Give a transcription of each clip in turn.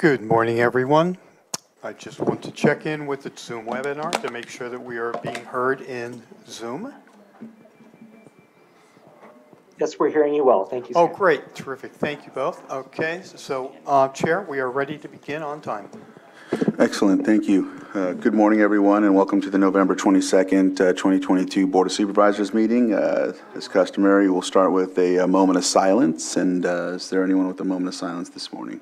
Good morning, everyone. I just want to check in with the Zoom webinar to make sure that we are being heard in Zoom. Yes, we're hearing you well. Thank you, Sam. Oh, great. Terrific. Thank you both. Okay, so Chair, we are ready to begin on time. Excellent. Thank you. Good morning, everyone, and welcome to the November 22nd, 2022 Board of Supervisors meeting. As customary, we'll start with a moment of silence. And is there anyone with a moment of silence this morning?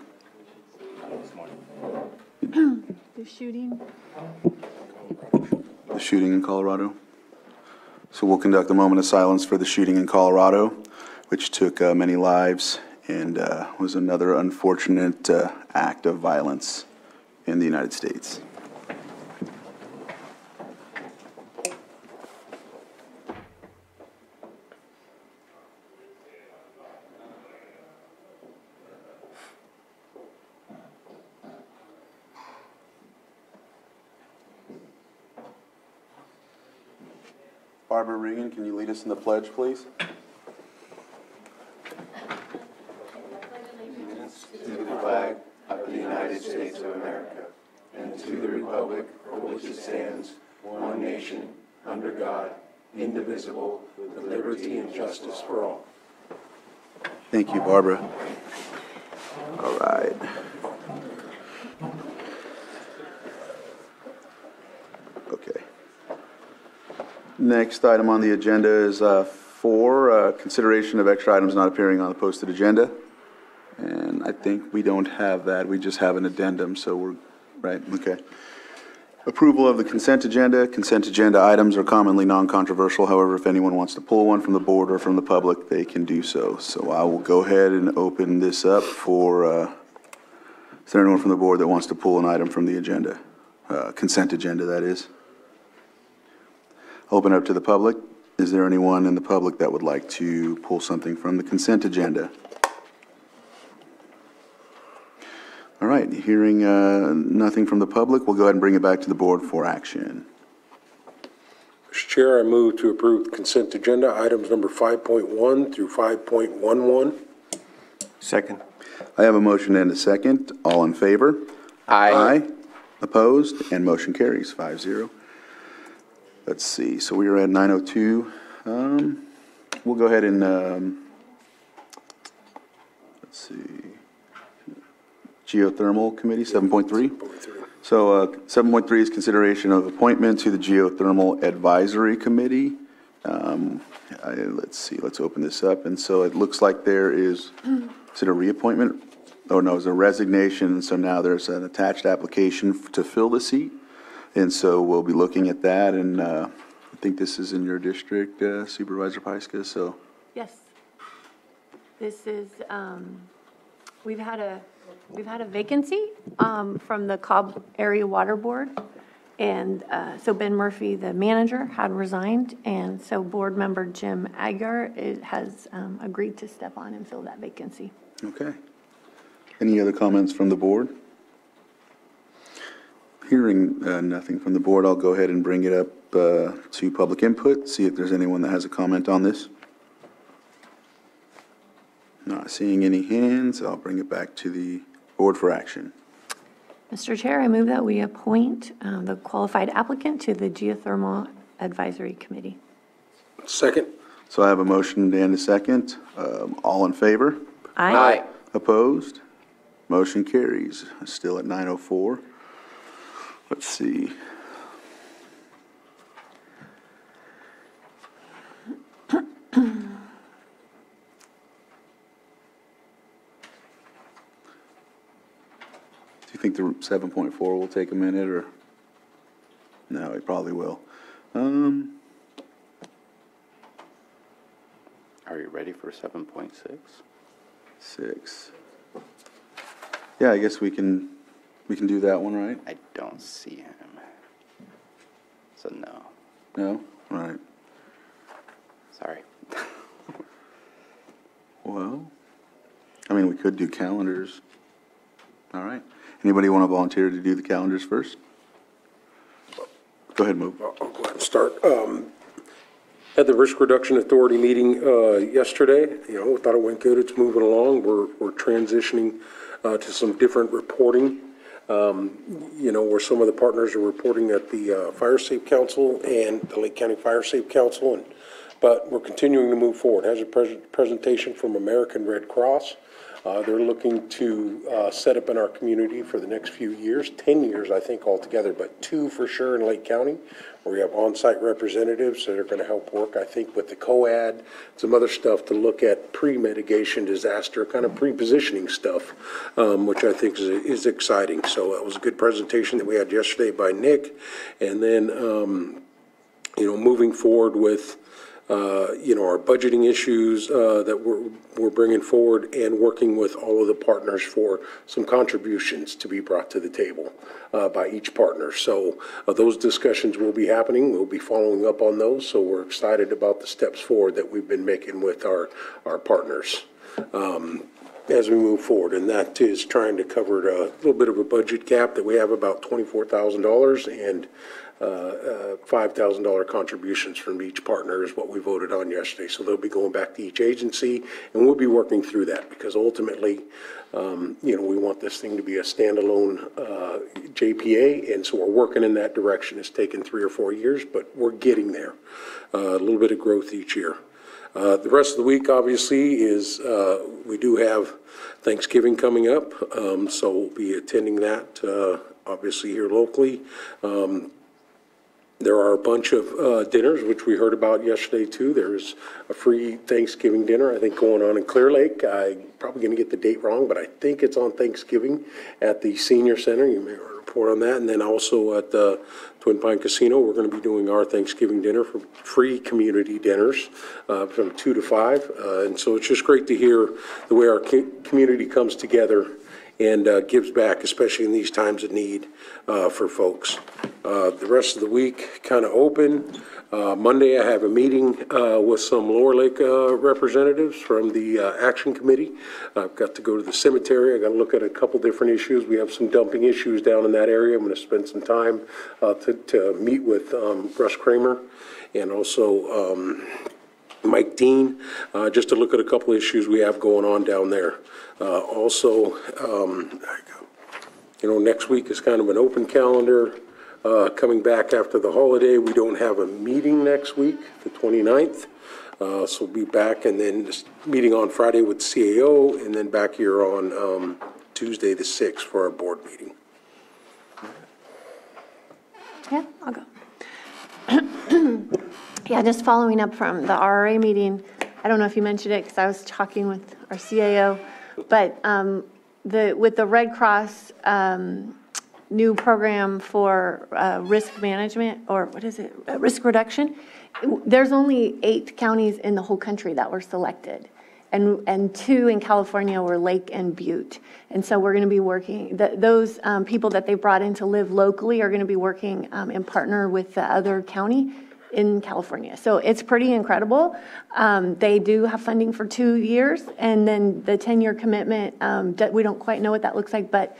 The shooting. The shooting in Colorado. So we'll conduct a moment of silence for the shooting in Colorado, which took many lives and was another unfortunate act of violence in the United States. Barbara Regan, can you lead us in the pledge, please? Allegiance to the flag of the United States of America and to the republic for which it stands, one nation, under God, indivisible, with liberty and justice for all. Thank you, Barbara. All right. Okay. Next item on the agenda is consideration of extra items not appearing on the posted agenda. And I think we don't have that. We just have an addendum, so we're, right, okay. Approval of the consent agenda. Consent agenda items are commonly non-controversial. However, if anyone wants to pull one from the board or from the public, they can do so. So I will go ahead and open this up for, is there anyone from the board that wants to pull an item from the agenda? Consent agenda, that is. Open up to the public. Is there anyone in the public that would like to pull something from the consent agenda? All right, hearing nothing from the public, we'll go ahead and bring it back to the board for action. Mr. Chair, I move to approve the consent agenda, items number 5.1 through 5.11. Second. I have a motion and a second. All in favor? Aye. Aye. Opposed? And motion carries 5-0. Let's see, so we are at 9:02. We'll go ahead and, let's see, Geothermal Committee, 7.3. So 7.3 is consideration of appointment to the Geothermal Advisory Committee. Let's see, let's open this up. And so it looks like there is it a reappointment? Oh, no, it's a resignation. So now there's an attached application to fill the seat. And so we'll be looking at that, and I think this is in your district, Supervisor Pyska, so. Yes. This is, we've had a vacancy from the Cobb Area Water Board. And so Ben Murphy, the manager, had resigned. And so board member Jim Agar has agreed to step on and fill that vacancy. Okay. Any other comments from the board? Hearing nothing from the board, I'll go ahead and bring it up to public input, see if there's anyone that has a comment on this. Not seeing any hands, I'll bring it back to the board for action. Mr. Chair, I move that we appoint the qualified applicant to the Geothermal Advisory Committee. Second. So I have a motion and a second. All in favor? Aye. Opposed? Motion carries. Still at 9:04. Let's see. Do you think the 7.4 will take a minute, or? No, it probably will. Are you ready for 7.6? 6. Yeah, I guess we can do that one, right? I don't see him. So no. No? All right. Sorry. Well, I mean, we could do calendars. All right. Anybody want to volunteer to do the calendars first? Go ahead, move. I'll go ahead and start. Had the Risk Reduction Authority meeting yesterday. Thought it went good. It's moving along. We're transitioning to some different reporting. Where some of the partners are reporting at the Fire Safe Council and the Lake County Fire Safe Council. But we're continuing to move forward. Has a presentation from American Red Cross. They're looking to set up in our community for the next few years, 10 years, I think, altogether, but 2 for sure in Lake County, where we have on-site representatives that are going to help work, I think, with the COAD, some other stuff to look at pre-mitigation disaster, kind of pre-positioning stuff, which I think is exciting. So that was a good presentation that we had yesterday by Nick. And then, moving forward with our budgeting issues that we're bringing forward and working with all of the partners for some contributions to be brought to the table by each partner. So those discussions will be happening. We'll be following up on those. So we're excited about the steps forward that we've been making with our partners as we move forward. And that is trying to cover a little bit of a budget gap that we have, about $24,000, and $5,000 contributions from each partner is what we voted on yesterday. So they'll be going back to each agency, and we'll be working through that because ultimately, we want this thing to be a standalone JPA, and so we're working in that direction. It's taken 3 or 4 years, but we're getting there. A little bit of growth each year. The rest of the week, obviously, is we do have Thanksgiving coming up, so we'll be attending that, obviously, here locally. There are a bunch of dinners, which we heard about yesterday, too. There's a free Thanksgiving dinner, I think, going on in Clear Lake. I'm probably going to get the date wrong, but I think it's on Thanksgiving at the Senior Center. You may report on that. And then also at the Twin Pine Casino, we're going to be doing our Thanksgiving dinner for free community dinners from 2 to 5. And so it's just great to hear the way our community comes together and gives back, especially in these times of need for folks. The rest of the week kind of open. Monday I have a meeting with some Lower Lake representatives from the Action Committee. I've got to go to the cemetery. I got to look at a couple different issues. We have some dumping issues down in that area. I'm going to spend some time to meet with Russ Kramer and also Mike Dean, just to look at a couple issues we have going on down there. Also, next week is kind of an open calendar. Coming back after the holiday, we don't have a meeting next week, the 29th. So we'll be back, and then this meeting on Friday with CAO, and then back here on Tuesday the 6th for our board meeting. Yeah, I'll go. Yeah, just following up from the RRA meeting, I don't know if you mentioned it because I was talking with our CAO, but with the Red Cross new program for risk management, or what is it, risk reduction, there's only 8 counties in the whole country that were selected. And 2 in California were Lake and Butte. And so we're going to be working, those people that they brought in to live locally are going to be working and partner with the other county in California. So it's pretty incredible. They do have funding for 2 years, and then the 10-year commitment, we don't quite know what that looks like, but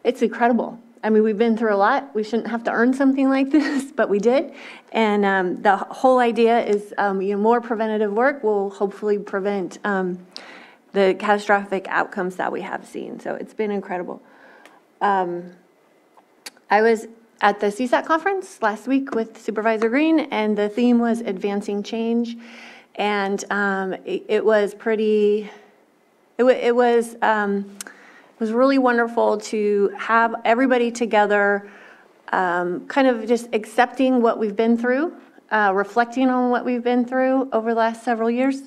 it's incredible. I mean, we've been through a lot. We shouldn't have to earn something like this, but we did. And the whole idea is more preventative work will hopefully prevent the catastrophic outcomes that we have seen. So it's been incredible. I was at the CSAC conference last week with Supervisor Green, and the theme was advancing change. And it was pretty, it was really wonderful to have everybody together, kind of just accepting what we've been through, reflecting on what we've been through over the last several years,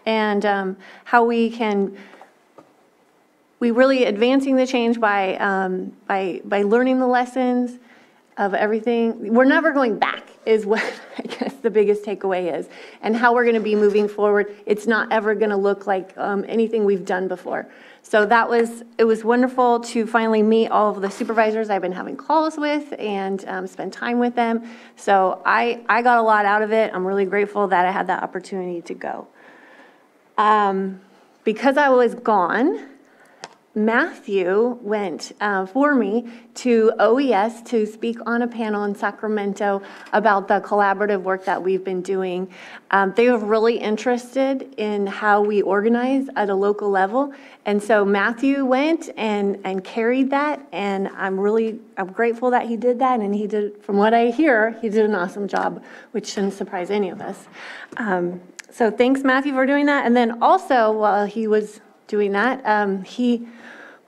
and how we really advancing the change by learning the lessons of everything. We're never going back is what I guess the biggest takeaway is, and how we're going to be moving forward. It's not ever going to look like anything we've done before. So it was wonderful to finally meet all of the supervisors I've been having calls with and spend time with them. So I got a lot out of it. I'm really grateful that I had that opportunity to go. Because I was gone, Matthew went for me to OES to speak on a panel in Sacramento about the collaborative work that we've been doing. They were really interested in how we organize at a local level. And so Matthew went and carried that. And I'm grateful that he did that. And he did, from what I hear, he did an awesome job, which shouldn't surprise any of us. So thanks, Matthew, for doing that. And then also, while he was doing that, he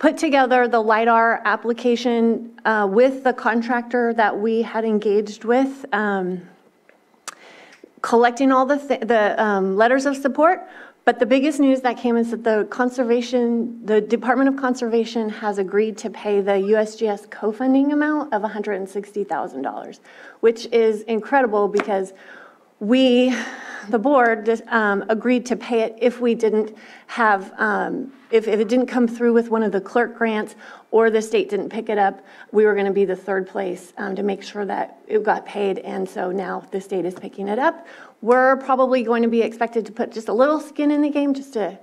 put together the LiDAR application with the contractor that we had engaged with, collecting all the letters of support. But the biggest news that came is that the Department of Conservation has agreed to pay the USGS co-funding amount of $160,000, which is incredible because the board agreed to pay it if we didn't have, if it didn't come through with one of the clerk grants or the state didn't pick it up, we were going to be the third place to make sure that it got paid. And so now the state is picking it up. We're probably going to be expected to put just a little skin in the game just to,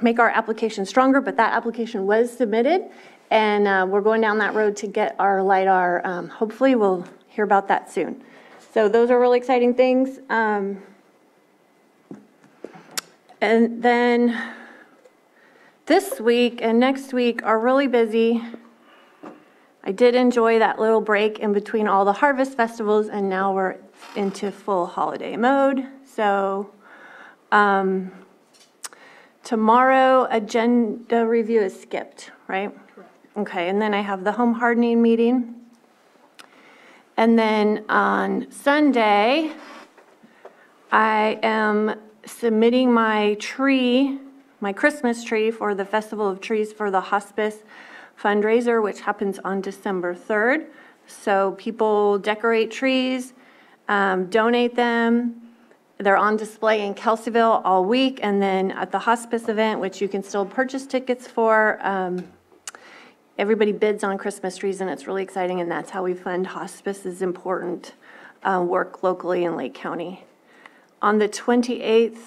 make our application stronger. But that application was submitted, and we're going down that road to get our LiDAR. Hopefully we'll hear about that soon. So those are really exciting things. And then this week and next week are really busy. I did enjoy that little break in between all the harvest festivals, and now we're into full holiday mode. So tomorrow, agenda review is skipped, right? Okay, and then I have the home hardening meeting. And then on Sunday, I am submitting my Christmas tree for the Festival of Trees for the hospice fundraiser, which happens on December 3rd. So people decorate trees, donate them. They're on display in Kelseyville all week. And then at the hospice event, which you can still purchase tickets for, everybody bids on Christmas trees, and it's really exciting, and that's how we fund hospice's important work locally in Lake County. On the 28th,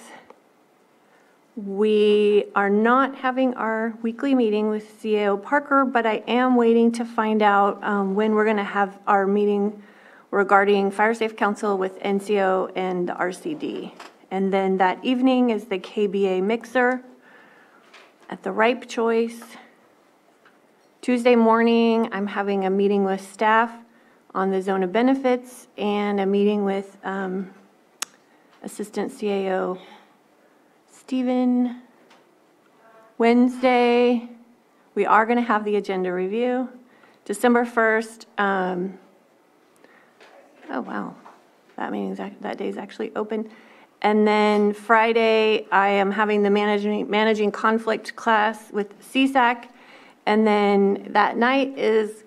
we are not having our weekly meeting with CAO Parker, but I am waiting to find out when we're going to have our meeting regarding Fire Safe Council with NCO and the RCD. And then that evening is the KBA mixer at the Ripe Choice. Tuesday morning, I'm having a meeting with staff on the zone of benefits and a meeting with Assistant CAO Stephen. Wednesday, we are going to have the agenda review. December 1st, oh wow, that day is actually open. And then Friday, I am having the managing conflict class with CSAC. And then that night is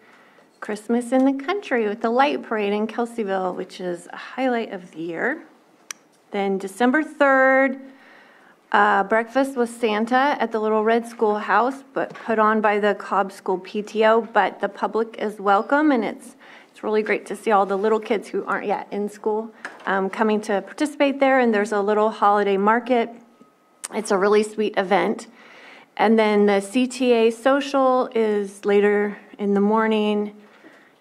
Christmas in the country with the light parade in Kelseyville, which is a highlight of the year. Then December 3rd, breakfast with Santa at the Little Red Schoolhouse, but put on by the Cobb School PTO, but the public is welcome, and it's really great to see all the little kids who aren't yet in school coming to participate there. And there's a little holiday market. It's a really sweet event. And then the CTA social is later in the morning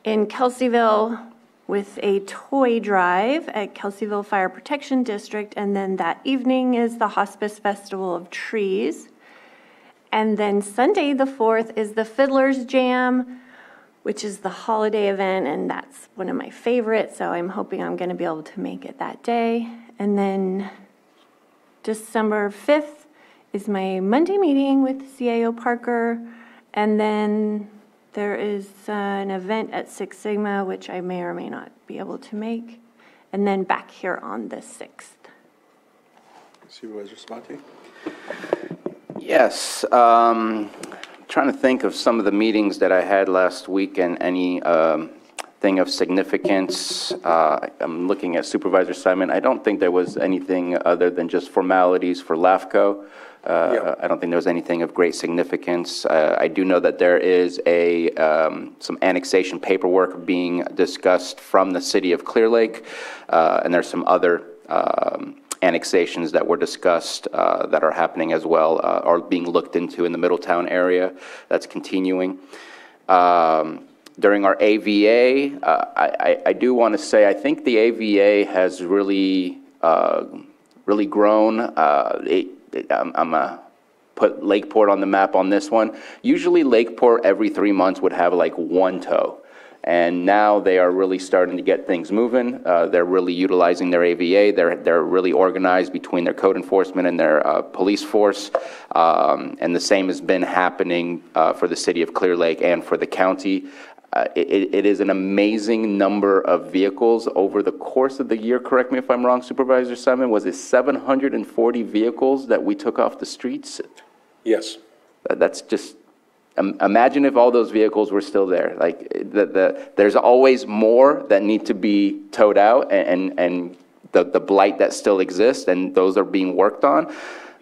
in Kelseyville with a toy drive at Kelseyville Fire Protection District. And then that evening is the Hospice Festival of Trees. And then Sunday the 4th is the Fiddler's Jam, which is the holiday event, and that's one of my favorites. So I'm hoping I'm going to be able to make it that day. And then December 5th is my Monday meeting with CAO Parker, and then there is an event at Six Sigma, which I may or may not be able to make, and then back here on the 6th. Supervisor Mtg? Yes, trying to think of some of the meetings that I had last week and any thing of significance. I'm looking at Supervisor Simon. I don't think there was anything other than just formalities for LAFCO. I don't think there was anything of great significance. I do know that there is some annexation paperwork being discussed from the city of Clear Lake, and there's some other annexations that were discussed that are happening as well are being looked into in the Middletown area. That's continuing. During our AVA, I do want to say I think the AVA has really grown. I'm put Lakeport on the map on this one. Usually Lakeport every 3 months would have like one tow. And now they are really starting to get things moving. They're really utilizing their AVA. They're really organized between their code enforcement and their police force. And the same has been happening for the city of Clear Lake and for the county. It is an amazing number of vehicles over the course of the year. Correct me if I'm wrong, Supervisor Simon. Was it 740 vehicles that we took off the streets? Yes. That's just, imagine if all those vehicles were still there. Like, there's always more that need to be towed out, and the blight that still exists, and those are being worked on.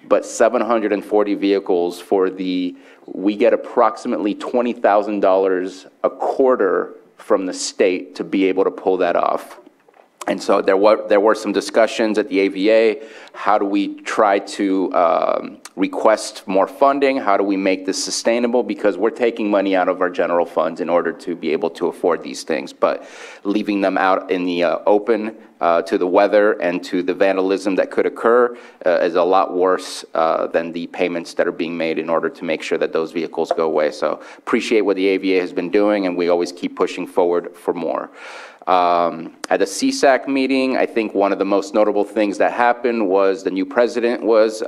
But 740 vehicles we get approximately $20,000 a quarter from the state to be able to pull that off. And so there were some discussions at the AVA. How do we try to request more funding? How do we make this sustainable? Because we're taking money out of our general funds in order to be able to afford these things. But leaving them out in the open to the weather and to the vandalism that could occur is a lot worse than the payments that are being made in order to make sure that those vehicles go away. So appreciate what the AVA has been doing, and we always keep pushing forward for more. At the CSAC meeting, I think one of the most notable things that happened was the new president was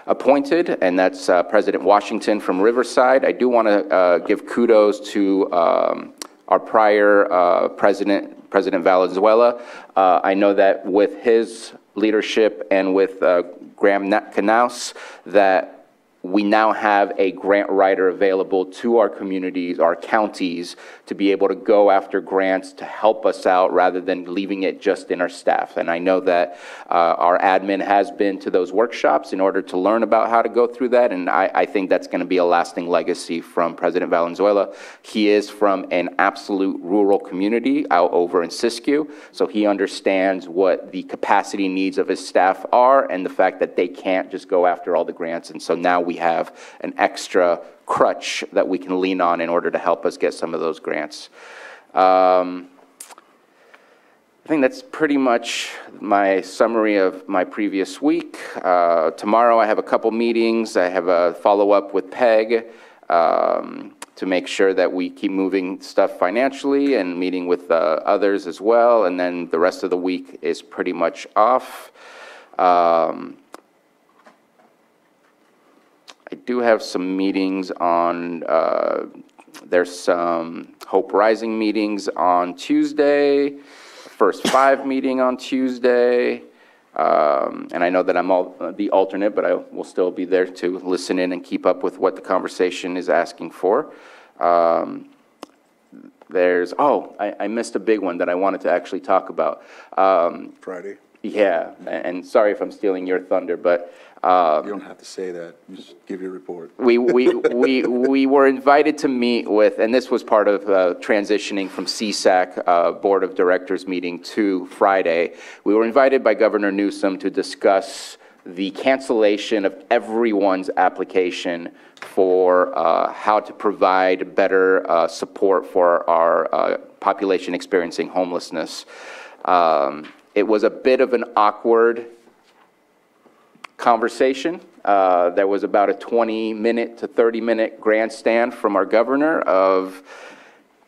appointed, and that's President Washington from Riverside. I do want to give kudos to our prior President Valenzuela. I know that with his leadership and with Graham Knaus, that we now have a grant writer available to our communities, our counties, to be able to go after grants to help us out rather than leaving it just in our staff. And I know that our admin has been to those workshops in order to learn about how to go through that, and I think that's going to be a lasting legacy from President Valenzuela. He is from an absolute rural community out over in Siskiyou, so he understands what the capacity needs of his staff are and the fact that they can't just go after all the grants. And so now we have an extra crutch that we can lean on in order to help us get some of those grants. I think that's pretty much my summary of my previous week. Tomorrow I have a couple meetings. I have a follow-up with PEG to make sure that we keep moving stuff financially, and meeting with others as well. And then the rest of the week is pretty much off. I do have some meetings on, there's some Hope Rising meetings on Tuesday, First Five meeting on Tuesday, and I know that I'm the alternate, but I will still be there to listen in and keep up with what the conversation is asking for. I missed a big one that I wanted to actually talk about. Friday. Yeah, and sorry if I'm stealing your thunder, but You don't have to say that. You just give your report. we were invited to meet with, and this was part of transitioning from CSAC Board of Directors meeting to Friday. We were invited by Governor Newsom to discuss the cancellation of everyone's application for how to provide better support for our population experiencing homelessness. It was a bit of an awkward conversation. There was about a 20-minute to 30-minute grandstand from our governor of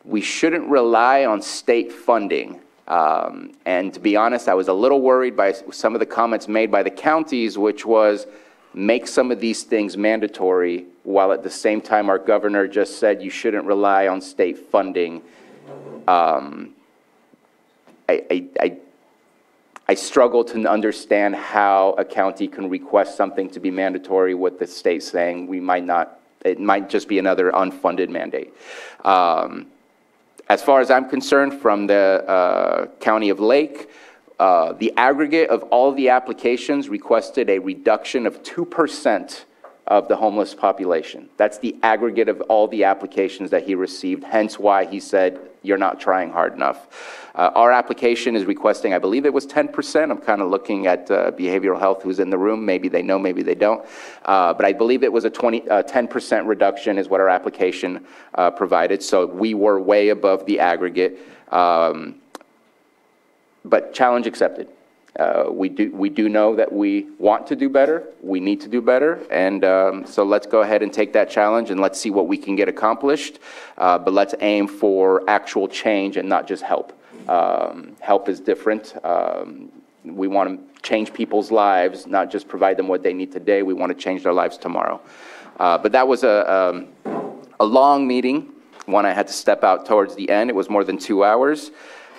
we shouldn't rely on state funding. And to be honest, I was a little worried by some of the comments made by the counties, which was make some of these things mandatory, while at the same time our governor just said you shouldn't rely on state funding. I struggle to understand how a county can request something to be mandatory with the state saying we might not, it might just be another unfunded mandate. As far as I'm concerned, from the County of Lake, the aggregate of all the applications requested a reduction of 2% of the homeless population. That's the aggregate of all the applications that he received, hence why he said, you're not trying hard enough. Our application is requesting, I believe it was 10%. I'm kind of looking at behavioral health who's in the room. Maybe they know, maybe they don't. But I believe it was a 10% reduction is what our application provided. So we were way above the aggregate. But challenge accepted. We do know that we want to do better, we need to do better, and so let's go ahead and take that challenge and let's see what we can get accomplished, but let's aim for actual change and not just help. Help is different. We want to change people's lives, not just provide them what they need today, we want to change their lives tomorrow. But that was a long meeting, one I had to step out towards the end. It was more than 2 hours.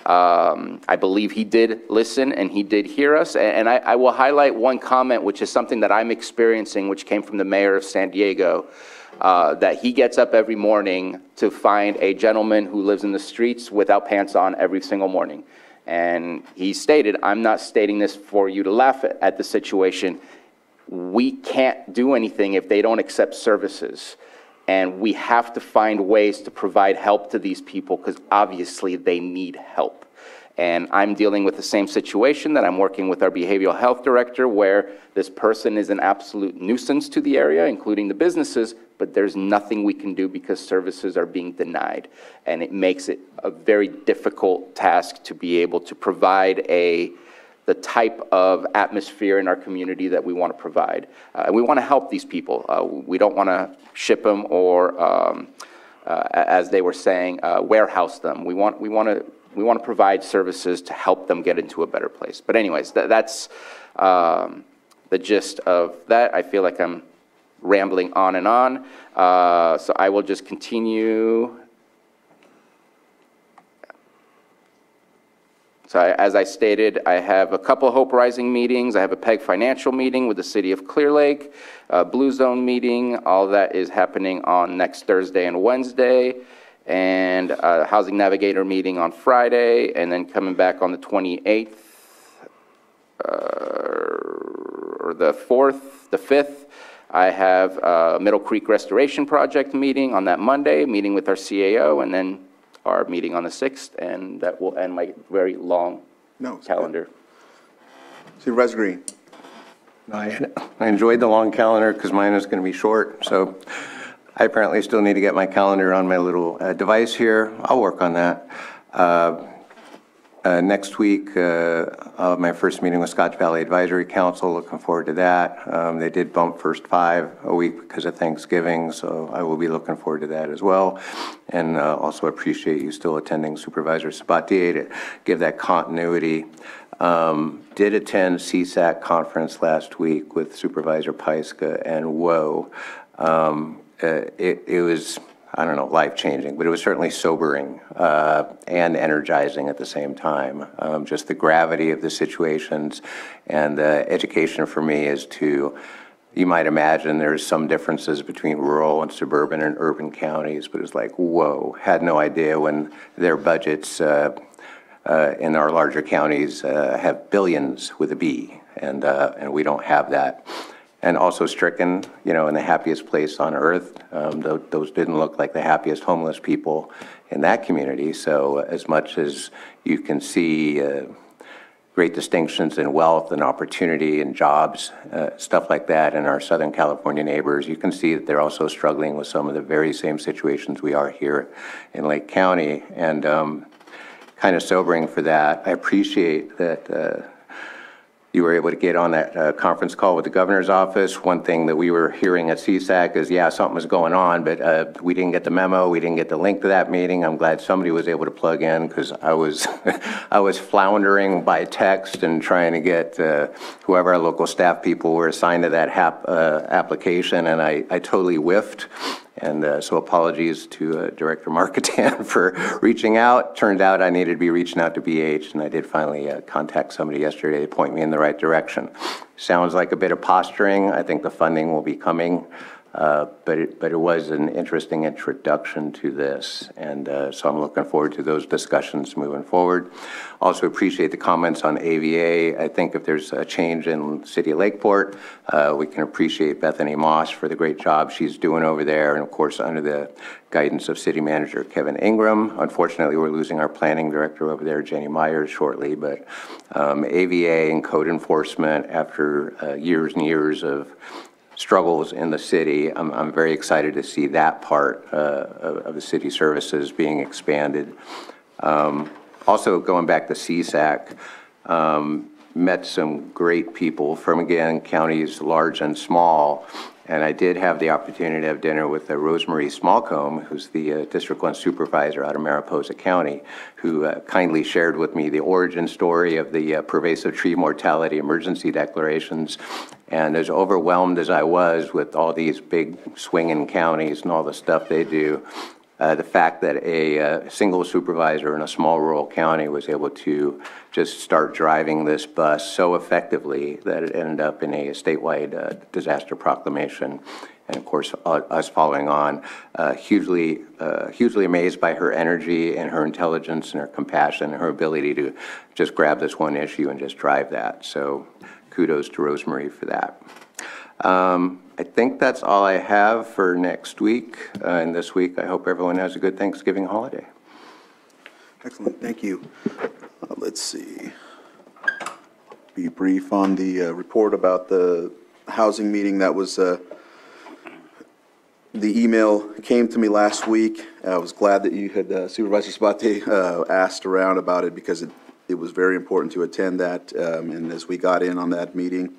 I believe he did listen and he did hear us. And I will highlight one comment, which is something that I'm experiencing, which came from the mayor of San Diego, that he gets up every morning to find a gentleman who lives in the streets without pants on every single morning. And he stated, I'm not stating this for you to laugh at the situation. We can't do anything if they don't accept services. And we have to find ways to provide help to these people because obviously they need help. And I'm dealing with the same situation that I'm working with our behavioral health director where this person is an absolute nuisance to the area, including the businesses, but there's nothing we can do because services are being denied. And it makes it a very difficult task to be able to provide the type of atmosphere in our community that we want to provide. And we want to help these people. We don't want to ship them or, as they were saying, warehouse them. We want to provide services to help them get into a better place. But anyways, that's the gist of that. I feel like I'm rambling on and on. So I will just continue. So as I stated, I have a couple Hope Rising meetings. I have a PEG Financial meeting with the City of Clear Lake, Blue Zone meeting. All that is happening on next Thursday and Wednesday, and a Housing Navigator meeting on Friday, and then coming back on the 28th, or the 4th, the 5th, I have a Middle Creek Restoration Project meeting on that Monday, meeting with our CAO, and then our meeting on the 6th, and that will end my very long calendar. Supervisor Green. I enjoyed the long calendar because mine is going to be short, so I apparently still need to get my calendar on my little device here. I'll work on that. Next week, my first meeting with Scotch Valley Advisory Council, looking forward to that. They did bump first 5 a week because of Thanksgiving, so I will be looking forward to that as well. And also appreciate you still attending Supervisor Sabatier to give that continuity. Did attend CSAC conference last week with Supervisor Paiska, and whoa, it was, I don't know, life-changing, but it was certainly sobering and energizing at the same time. Just the gravity of the situations and the education for me is to, you might imagine there's some differences between rural and suburban and urban counties, but it's like, whoa, had no idea when their budgets in our larger counties have billions with a B, and we don't have that. And also stricken, you know, in the happiest place on earth. Those didn't look like the happiest homeless people in that community. So as much as you can see great distinctions in wealth and opportunity and jobs, stuff like that in our Southern California neighbors, you can see that they're also struggling with some of the very same situations we are here in Lake County. And kind of sobering for that. I appreciate that you were able to get on that conference call with the governor's office. One thing that we were hearing at CSAC is, yeah, something was going on, but we didn't get the memo. We didn't get the link to that meeting. I'm glad somebody was able to plug in because I was, I was floundering by text and trying to get whoever our local staff people were assigned to that application, and I totally whiffed. And so apologies to Director Marketan for reaching out. Turned out I needed to be reaching out to BH, and I did finally contact somebody yesterday to point me in the right direction. Sounds like a bit of posturing. I think the funding will be coming but it was an interesting introduction to this, and so I'm looking forward to those discussions moving forward. Also appreciate the comments on AVA. I think if there's a change in City of Lakeport, we can appreciate Bethany Moss for the great job she's doing over there, and of course under the guidance of City Manager Kevin Ingram. Unfortunately, we're losing our planning director over there, Jenny Myers, shortly, but AVA and code enforcement, after years and years of struggles in the city, I'm very excited to see that part of the city services being expanded. Also, going back to CSAC, met some great people from, again, counties large and small, and I did have the opportunity to have dinner with Rosemary Smallcomb, who's the District 1 supervisor out of Mariposa County, who kindly shared with me the origin story of the pervasive tree mortality emergency declarations. And as overwhelmed as I was with all these big swinging counties and all the stuff they do, the fact that a single supervisor in a small rural county was able to just start driving this bus so effectively that it ended up in a statewide disaster proclamation. And of course, us following on, hugely amazed by her energy and her intelligence and her compassion and her ability to just grab this one issue and just drive that. So kudos to Rosemary for that. I think that's all I have for next week. And this week, I hope everyone has a good Thanksgiving holiday. Excellent, thank you. Let's see. Be brief on the report about the housing meeting. That was, the email came to me last week. I was glad that you had, Supervisor Sabate, asked around about it because it was very important to attend that. And as we got in on that meeting,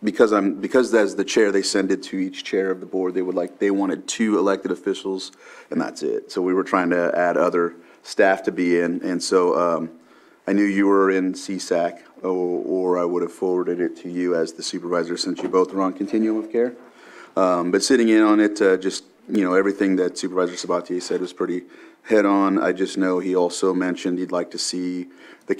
because as the chair, they send it to each chair of the board. They wanted 2 elected officials, and that's it. So we were trying to add other staff to be in, and so I knew you were in CSAC, or I would have forwarded it to you as the supervisor, since you both are on continuum of care. But sitting in on it, just everything that Supervisor Sabatier said was pretty head on. I just know he also mentioned he'd like to see the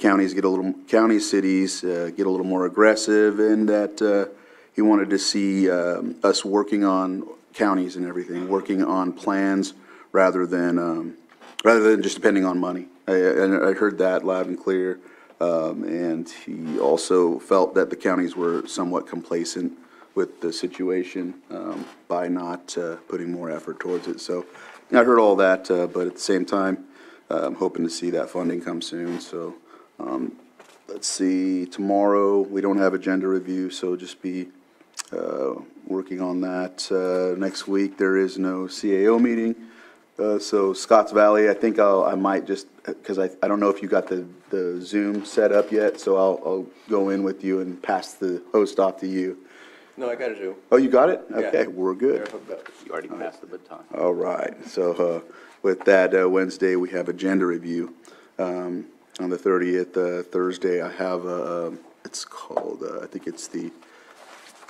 cities get a little more aggressive, and that he wanted to see us working on counties and everything, working on plans rather than just depending on money. I heard that loud and clear, and he also felt that the counties were somewhat complacent with the situation by not putting more effort towards it. So I heard all that, but at the same time, I'm hoping to see that funding come soon. So let's see, tomorrow we don't have agenda review, so just be working on that. Next week there is no CAO meeting. So Scotts Valley, I think I might just, because I don't know if you got the Zoom set up yet, so I'll go in with you and pass the host off to you. No, I got a Zoom. Oh, you got it? Yeah. Okay, we're good. You already passed the baton. All right, so with that, Wednesday we have agenda review. On the 30th, Thursday, I have it's called, I think it's the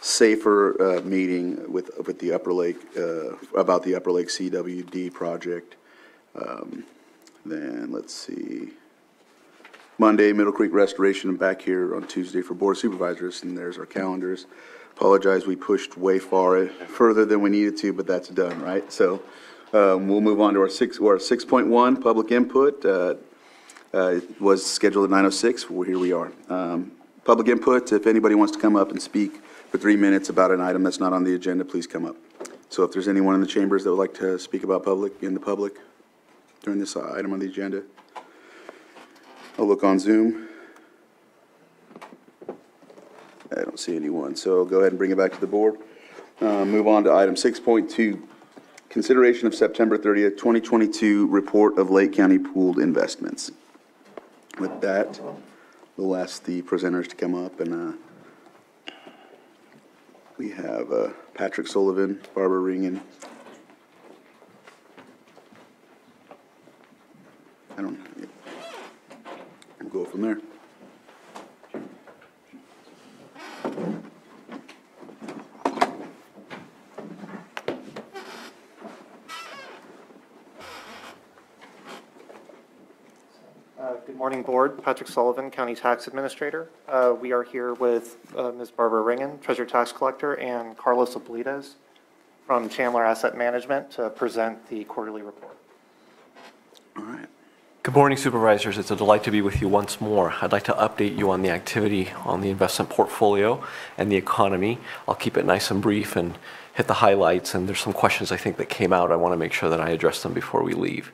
Safer meeting with the Upper Lake, about the Upper Lake CWD project. Then, let's see, Monday, Middle Creek Restoration, and back here on Tuesday for Board of Supervisors, and there's our calendars. Apologize, we pushed way further than we needed to, but that's done, right? So we'll move on to our 6.1, public input. It was scheduled at 9:06. Well, here we are. Public input, if anybody wants to come up and speak for 3 minutes about an item that's not on the agenda, please come up. So if there's anyone in the chambers that would like to speak about the public during this item on the agenda. I'll look on Zoom. I don't see anyone, so I'll go ahead and bring it back to the board. Move on to item 6.2, consideration of September 30th, 2022 report of Lake County pooled investments. With that, we'll ask the presenters to come up, and we have Patrick Sullivan, Barbara Ringen. We'll go from there. Good Good morning, Board. Patrick Sullivan, County Tax Administrator. We are here with Ms. Barbara Ringen, Treasurer Tax Collector, and Carlos Oblitas from Chandler Asset Management to present the quarterly report. All right. Good morning, Supervisors. It's a delight to be with you once more. I'd like to update you on the activity on the investment portfolio and the economy. I'll keep it nice and brief and hit the highlights, and there's some questions I think that came out. I want to make sure that I address them before we leave.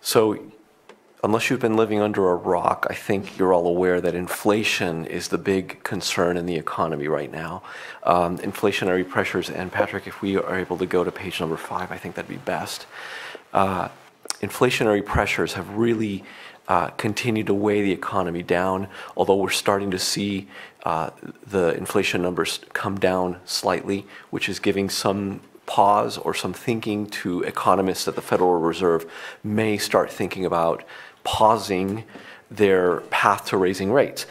So unless you've been living under a rock, I think you're all aware that inflation is the big concern in the economy right now. Inflationary pressures, and Patrick, if we are able to go to page number 5, I think that'd be best. Inflationary pressures have really continued to weigh the economy down, although we're starting to see the inflation numbers come down slightly, which is giving some pause or some thinking to economists that the Federal Reserve may start thinking about pausing their path to raising rates.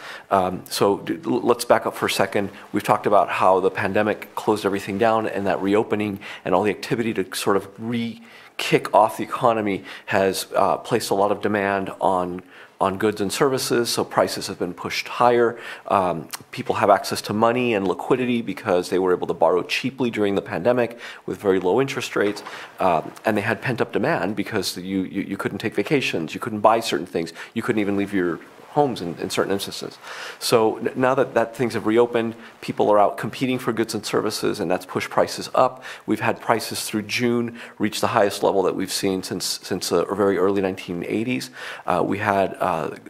So let's back up for a second. We've talked about how the pandemic closed everything down, and that reopening and all the activity to sort of kick off the economy has placed a lot of demand on goods and services, so prices have been pushed higher. People have access to money and liquidity because they were able to borrow cheaply during the pandemic with very low interest rates, and they had pent-up demand because you couldn't take vacations, you couldn't buy certain things, you couldn't even leave your homes in certain instances. So now that things have reopened, people are out competing for goods and services, and that's pushed prices up. We've had prices through June reach the highest level that we've seen since the very early 1980s. We had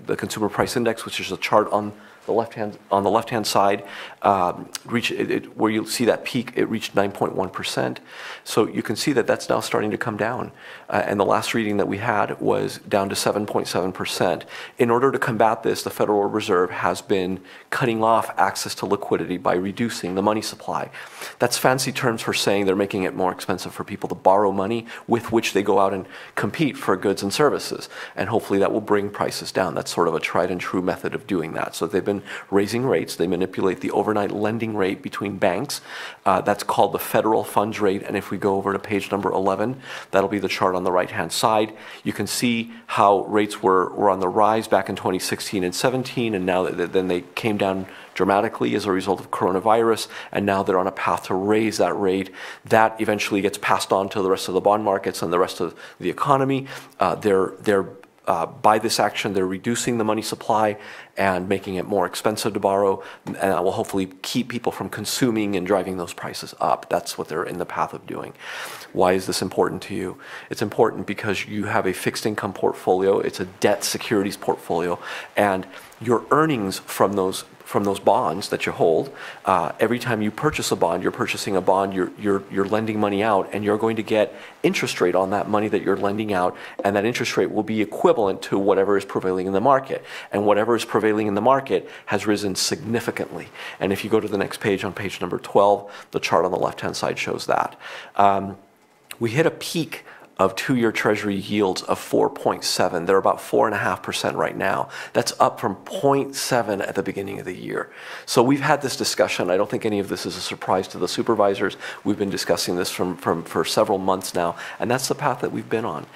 the Consumer Price Index, which is a chart on the left-hand side, where you'll see that peak, it reached 9.1%. So you can see that that's now starting to come down. And the last reading that we had was down to 7.7%. In order to combat this, the Federal Reserve has been cutting off access to liquidity by reducing the money supply. That's fancy terms for saying they're making it more expensive for people to borrow money with which they go out and compete for goods and services. And hopefully that will bring prices down. That's sort of a tried and true method of doing that. So they've been raising rates. They manipulate the overnight lending rate between banks. That's called the federal funds rate. And if we go over to page number 11, that'll be the chart on the right-hand side. You can see how rates were on the rise back in 2016 and 17, and now then they came down dramatically as a result of coronavirus, and now they're on a path to raise that rate. That eventually gets passed on to the rest of the bond markets and the rest of the economy. By this action, they're reducing the money supply and making it more expensive to borrow, and that will hopefully keep people from consuming and driving those prices up. That's what they're in the path of doing. Why is this important to you? It's important because you have a fixed income portfolio. It's a debt securities portfolio, and your earnings from those bonds that you hold, every time you purchase a bond, you're purchasing a bond, you're lending money out, and you're going to get interest rate on that money that you're lending out, and that interest rate will be equivalent to whatever is prevailing in the market. And whatever is prevailing in the market has risen significantly. And if you go to the next page, on page number 12, the chart on the left-hand side shows that. We hit a peak of two-year Treasury yields of 4.7. They're about 4.5% right now. That's up from 0.7 at the beginning of the year. So we've had this discussion. I don't think any of this is a surprise to the supervisors. We've been discussing this for several months now, and that's the path that we've been on.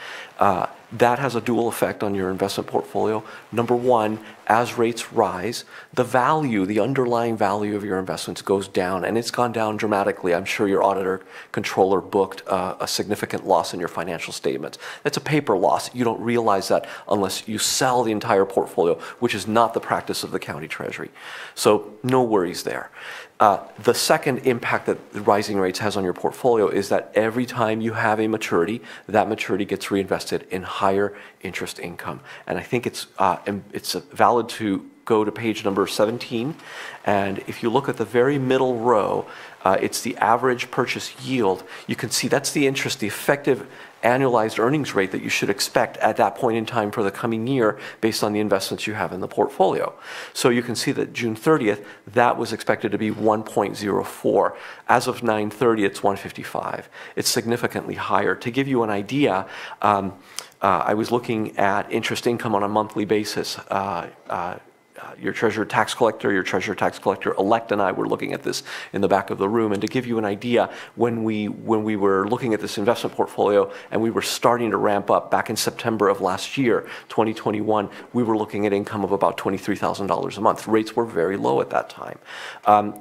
That has a dual effect on your investment portfolio. Number one, as rates rise, the underlying value of your investments goes down, and it's gone down dramatically. I'm sure your auditor controller booked a significant loss in your financial statements. That's a paper loss. You don't realize that unless you sell the entire portfolio, which is not the practice of the county treasury. So no worries there. The second impact that the rising rates has on your portfolio is that every time you have a maturity, that maturity gets reinvested in higher interest income. And I think it's valid to go to page number 17. And if you look at the very middle row, it's the average purchase yield. You can see that's the interest, the effective annualized earnings rate that you should expect at that point in time for the coming year based on the investments you have in the portfolio. So you can see that June 30th, that was expected to be 1.04. As of 9/30, it's 155. It's significantly higher. To give you an idea, I was looking at interest income on a monthly basis your treasurer tax collector-elect and I were looking at this in the back of the room. And to give you an idea, when we were looking at this investment portfolio and we were starting to ramp up back in September of last year, 2021, we were looking at income of about $23,000 a month. Rates were very low at that time.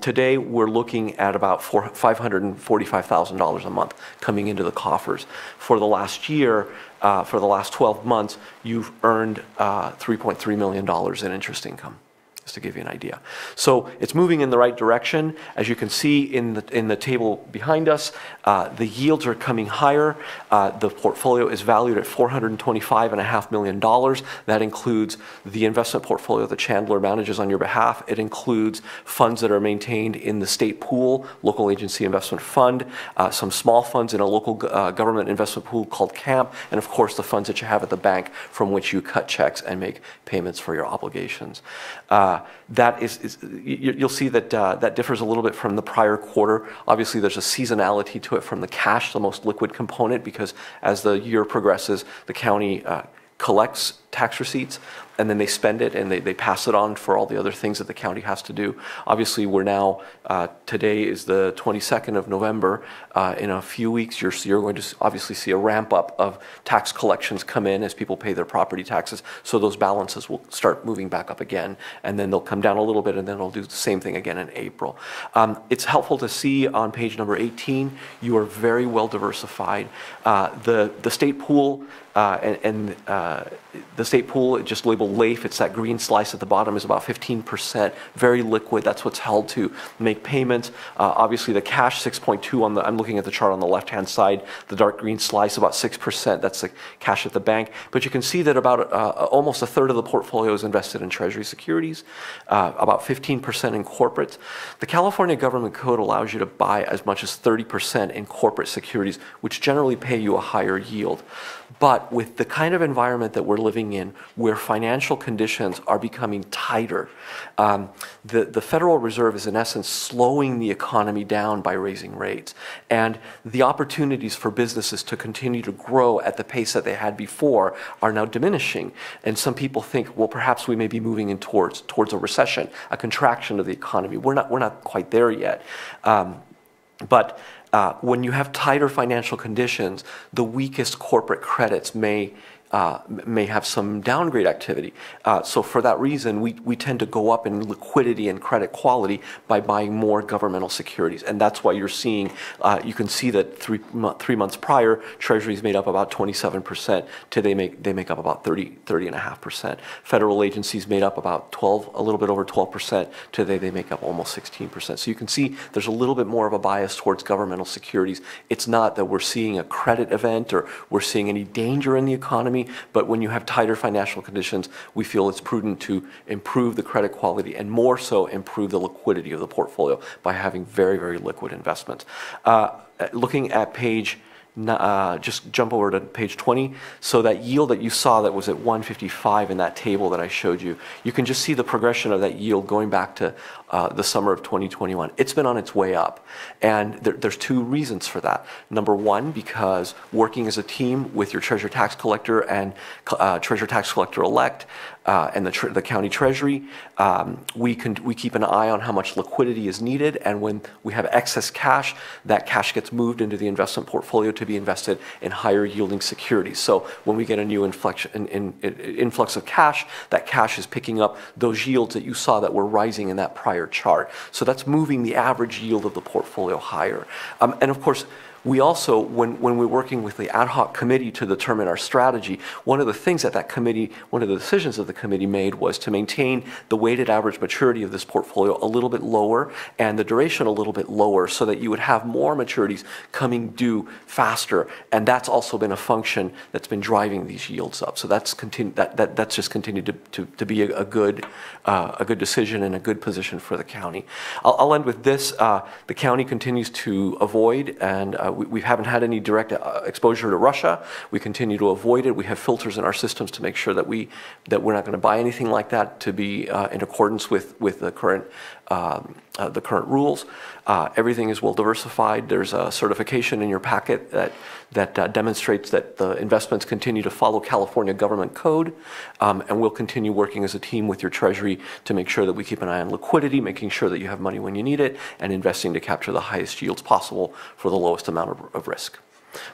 Today, we're looking at about $545,000 a month coming into the coffers. For the last year, for the last 12 months, you've earned $3.3 million in interest income, just to give you an idea. So it's moving in the right direction. As you can see in the table behind us, the yields are coming higher. The portfolio is valued at $425.5 million. That includes the investment portfolio that Chandler manages on your behalf. It includes funds that are maintained in the state pool, local agency investment fund, some small funds in a local government investment pool called CAMP, and of course the funds that you have at the bank from which you cut checks and make payments for your obligations. That you'll see that that differs a little bit from the prior quarter. Obviously, there's a seasonality to it from the cash, the most liquid component, because as the year progresses, the county collects tax receipts, and then they spend it and they pass it on for all the other things that the county has to do. Obviously, we're now, today is the 22nd of November. In a few weeks, you're going to obviously see a ramp up of tax collections come in as people pay their property taxes. So those balances will start moving back up again, and then they'll come down a little bit, and then they'll do the same thing again in April. It's helpful to see on page number 18, you are very well diversified. The state pool, the state pool, just labeled LAIF, it's that green slice at the bottom, is about 15%, very liquid. That's what's held to make payments. Obviously, the cash, 6.2 on the, I'm looking at the chart on the left-hand side, the dark green slice, about 6%. That's the cash at the bank. But you can see that about almost a third of the portfolio is invested in Treasury securities, about 15% in corporates. The California Government Code allows you to buy as much as 30% in corporate securities, which generally pay you a higher yield. But with the kind of environment that we're living in, where financial conditions are becoming tighter, the Federal Reserve is in essence slowing the economy down by raising rates. And the opportunities for businesses to continue to grow at the pace that they had before are now diminishing. And some people think, well, perhaps we may be moving in towards a recession, a contraction of the economy. We're not quite there yet. When you have tighter financial conditions, the weakest corporate credits may have some downgrade activity. So for that reason, we tend to go up in liquidity and credit quality by buying more governmental securities. And that's why you're seeing, you can see that 3 months prior, Treasuries made up about 27%. Today they make up about 30.5%. Federal agencies made up about a little bit over 12%. Today they make up almost 16%. So you can see there's a little bit more of a bias towards governmental securities. It's not that we're seeing a credit event or we're seeing any danger in the economy, but when you have tighter financial conditions, we feel it's prudent to improve the credit quality and more so improve the liquidity of the portfolio by having very, very liquid investments. Looking at page, just jump over to page 20. So that yield that you saw that was at 155 in that table that I showed you, you can just see the progression of that yield going back to the summer of 2021. It's been on its way up. And there's two reasons for that. Number one, because working as a team with your treasurer tax collector and treasurer tax collector-elect and the county treasury, we keep an eye on how much liquidity is needed. And when we have excess cash, that cash gets moved into the investment portfolio to be invested in higher yielding securities. So when we get a new influx of cash, that cash is picking up those yields that you saw that were rising in that prior chart. So that's moving the average yield of the portfolio higher. And of course, we also, when we're working with the ad hoc committee to determine our strategy, one of the things that one of the decisions that the committee made was to maintain the weighted average maturity of this portfolio a little bit lower and the duration a little bit lower so that you would have more maturities coming due faster. And that's also been a function that's been driving these yields up. So that's just continued to be a good decision and a good position for the county. I'll end with this. The county continues to avoid and we haven't had any direct exposure to Russia. We continue to avoid it. We have filters in our systems to make sure that we're not going to buy anything like that to be in accordance with the current the current rules. Everything is well diversified. There's a certification in your packet that demonstrates that the investments continue to follow California government code, and we'll continue working as a team with your Treasury to make sure that we keep an eye on liquidity, making sure that you have money when you need it, and investing to capture the highest yields possible for the lowest amount of risk.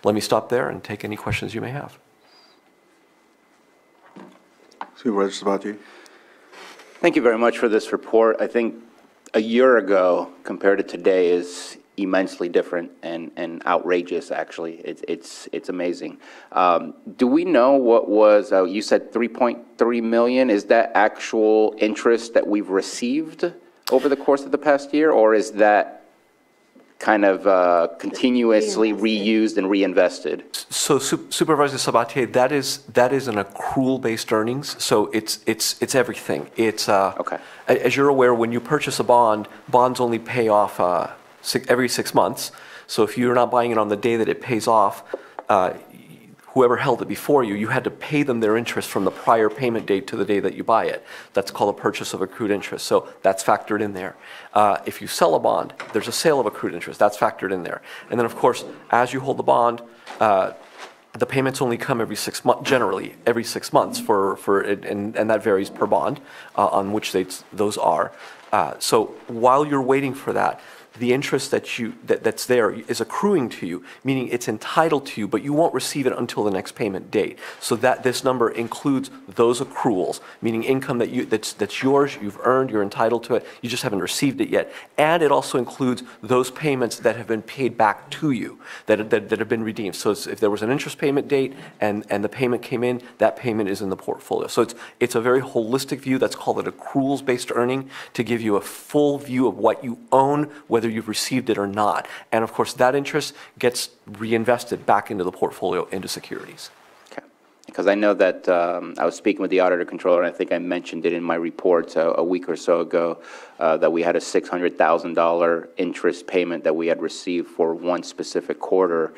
Let me stop there and take any questions you may have. Supervisor Sabatier? Thank you very much for this report. I think a year ago compared to today is immensely different and outrageous, actually. It's amazing. Do we know what was, you said 3.3 million, is that actual interest that we've received over the course of the past year, or is that kind of continuously reused and reinvested? So Supervisor Sabatier, that is an accrual-based earnings. So it's everything. It's Okay. As you're aware, when you purchase a bond, bonds only pay off every 6 months. So if you're not buying it on the day that it pays off, whoever held it before you, you had to pay them their interest from the prior payment date to the day that you buy it. That's called a purchase of accrued interest. So that's factored in there. If you sell a bond, there's a sale of accrued interest. That's factored in there. And then, of course, as you hold the bond, the payments only come every 6 months, generally every 6 months and that varies per bond on which dates those are. So while you're waiting for that, the interest that's there is accruing to you, meaning it's entitled to you, but you won't receive it until the next payment date. So that this number includes those accruals, meaning income that's yours, you've earned, you're entitled to it, you just haven't received it yet. And it also includes those payments that have been paid back to you, that have been redeemed. So if there was an interest payment date and the payment came in, that payment is in the portfolio. So it's a very holistic view. That's called an accruals-based earning, to give you a full view of what you own, whether you've received it or not. And of course, that interest gets reinvested back into the portfolio, into securities. Okay. Because I know that I was speaking with the auditor controller, and I think I mentioned it in my report a week or so ago, that we had a $600,000 interest payment that we had received for one specific quarter.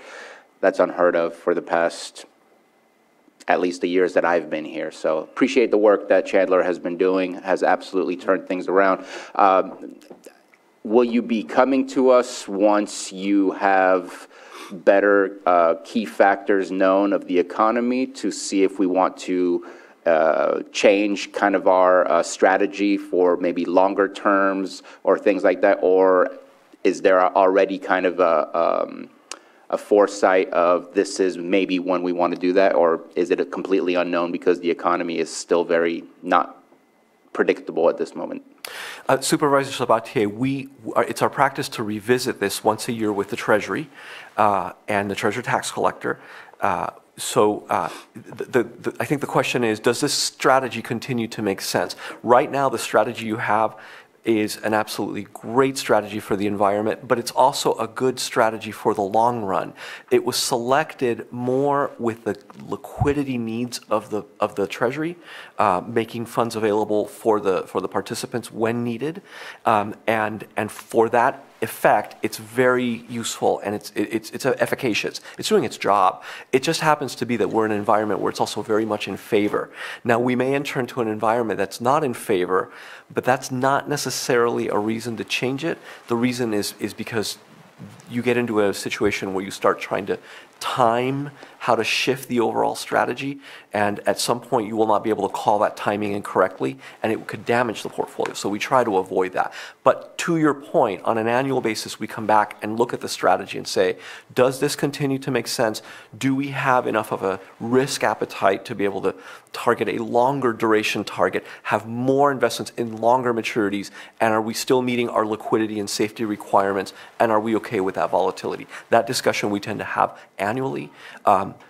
That's unheard of for the past at least the years that I've been here. So appreciate the work that Chandler has been doing, has absolutely turned things around. Will you be coming to us once you have better key factors known of the economy to see if we want to change kind of our strategy for maybe longer terms or things like that? Or is there already kind of a foresight of this is maybe when we want to do that? Or is it a completely unknown because the economy is still very not predictable at this moment? Supervisor Sabatier, it's our practice to revisit this once a year with the Treasury and the Treasurer Tax Collector. I think the question is, does this strategy continue to make sense? Right now, the strategy you have is an absolutely great strategy for the environment, but it's also a good strategy for the long run. It was selected more with the liquidity needs of the Treasury, making funds available for the participants when needed, and for that effect, it's very useful and it's efficacious. It's doing its job. It just happens to be that we're in an environment where it's also very much in favor. Now, we may enter into an environment that's not in favor, but that's not necessarily a reason to change it. The reason is because you get into a situation where you start trying to time how to shift the overall strategy, and at some point you will not be able to call that timing incorrectly, and it could damage the portfolio. So we try to avoid that. But to your point, on an annual basis, we come back and look at the strategy and say, does this continue to make sense? Do we have enough of a risk appetite to be able to target a longer duration target, have more investments in longer maturities, and are we still meeting our liquidity and safety requirements, and are we okay with that volatility? That discussion we tend to have annually.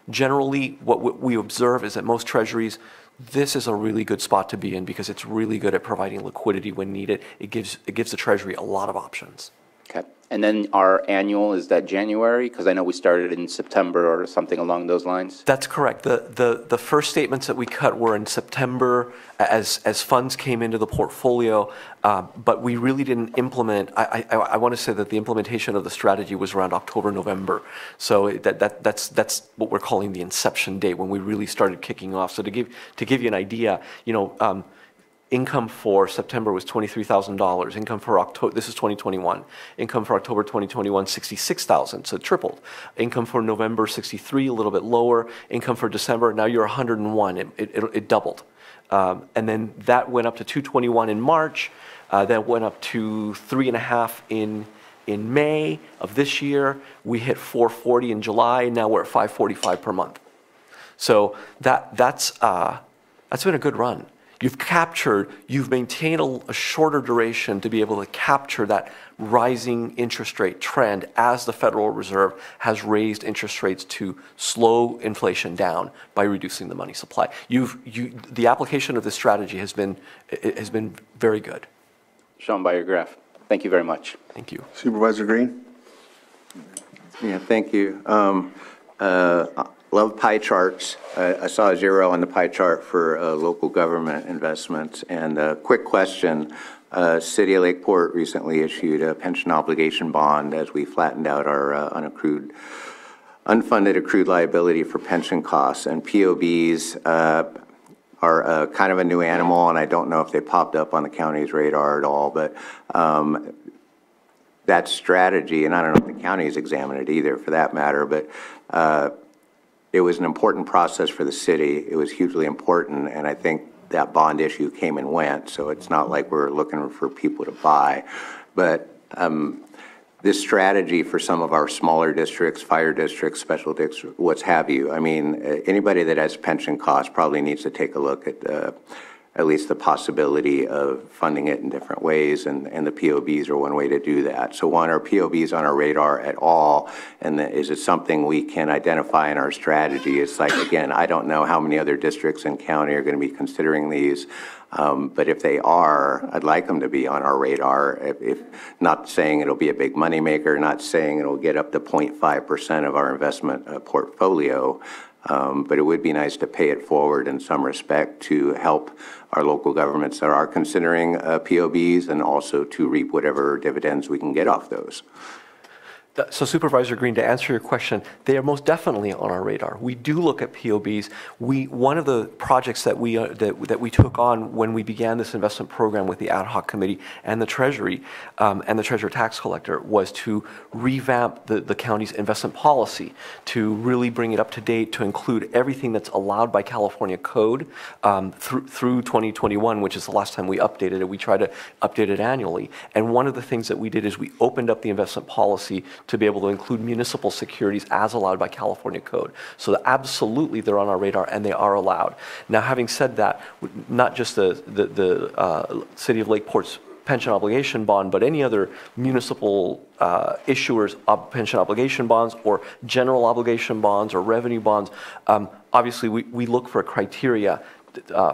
Generally, what we observe is that most treasuries, this is a really good spot to be in because it's really good at providing liquidity when needed. It gives the Treasury a lot of options. Okay. And then our annual, is that January? Because I know we started in September or something along those lines. That's correct. The first statements that we cut were in September as funds came into the portfolio, but we really didn't implement. I want to say that the implementation of the strategy was around October, November. So that's what we're calling the inception date when we really started kicking off. So to give you an idea, income for September was $23,000. Income for October, this is 2021. Income for October 2021, $66,000, so it tripled. Income for November, $63,000, a little bit lower. Income for December, now you're $101,000. It doubled. And then that went up to $221,000 in March. That went up to $3.5 in May of this year. We hit $440 in July. Now we're at $545 per month. So that's been a good run. You've maintained a shorter duration to be able to capture that rising interest rate trend as the Federal Reserve has raised interest rates to slow inflation down by reducing the money supply. The application of this strategy has been very good. Shown by your graph. Thank you very much. Thank you. Supervisor Green? Yeah, thank you. Love pie charts. I saw a 0 on the pie chart for local government investments. And a quick question. City of Lakeport recently issued a pension obligation bond as we flattened out our unfunded accrued liability for pension costs. And POBs are kind of a new animal, and I don't know if they popped up on the county's radar at all, but that strategy, and I don't know if the county has examined it either for that matter, but it was an important process for the city. It was hugely important, and I think that bond issue came and went, so it's not like we're looking for people to buy. But this strategy for some of our smaller districts, fire districts, special districts, what have you, I mean, anybody that has pension costs probably needs to take a look at least the possibility of funding it in different ways, and the POBs are one way to do that. So one, are POBs on our radar at all, and is it something we can identify in our strategy? It's like, again, I don't know how many other districts and county are going to be considering these, but if they are, I'd like them to be on our radar. If not saying it'll be a big moneymaker, not saying it'll get up to 0.5% of our investment portfolio, but it would be nice to pay it forward in some respect to help our local governments that are considering POBs, and also to reap whatever dividends we can get off those. So Supervisor Green, to answer your question, they are most definitely on our radar. We do look at POBs. One of the projects that we took on when we began this investment program with the ad hoc committee and the Treasury and the Treasurer Tax Collector was to revamp the county's investment policy, to really bring it up to date, to include everything that's allowed by California code through 2021, which is the last time we updated it. We try to update it annually. And one of the things that we did is we opened up the investment policy to be able to include municipal securities as allowed by California code. So that absolutely they're on our radar and they are allowed. Now, having said that, not just the City of Lakeport's pension obligation bond, but any other municipal issuers of pension obligation bonds or general obligation bonds or revenue bonds, obviously we look for a criteria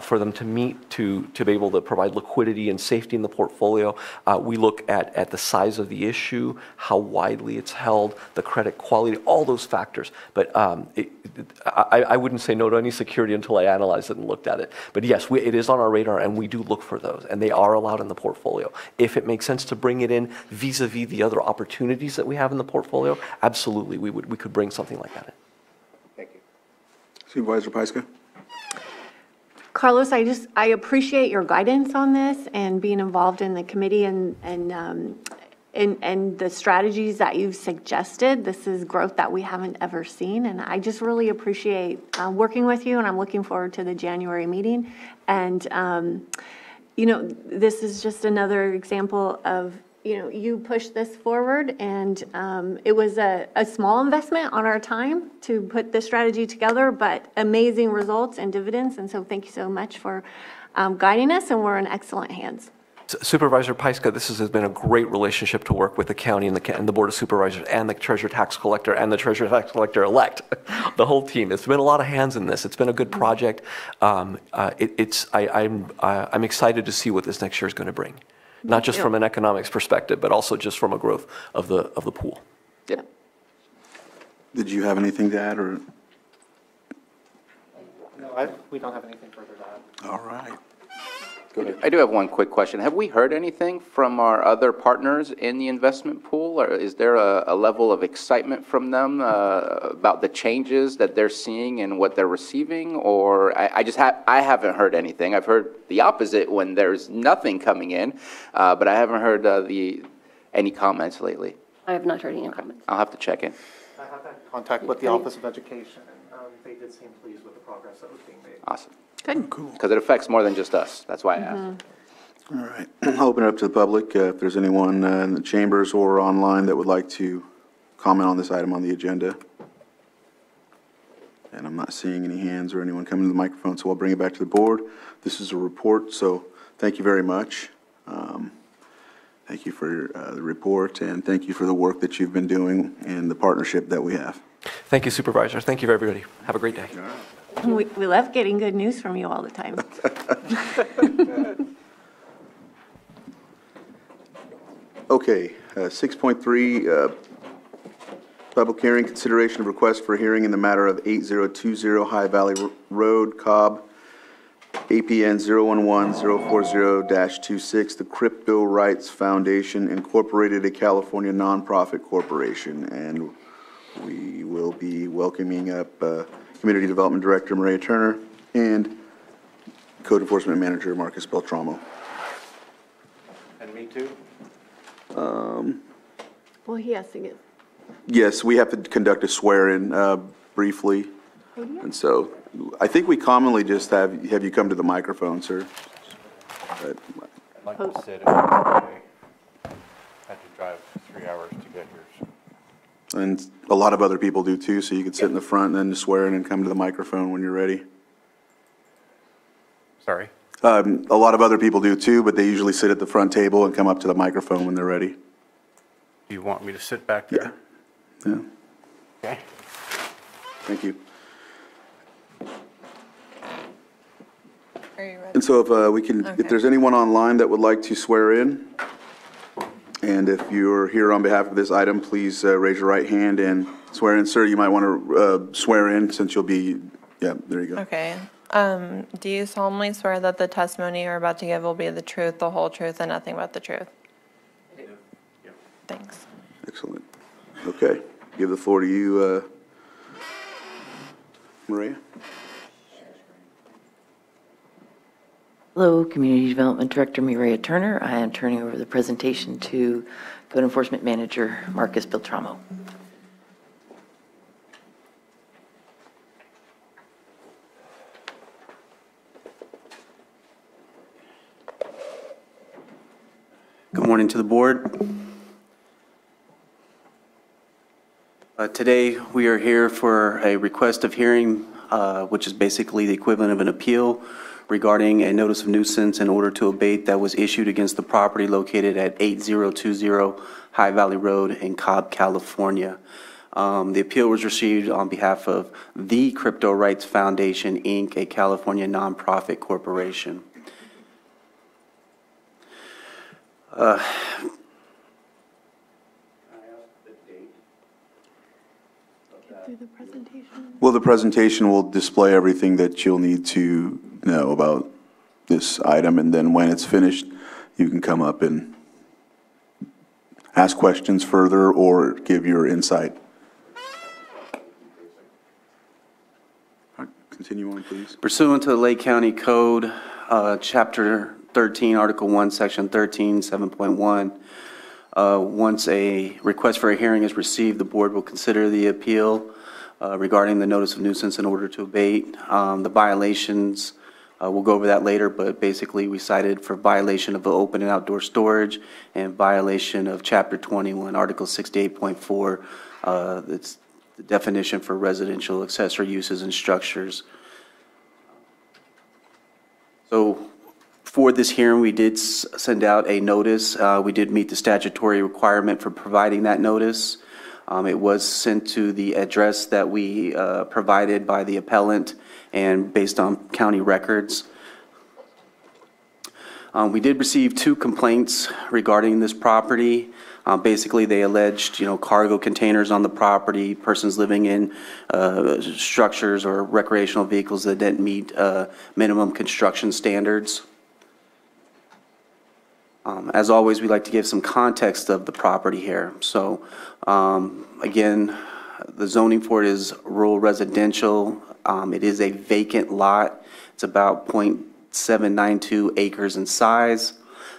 for them to meet to be able to provide liquidity and safety in the portfolio. We look at the size of the issue, how widely it's held, the credit quality, all those factors. But I wouldn't say no to any security until I analyzed it and looked at it. But yes, it is on our radar, and we do look for those, and they are allowed in the portfolio. If it makes sense to bring it in vis-a-vis the other opportunities that we have in the portfolio, absolutely, we could bring something like that in. Thank you. Supervisor Pyska? Carlos, I appreciate your guidance on this and being involved in the committee and the strategies that you've suggested. This is growth that we haven't ever seen, and I just really appreciate working with you, and I'm looking forward to the January meeting. And, this is just another example of, you pushed this forward, and it was a small investment on our time to put this strategy together, but amazing results and dividends. And so thank you so much for guiding us, and we're in excellent hands. Supervisor Pyska, this has been a great relationship to work with the county and the Board of Supervisors and the Treasurer Tax Collector and the Treasurer Tax Collector-elect, the whole team. It's been a lot of hands in this. It's been a good project. I'm excited to see what this next year is going to bring. Not just from an economics perspective, but also just from a growth of the pool. Yep. Did you have anything to add, or? No, we don't have anything further to add. All right. Go ahead. I do have one quick question. Have we heard anything from our other partners in the investment pool? Or is there a level of excitement from them about the changes that they're seeing and what they're receiving? Or I haven't heard anything. I've heard the opposite when there's nothing coming in, but I haven't heard any comments lately. I have not heard any comments. I'll have to check in. I have had contact with the Office of Education, and they did seem pleased with the progress that was being made. Awesome. Good. Because it affects more than just us. That's why I asked. All right, I'll open it up to the public. If there's anyone in the chambers or online that would like to comment on this item on the agenda. And I'm not seeing any hands or anyone coming to the microphone, so I'll bring it back to the board. This is a report, so thank you very much. Thank you for the report, and thank you for the work that you've been doing and the partnership that we have. Thank you, Supervisor. Thank you, everybody. Have a great day. We love getting good news from you all the time. Okay, 6.3, public hearing, consideration of request for hearing in the matter of 8020 High Valley Road, Cobb, APN 011-040-26, the Crypto Rights Foundation Incorporated, a California nonprofit corporation. And we will be welcoming up Community Development Director Maria Turner and Code Enforcement Manager Marcus Beltramo. And me too? Well, he has to get. Yes, we have to conduct a swear-in briefly. And so I think we commonly just have you come to the microphone, sir. But, I'd like to sit if I had to drive 3 hours to get here. So. and a lot of other people do too, so you could sit in the front and then swear in and come to the microphone when you're ready. Sorry? A lot of other people do too, but they usually sit at the front table and come up to the microphone when they're ready. Do you want me to sit back there? Yeah. Okay. Thank you. Are you ready? And so if we can, if there's anyone online that would like to swear in, and if you're here on behalf of this item, please raise your right hand and swear in. Sir, you might want to swear in since you'll be, yeah, there you go. Okay. Do you solemnly swear that the testimony you're about to give will be the truth, the whole truth, and nothing but the truth? I do. Yeah. Thanks. Excellent. Okay. Give the floor to you, Maria. Hello, Community Development Director Maria Turner. I am turning over the presentation to Code Enforcement Manager Marcus Beltramo. Good morning to the board. Today we are here for a request of hearing, which is basically the equivalent of an appeal regarding a notice of nuisance in order to abate that was issued against the property located at 8020 High Valley Road in Cobb, California. The appeal was received on behalf of the Crypto Rights Foundation, Inc., a California nonprofit corporation. Well, the presentation will display everything that you'll need to know about this item, and then when it's finished, you can come up and ask questions further or give your insight. All right, continue on, please. Pursuant to the Lake County Code, Chapter 13, Article 1, Section 13, 7.1, once a request for a hearing is received, the board will consider the appeal regarding the notice of nuisance in order to abate. The violations, we'll go over that later, but basically we cited for violation of the open and outdoor storage and violation of Chapter 21, Article 68.4. It's the definition for residential accessory uses and structures. So for this hearing, we did send out a notice. We did meet the statutory requirement for providing that notice. It was sent to the address that we provided by the appellant and based on county records. We did receive 2 complaints regarding this property. Basically, they alleged, cargo containers on the property, persons living in structures or recreational vehicles that didn't meet minimum construction standards. As always, we like to give some context of the property here. So, again, the zoning for it is rural residential. It is a vacant lot. It's about 0.792 acres in size.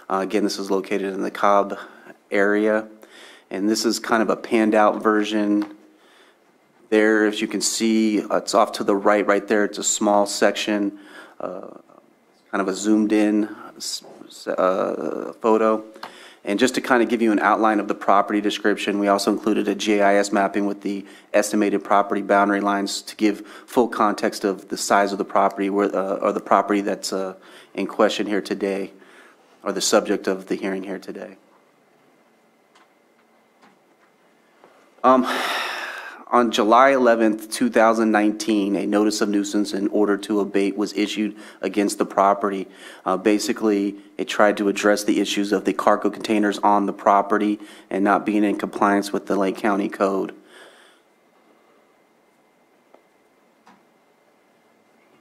Again, this is located in the Cobb area. And this is kind of a panned out version. There, as you can see, it's off to the right there. It's a small section, kind of a zoomed in photo. And just to kind of give you an outline of the property description, we also included a GIS mapping with the estimated property boundary lines to give full context of the size of the property or the property that's in question here today, or the subject of the hearing here today. On July 11th, 2019, a notice of nuisance in order to abate was issued against the property. Basically, it tried to address the issues of the cargo containers on the property and not being in compliance with the Lake County Code.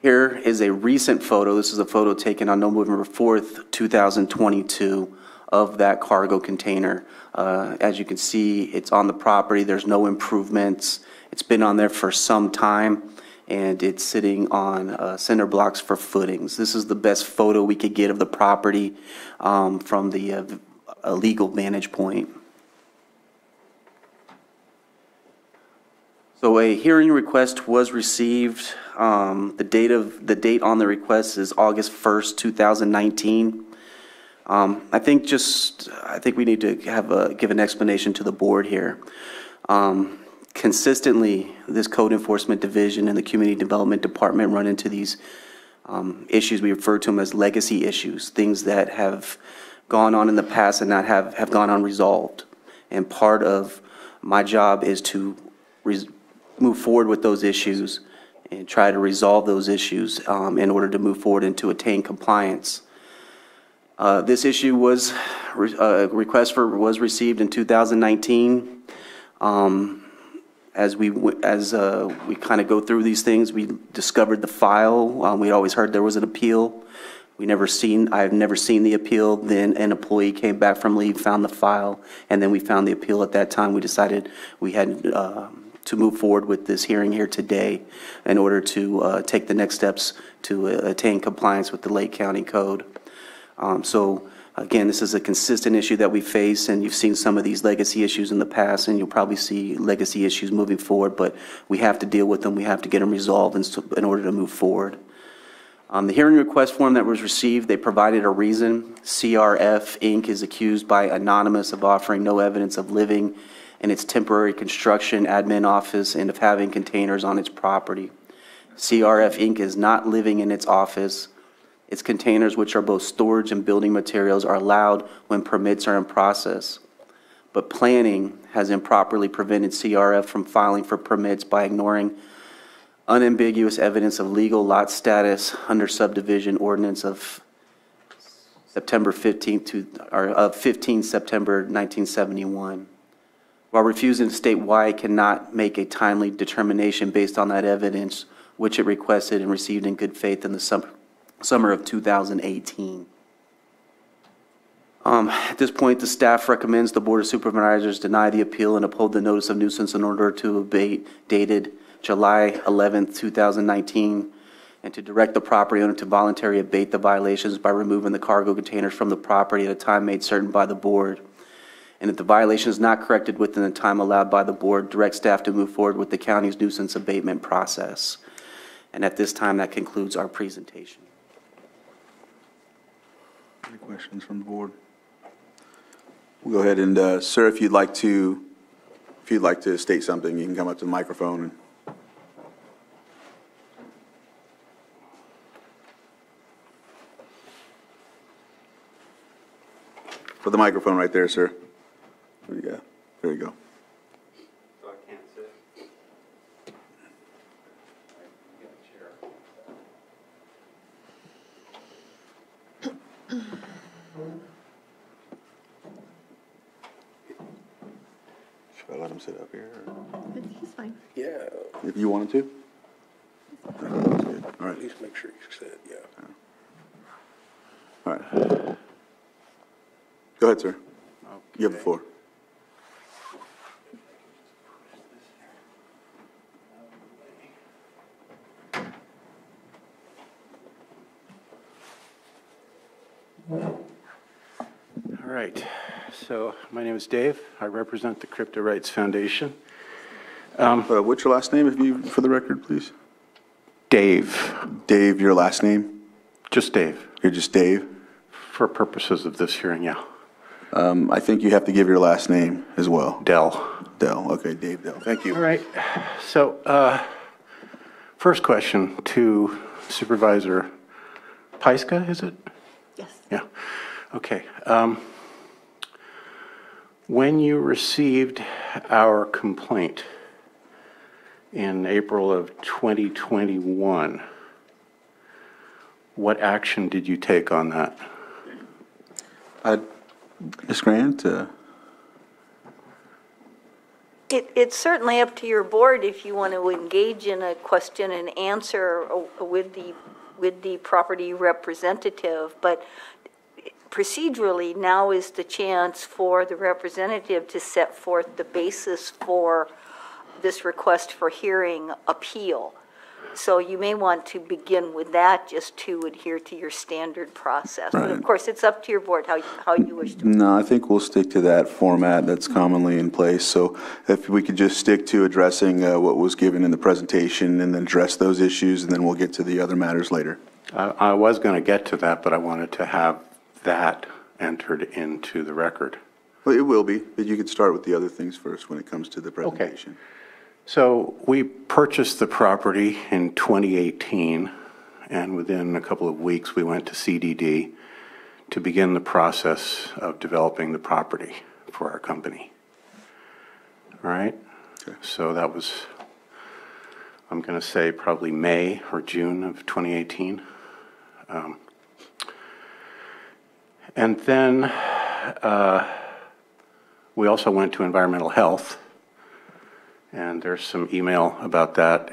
Here is a recent photo. This is a photo taken on November 4th, 2022 of that cargo container. As you can see, it's on the property. There's no improvements. It's been on there for some time, and it's sitting on cinder blocks for footings. This is the best photo we could get of the property from the legal vantage point. So a hearing request was received. The date on the request is August 1st, 2019. I think we need to give an explanation to the board here. Consistently, this Code Enforcement Division and the Community Development Department run into these issues. We refer to them as legacy issues, things that have gone on in the past and not have gone unresolved. And part of my job is to move forward with those issues and try to resolve those issues in order to move forward and to attain compliance. This issue was, a request was received in 2019. As we kind of go through these things, we discovered the file. We'd always heard there was an appeal. I've never seen the appeal. Then an employee came back from leave, found the file, and then we found the appeal. At that time, we decided we had to move forward with this hearing here today in order to take the next steps to attain compliance with the Lake County Code. So again, this is a consistent issue that we face, and you've seen some of these legacy issues in the past, and you'll probably see legacy issues moving forward, but we have to deal with them. We have to get them resolved in order to move forward. The hearing request form that was received, they provided a reason. CRF Inc. is accused by Anonymous of offering no evidence of living in its temporary construction admin office and of having containers on its property. CRF Inc. is not living in its office. Its containers, which are both storage and building materials, are allowed when permits are in process. But planning has improperly prevented CRF from filing for permits by ignoring unambiguous evidence of legal lot status under subdivision ordinance of September 15 September 1971. While refusing to state why it cannot make a timely determination based on that evidence, which it requested and received in good faith in the summer of 2018. At this point, the staff recommends the Board of Supervisors deny the appeal and uphold the notice of nuisance in order to abate dated July 11th, 2019, and to direct the property owner to voluntarily abate the violations by removing the cargo containers from the property at a time made certain by the board. And if the violation is not corrected within the time allowed by the board, direct staff to move forward with the county's nuisance abatement process. And at this time, that concludes our presentation. Any questions from the board? We'll go ahead and, sir, if you'd like to state something, you can come up to the microphone. For the microphone right there, sir. There you go. There you go. So I can't sit? Should I let him sit up here? He's fine. Yeah, If you wanted to? That's good. All right. at least make sure you said, yeah. All right. Go ahead, sir. You have the floor. All right, so my name is Dave. I represent the Crypto Rights Foundation. What's your last name, if you, for the record, please? Dave, Dave, your last name? just Dave, You're just Dave? for purposes of this hearing, yeah. I think you have to give your last name as well. Dell. Dell, okay, Dave Dell. Thank you. All right, so first question to Supervisor Pyska, is it? Yes. Yeah, okay. When you received our complaint in April of 2021, what action did you take on that? Ms. Grant? It's certainly up to your board if you want to engage in a question and answer with the property representative, but procedurally, now is the chance for the representative to set forth the basis for this request for hearing appeal. So you may want to begin with that just to adhere to your standard process. But of course, it's up to your board how you wish to. No, I think we'll stick to that format that's commonly in place. So if we could just stick to addressing what was given in the presentation and then address those issues, and then we'll get to the other matters later. I was going to get to that, but I wanted to have that entered into the record. Well, it will be, but you could start with the other things first when it comes to the presentation. So we purchased the property in 2018, and within a couple of weeks, we went to CDD to begin the process of developing the property for our company. All right? Okay. So that was, I'm going to say probably May or June of 2018. And then we also went to environmental health, and there's some email about that.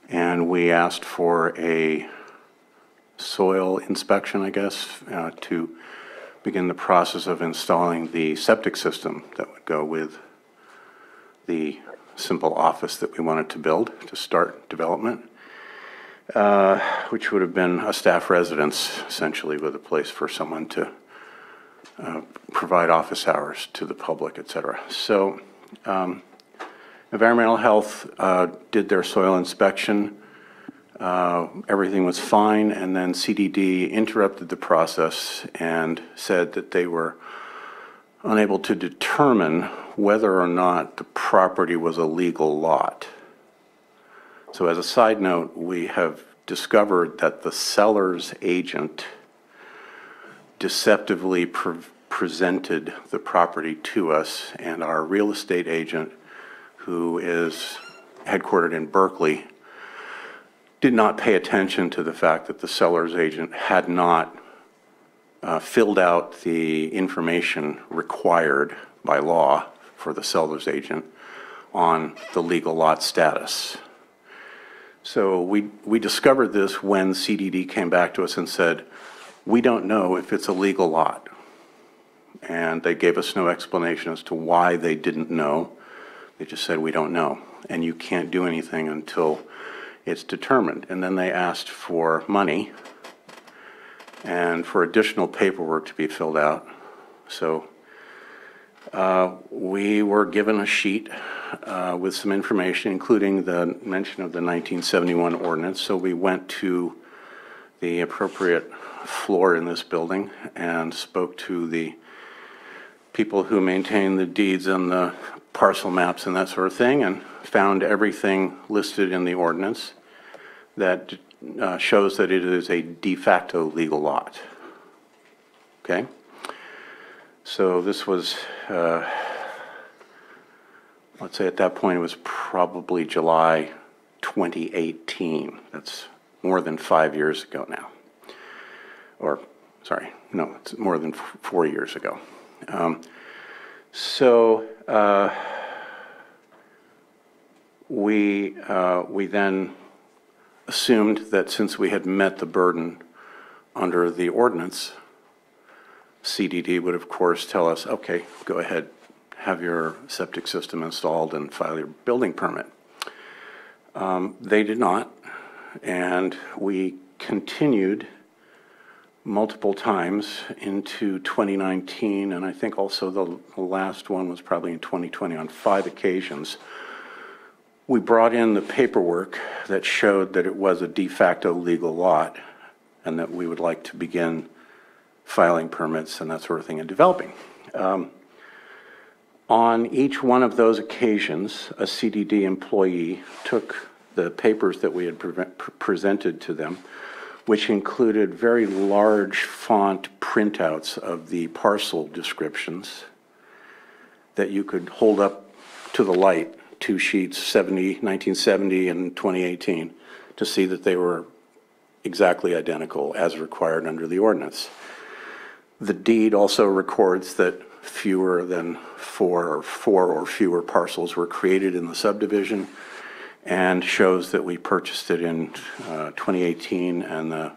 And we asked for a soil inspection, I guess, to begin the process of installing the septic system that would go with the simple office that we wanted to build to start development, which would have been a staff residence, essentially, with a place for someone to provide office hours to the public, et cetera. So environmental health did their soil inspection. Everything was fine, and then CDD interrupted the process and said that they were unable to determine whether or not the property was a legal lot. So as a side note, we have discovered that the seller's agent deceptively presented the property to us, and our real estate agent, who is headquartered in Berkeley, did not pay attention to the fact that the seller's agent had not filled out the information required by law for the seller's agent on the legal lot status. So we discovered this when CDD came back to us and said, we don't know if it's a legal lot. And they gave us no explanation as to why they didn't know. They just said, we don't know, and you can't do anything until it's determined. And then they asked for money and for additional paperwork to be filled out. So we were given a sheet with some information, including the mention of the 1971 ordinance. So we went to the appropriate floor in this building and spoke to the people who maintain the deeds and the parcel maps and that sort of thing, and found everything listed in the ordinance that shows that it is a de facto legal lot. Okay? So this was, let's say at that point it was probably July 2018. That's more than 5 years ago now. Or, sorry, no, it's more than 4 years ago. We then assumed that since we had met the burden under the ordinance, CDD would, of course, tell us, okay, go ahead, have your septic system installed and file your building permit. They did not, and we continued multiple times into 2019, and I think also the last one was probably in 2020 on 5 occasions. We brought in the paperwork that showed that it was a de facto legal lot and that we would like to begin filing permits and that sort of thing and developing. On each one of those occasions, a CDD employee took the papers that we had presented to them, which included very large font printouts of the parcel descriptions that you could hold up to the light, 2 sheets, 1970 and 2018, to see that they were exactly identical as required under the ordinance. The deed also records that fewer than 4 or fewer parcels were created in the subdivision, and shows that we purchased it in 2018, and the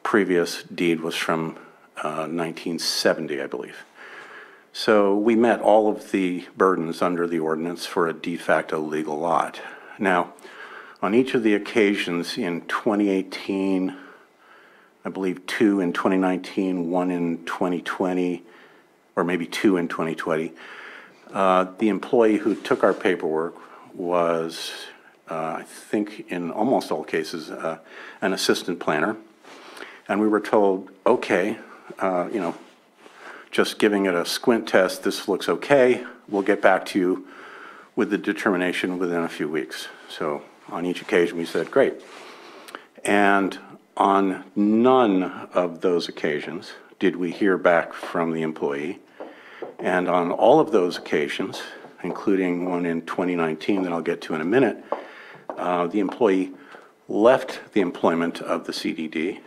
previous deed was from 1970, I believe. So we met all of the burdens under the ordinance for a de facto legal lot. Now, on each of the occasions in 2018, I believe 2 in 2019, 1 in 2020, or maybe 2 in 2020, the employee who took our paperwork was, I think in almost all cases, an assistant planner. And we were told, okay, just giving it a squint test, this looks okay. We'll get back to you with the determination within a few weeks. So on each occasion we said, great. And on none of those occasions did we hear back from the employee. And on all of those occasions, including one in 2019 that I'll get to in a minute, the employee left the employment of the CDD,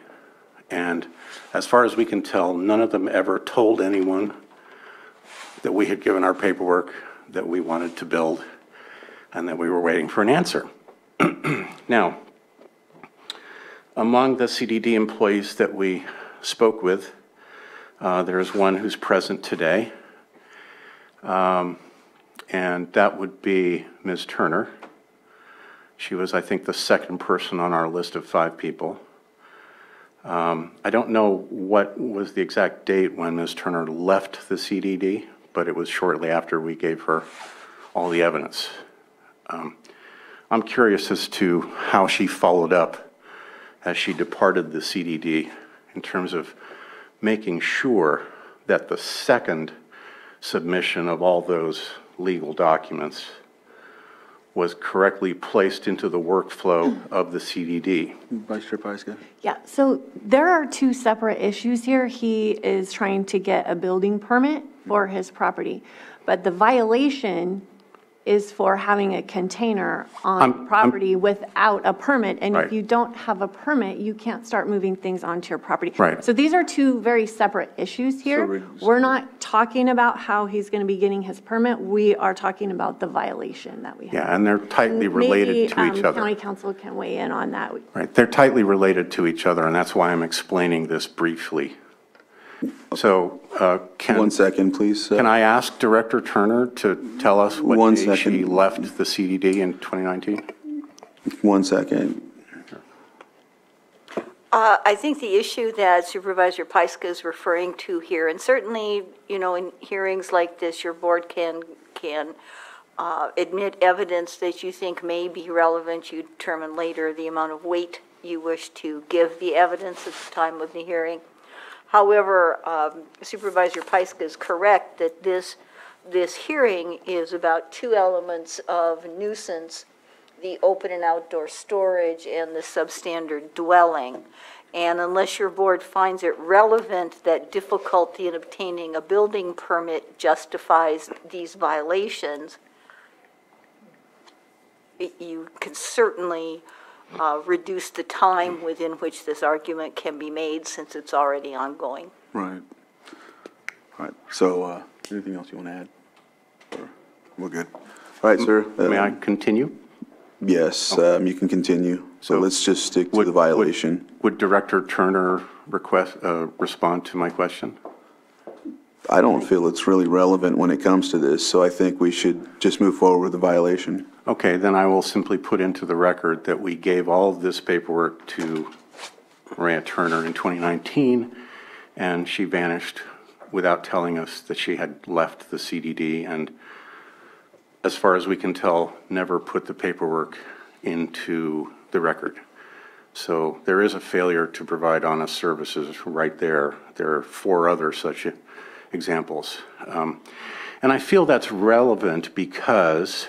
and as far as we can tell, none of them ever told anyone that we had given our paperwork, that we wanted to build, and that we were waiting for an answer. Now, among the CDD employees that we spoke with, there is one who's present today, and that would be Ms. Turner. She was, I think, the second person on our list of 5 people. I don't know what was the exact date when Ms. Turner left the CDD, but it was shortly after we gave her all the evidence. I'm curious as to how she followed up as she departed the CDD in terms of making sure that the second submission of all those legal documents was correctly placed into the workflow of the CDD. Vice Chair Pyska? Yeah, so there are 2 separate issues here. He is trying to get a building permit for his property, but the violation is for having a container on property without a permit. And if you don't have a permit, you can't start moving things onto your property. Right. So these are 2 very separate issues here. We're not talking about how he's going to be getting his permit. We are talking about the violation that we have. Yeah, and they're tightly related to each other. County council can weigh in on that. Right, they're tightly related to each other, and that's why I'm explaining this briefly. So, One second, please. Can I ask Director Turner to tell us what day she left the CDD in 2019? 1 second. I think the issue that Supervisor Pyska is referring to here, and certainly, in hearings like this, your board can admit evidence that you think may be relevant. You determine later the amount of weight you wish to give the evidence at the time of the hearing. However, Supervisor Pyska is correct that this hearing is about 2 elements of nuisance: the open and outdoor storage and the substandard dwelling. And unless your board finds it relevant that difficulty in obtaining a building permit justifies these violations, you can certainly reduce the time within which this argument can be made, since it's already ongoing. Right. All right. So, anything else you want to add? Or we're good. All right, sir. May I continue? Yes, you can continue. So let's just stick to the violation. Would Director Turner respond to my question? I don't feel it's really relevant when it comes to this, so I think we should just move forward with the violation. Okay, then I will simply put into the record that we gave all of this paperwork to Maria Turner in 2019, and she vanished without telling us that she had left the CDD, and as far as we can tell, never put the paperwork into the record. So there is a failure to provide honest services right there. There are 4 other such examples. And I feel that's relevant because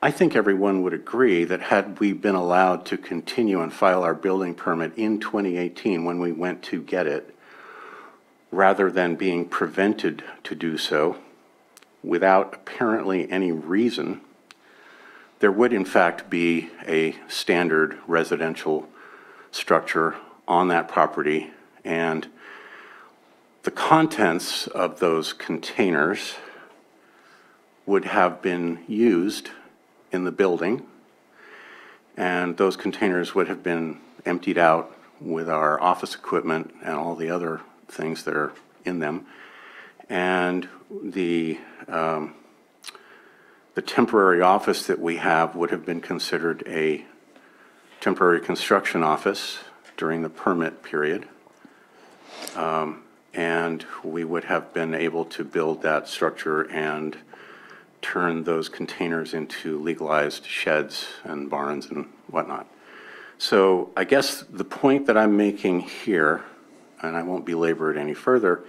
I think everyone would agree that had we been allowed to continue and file our building permit in 2018 when we went to get it, rather than being prevented to do so without apparently any reason, there would in fact be a standard residential structure on that property, and the contents of those containers would have been used in the building, and those containers would have been emptied out with our office equipment and all the other things that are in them, and the temporary office that we have would have been considered a temporary construction office during the permit period. And we would have been able to build that structure and turn those containers into legalized sheds and barns and whatnot. So I guess the point that I'm making here, and I won't belabor it any further,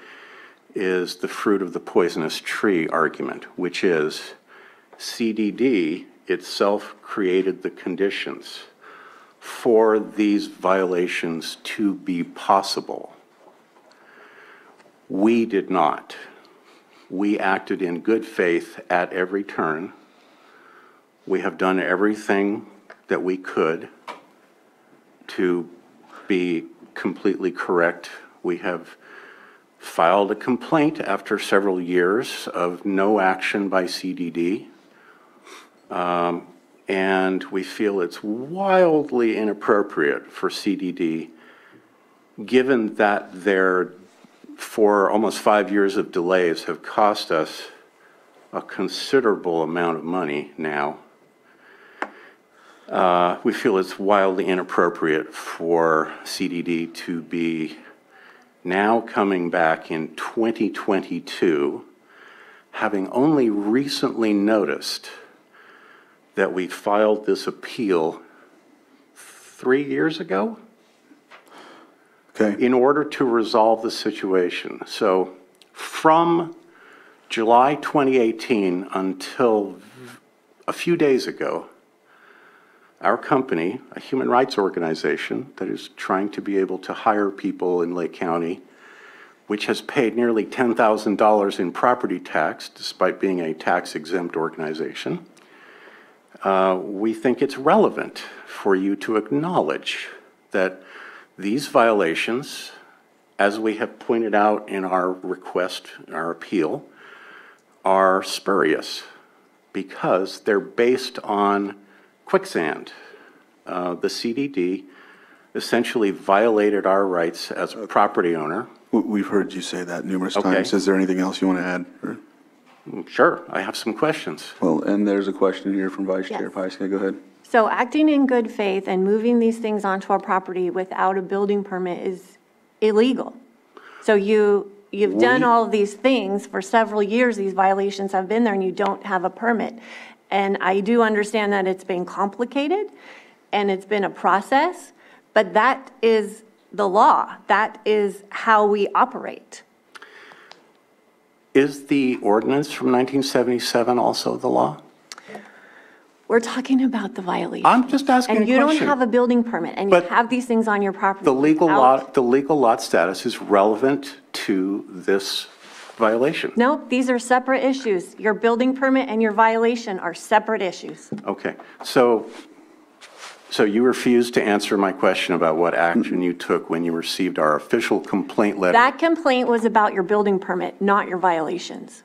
is the fruit of the poisonous tree argument, which is CDD itself created the conditions for these violations to be possible. We did not. We acted in good faith at every turn. We have done everything that we could to be completely correct. We have filed a complaint after several years of no action by CDD. And we feel it's wildly inappropriate for CDD, given that their for almost 5 years of delays have cost us a considerable amount of money now. We feel it's wildly inappropriate for CDD to be now coming back in 2022, having only recently noticed that we filed this appeal 3 years ago. Okay. In order to resolve the situation. So from July 2018 until a few days ago, our company, a human rights organization that is trying to be able to hire people in Lake County, which has paid nearly $10,000 in property tax despite being a tax-exempt organization, we think it's relevant for you to acknowledge that these violations, as we have pointed out in our request, our appeal, are spurious because they're based on quicksand. The CDD essentially violated our rights as a property owner. We've heard you say that numerous Okay. times. Is there anything else you want to add? Or? Sure, I have some questions. Well, and there's a question here from Vice Chair Yes. Pyska. Go ahead. So acting in good faith and moving these things onto our property without a building permit is illegal. So you've done all of these things for several years, these violations have been there, and you don't have a permit. And I do understand that it's been complicated, and it's been a process, but that is the law. That is how we operate. Is the ordinance from 1977 also the law? We're talking about the violation. I'm just asking a And you question. don't have a building permit, and you But have these things on your property. The legal without- lot status is relevant to this violation. No, these are separate issues. Your building permit and your violation are separate issues. Okay, so you refused to answer my question about what action you took when you received our official complaint letter. That complaint was about your building permit, not your violations.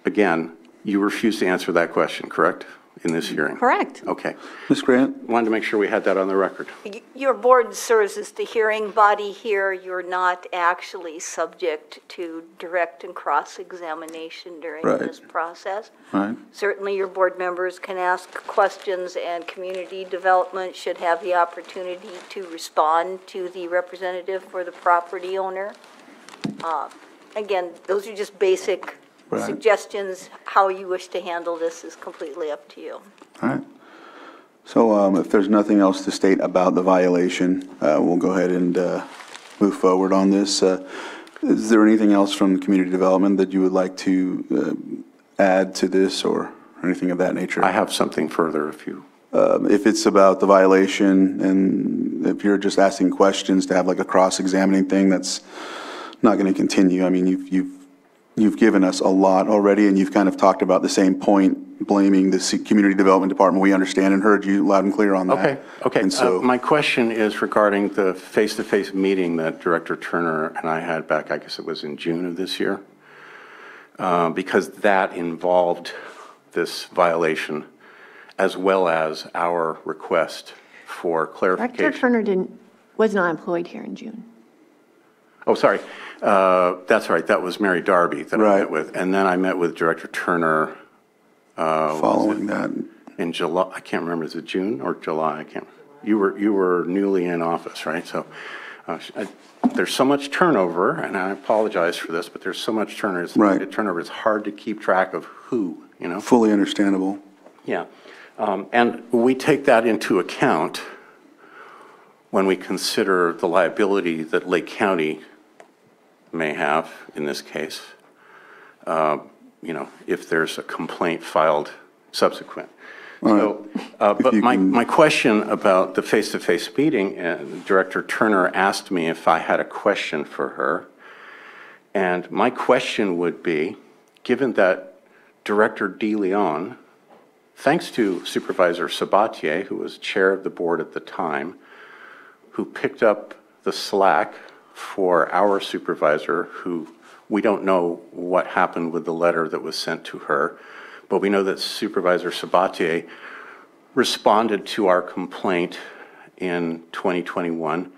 Again, you refused to answer that question, correct? in this hearing? Correct. Okay. Ms. Grant? Wanted to make sure we had that on the record. Your board serves as the hearing body here. You're not actually subject to direct and cross-examination during Right. this process. Right. Certainly, your board members can ask questions, and community development should have the opportunity to respond to the representative for the property owner. Again, those are just basic Right. suggestions. How you wish to handle this is completely up to you. All right. So if there's nothing else to state about the violation, we'll go ahead and move forward on this. Is there anything else from community development that you would like to add to this or anything of that nature? I have something further if you... If it's about the violation and if you're just asking questions to have like a cross-examining thing, that's not going to continue. I mean, you've given us a lot already, and you've kind of talked about the same point, blaming the community development department. We understand and heard you loud and clear on that. Okay. And so, My question is regarding the face-to-face meeting that Director Turner and I had back, I guess it was in June of this year, because that involved this violation as well as our request for clarification. Director Turner was not employed here in June. Oh, sorry. That's right. That was Mary Darby that I Right. met with. And then I met with Director Turner. following that. In July, I can't remember, is it June or July? I can't. You were newly in office, right? So there's so much turnover, and I apologize for this, but there's so much turnover. Right. Turnover. It's hard to keep track of who, you know? Fully understandable. Yeah. And we take that into account when we consider the liability that Lake County may have in this case, you know, if there's a complaint filed subsequent. So, but my question about the face-to-face meeting, Director Turner asked me if I had a question for her. And my question would be, given that Director DeLeon, thanks to Supervisor Sabatier, who was chair of the board at the time, who picked up the slack for our supervisor, who we don't know what happened with the letter that was sent to her, but we know that Supervisor Sabatier responded to our complaint in 2021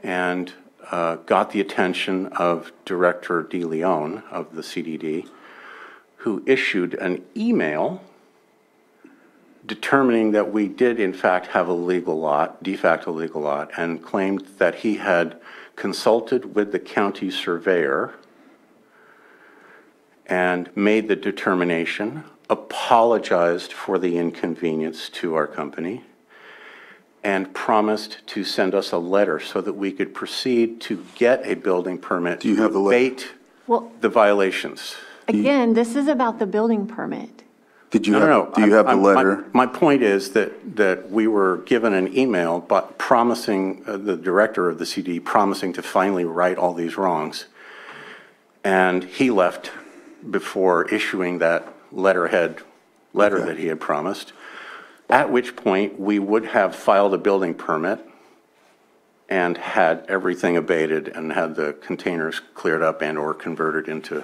and got the attention of Director DeLeon of the CDD, who issued an email determining that we did in fact have a legal lot, de facto legal lot, and claimed that he had consulted with the county surveyor and made the determination, apologized for the inconvenience to our company, and promised to send us a letter so that we could proceed to get a building permit. Do you have the letter? Abate Well, the violations. again, this is about the building permit. Did you No, have, no, no. do you have the letter? My point is that we were given an email, but promising, the director of the CD promising to finally right all these wrongs. And he left before issuing that letter that he had promised, at which point we would have filed a building permit and had everything abated and had the containers cleared up and or converted into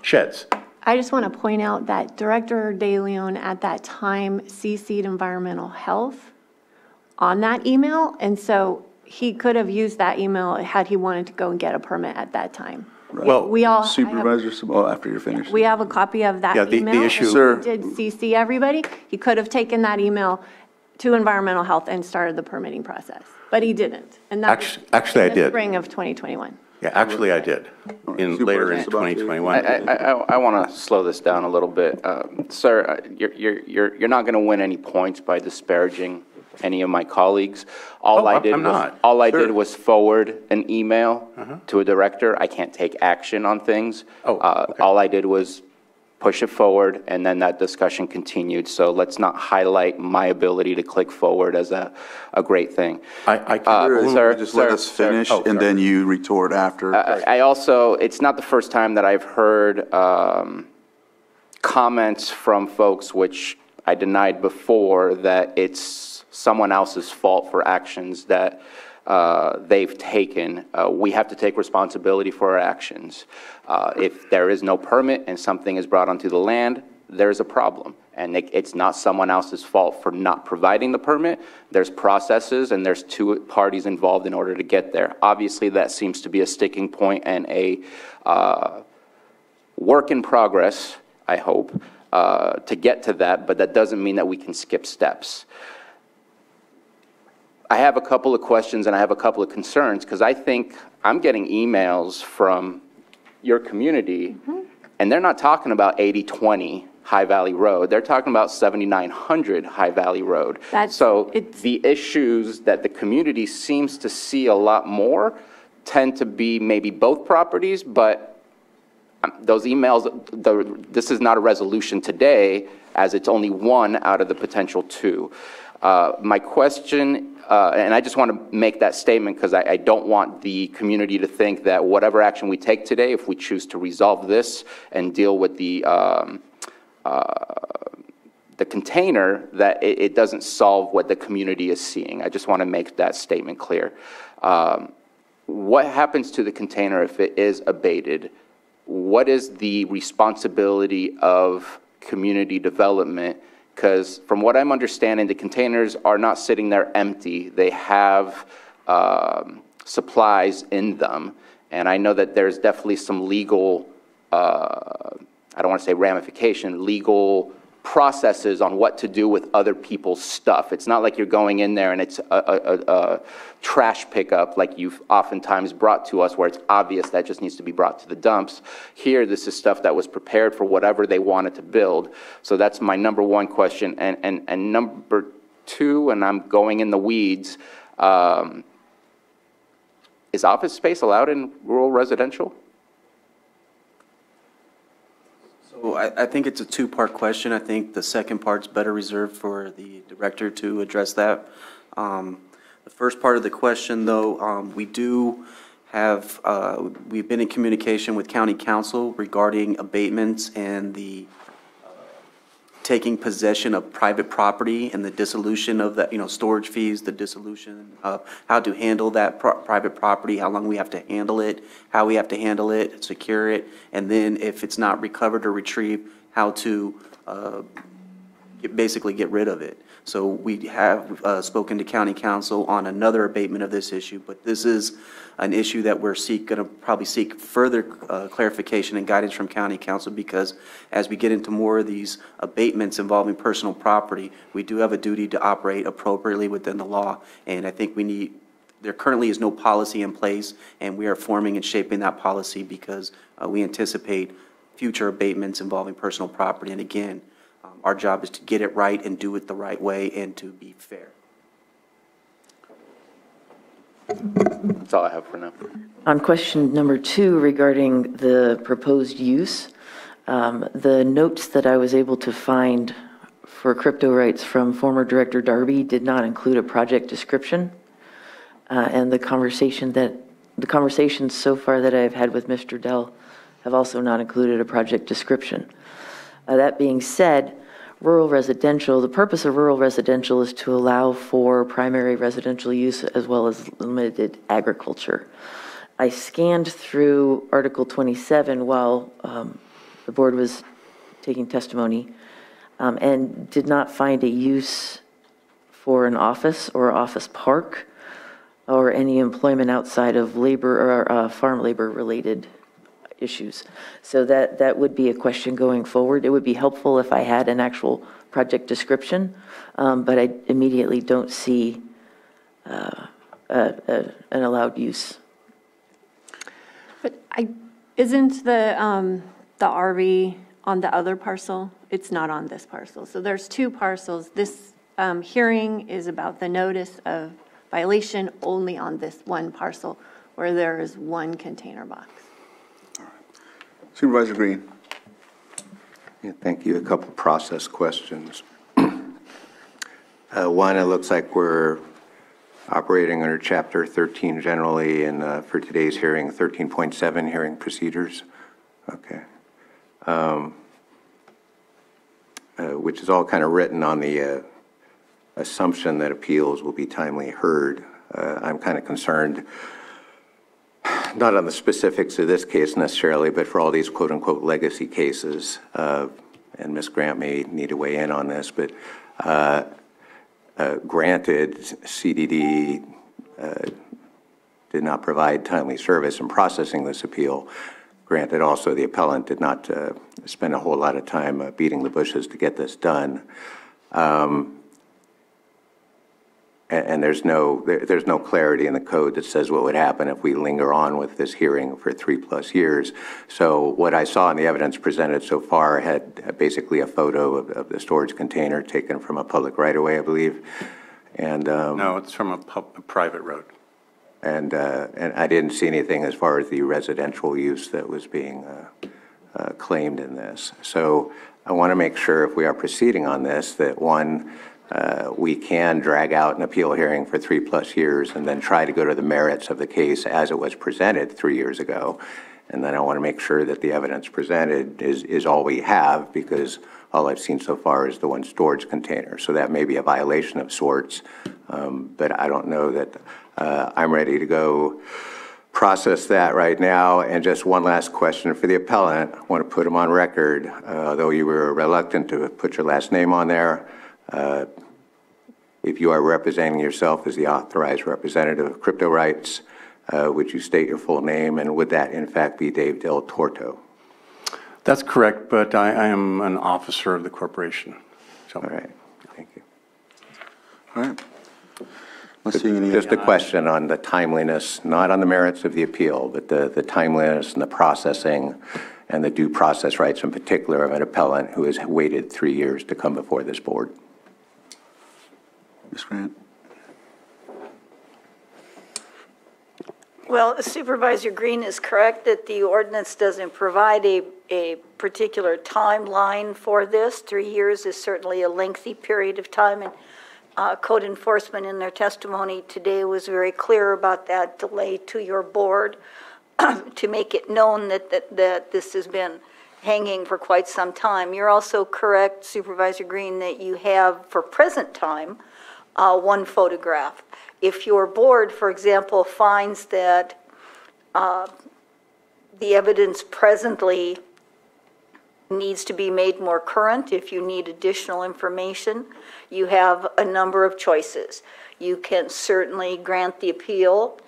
sheds. I just want to point out that Director DeLeon at that time CC'd Environmental Health on that email, and so he could have used that email had he wanted to go and get a permit at that time. Right. Well, We all, Supervisor, oh, after you're finished. we have a copy of that Yeah, the email. issue- and Sir. he did CC everybody. He could have taken that email to Environmental Health and started the permitting process, but he didn't. And that was Actually, I in the did. spring of 2021. Yeah, actually I did, later in Supervisor Sabatier. 2021. I want to slow this down a little bit. Sir, you're not going to win any points by disparaging any of my colleagues. Oh, I'm not. All I Sure. did was forward an email to a director. I can't take action on things. Oh, okay. All I did was push it forward, and then that discussion continued. So let's not highlight my ability to click forward as a great thing. I can, Sir, Just let sir, us finish, sir. and then you retort after. I also, it's not the first time that I've heard comments from folks which I denied before that it's someone else's fault for actions that they've taken. We have to take responsibility for our actions. If there is no permit and something is brought onto the land, there's a problem. And it's not someone else's fault for not providing the permit. There's processes and there's two parties involved in order to get there. Obviously, that seems to be a sticking point and a work in progress, I hope, to get to that, but that doesn't mean that we can skip steps. I have a couple of questions and I have a couple of concerns because I think I'm getting emails from your community and they're not talking about 8020 High Valley Road. They're talking about 7900 High Valley Road. So the issues that the community seems to see a lot more tend to be maybe both properties, but those emails, this is not a resolution today as it's only one out of the potential two. My question, and I just want to make that statement because I don't want the community to think that whatever action we take today, if we choose to resolve this and deal with the container, that it doesn't solve what the community is seeing. I just want to make that statement clear. What happens to the container if it is abated? What is the responsibility of community development? Because from what I'm understanding, the containers are not sitting there empty. They have supplies in them. And I know that there's definitely some legal, I don't want to say ramification, legal processes on what to do with other people's stuff. It's not like you're going in there and it's a trash pickup like you've oftentimes brought to us where it's obvious that just needs to be brought to the dumps. Here, this is stuff that was prepared for whatever they wanted to build. So that's my number one question. And number two, and I'm going in the weeds, is office space allowed in rural residential? So I think it's a two-part question. I think the second part's better reserved for the director to address that. The first part of the question, though, we do have, we've been in communication with county council regarding abatements and the taking possession of private property and the dissolution of that, storage fees, the dissolution of how to handle that private property, how long we have to handle it, how we have to handle it, secure it, and then if it's not recovered or retrieved, how to basically get rid of it. So we have spoken to county council on another abatement of this issue, but this is an issue that we're going to probably seek further clarification and guidance from county council, because as we get into more of these abatements involving personal property, we do have a duty to operate appropriately within the law. And I think there currently is no policy in place, and we are forming and shaping that policy because we anticipate future abatements involving personal property. And again, our job is to get it right and do it the right way and to be fair. That's all I have for now. On question number 2 regarding the proposed use, the notes that I was able to find for crypto rights from former Director Darby did not include a project description. And the conversations so far that I've had with Mr. Dell have also not included a project description. That being said, rural residential, the purpose of rural residential is to allow for primary residential use as well as limited agriculture. I scanned through Article 27 while the board was taking testimony and did not find a use for an office or office park or any employment outside of labor or farm labor related issues. So that would be a question going forward. It would be helpful if I had an actual project description, but I immediately don't see an allowed use. But isn't the RV on the other parcel? It's not on this parcel. So there's 2 parcels. This hearing is about the notice of violation only on this one parcel where there is 1 container box. Supervisor Green. Yeah, thank you. A couple process questions. One, it looks like we're operating under Chapter 13 generally, and for today's hearing, 13.7 hearing procedures. Okay. Which is all kind of written on the assumption that appeals will be timely heard. I'm kind of concerned, not on the specifics of this case necessarily, but for all these quote-unquote legacy cases, and Ms. Grant may need to weigh in on this, but granted, CDD did not provide timely service in processing this appeal. Granted, also, the appellant did not spend a whole lot of time beating the bushes to get this done. And there's no clarity in the code that says what would happen if we linger on with this hearing for 3+ years. So what I saw in the evidence presented so far had basically a photo of the storage container taken from a public right-of-way, I believe. And No, it's from a private road. And I didn't see anything as far as the residential use that was being claimed in this. So I want to make sure if we are proceeding on this that one, we can drag out an appeal hearing for 3+ years and then try to go to the merits of the case as it was presented 3 years ago. And then I want to make sure that the evidence presented is all we have, because all I've seen so far is the one storage container. So that may be a violation of sorts, but I don't know that I'm ready to go process that right now. And just one last question for the appellant. I want to put him on record, though you were reluctant to put your last name on there. If you are representing yourself as the authorized representative of Crypto Rights, would you state your full name, and would that in fact be Dave Del Torto? That's correct, but I am an officer of the corporation. So. All right, thank you. All right. Any just a question on the timeliness, not on the merits of the appeal, but the timeliness and the processing and the due process rights in particular of an appellant who has waited 3 years to come before this board. Ms. Grant? Well, Supervisor Green is correct that the ordinance doesn't provide a particular timeline for this. 3 years is certainly a lengthy period of time, and code enforcement in their testimony today was very clear about that delay to your board to make it known that this has been hanging for quite some time. You're also correct, Supervisor Green, that you have, for present time, one photograph. If your board, for example, finds that the evidence presently needs to be made more current, if you need additional information, you have a number of choices. You can certainly grant the appeal.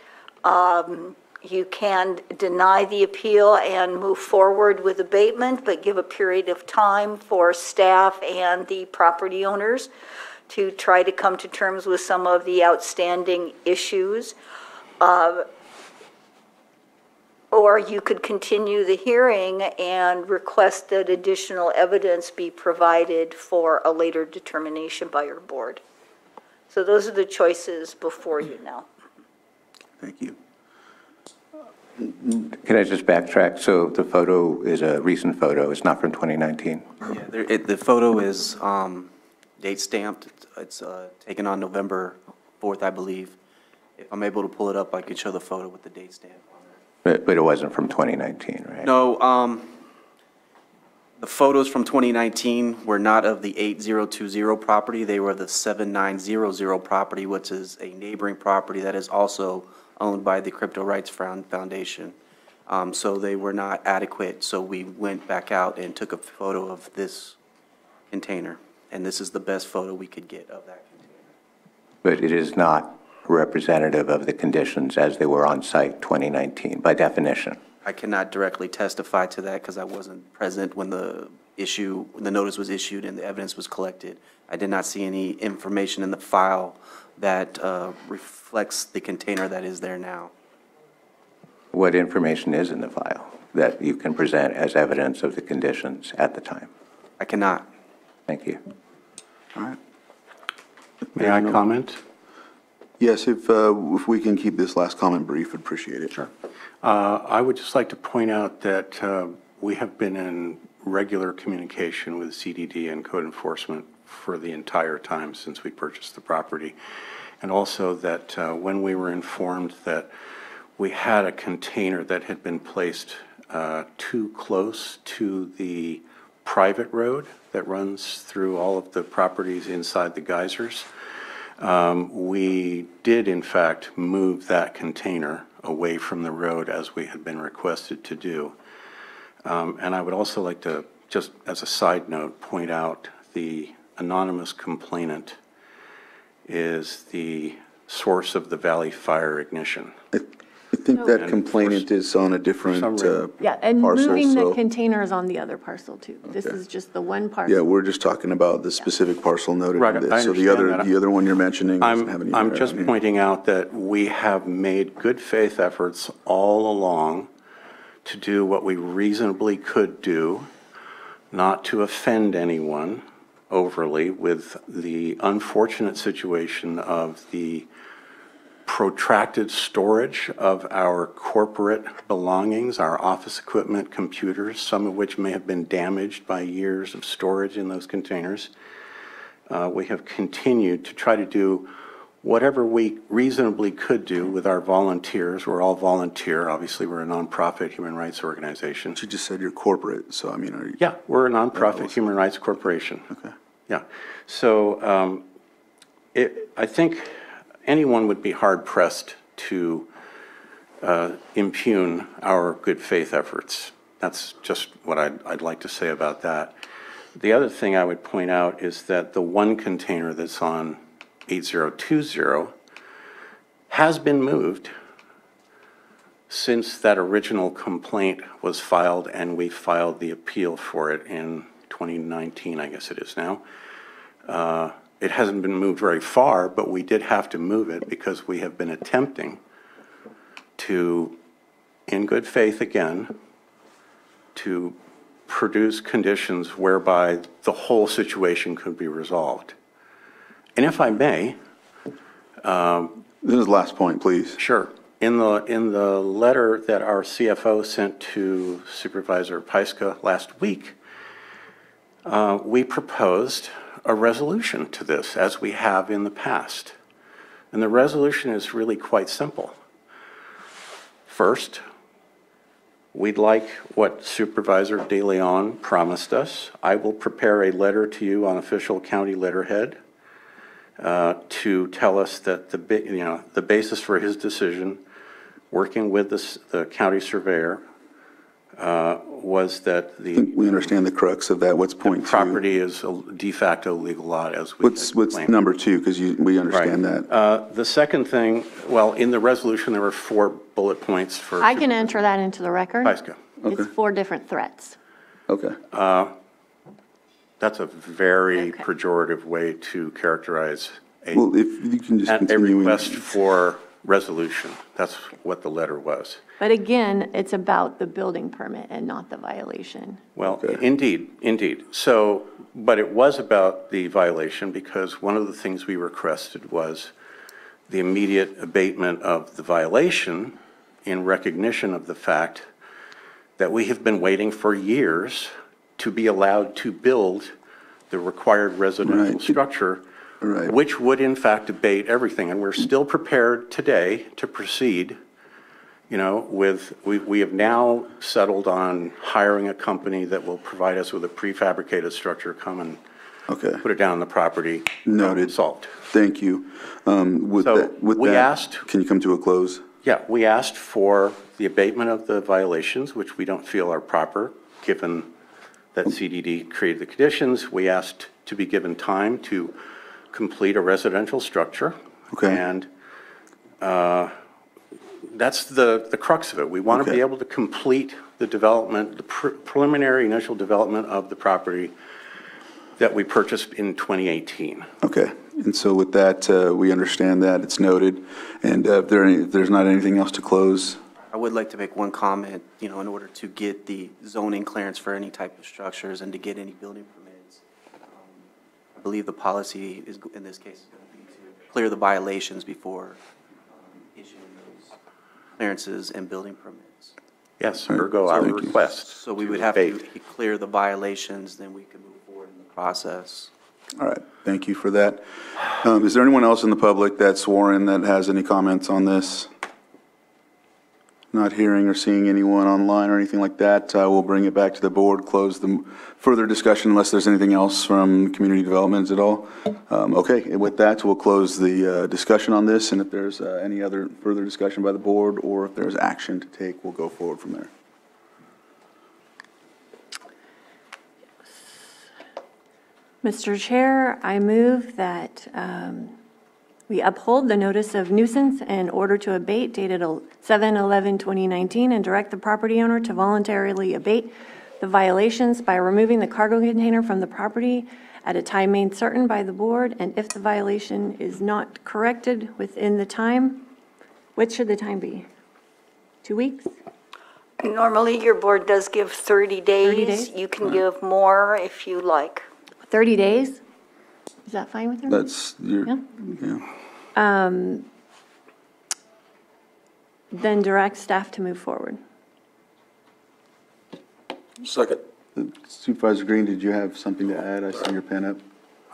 You can deny the appeal and move forward with abatement, but give a period of time for staff and the property owners to try to come to terms with some of the outstanding issues. Or you could continue the hearing and request that additional evidence be provided for a later determination by your board. So those are the choices before you now. Thank you. Can I just backtrack? So the photo is a recent photo. It's not from 2019? Yeah, the photo is date stamped. It's taken on November 4th, I believe. If I'm able to pull it up, I could show the photo with the date stamp on it. But it wasn't from 2019, right? No, the photos from 2019 were not of the 8020 property. They were the 7900 property, which is a neighboring property that is also owned by the Crypto Rights Foundation. So they were not adequate, so we went back out and took a photo of this container. And this is the best photo we could get of that container. But it is not representative of the conditions as they were on site 2019, by definition. I cannot directly testify to that because I wasn't present when the notice was issued and the evidence was collected. I did not see any information in the file that reflects the container that is there now. What information is in the file that you can present as evidence of the conditions at the time? I cannot. Thank you. All right. May I comment? Yes, if we can keep this last comment brief, I'd appreciate it. Sure. I would just like to point out that we have been in regular communication with CDD and code enforcement for the entire time since we purchased the property. And also that when we were informed that we had a container that had been placed too close to the private road that runs through all of the properties inside the geysers, we did in fact move that container away from the road as we had been requested to do. And I would also like to just as a side note, point out the anonymous complainant is the source of the Valley Fire ignition. I think that complainant is on a different Yeah, and parcel, moving the so- containers on the other parcel too. This is just the one parcel. Yeah, we're just talking about the specific parcel noted Right, in I this. So the understand that. the other one you're mentioning doesn't have any. I'm just pointing out that we have made good faith efforts all along to do what we reasonably could do, not to offend anyone overly with the unfortunate situation of the protracted storage of our corporate belongings, our office equipment, computers, some of which may have been damaged by years of storage in those containers. We have continued to try to do whatever we reasonably could do with our volunteers. We're all volunteer. Obviously, we're a nonprofit human rights organization. You just said you're corporate, so I mean, are you? Yeah, we're a nonprofit human rights corporation. Okay. Yeah. So I think anyone would be hard-pressed to impugn our good faith efforts. That's just what I'd like to say about that. The other thing I would point out is that the one container that's on 8020 has been moved since that original complaint was filed, and we filed the appeal for it in 2019, I guess it is now. It hasn't been moved very far, but we did have to move it because we have been attempting to, in good faith again, to produce conditions whereby the whole situation could be resolved. And if I may... this is the last point, please. Sure. In the letter that our CFO sent to Supervisor Pyska last week, we proposed a resolution to this, as we have in the past. And the resolution is really quite simple. First, we'd like what Supervisor De Leon promised us. I will prepare a letter to you on official county letterhead to tell us that the basis for his decision, working with the county surveyor, was that I think we understand the crux of that. What's point two? Property is a de facto legal lot, as we What's number two? Because we understand that. The second thing, well, in the resolution, there were 4 bullet points for... I can enter that into the record. Pyska. Okay. It's 4 different threats. Okay. That's a very pejorative way to characterize Well, if you can just continue. a request for resolution. That's what the letter was. But again, it's about the building permit and not the violation. Well, indeed. So, but it was about the violation because one of the things we requested was the immediate abatement of the violation in recognition of the fact that we have been waiting for years to be allowed to build the required residential structure, which would in fact abate everything. And we're still prepared today to proceed. You know, we have now settled on hiring a company that will provide us with a prefabricated structure, come and put it down on the property. Noted. Solved. Thank you. With that, asked. Can you come to a close? Yeah, we asked for the abatement of the violations, which we don't feel are proper, given that CDD created the conditions. We asked to be given time to complete a residential structure. Okay. And that's the crux of it. We want to be able to complete the development, the preliminary initial development of the property that we purchased in 2018. Okay. And so with that, we understand that. It's noted. And if there's not anything else to close. I would like to make one comment, in order to get the zoning clearance for any type of structures and to get any building permits. I believe the policy is, in this case, is going to be to clear the violations before issuing those clearances and building permits. Yes, ergo our request. So we would have to clear the violations, then we can move forward in the process. All right. Thank you for that. Is there anyone else in the public that's sworn that has any comments on this? Not hearing or seeing anyone online or anything like that, we'll bring it back to the board, close the further discussion unless there's anything else from community developments at all. Okay, with that, we'll close the discussion on this, and if there's any other further discussion by the board or if there's action to take, we'll go forward from there. Mr. Chair, I move that we uphold the notice of nuisance and order to abate dated 7/11/2019 and direct the property owner to voluntarily abate the violations by removing the cargo container from the property at a time made certain by the board, and if the violation is not corrected within the time, what should the time be? 2 weeks? Normally, your board does give 30 days. 30 days? You can give more if you like. 30 days? Is that fine with everyone? That's, your Yeah. yeah. Then direct staff to move forward. Second. Supervisor Green, did you have something to add? I see your pen up.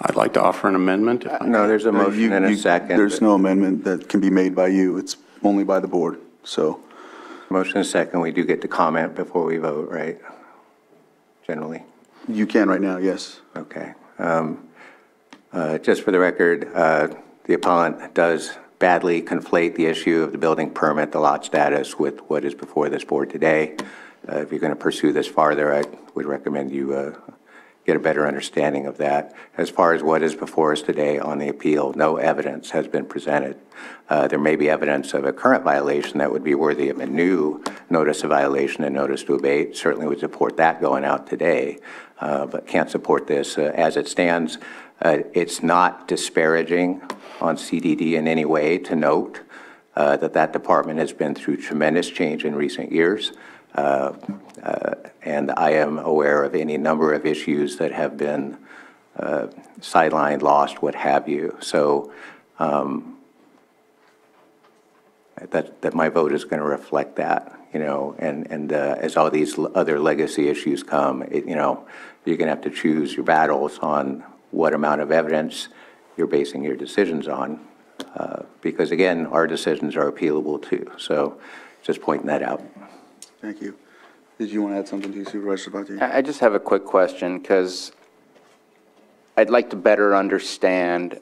I'd like to offer an amendment. If I No, there's a No, motion and a second. There's no amendment that can be made by you. It's only by the board, so. Motion and second, we do get to comment before we vote, right? Generally. You can right now, yes. Okay. Just for the record, the appellant does badly conflate the issue of the building permit, the lot status, with what is before this board today. If you're going to pursue this farther, I would recommend you get a better understanding of that. As far as what is before us today on the appeal, no evidence has been presented. There may be evidence of a current violation that would be worthy of a new notice of violation and notice to abate. Certainly would support that going out today, but can't support this as it stands. It's not disparaging on CDD in any way to note that department has been through tremendous change in recent years. And I am aware of any number of issues that have been sidelined, lost, what have you. So that my vote is going to reflect that, you know, and as all these other legacy issues come, you know, you're going to have to choose your battles on what amount of evidence you're basing your decisions on. Because again, our decisions are appealable too. So just pointing that out. Thank you. Did you want to add something to Supervisor Sabatier? I just have a quick question, because I'd like to better understand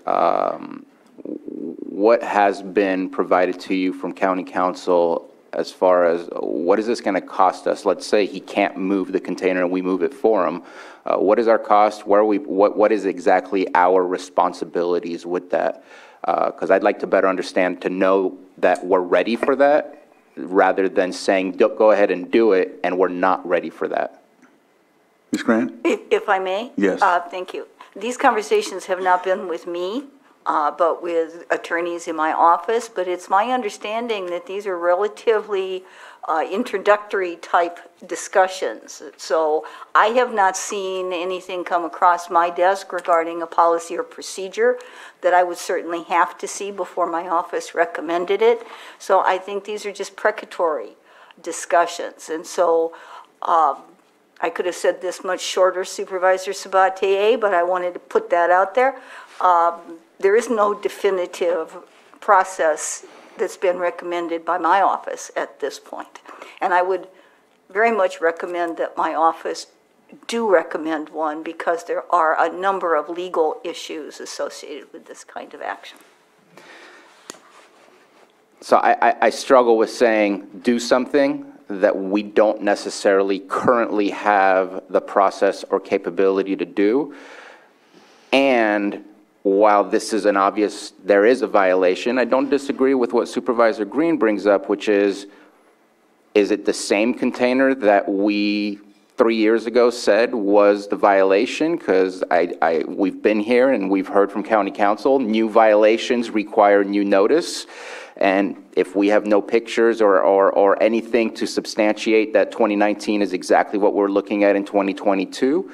what has been provided to you from County Council as far as what is this going to cost us? Let's say he can't move the container and we move it for him. What is our cost? Where are we? What is exactly our responsibilities with that? Because I'd like to better understand, to know that we're ready for that, rather than saying, go ahead and do it, and we're not ready for that. Ms. Grant? If I may? Yes. Thank you. These conversations have not been with me, but with attorneys in my office, but it's my understanding that these are relatively introductory type discussions. So I have not seen anything come across my desk regarding a policy or procedure that I would certainly have to see before my office recommended it. So I think these are just precatory discussions. And so I could have said this much shorter, Supervisor Sabatier, but I wanted to put that out there. There is no definitive process that's been recommended by my office at this point. And I would very much recommend that my office do recommend one, because there are a number of legal issues associated with this kind of action. So I struggle with saying do something that we don't necessarily currently have the process or capability to do. And while this is an obvious, there is a violation, I don't disagree with what Supervisor Green brings up, which is it the same container that we 3 years ago said was the violation? Because we've been here and we've heard from County Council, new violations require new notice. And if we have no pictures or anything to substantiate that 2019 is exactly what we're looking at in 2022,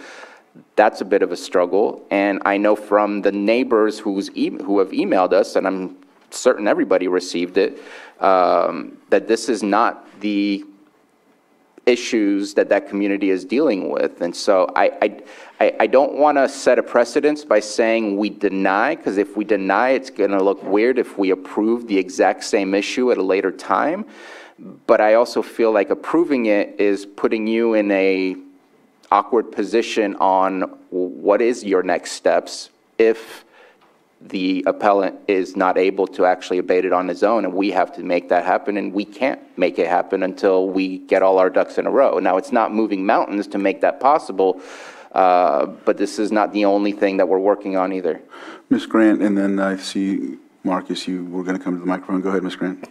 that's a bit of a struggle. And I know from the neighbors who have emailed us, and I'm certain everybody received it, that this is not the issues that community is dealing with. And so I don't want to set a precedence by saying we deny, because if we deny, it's going to look weird if we approve the exact same issue at a later time. But I also feel like approving it is putting you in a awkward position on what is your next steps if the appellant is not able to actually abate it on his own, and we have to make that happen, and we can't make it happen until we get all our ducks in a row. Now, it's not moving mountains to make that possible, But this is not the only thing that we're working on either. Ms. Grant, and then I see, Marcus, you were going to come to the microphone. Go ahead, Ms. Grant.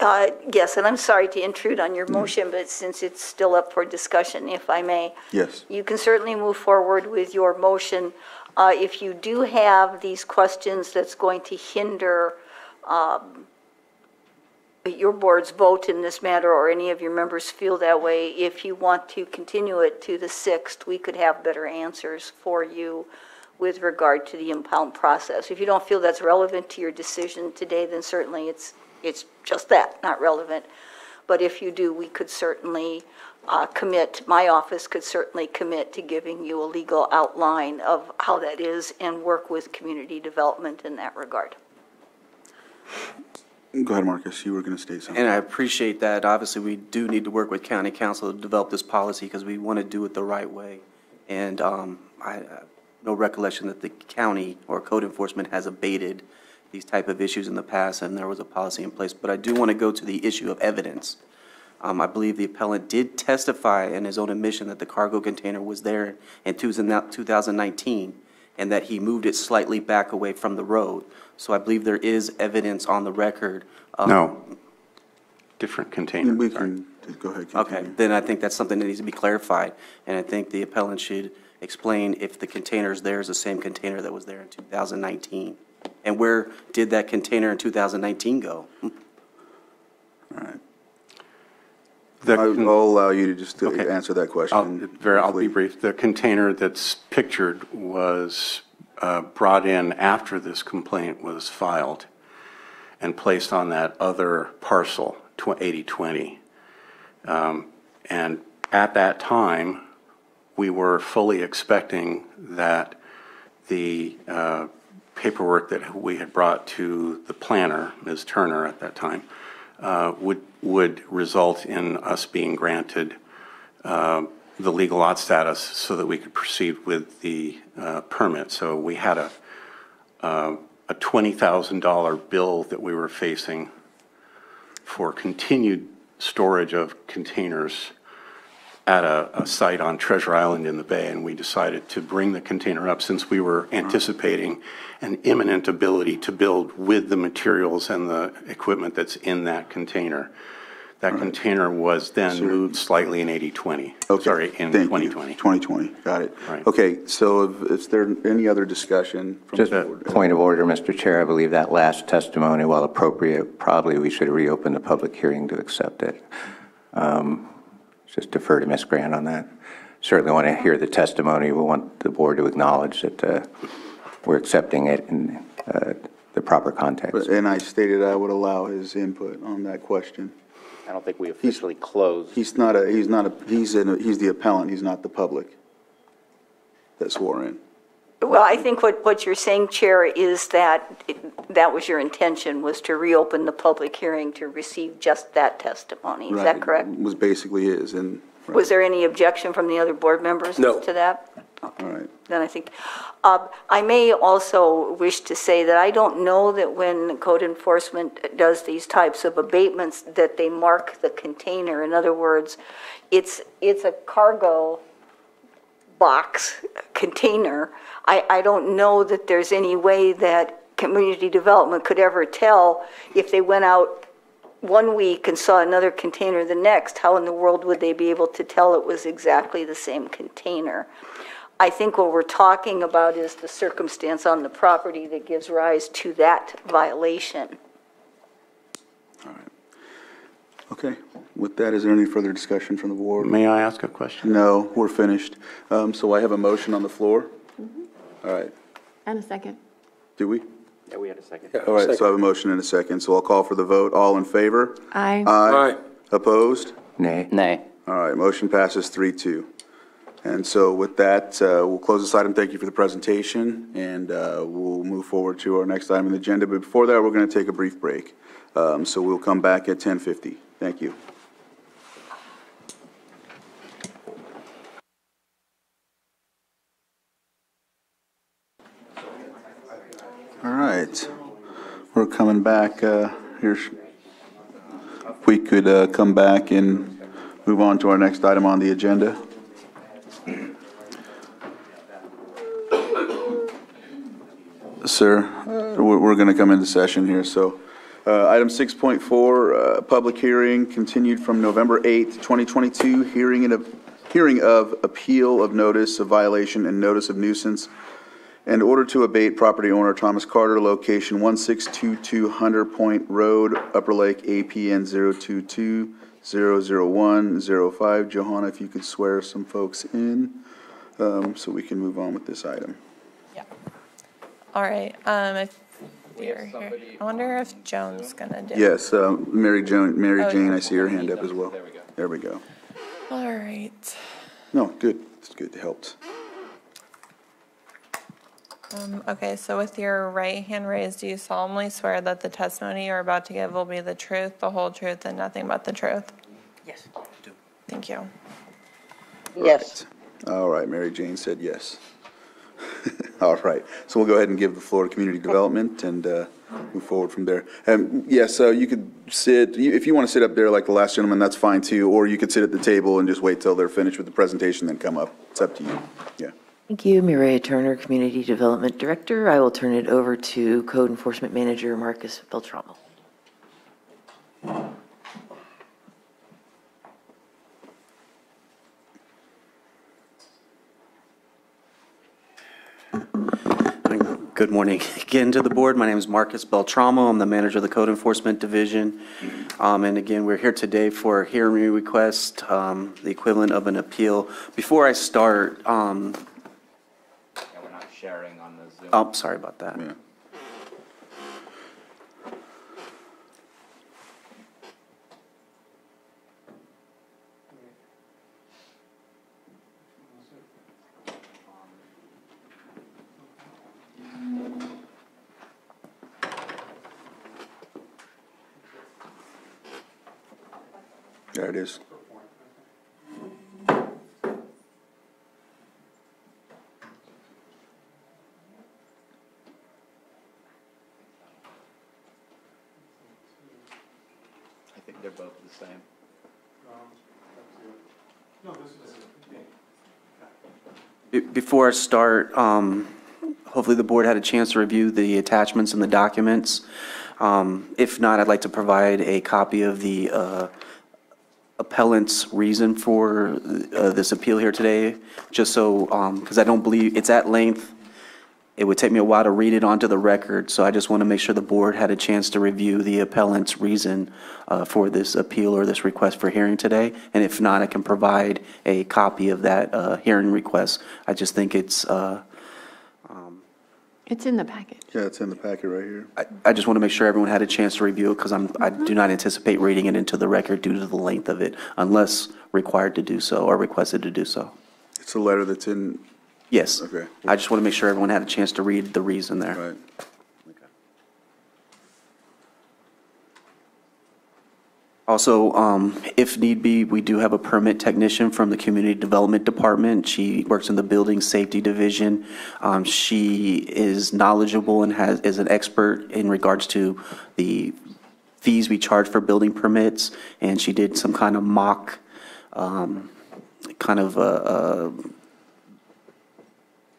Yes, and I'm sorry to intrude on your motion, but since it's still up for discussion, if I may. Yes. You can certainly move forward with your motion. If you do have these questions that's going to hinder your board's vote in this matter, or any of your members feel that way, if you want to continue it to the 6th, we could have better answers for you with regard to the impound process. If you don't feel that's relevant to your decision today, then certainly it's just that, not relevant. But if you do, we could certainly commit, my office could certainly commit to giving you a legal outline of how that is and work with community development in that regard. Go ahead, Marcus. You were going to state something. And I appreciate that. Obviously, we do need to work with county council to develop this policy because we want to do it the right way. And I no recollection that the county or code enforcement has abated these type of issues in the past, and there was a policy in place. But I do want to go to the issue of evidence. I believe the appellant did testify in his own admission that the cargo container was there in 2019 and that he moved it slightly back away from the road. So I believe there is evidence on the record. No. Different container. We can go ahead. Continue. Okay, then I think that's something that needs to be clarified. And I think the appellant should explain if the containers there is the same container that was there in 2019. And where did that container in 2019 go? All right. I'll allow you to just answer that question. I'll be brief. The container that's pictured was brought in after this complaint was filed and placed on that other parcel, 8020. And at that time, we were fully expecting that the paperwork that we had brought to the planner, Ms. Turner at that time, would result in us being granted the legal lot status so that we could proceed with the permit. So we had a $20,000 bill that we were facing for continued storage of containers at a site on Treasure Island in the Bay, and we decided to bring the container up since we were anticipating an imminent ability to build with the materials and the equipment that's in that container. That container was then moved slightly in 8020. Okay. Sorry, in 2020. 2020, got it. Right. Okay, so is there any other discussion from Just the a board? point of order, Mr. Chair. I believe that last testimony, while appropriate, probably we should reopen the public hearing to accept it. Just defer to Ms. Grant on that. Certainly want to hear the testimony. We want the board to acknowledge that we're accepting it in the proper context. And I stated I would allow his input on that question. I don't think we officially closed. He's the appellant, he's not the public that swore in. Well, I think what you're saying, Chair, is that that was your intention, was to reopen the public hearing to receive just that testimony. Is that correct? Was basically is. And right. Was there any objection from the other board members to that? All right. Then I think, I may also wish to say that I don't know that when code enforcement does these types of abatements that they mark the container. In other words, it's a cargo box container. I don't know that there's any way that community development could ever tell if they went out one week and saw another container the next, how in the world would they be able to tell it was exactly the same container? I think what we're talking about is the circumstance on the property that gives rise to that violation. All right. Okay. With that, is there any further discussion from the board? May I ask a question? No, we're finished. So I have a motion on the floor. All right. And a second. Do we? Yeah, we had a second. All right, so I have a motion and a second, so I'll call for the vote. All in favor? Aye. Aye. Opposed? Nay. Nay. All right, motion passes 3-2. And so with that, we'll close this item. Thank you for the presentation, and we'll move forward to our next item on the agenda. But before that, we're going to take a brief break. So we'll come back at 10:50. Thank you. All right, we're coming back here. If we could come back and move on to our next item on the agenda. sir. We're going to come into session here, so. Item 6.4, public hearing continued from November 8th, 2022, hearing of appeal of notice of violation and notice of nuisance and order to abate property owner Thomas Carter, location 1622 Hunter Point Road, Upper Lake, APN 022-00105. Johanna, if you could swear some folks in, so we can move on with this item. Yeah. All right. If you're here, I wonder if Joan's gonna do it. Yes, Mary Jane, I see her hand up as well. There we go. All right. No, good. It's good. It helped. Okay, so with your right hand raised, do you solemnly swear that the testimony you're about to give will be the truth, the whole truth, and nothing but the truth? Yes, I do. Thank you. Yes. Right. All right, Mary Jane said yes. All right, so we'll go ahead and give the floor to community development and move forward from there. Yes, you could sit, if you want to sit up there like the last gentleman, that's fine too, or you could sit at the table and just wait till they're finished with the presentation, then come up. It's up to you. Yeah. Thank you, Mireya Turner, Community Development Director. I will turn it over to Code Enforcement Manager Marcus Beltramo. Good morning again to the board. My name is Marcus Beltramo. I'm the manager of the Code Enforcement Division. And again, we're here today for a hearing request, the equivalent of an appeal. Before I start, Yeah, we're not sharing on the Zoom. oh, sorry about that. Yeah. There it is. I think they're both the same. Before I start, hopefully the board had a chance to review the attachments and the documents. If not, I'd like to provide a copy of the appellant's reason for this appeal here today, just so, because I don't believe, it's at length. It would take me a while to read it onto the record, so I just want to make sure the board had a chance to review the appellant's reason for this appeal or this request for hearing today. And if not, I can provide a copy of that hearing request. I just think it's in the package. Yeah, it's in the packet right here. I just want to make sure everyone had a chance to review it, because I do not anticipate reading it into the record due to the length of it, unless required to do so or requested to do so. It's a letter that's in. Yes. Okay. I just want to make sure everyone had a chance to read the reason there. Right. Also, if need be, we do have a permit technician from the Community Development Department. She works in the Building Safety Division. She is knowledgeable and is an expert in regards to the fees we charge for building permits, and she did some kind of mock,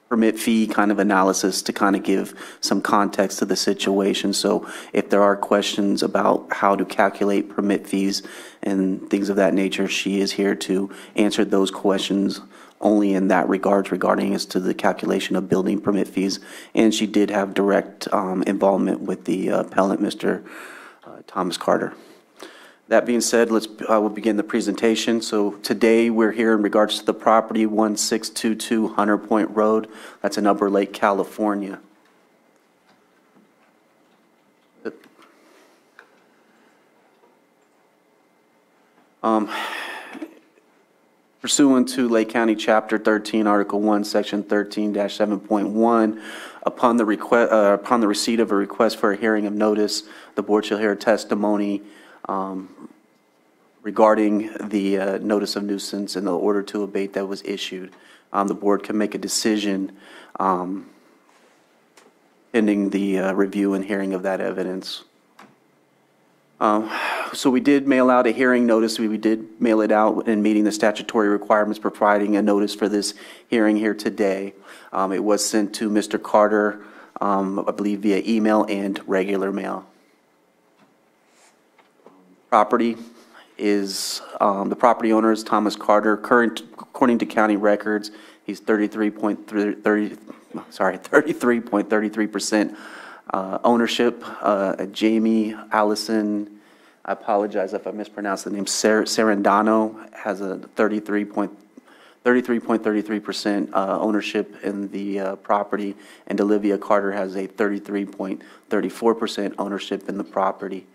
permit fee kind of analysis to kind of give some context to the situation. So if there are questions about how to calculate permit fees and things of that nature, she is here to answer those questions only in that regards regarding as to the calculation of building permit fees. And she did have direct involvement with the appellant, Mr. Thomas Carter. That being said, I will begin the presentation. So today we're here in regards to the property 1622 Hunter Point Road. That's in Upper Lake, California. Pursuant to Lake County Chapter 13, Article 1, Section 13-7.1, upon the receipt of a request for a hearing of notice, the board shall hear testimony regarding the notice of nuisance and the order to abate that was issued. The board can make a decision pending the review and hearing of that evidence. So we did mail out a hearing notice. We did mail it out in meeting the statutory requirements, providing a notice for this hearing here today. It was sent to Mr. Carter I believe via email and regular mail. Property is, the property owner is Thomas Carter. According to county records, he's 33.33% ownership. Jamie Allison, I apologize if I mispronounced the name, Sarandano has a 33.33% ownership in the property, and Olivia Carter has a 33.34% ownership in the property.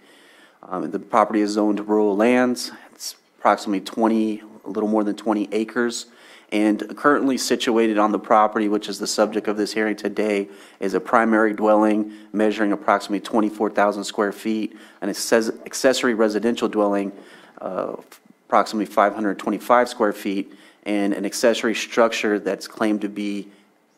The property is zoned rural lands. It's approximately a little more than 20 acres. And currently situated on the property, which is the subject of this hearing today, is a primary dwelling measuring approximately 24,000 square feet, an accessory residential dwelling, approximately 525 square feet, and an accessory structure that's claimed to be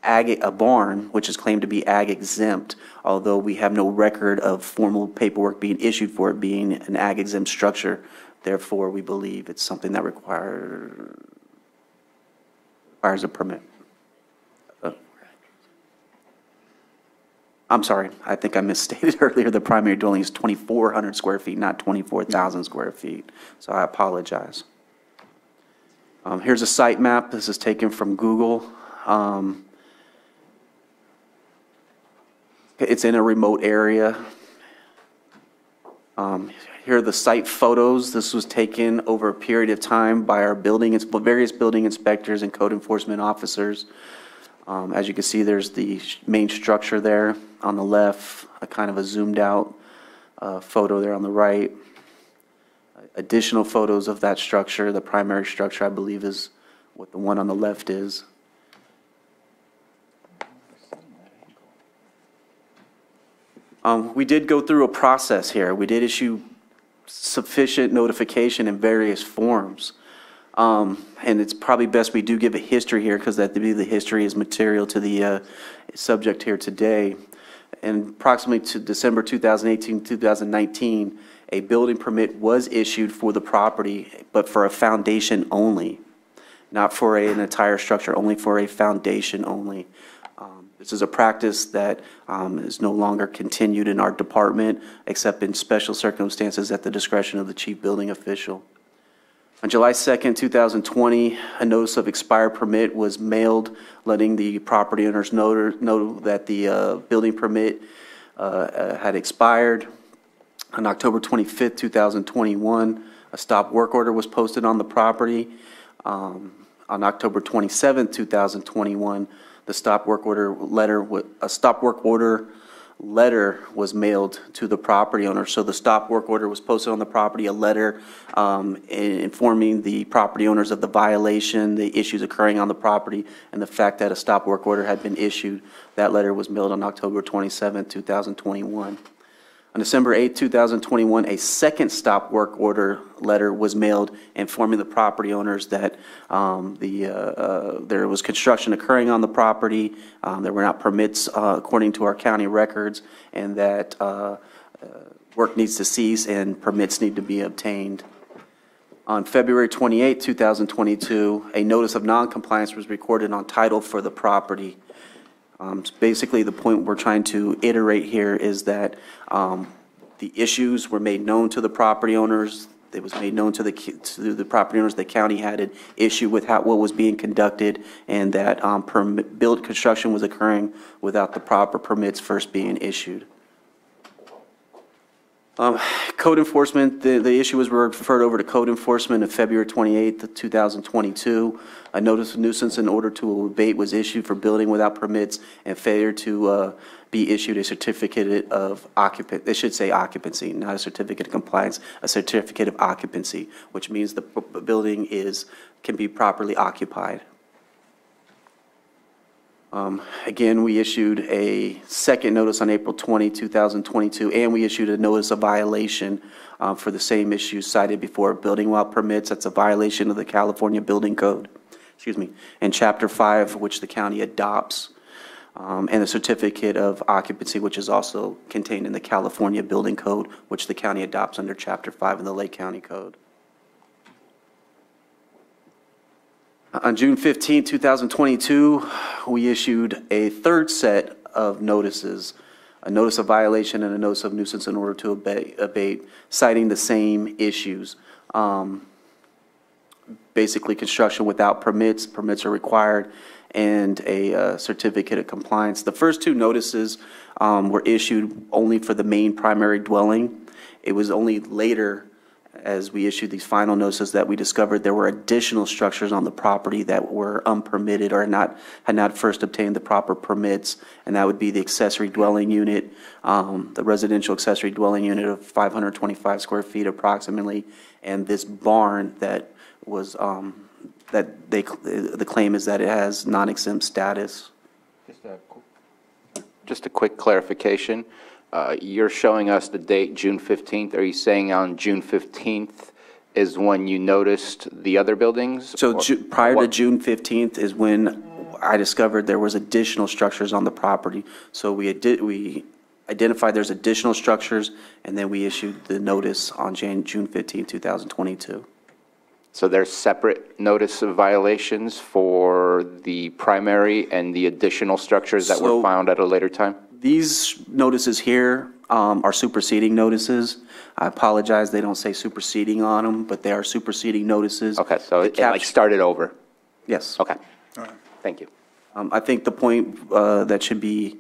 a barn, which is claimed to be ag exempt, although we have no record of formal paperwork being issued for it being an ag exempt structure. Therefore, we believe it's something that requires a permit. I'm sorry, I think I misstated earlier. The primary dwelling is 2,400 square feet, not 24,000 square feet. So I apologize. Here's a site map. This is taken from Google. It's in a remote area. Here are the site photos. This was taken over a period of time by our various building inspectors and code enforcement officers. As you can see, there's the main structure there on the left, a kind of a zoomed out photo there on the right. Additional photos of that structure, the primary structure, I believe, is what the one on the left is. We did go through a process here. We did issue sufficient notification in various forms. And it's probably best we do give a history here, because that the history is material to the subject here today. And approximately to December 2018, 2019, a building permit was issued for the property, but for a foundation only, not for an entire structure, only for a foundation only. This is a practice that is no longer continued in our department, except in special circumstances at the discretion of the chief building official. On July 2nd, 2020, a notice of expired permit was mailed, letting the property owners know that the building permit had expired. On October 25th, 2021, a stop work order was posted on the property. On October 27th, 2021, the stop work order letter was mailed to the property owner. So the stop work order was posted on the property, a letter informing the property owners of the violation, the issues occurring on the property, and the fact that a stop work order had been issued. That letter was mailed on October 27, 2021. On December 8, 2021, a second stop work order letter was mailed informing the property owners that there was construction occurring on the property, there were not permits according to our county records, and that work needs to cease and permits need to be obtained. On February 28, 2022, a notice of noncompliance was recorded on title for the property. Basically, the point we're trying to iterate here is that the issues were made known to the property owners. It was made known to the property owners the county had an issue with what was being conducted, and that construction was occurring without the proper permits first being issued. Code enforcement, the issue was referred over to code enforcement on February 28th, 2022. A notice of nuisance in order to abate was issued for building without permits and failure to be issued a certificate of occupancy. It should say occupancy, not a certificate of compliance, a certificate of occupancy, which means the building can be properly occupied. Again, we issued a second notice on April 20, 2022, and we issued a notice of violation for the same issues cited before. Building without permits, that's a violation of the California Building Code, and Chapter 5, which the county adopts, and a certificate of occupancy, which is also contained in the California Building Code, which the county adopts under Chapter 5 of the Lake County Code. On June 15, 2022, we issued a third set of notices, a notice of violation and a notice of nuisance in order to abate, citing the same issues. Basically, construction without permits are required, and a certificate of compliance. The first two notices were issued only for the main primary dwelling. It was only later, as we issued these final notices, that we discovered there were additional structures on the property that were unpermitted or had not first obtained the proper permits, and that would be the accessory dwelling unit, the residential accessory dwelling unit of 525 square feet approximately, and this barn that was, the claim is that it has non-exempt status. Just a quick clarification. You're showing us the date, June 15th. Are you saying on June 15th is when you noticed the other buildings? So prior to June 15th is when I discovered there was additional structures on the property. So we identified there's additional structures, and then we issued the notice on June 15th, 2022. So there's separate notice of violations for the primary and the additional structures that were found at a later time? These notices here are superseding notices. I apologize, they don't say superseding on them, but they are superseding notices. Okay, so it like started over? Yes. Okay. Thank you. I think the point that should be,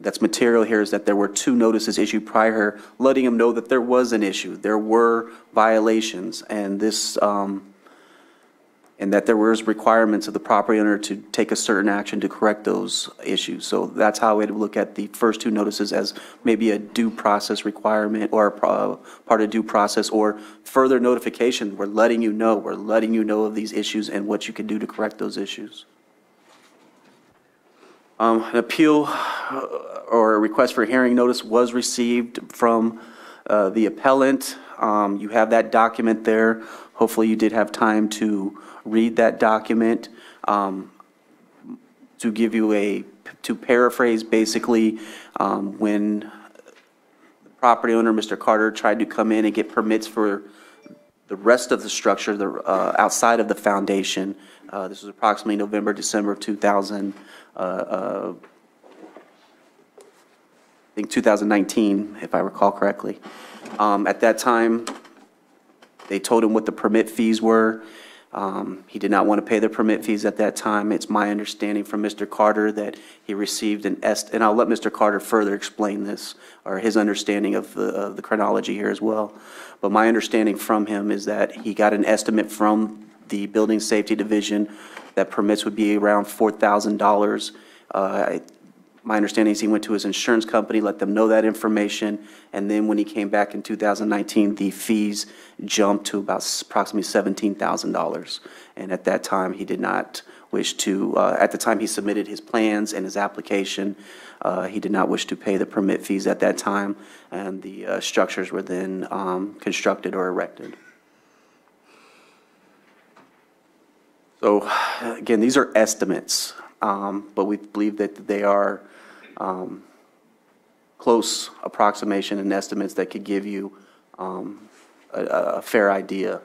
that's material here, is that there were two notices issued prior, letting them know that there was an issue. There were violations, and this, and that there was requirements of the property owner to take a certain action to correct those issues. So that's how I would look at the first two notices, as maybe a due process requirement or part of due process, or further notification. We're letting you know of these issues and what you can do to correct those issues. An appeal or a request for hearing notice was received from the appellant. You have that document there. Hopefully you did have time to read that document. To give you to paraphrase, basically, when the property owner, Mr. Carter, tried to come in and get permits for the rest of the structure, outside of the foundation, this was approximately November, December of 2019, if I recall correctly. At that time, they told him what the permit fees were. He did not want to pay the permit fees at that time. It's my understanding from Mr. Carter that he received and I'll let Mr. Carter further explain this, or his understanding of the chronology here as well. But my understanding from him is that he got an estimate from the Building Safety Division that permits would be around $4,000. My understanding is he went to his insurance company, let them know that information, and then when he came back in 2019, the fees jumped to about approximately $17,000. And at that time, he did not wish to, at the time he submitted his plans and his application, he did not wish to pay the permit fees at that time, and the structures were then constructed or erected. So, again, these are estimates, but we believe that they are close approximation and estimates that could give you a fair idea.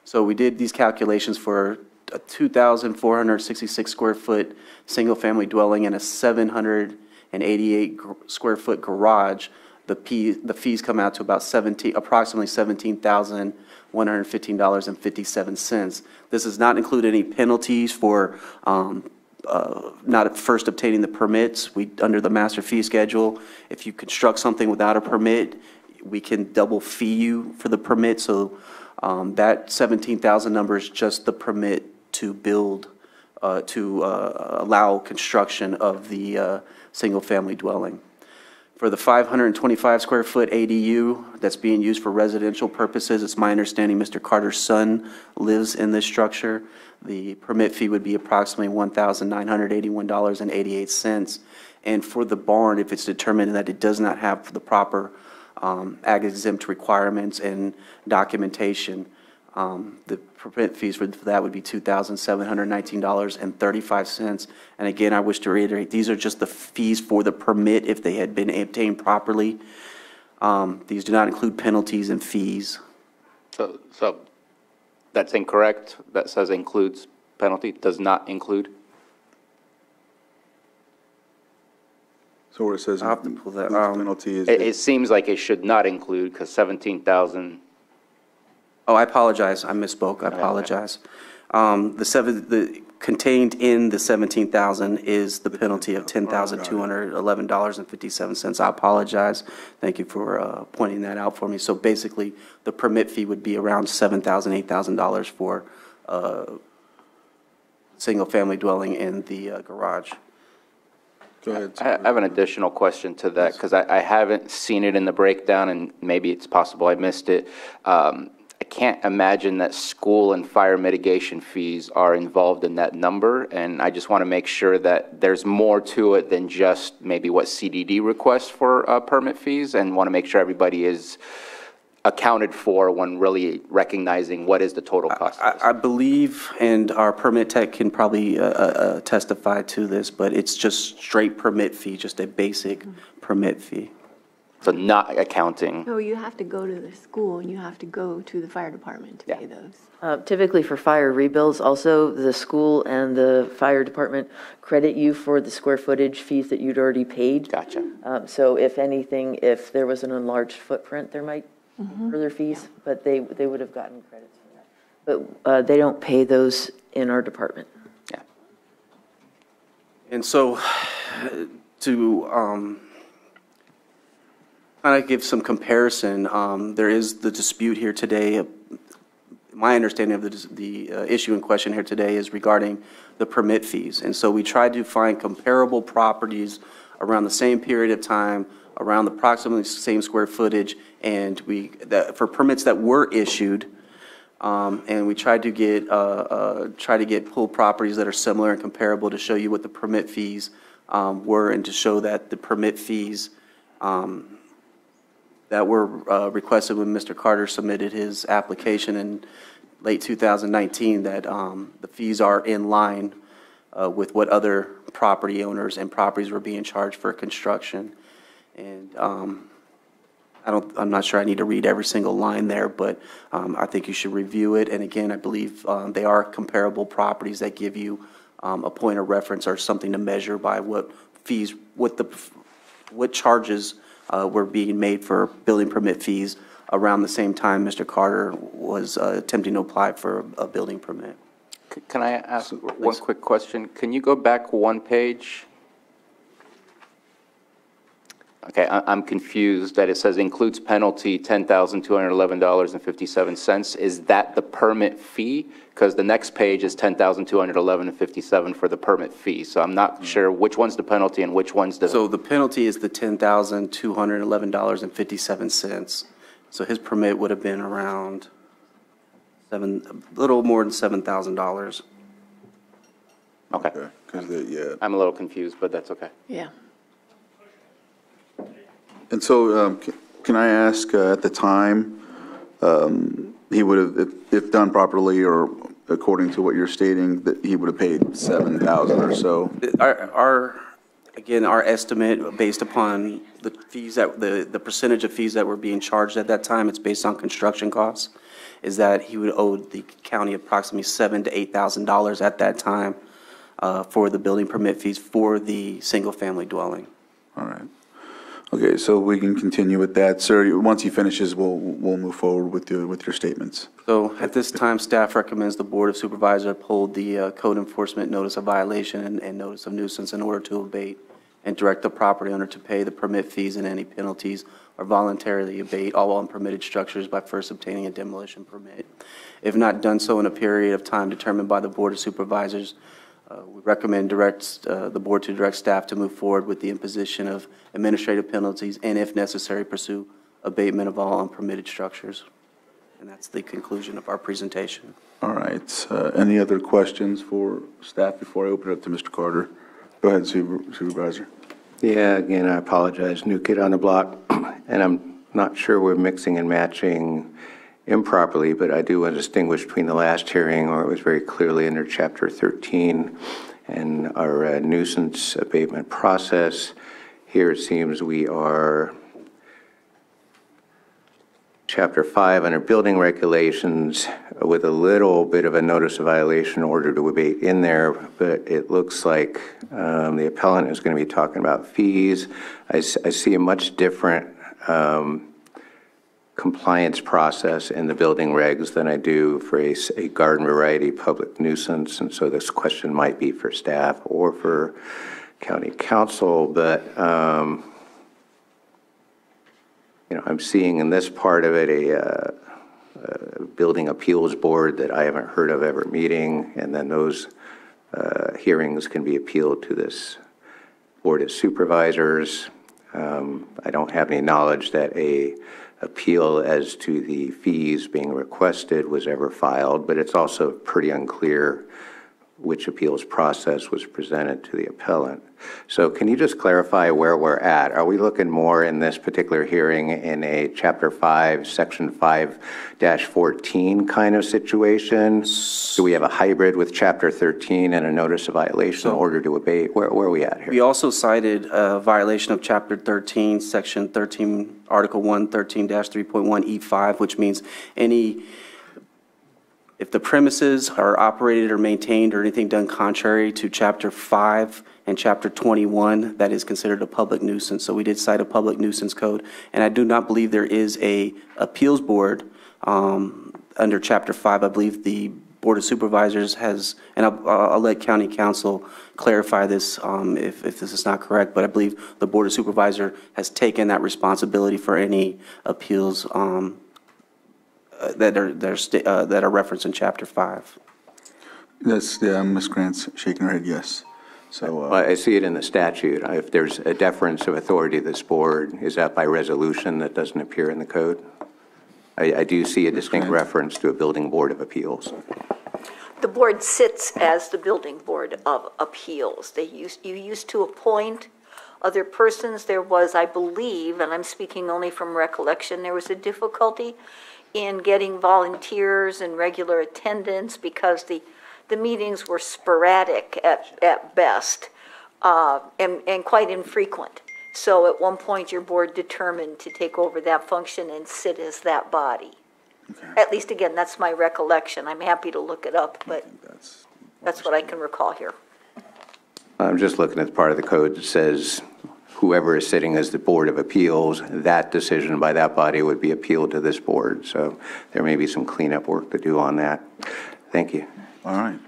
So we did these calculations for a 2,466 square foot single-family dwelling and a 788 square foot garage. The fees come out to about approximately $17,115.57. This does not include any penalties for not first obtaining the permits. Under the master fee schedule, if you construct something without a permit, we can double fee you for the permit. So that $17,000 number is just the permit to build, to allow construction of the single-family dwelling. For the 525 square foot ADU that's being used for residential purposes, it's my understanding Mr. Carter's son lives in this structure. The permit fee would be approximately $1,981.88. And for the barn, if it's determined that it does not have the proper ag exempt requirements and documentation, the permit fees for that would be $2,719.35. And again, I wish to reiterate, these are just the fees for the permit if they had been obtained properly. These do not include penalties and fees. So that's incorrect. That says includes penalty, does not include? So where it says I'll have to pull that, penalty is. It seems like it should not include, because 17,000, Oh, I apologize. I misspoke. I apologize. Contained in the 17,000 is the penalty of $10,211.57. I apologize. Thank you for pointing that out for me. So basically, the permit fee would be around $7,000, $8,000 for single-family dwelling in the garage. Go ahead. I have an additional question to that, because I haven't seen it in the breakdown, and maybe it's possible I missed it. I can't imagine that school and fire mitigation fees are involved in that number, and I just want to make sure that there's more to it than just maybe what CDD requests for permit fees, and want to make sure everybody is accounted for when really recognizing what is the total cost. I believe, and our permit tech can probably testify to this, but it's just straight permit fee, just a basic permit fee. So not accounting. No, you have to go to the school and you have to go to the fire department to pay those. Typically for fire rebuilds, also, the school and the fire department credit you for the square footage fees that you'd already paid. Gotcha. So if anything, if there was an enlarged footprint, there might be further fees, but they would have gotten credits for that. But they don't pay those in our department. Yeah. And so to kind of give some comparison, there is the dispute here today. My understanding of the issue in question here today is regarding the permit fees. And so we tried to find comparable properties around the same period of time, around approximately the same square footage, and for permits that were issued, and we tried to get pool properties that are similar and comparable to show you what the permit fees were, and to show that the permit fees that were requested when Mr. Carter submitted his application in late 2019, that the fees are in line with what other property owners and properties were being charged for construction. And I'm not sure I need to read every single line there, but I think you should review it. And again, I believe they are comparable properties that give you a point of reference or something to measure by what fees, what charges were being made for building permit fees around the same time Mr. Carter was attempting to apply for a building permit. Can I ask one quick question? Can you go back one page? Okay, I'm confused that it says includes penalty $10,211.57. Is that the permit fee? Because the next page is $10,211.57 for the permit fee. So I'm not sure which one's the penalty and which one's the. So the penalty is the $10,211.57. So his permit would have been around a little more than $7,000. Okay. Yeah. I'm a little confused, but that's okay. Yeah. And so, can I ask, at the time, he would have, if done properly or according to what you're stating, that he would have paid $7,000 or so? Again, our estimate, based upon the fees the percentage of fees that were being charged at that time, it's based on construction costs, is that he would owe the county approximately $7,000 to $8,000 at that time for the building permit fees for the single-family dwelling. All right. Okay, so we can continue with that. Sir, once he finishes, we'll move forward with your statements. So at this time, staff recommends the Board of Supervisors uphold the code enforcement notice of violation and notice of nuisance in order to abate and direct the property owner to pay the permit fees and any penalties or voluntarily abate all unpermitted structures by first obtaining a demolition permit. If not done so in a period of time determined by the Board of Supervisors, we recommend the board to direct staff to move forward with the imposition of administrative penalties and, if necessary, pursue abatement of all unpermitted structures. And that's the conclusion of our presentation. All right. Any other questions for staff before I open it up to Mr. Carter? Go ahead, Supervisor. Yeah, again, I apologize. New kid on the block, and I'm not sure we're mixing and matching improperly, but I do want to distinguish between the last hearing where it was very clearly under Chapter 13 and our nuisance abatement process. Here it seems we are Chapter 5 under building regulations with a little bit of a notice of violation order to abate in there, but it looks like the appellant is going to be talking about fees. I see a much different compliance process in the building regs than I do for a garden variety public nuisance, and so this question might be for staff or for county council, but you know, I'm seeing in this part of it a building appeals board that I haven't heard of ever meeting, and then those hearings can be appealed to this board of supervisors. I don't have any knowledge that a appeal as to the fees being requested was ever filed, but it's also pretty unclear which appeals process was presented to the appellant. So can you just clarify where we're at? Are we looking more in this particular hearing in a Chapter 5, Section 5-14 kind of situation? Do we have a hybrid with Chapter 13 and a notice of violation order to abate? Where are we at here? We also cited a violation of Chapter 13, Section 13, Article 1, 13-3.1E5, which means if the premises are operated or maintained or anything done contrary to Chapter 5 and Chapter 21, that is considered a public nuisance. So we did cite a public nuisance code, and I do not believe there is a appeals board under Chapter 5. I believe the Board of Supervisors has, and I'll let County Council clarify this if this is not correct, but I believe the Board of Supervisors has taken that responsibility for any appeals that are referenced in Chapter 5. That's, Ms. Grant's shaking her head yes. So I see it in the statute. If there's a deference of authority to this board, is that by resolution that doesn't appear in the code? I do see a distinct reference to a building board of appeals. The board sits as the building board of appeals. You used to appoint other persons. There was, I believe, and I'm speaking only from recollection, there was a difficulty in getting volunteers and regular attendance because the meetings were sporadic at best and quite infrequent. So at one point your board determined to take over that function and sit as that body. Okay. At least, again, that's my recollection. I'm happy to look it up, but that's what I can recall here. I'm just looking at the part of the code that says whoever is sitting as the Board of Appeals, that decision by that body would be appealed to this board. So there may be some cleanup work to do on that. Thank you. all right.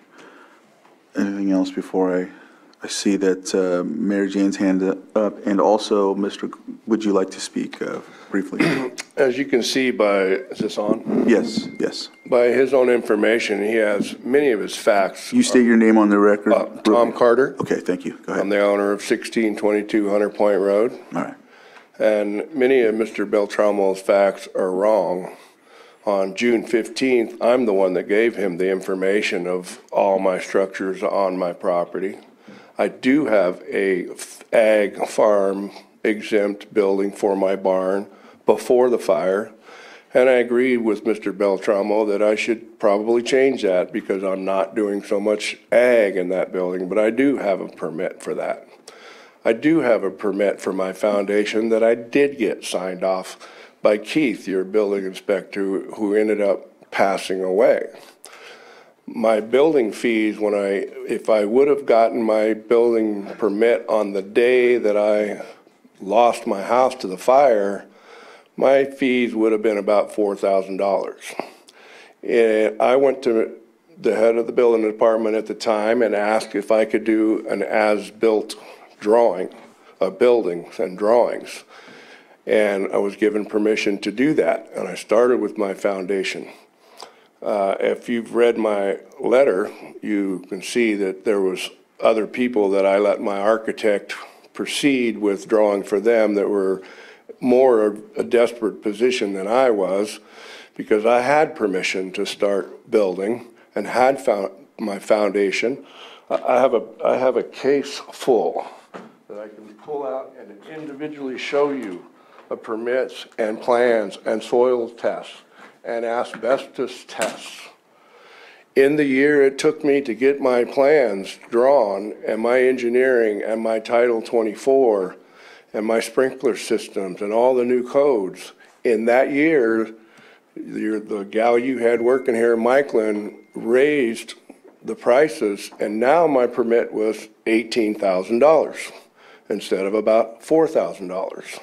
Anything else before I see that Mary Jane's hand up, and also, would you like to speak briefly? As you can see by, is this on? Yes, yes. By his own information, he has many of his facts. You state your name on the record? Tom Carter. Okay, thank you. Go ahead. I'm the owner of 1622 Hunter Point Road. All right. And many of Mr. Beltramo's facts are wrong. On June 15th, I'm the one that gave him the information of all my structures on my property. I do have a ag farm exempt building for my barn before the fire, and I agreed with Mr. Beltramo that I should probably change that because I'm not doing so much ag in that building, but I do have a permit for that. I do have a permit for my foundation that I did get signed off by Keith, your building inspector, who ended up passing away. My building fees, if I would have gotten my building permit on the day that I lost my house to the fire, my fees would have been about $4,000. And I went to the head of the building department at the time and asked if I could do an as-built drawing of buildings and drawings. And I was given permission to do that, and I started with my foundation. If you've read my letter, you can see that there was other people that I let my architect proceed with drawing for them that were more of a desperate position than I was, because I had permission to start building and had found my foundation. I have a case full that I can pull out and individually show you of permits and plans and soil tests and asbestos tests. In the year it took me to get my plans drawn and my engineering and my Title 24 and my sprinkler systems and all the new codes, in that year the gal you had working here in Michaelin raised the prices, and now my permit was $18,000 instead of about $4,000.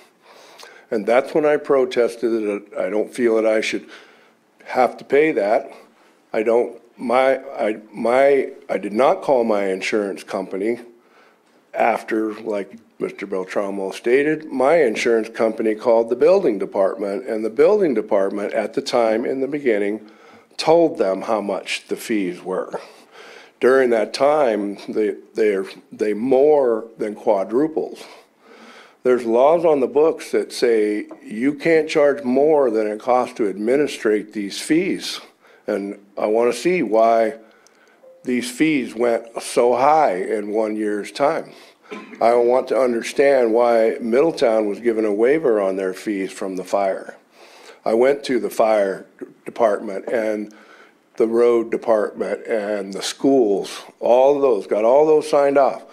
And that's when I protested that I don't feel that I should have to pay that. I did not call my insurance company after, like Mr. Beltramo stated. My insurance company called the building department, and the building department at the time in the beginning told them how much the fees were. During that time, they more than quadrupled. There's laws on the books that say you can't charge more than it costs to administrate these fees. And I want to see why these fees went so high in 1 year's time. I want to understand why Middletown was given a waiver on their fees from the fire. I went to the fire department and the road department and the schools, all of those, got all those signed off.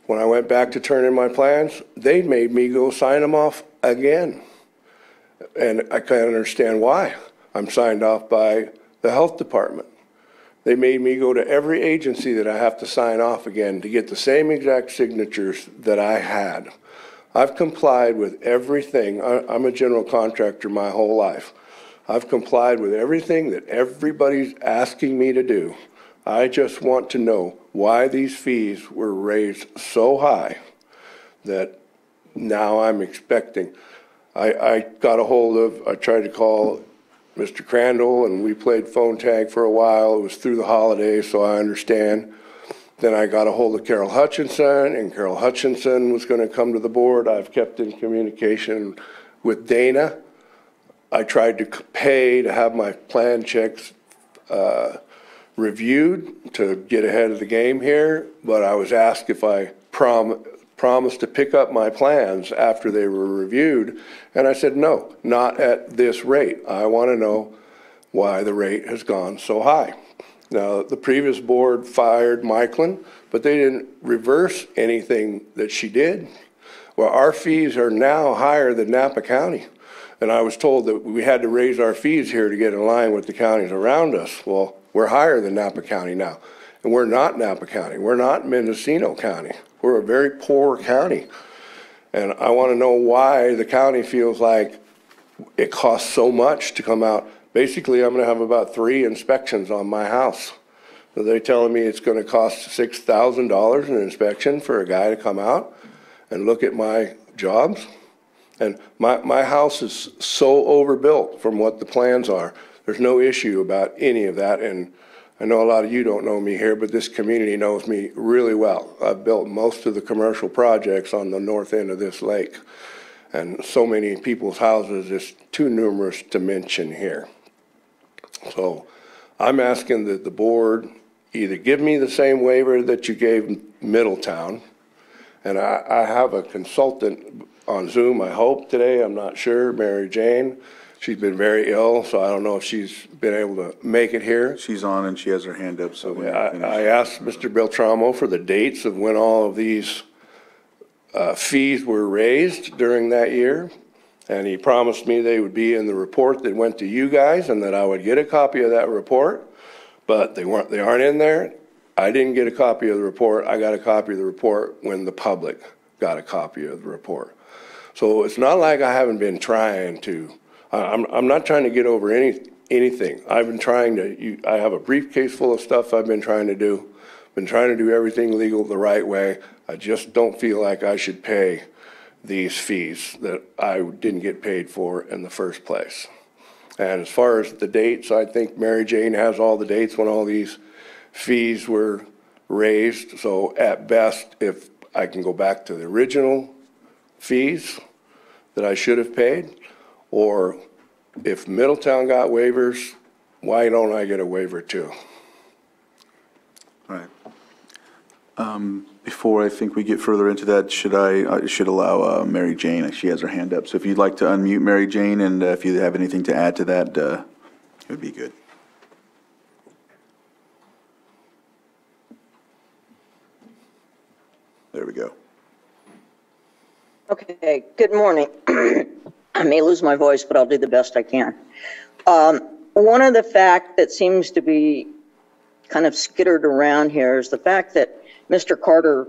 When I went back to turn in my plans, they made me go sign them off again. And I can't understand why. I'm signed off by the health department. They made me go to every agency that I have to sign off again to get the same exact signatures that I had. I've complied with everything. I'm a general contractor my whole life. I've complied with everything that everybody's asking me to do. I just want to know why these fees were raised so high that now I'm expecting. I got a hold of, I tried to call Mr. Crandall, and we played phone tag for a while. It was through the holidays, so I understand. Then I got a hold of Carol Hutchinson, and Carol Hutchinson was going to come to the board. I've kept in communication with Dana. I tried to pay to have my plan checks reviewed to get ahead of the game here, but I was asked if I promised to pick up my plans after they were reviewed, and I said no, not at this rate. I want to know why the rate has gone so high. Now, the previous board fired Michaelin, but they didn't reverse anything that she did. Well, our fees are now higher than Napa County, and I was told that we had to raise our fees here to get in line with the counties around us. Well, we're higher than Napa County now, and we're not Napa County. We're not Mendocino County. We're a very poor county, and I want to know why the county feels like it costs so much to come out. Basically, I'm going to have about 3 inspections on my house. So they're telling me it's going to cost $6,000 an inspection for a guy to come out and look at my jobs. And my house is so overbuilt from what the plans are. There's no issue about any of that. And I know a lot of you don't know me here, but this community knows me really well. I've built most of the commercial projects on the north end of this lake. And so many people's houses, it's too numerous to mention here. So I'm asking that the board either give me the same waiver that you gave Middletown, and I have a consultant on Zoom, I hope, today, I'm not sure, Mary Jane. She's been very ill, so I don't know if she's been able to make it here. She's on and she has her hand up, so I asked Mr. Beltramo for the dates of when all of these fees were raised during that year, and he promised me they would be in the report that went to you guys and that I would get a copy of that report, but they aren't in there. I didn't get a copy of the report. I got a copy of the report when the public got a copy of the report. So it's not like I haven't been trying to. I'm not trying to get over anything. I've been trying to. I have a briefcase full of stuff I've been trying to do. Been trying to do everything legal the right way. I just don't feel like I should pay these fees that I didn't get paid for in the first place. And as far as the dates, I think Mary Jane has all the dates when all these fees were raised. So at best, if I can go back to the original fees that I should have paid, or if Middletown got waivers, why don't I get a waiver too? All right. Before I think we get further into that, I should allow Mary Jane, she has her hand up. So if you'd like to unmute Mary Jane, and if you have anything to add to that, it would be good. There we go. Okay, good morning. I may lose my voice, but I'll do the best I can. One of the facts that seems to be kind of skittered around here is the fact that Mr. Carter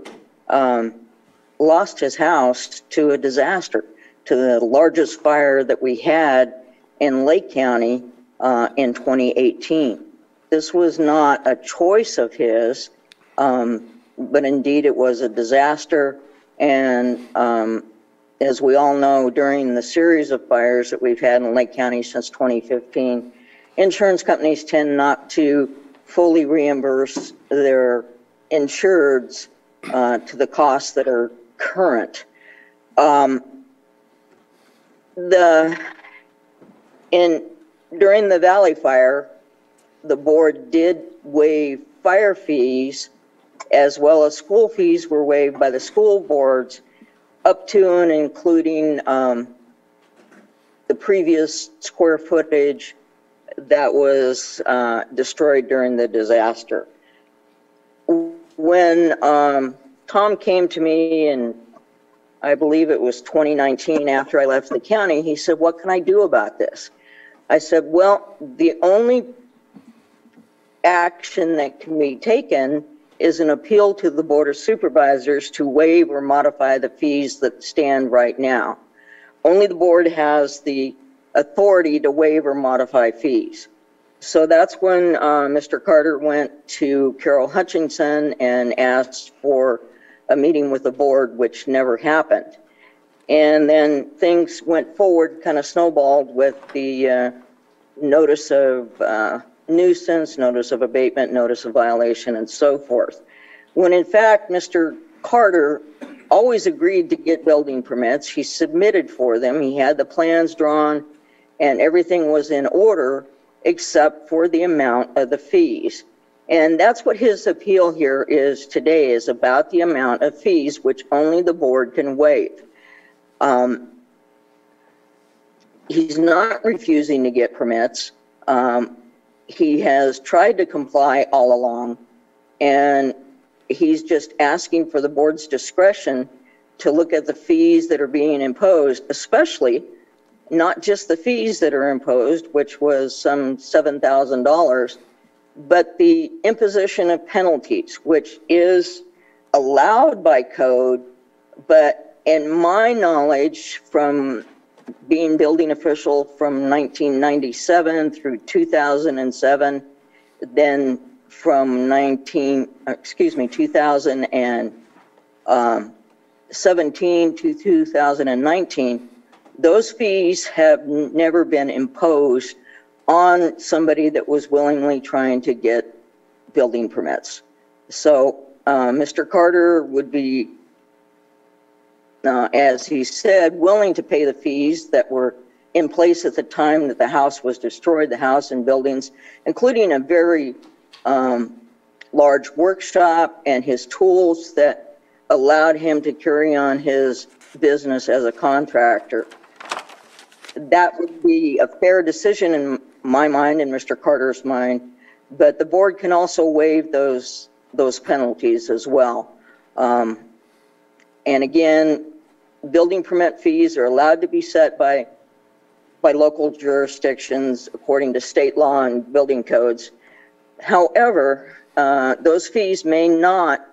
lost his house to a disaster, to the largest fire that we had in Lake County in 2018. This was not a choice of his, but indeed it was a disaster. And as we all know, during the series of fires that we've had in Lake County since 2015, insurance companies tend not to fully reimburse their insureds to the costs that are current. During the Valley Fire, the board did waive fire fees, as well as school fees were waived by the school boards, up to and including the previous square footage that was destroyed during the disaster. When Tom came to me, and I believe it was 2019 after I left the county, he said, "What can I do about this?" I said, "Well, the only action that can be taken is an appeal to the Board of Supervisors to waive or modify the fees that stand right now. Only the board has the authority to waive or modify fees." So that's when Mr. Carter went to Carol Hutchinson and asked for a meeting with the board, which never happened. And then things went forward, kind of snowballed with the notice of nuisance, notice of abatement, notice of violation, and so forth. When in fact, Mr. Carter always agreed to get building permits. He submitted for them. He had the plans drawn and everything was in order except for the amount of the fees. And that's what his appeal here is today, is about the amount of fees which only the board can waive. He's not refusing to get permits. He has tried to comply all along, and he's just asking for the board's discretion to look at the fees that are being imposed, especially not just the fees that are imposed, which was some $7,000, but the imposition of penalties, which is allowed by code, but in my knowledge from being building official from 1997 through 2007, then from 2017 to 2019, those fees have never been imposed on somebody that was willingly trying to get building permits. So Mr. Carter would be, as he said, willing to pay the fees that were in place at the time that the house was destroyed, the house and buildings, including a very large workshop and his tools that allowed him to carry on his business as a contractor. That would be a fair decision in my mind and Mr. Carter's mind, but the board can also waive those penalties as well. And again, building permit fees are allowed to be set by local jurisdictions according to state law and building codes. However, those fees may not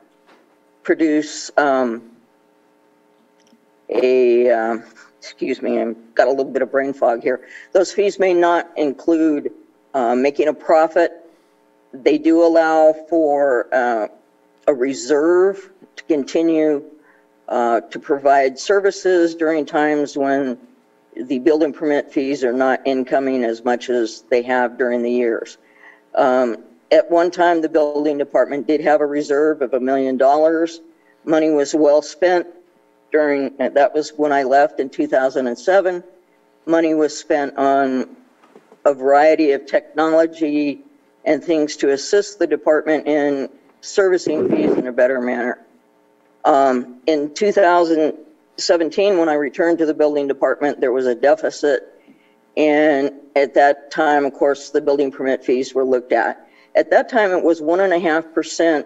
produce excuse me, I've got a little bit of brain fog here. Those fees may not include making a profit. They do allow for a reserve to continue to provide services during times when the building permit fees are not incoming as much as they have during the years. At one time, the building department did have a reserve of $1 million. Money was well spent during, that was when I left in 2007. Money was spent on a variety of technology and things to assist the department in servicing fees in a better manner. In 2017, when I returned to the building department, there was a deficit. And at that time, of course, the building permit fees were looked at. At that time, it was 1.5%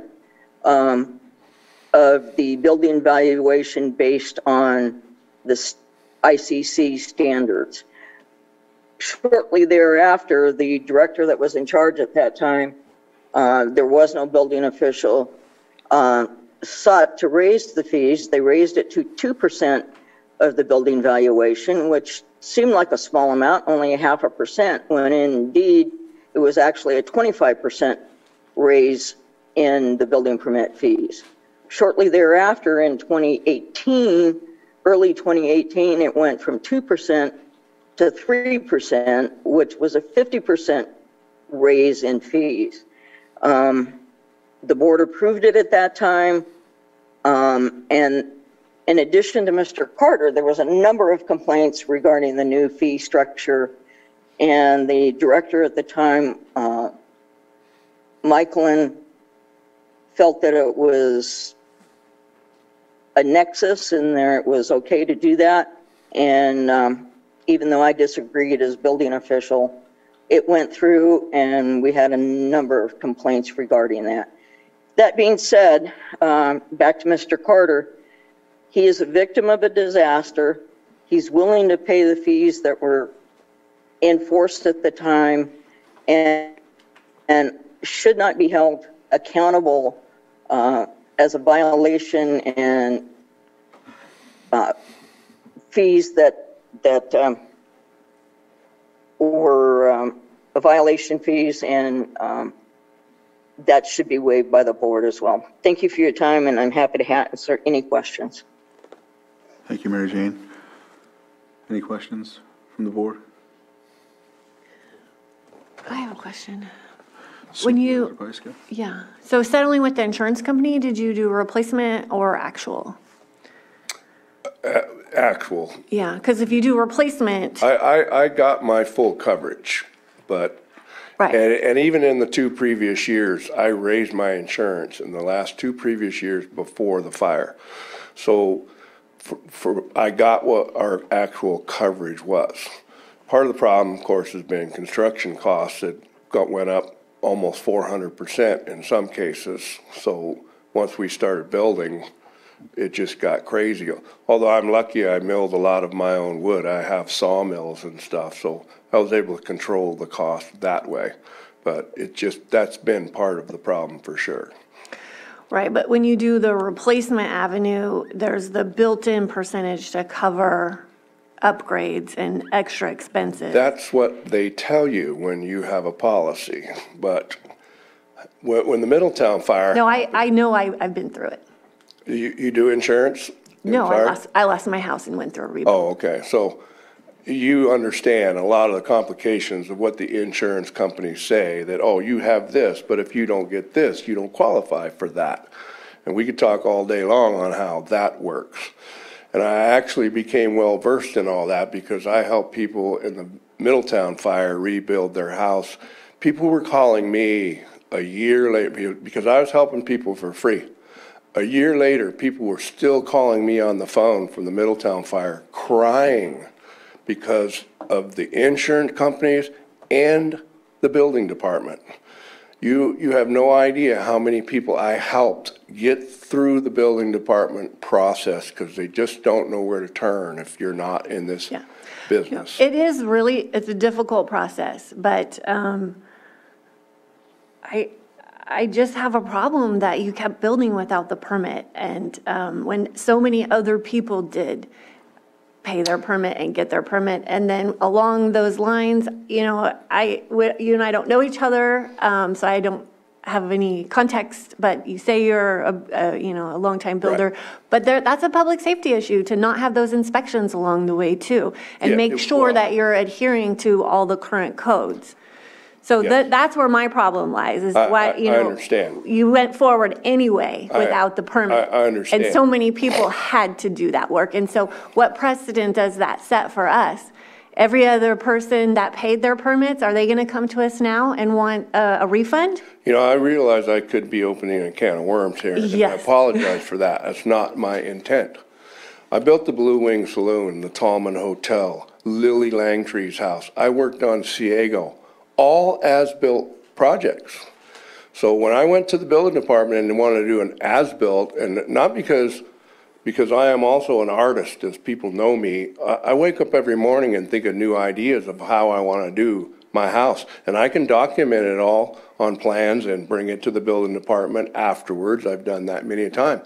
of the building valuation based on the ICC standards. shortly thereafter, the director that was in charge at that time, there was no building official, sought to raise the fees. They raised it to 2% of the building valuation, which seemed like a small amount, only 0.5%, when indeed it was actually a 25% raise in the building permit fees. Shortly thereafter, in 2018, early 2018, it went from 2% to 3%, which was a 50% raise in fees. The board approved it at that time, and in addition to Mr. Carter, there was a number of complaints regarding the new fee structure, and the director at the time, Michaelin, felt that it was a nexus and there it was okay to do that. And even though I disagreed as building official, it went through and we had a number of complaints regarding that. That being said, back to Mr. Carter, he is a victim of a disaster. He's willing to pay the fees that were enforced at the time and should not be held accountable as a violation and fees that were violation fees, and that should be waived by the board as well. Thank you for your time, and I'm happy to answer any questions. Thank you, Mary Jane. Any questions from the board? I have a question. When you, yeah, so settling with the insurance company, did you do replacement or actual? Actual. Yeah, because if you do replacement. I got my full coverage, but, right. And even in the 2 previous years, I raised my insurance in the last 2 previous years before the fire. So I got what our actual coverage was. Part of the problem, of course, has been construction costs that went up almost 400% in some cases. So once we started building, it just got crazy. Although I'm lucky I milled a lot of my own wood. I have sawmills and stuff, so I was able to control the cost that way. But that's been part of the problem for sure. Right, but when you do the replacement avenue, there's the built-in percentage to cover upgrades and extra expenses. That's what they tell you when you have a policy. But when the Middletown fire... No, I know I've been through it. You do insurance? No, I lost my house and went through a rebuild. Oh, okay. So you understand a lot of the complications of what the insurance companies say, that, oh, you have this, but if you don't get this, you don't qualify for that. And we could talk all day long on how that works. And I actually became well versed in all that because I helped people in the Middletown fire rebuild their house. People were calling me a year later because I was helping people for free. A year later, people were still calling me on the phone from the Middletown fire crying because of the insurance companies and the building department. You have no idea how many people I helped get through the building department process because they just don't know where to turn if you're not in this business. It is really, it's a difficult process, but I just have a problem that you kept building without the permit. And when so many other people did pay their permit and get their permit. And then along those lines, you know, you and I don't know each other, so I don't have any context, but you say you're a longtime builder, right. But that's a public safety issue to not have those inspections along the way too, and make sure that you're adhering to all the current codes. So that's where my problem lies, is why, I understand. You went forward anyway without the permit. I understand. And so many people had to do that work. And so what precedent does that set for us? Every other person that paid their permits, are they going to come to us now and want a refund? You know, I realize I could be opening a can of worms here. Yes. And I apologize for that. That's not my intent. I built the Blue Wing Saloon, the Tallman Hotel, Lily Langtree's house. I worked on Ciego. All as-built projects. So when I went to the building department and wanted to do an as-built, and not because because I am also an artist, as people know me. I wake up every morning and think of new ideas of how I want to do my house. And I can document it all on plans and bring it to the building department afterwards. I've done that many a time.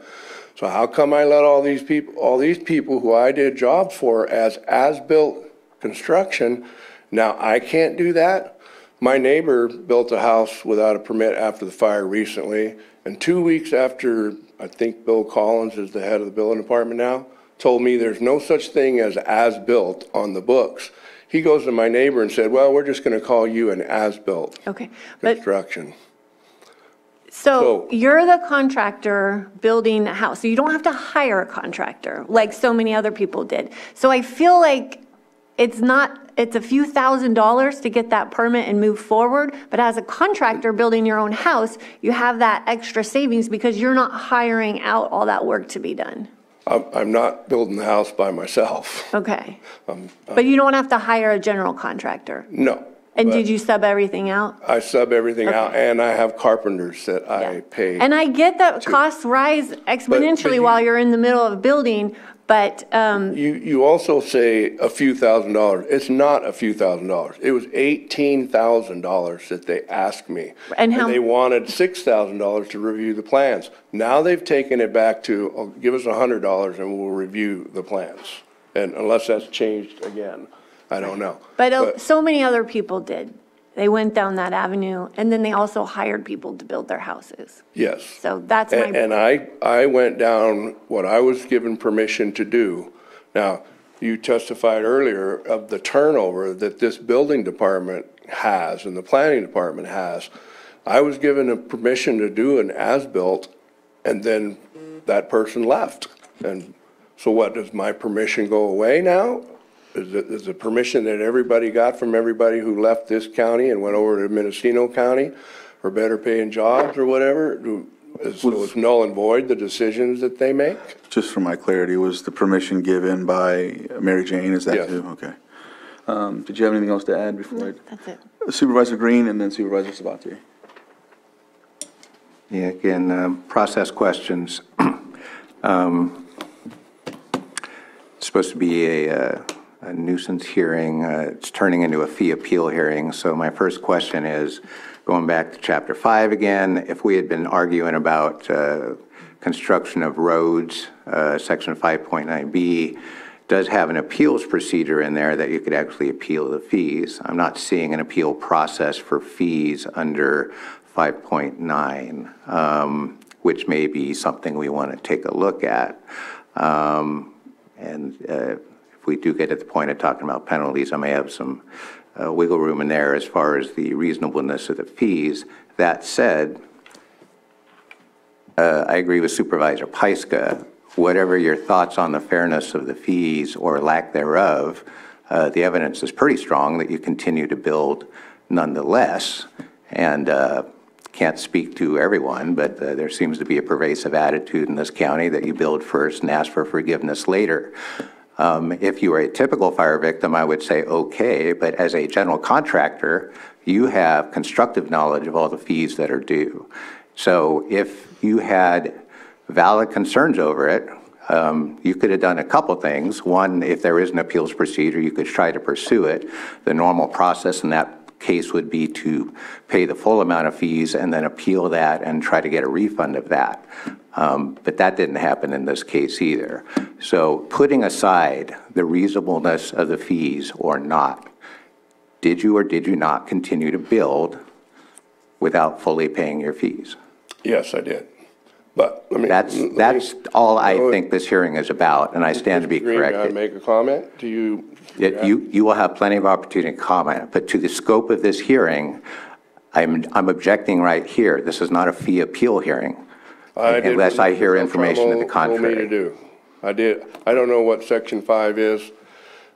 So how come I let all these people who I did jobs for as-built construction, now I can't do that? My neighbor built a house without a permit after the fire recently, and 2 weeks after, I think Bill Collins is the head of the building department now, told me there's no such thing as-built on the books. He goes to my neighbor and said, well, we're just going to call you an as-built construction. So you're the contractor building a house, so you don't have to hire a contractor like so many other people did. So I feel like it's a few $1,000s to get that permit and move forward, but as a contractor building your own house, you have that extra savings because you're not hiring out all that work to be done. I'm not building the house by myself. Okay. But you don't have to hire a general contractor? No. And did you sub everything out? I sub everything out, and I have carpenters that I pay. And I get that costs rise exponentially while you're in the middle of building, but you also say a few $1,000s. It's not a few $1,000s. It was $18,000 that they asked me. And they wanted $6,000 to review the plans. Now they've taken it back to, oh, give us $100 and we'll review the plans. And unless that's changed again, I don't know. But so many other people did. They went down that avenue, and then they also hired people to build their houses. Yes. So that's my... And I went down what I was given permission to do. Now, you testified earlier of the turnover that this building department has and the planning department has. I was given a permission to do an as-built, and then that person left. And so what, does my permission go away now? Is the permission that everybody got from everybody who left this county and went over to Mendocino County for better paying jobs or whatever? So it's null and void, the decisions that they make? Just for my clarity, was the permission given by Mary Jane? Is that Yes. who? Okay. Did you have anything else to add before That's it. Supervisor Green and then Supervisor Sabatier? Yeah, again, process questions. It's supposed to be a nuisance hearing. It's turning into a fee appeal hearing. So my first question is, going back to Chapter 5 again, if we had been arguing about construction of roads, Section 5.9B does have an appeals procedure in there that you could actually appeal the fees. I'm not seeing an appeal process for fees under 5.9, which may be something we want to take a look at. If we do get at the point of talking about penalties, I may have some wiggle room in there as far as the reasonableness of the fees. That said, I agree with Supervisor Pyska. Whatever your thoughts on the fairness of the fees or lack thereof, the evidence is pretty strong that you continue to build nonetheless. And can't speak to everyone, but there seems to be a pervasive attitude in this county that you build first and ask for forgiveness later. If you were a typical fire victim, I would say okay, but as a general contractor, you have constructive knowledge of all the fees that are due. So if you had valid concerns over it, you could have done a couple things. One, if there is an appeals procedure, you could try to pursue it. The normal process in that case would be to pay the full amount of fees and then appeal that and try to get a refund of that. But that didn't happen in this case either. So putting aside the reasonableness of the fees or not, did you or did you not continue to build without fully paying your fees? Yes, I did. But that's all I think this hearing is about, and I stand to be corrected. Can I make a comment? You will have plenty of opportunity to comment, but to the scope of this hearing, I'm objecting right here. This is not a fee appeal hearing, unless I hear information to the contrary. Told me to do. I did. I don't know what Section 5 is.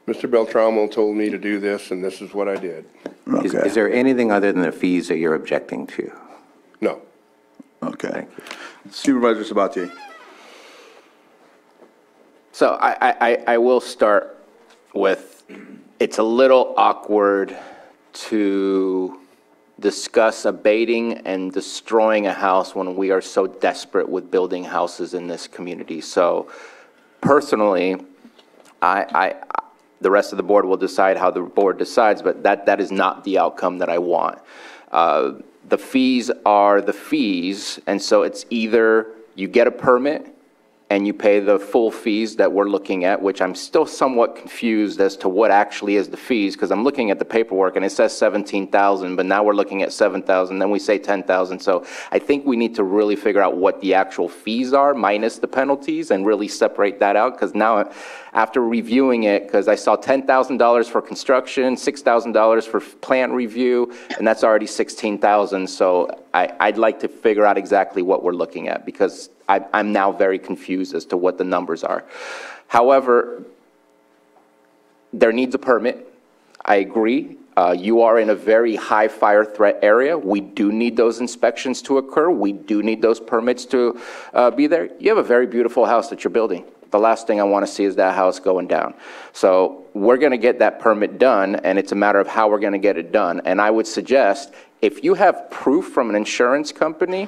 Mr. Beltramo told me to do this, and this is what I did. Okay. Is there anything other than the fees that you're objecting to? No. Okay. Thank you. Supervisor Sabatier. So I will start with, it's a little awkward to discuss abating and destroying a house when we are so desperate with building houses in this community. So personally, the rest of the board will decide how the board decides, but that is not the outcome that I want. The fees are the fees, and so it's either you get a permit and you pay the full fees that we're looking at, which I'm still somewhat confused as to what actually is the fees, because I'm looking at the paperwork and it says 17,000, but now we're looking at 7,000, then we say 10,000. So I think we need to really figure out what the actual fees are minus the penalties and really separate that out, because now after reviewing it, because I saw $10,000 for construction, $6,000 for plant review, and that's already 16,000. So I'd like to figure out exactly what we're looking at, because I'm now very confused as to what the numbers are. However, there needs a permit. I agree. You are in a very high fire threat area. We do need those inspections to occur. We do need those permits to be there. You have a very beautiful house that you're building. The last thing I want to see is that house going down. So we're going to get that permit done, and it's a matter of how we're going to get it done. And I would suggest, if you have proof from an insurance company,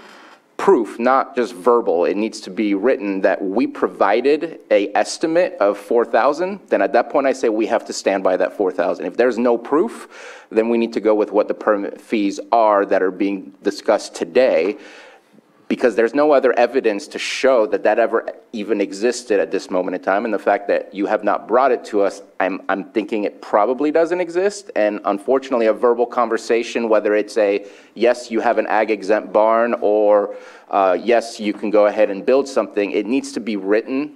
proof, not just verbal, it needs to be written that we provided a estimate of 4,000, then at that point I say we have to stand by that 4,000. If there's no proof, then we need to go with what the permit fees are that are being discussed today, because there's no other evidence to show that that ever even existed at this moment in time. And the fact that you have not brought it to us, I'm thinking it probably doesn't exist. And unfortunately, a verbal conversation, whether it's a, yes, you have an ag exempt barn, or yes, you can go ahead and build something, it needs to be written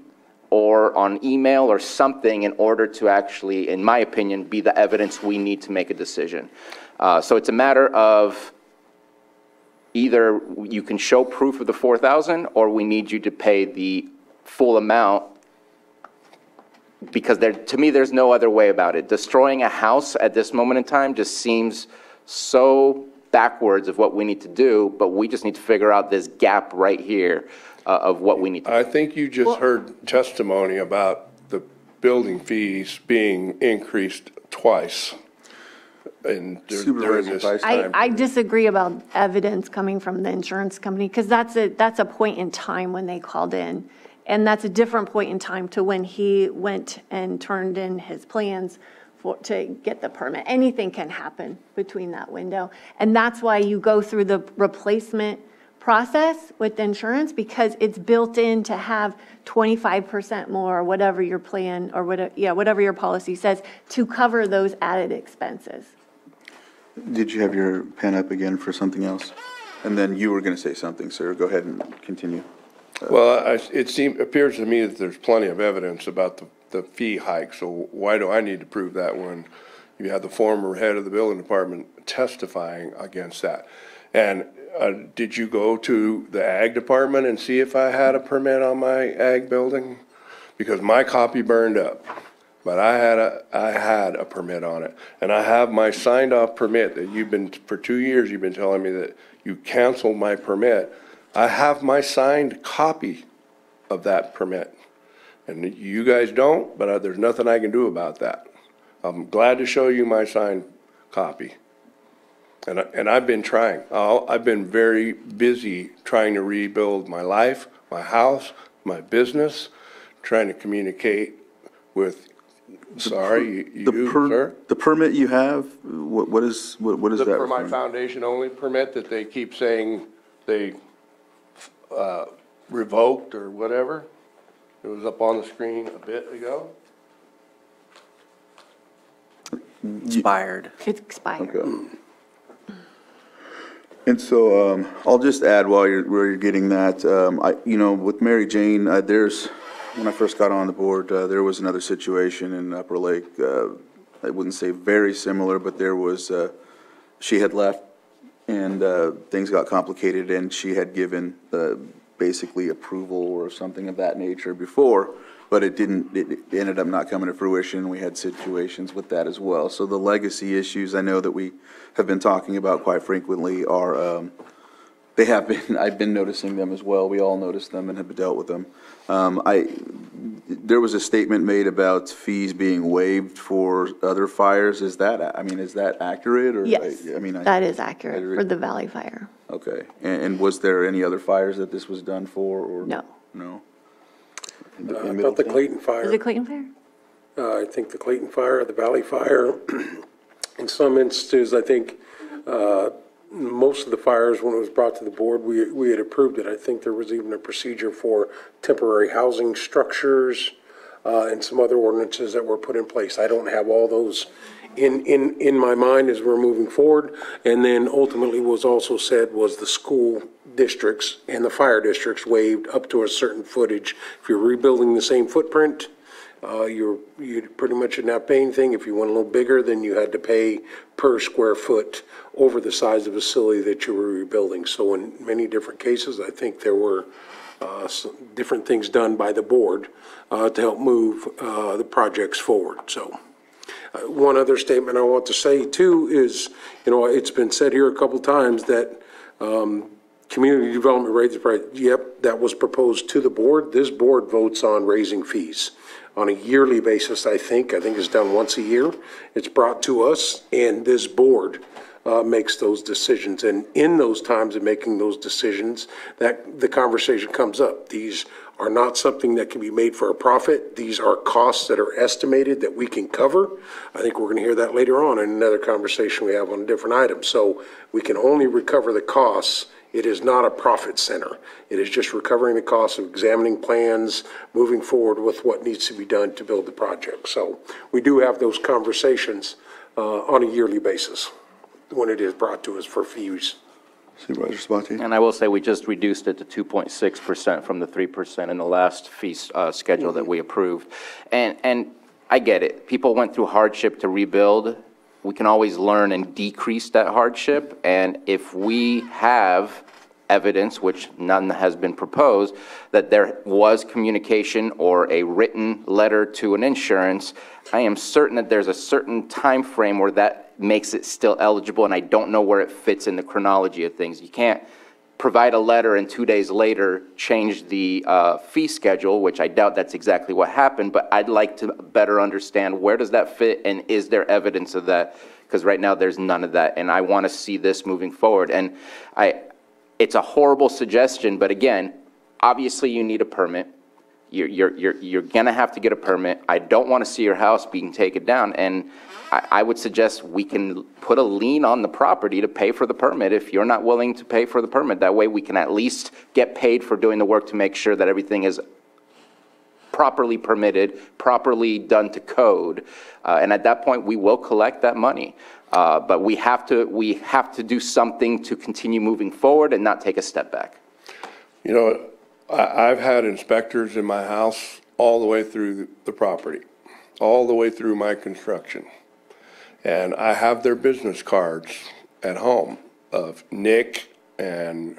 or on email or something in order to actually, in my opinion, be the evidence we need to make a decision. So it's a matter of, either you can show proof of the 4,000, or we need you to pay the full amount, because to me, there's no other way about it. Destroying a house at this moment in time just seems so backwards of what we need to do, but we just need to figure out this gap right here of what we need to do. I think you just heard testimony about the building fees being increased twice. And during this time. I disagree about evidence coming from the insurance company, because that's a point in time when they called in. And that's a different point in time to when he went and turned in his plans to get the permit. Anything can happen between that window. And that's why you go through the replacement process with insurance, because it's built in to have 25% more, whatever your plan or whatever your policy says, to cover those added expenses. Did you have your pen up again for something else? And then you were going to say something, sir. Go ahead and continue. Well, it appears to me that there's plenty of evidence about the fee hike, so why do I need to prove that when you have the former head of the building department testifying against that? And did you go to the ag department and see if I had a permit on my ag building? Because my copy burned up, but I had a permit on it. And I have my signed off permit that for 2 years, you've been telling me that you canceled my permit. I have my signed copy of that permit. And you guys don't, but there's nothing I can do about that. I'm glad to show you my signed copy. And I've been trying. I've been very busy trying to rebuild my life, my house, my business, trying to communicate with, sir? The permit you have, what is that? For my foundation only permit that they keep saying they revoked or whatever. It was up on the screen a bit ago. Expired. It's expired. Okay. And so I'll just add while you're getting that, with Mary Jane, when I first got on the board, there was another situation in Upper Lake. I wouldn't say very similar, but there was, she had left and things got complicated, and she had given basically approval or something of that nature before, but it ended up not coming to fruition. We had situations with that as well. So the legacy issues I know that we have been talking about quite frequently are, I've been noticing them as well. We all noticed them and have dealt with them. There was a statement made about fees being waived for other fires. Is that accurate? Or Yes, that is accurate for the Valley Fire. Okay. And was there any other fires that this was done for? Or no. No? I thought the Clayton fire. Was it Clayton Fire? I think the Clayton fire, the Valley fire. In some instances, I think most of the fires, when it was brought to the board, we had approved it. I think there was even a procedure for temporary housing structures and some other ordinances that were put in place. I don't have all those in my mind as we're moving forward. And then ultimately was also said was the school districts and the fire districts waived up to a certain footage. If you're rebuilding the same footprint, you pretty much didn't have to pay anything. If you went a little bigger, then you had to pay per square foot over the size of the facility that you were rebuilding. So in many different cases, I think there were some different things done by the board to help move the projects forward. So one other statement I want to say too is, it's been said here a couple times that community development rates, yep, that was proposed to the board. This board votes on raising fees on a yearly basis. I think it's done once a year. It's brought to us, and this board makes those decisions. And in those times of making those decisions, that the conversation comes up. These are not something that can be made for a profit. These are costs that are estimated that we can cover. I think we're going to hear that later on in another conversation we have on a different item. So we can only recover the costs. It is not a profit center. It is just recovering the cost of examining plans, moving forward with what needs to be done to build the project. So we do have those conversations on a yearly basis when it is brought to us for fees. Supervisor Sabatier? And I will say we just reduced it to 2.6% from the 3% in the last fee schedule that we approved. And I get it. People went through hardship to rebuild. We can always learn and decrease that hardship. And if we have evidence, which none has been proposed, that there was communication or a written letter to an insurance, I am certain that there's a certain time frame where that makes it still eligible, and I don't know where it fits in the chronology of things. You can't provide a letter and 2 days later change the fee schedule, which I doubt that's exactly what happened, but I'd like to better understand where does that fit and is there evidence of that? Because right now there's none of that, and I want to see this moving forward. And it's a horrible suggestion, but again, obviously you need a permit. You're going to have to get a permit. I don't want to see your house being taken down, and I would suggest we can put a lien on the property to pay for the permit if you're not willing to pay for the permit. That way we can at least get paid for doing the work to make sure that everything is properly permitted, properly done to code. And at that point, we will collect that money. But we have to do something to continue moving forward and not take a step back. I've had inspectors in my house all the way through the property, all the way through my construction. And I have their business cards at home of Nick and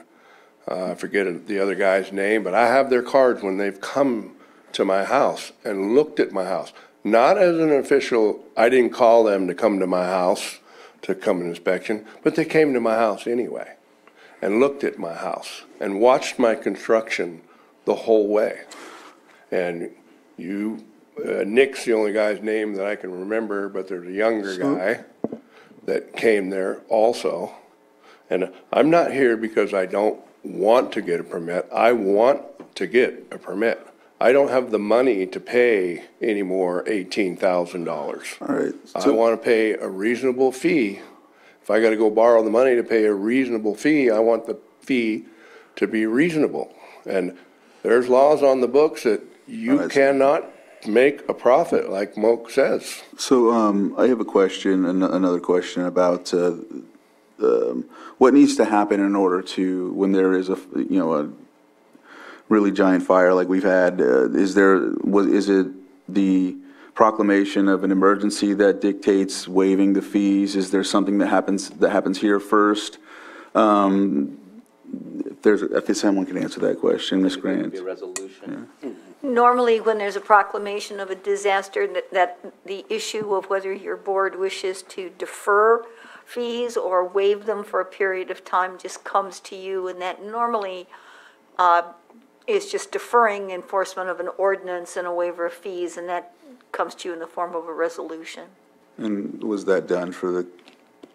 I forget the other guy's name, but I have their cards when they've come to my house and looked at my house. Not as an official, I didn't call them to come to my house to come an inspection, but they came to my house anyway and looked at my house and watched my construction the whole way. And Nick's the only guy's name that I can remember, but there's a younger guy that came there also. And I'm not here because I don't want to get a permit. I want to get a permit. I don't have the money to pay any more $18,000. All right. I want to pay a reasonable fee. If I got to go borrow the money to pay a reasonable fee, I want the fee to be reasonable. And there's laws on the books that you cannot make a profit, like Moak says. So I have a question, another question about what needs to happen in order to, when there is a really giant fire like we've had, is it the proclamation of an emergency that dictates waiving the fees? Is there something that happens here first? If someone can answer that question, Ms. Grant. Be a resolution. Yeah. Normally, when there's a proclamation of a disaster, that the issue of whether your board wishes to defer fees or waive them for a period of time just comes to you, and that normally is just deferring enforcement of an ordinance and a waiver of fees, and that comes to you in the form of a resolution. And was that done for the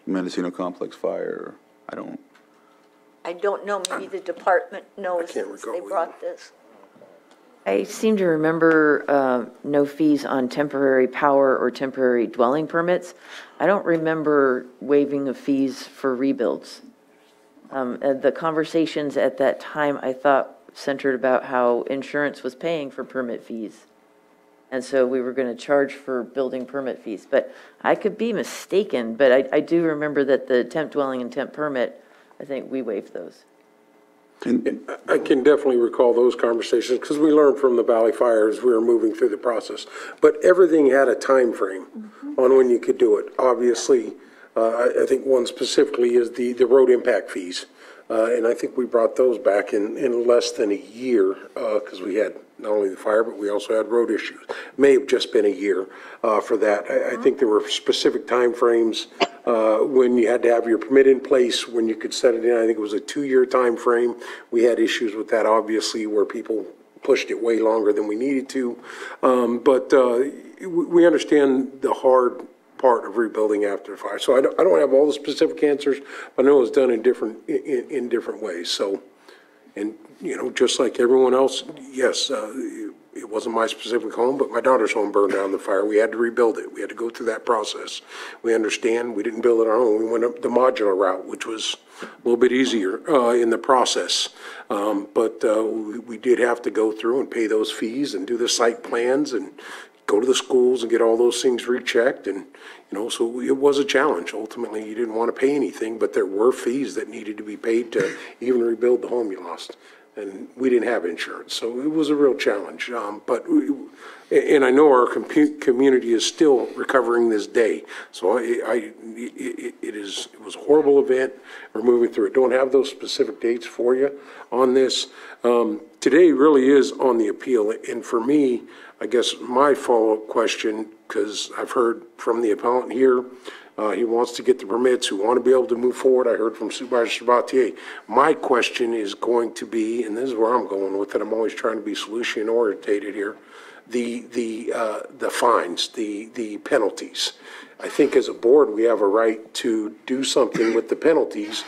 Mendocino Complex fire? I don't know. Maybe the department knows can't since recall they brought this. I seem to remember no fees on temporary power or temporary dwelling permits. I don't remember waiving of fees for rebuilds. The conversations at that time, I thought, centered about how insurance was paying for permit fees. And so we were going to charge for building permit fees. But I could be mistaken, but I do remember that the temp dwelling and temp permit, I think we waived those. I can definitely recall those conversations because we learned from the Valley Fire as we were moving through the process. But everything had a time frame on when you could do it. Obviously, I think one specifically is the road impact fees. And I think we brought those back in less than a year because we had not only the fire, but we also had road issues. May have just been a year for that. I think there were specific timeframes when you had to have your permit in place, when you could set it in. I think it was a 2-year time frame. We had issues with that, obviously, where people pushed it way longer than we needed to. But we understand the hard part of rebuilding after the fire. So I don't have all the specific answers, but I know it's done in different ways. So, and you know, just like everyone else, yes, it wasn't my specific home, but my daughter's home burned down in the fire. We had to rebuild it. We had to go through that process. We understand we didn't build it our own. We went up the modular route, which was a little bit easier in the process. But we did have to go through and pay those fees and do the site plans and go to the schools and get all those things rechecked. And, you know, so it was a challenge. Ultimately, you didn't want to pay anything, but there were fees that needed to be paid to even rebuild the home you lost. And we didn't have insurance, so it was a real challenge. And I know our community is still recovering this day. So it was a horrible event. We're moving through it. Don't have those specific dates for you on this. Today really is on the appeal. And for me, I guess my follow-up question, because I've heard from the appellant here, he wants to get the permits, we want to be able to move forward. I heard from Supervisor Sabatier. My question is going to be, and this is where I'm going with it, I'm always trying to be solution-orientated here, the fines, the penalties. I think as a board, we have a right to do something with the penalties.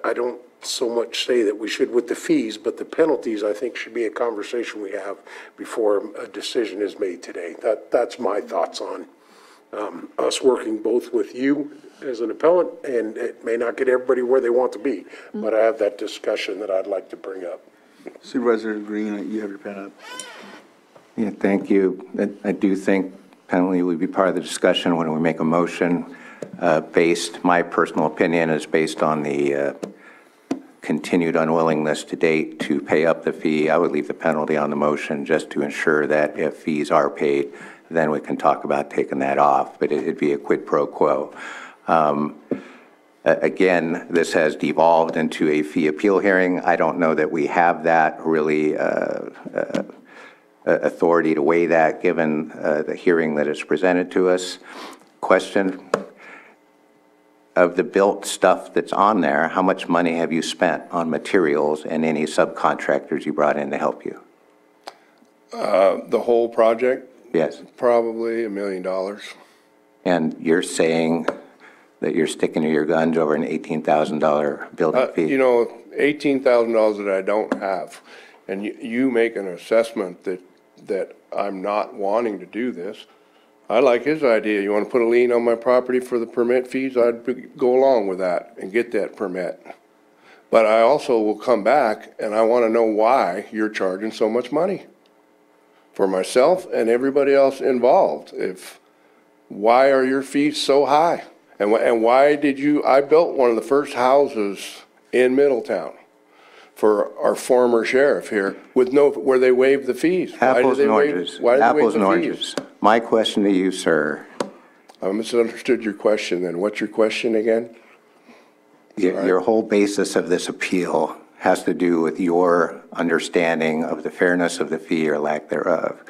I don't so much say that we should with the fees, but the penalties, I think, should be a conversation we have before a decision is made today. That's my thoughts on us working both with you as an appellant, and it may not get everybody where they want to be, but I have that discussion that I'd like to bring up. Supervisor Green, you have your pen up. Yeah, thank you. I do think penalty would be part of the discussion when we make a motion. My personal opinion is based on the continued unwillingness to date to pay up the fee. I would leave the penalty on the motion just to ensure that if fees are paid, then we can talk about taking that off, but it'd be a quid pro quo. Again, this has devolved into a fee appeal hearing. I don't know that we have that really authority to weigh that given the hearing that is presented to us. Question, of the built stuff that's on there, how much money have you spent on materials and any subcontractors you brought in to help you? The whole project? Yes. Probably $1 million. And you're saying that you're sticking to your guns over an $18,000 building fee? You know, $18,000 that I don't have, and you make an assessment that I'm not wanting to do this. I like his idea. You want to put a lien on my property for the permit fees? I'd go along with that and get that permit. But I also will come back and I want to know why you're charging so much money for myself and everybody else involved. Why are your fees so high? And why did I built one of the first houses in Middletown for our former sheriff here where they waived the fees. Apples and oranges. Apples and oranges. My question to you, sir. I misunderstood your question then. What's your question again? Your whole basis of this appeal has to do with your understanding of the fairness of the fee or lack thereof.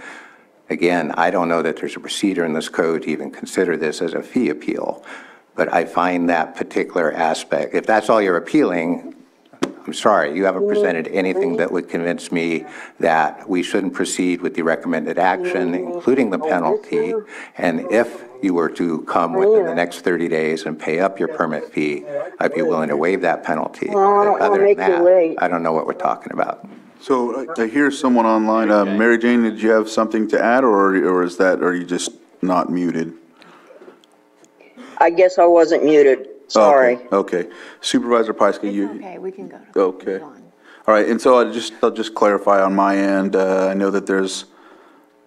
Again, I don't know that there's a procedure in this code to even consider this as a fee appeal, but I find that particular aspect, if that's all you're appealing, I'm sorry, you haven't presented anything that would convince me that we shouldn't proceed with the recommended action, including the penalty. And if you were to come within the next 30 days and pay up your permit fee, I'd be willing to waive that penalty. Other than that, I don't know what we're talking about. So I hear someone online. Mary Jane, did you have something to add, or are you just not muted? I guess I wasn't muted. Sorry. Okay. Supervisor Pyska, Okay, we can go. Okay. All right, and so I'll just clarify on my end. I know that there's,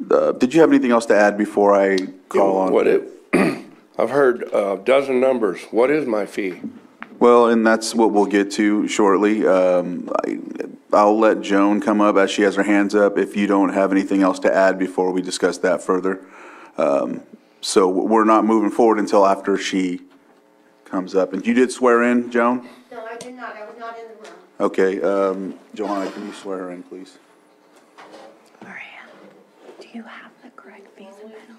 did you have anything else to add before I call on? I've heard a dozen numbers. What is my fee? Well, and that's what we'll get to shortly. I'll let Joan come up as she has her hands up if you don't have anything else to add before we discuss that further. So we're not moving forward until after she comes up. And you did swear in, Joan? No, I did not. I was not in the room. Okay, Johanna, can you swear her in, please? Maria, do you have the correct fees and penalties?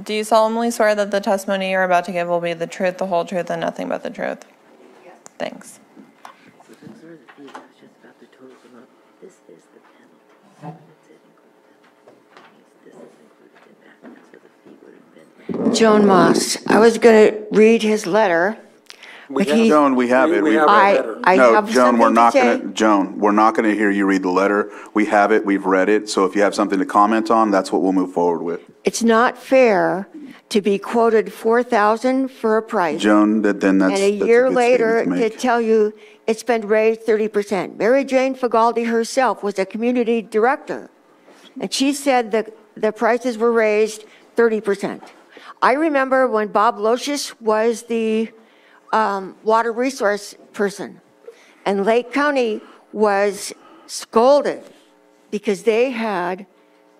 Do you solemnly swear that the testimony you're about to give will be the truth, the whole truth, and nothing but the truth? Yes. Thanks. So those are the fees, that was just about the total amount. This is the penalty. This is included in that, so the fee would have been. Joan Moss. I was going to read his letter. Joan, we have it. I No, have Joan, we're something not to say. gonna, Joan, we're not gonna hear you read the letter. We have it, we've read it, so if you have something to comment on, that's what we'll move forward with. It's not fair to be quoted $4,000 for a price. Joan, then that's And a that's year good later statement to to make. tell you it's been raised 30%. Mary Jane Fagaldi herself was a community director, and she said that the prices were raised 30%. I remember when Bob Locious was the water resource person, and Lake County was scolded because they had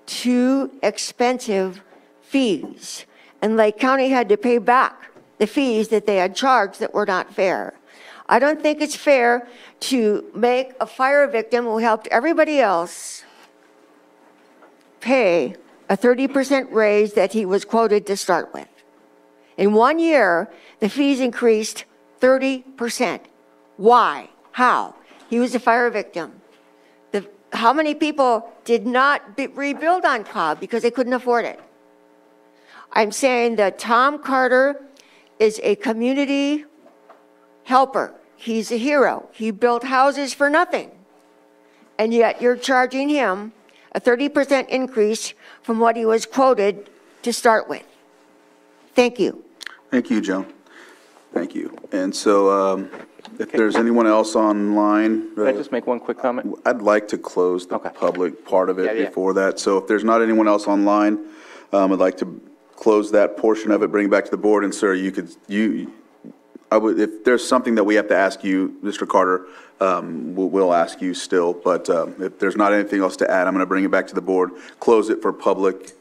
too expensive fees, and Lake County had to pay back the fees that they had charged that were not fair. I don't think it's fair to make a fire victim who helped everybody else pay a 30% raise that he was quoted to start with. In 1 year, the fees increased 30%. Why? How? He was a fire victim. How many people did not rebuild on Cobb because they couldn't afford it? I'm saying that Tom Carter is a community helper. He's a hero. He built houses for nothing. And yet you're charging him a 30% increase from what he was quoted to start with. Thank you. Thank you, Joan. Thank you. And so, if there's anyone else online. Could I just make one quick comment? I'd like to close the public part of it Yeah. before that. So if there's not anyone else online, I'd like to close that portion of it, bring it back to the board. And sir, I would, if there's something that we have to ask you, Mr. Carter, we'll ask you still. But if there's not anything else to add, I'm going to bring it back to the board, close it for public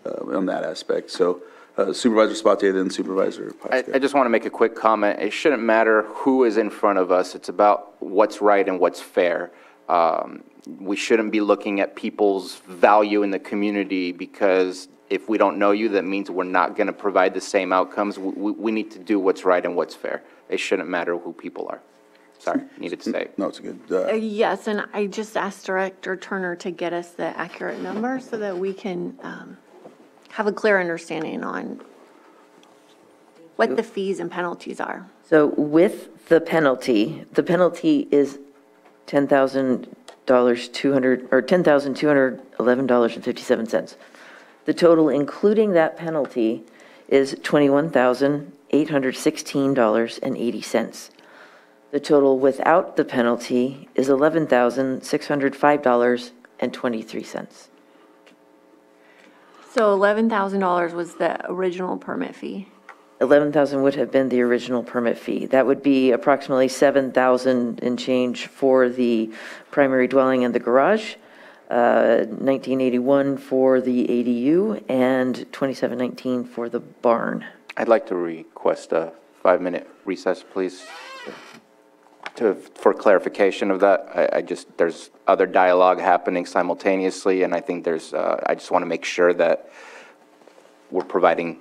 on that aspect. So Supervisor Spatier, then Supervisor Pyska. I just want to make a quick comment. It shouldn't matter who is in front of us. It's about what's right and what's fair. We shouldn't be looking at people's value in the community because if we don't know you, that means we're not going to provide the same outcomes. We need to do what's right and what's fair. It shouldn't matter who people are. Sorry, needed to say. No, it's good. Yes, and I just asked Director Turner to get us the accurate number so that we can have a clear understanding on what the fees and penalties are. So with the penalty is $10,211.57. The total, including that penalty, is $21,816.80. The total without the penalty is $11,605.23. So $11,000 was the original permit fee. $11,000 would have been the original permit fee. That would be approximately $7,000 and change for the primary dwelling and the garage, $1981 for the ADU, and $2719 for the barn. I'd like to request a 5-minute recess, please, for clarification of that. There's other dialogue happening simultaneously, and I think I just want to make sure that we're providing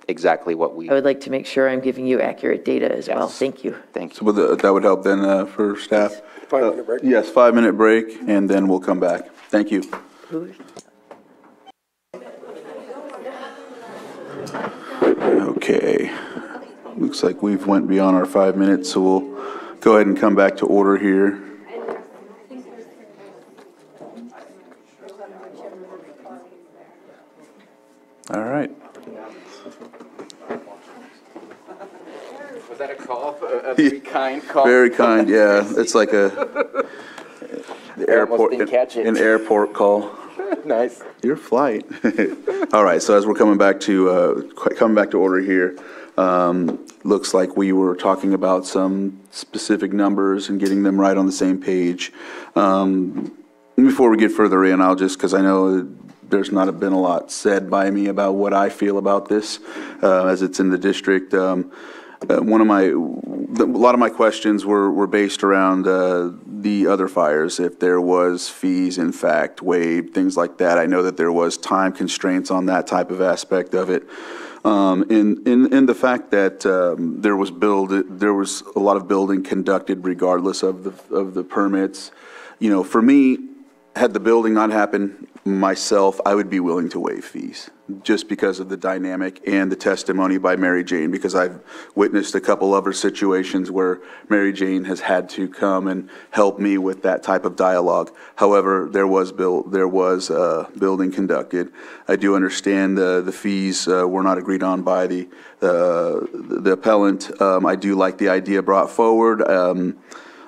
exactly what we. I would like to make sure I'm giving you accurate data as well. Thank you. Thank you. So that would help then for staff. 5-minute break? Yes, 5-minute break, and then we'll come back. Thank you. Okay. Looks like we've went beyond our 5 minutes, so we'll go ahead and come back to order here. All right. Was that a call? A very kind call? Very kind, yeah. It's like an airport call. Nice. Your flight. All right, so as we're coming back to order here, looks like we were talking about some specific numbers and getting them right on the same page. Before we get further in, I'll just, because I know there's not been a lot said by me about what I feel about this, as it's in the district. A lot of my questions were based around the other fires, if there was fees in fact waived, things like that. I know that there was time constraints on that type of aspect of it. In the fact that there was a lot of building conducted regardless of the permits. You know, for me, had the building not happened myself, I would be willing to waive fees just because of the dynamic and the testimony by Mary Jane, because I've witnessed a couple other situations where Mary Jane has had to come and help me with that type of dialogue. However, there was building conducted. I do understand the fees were not agreed on by the appellant. I do like the idea brought forward.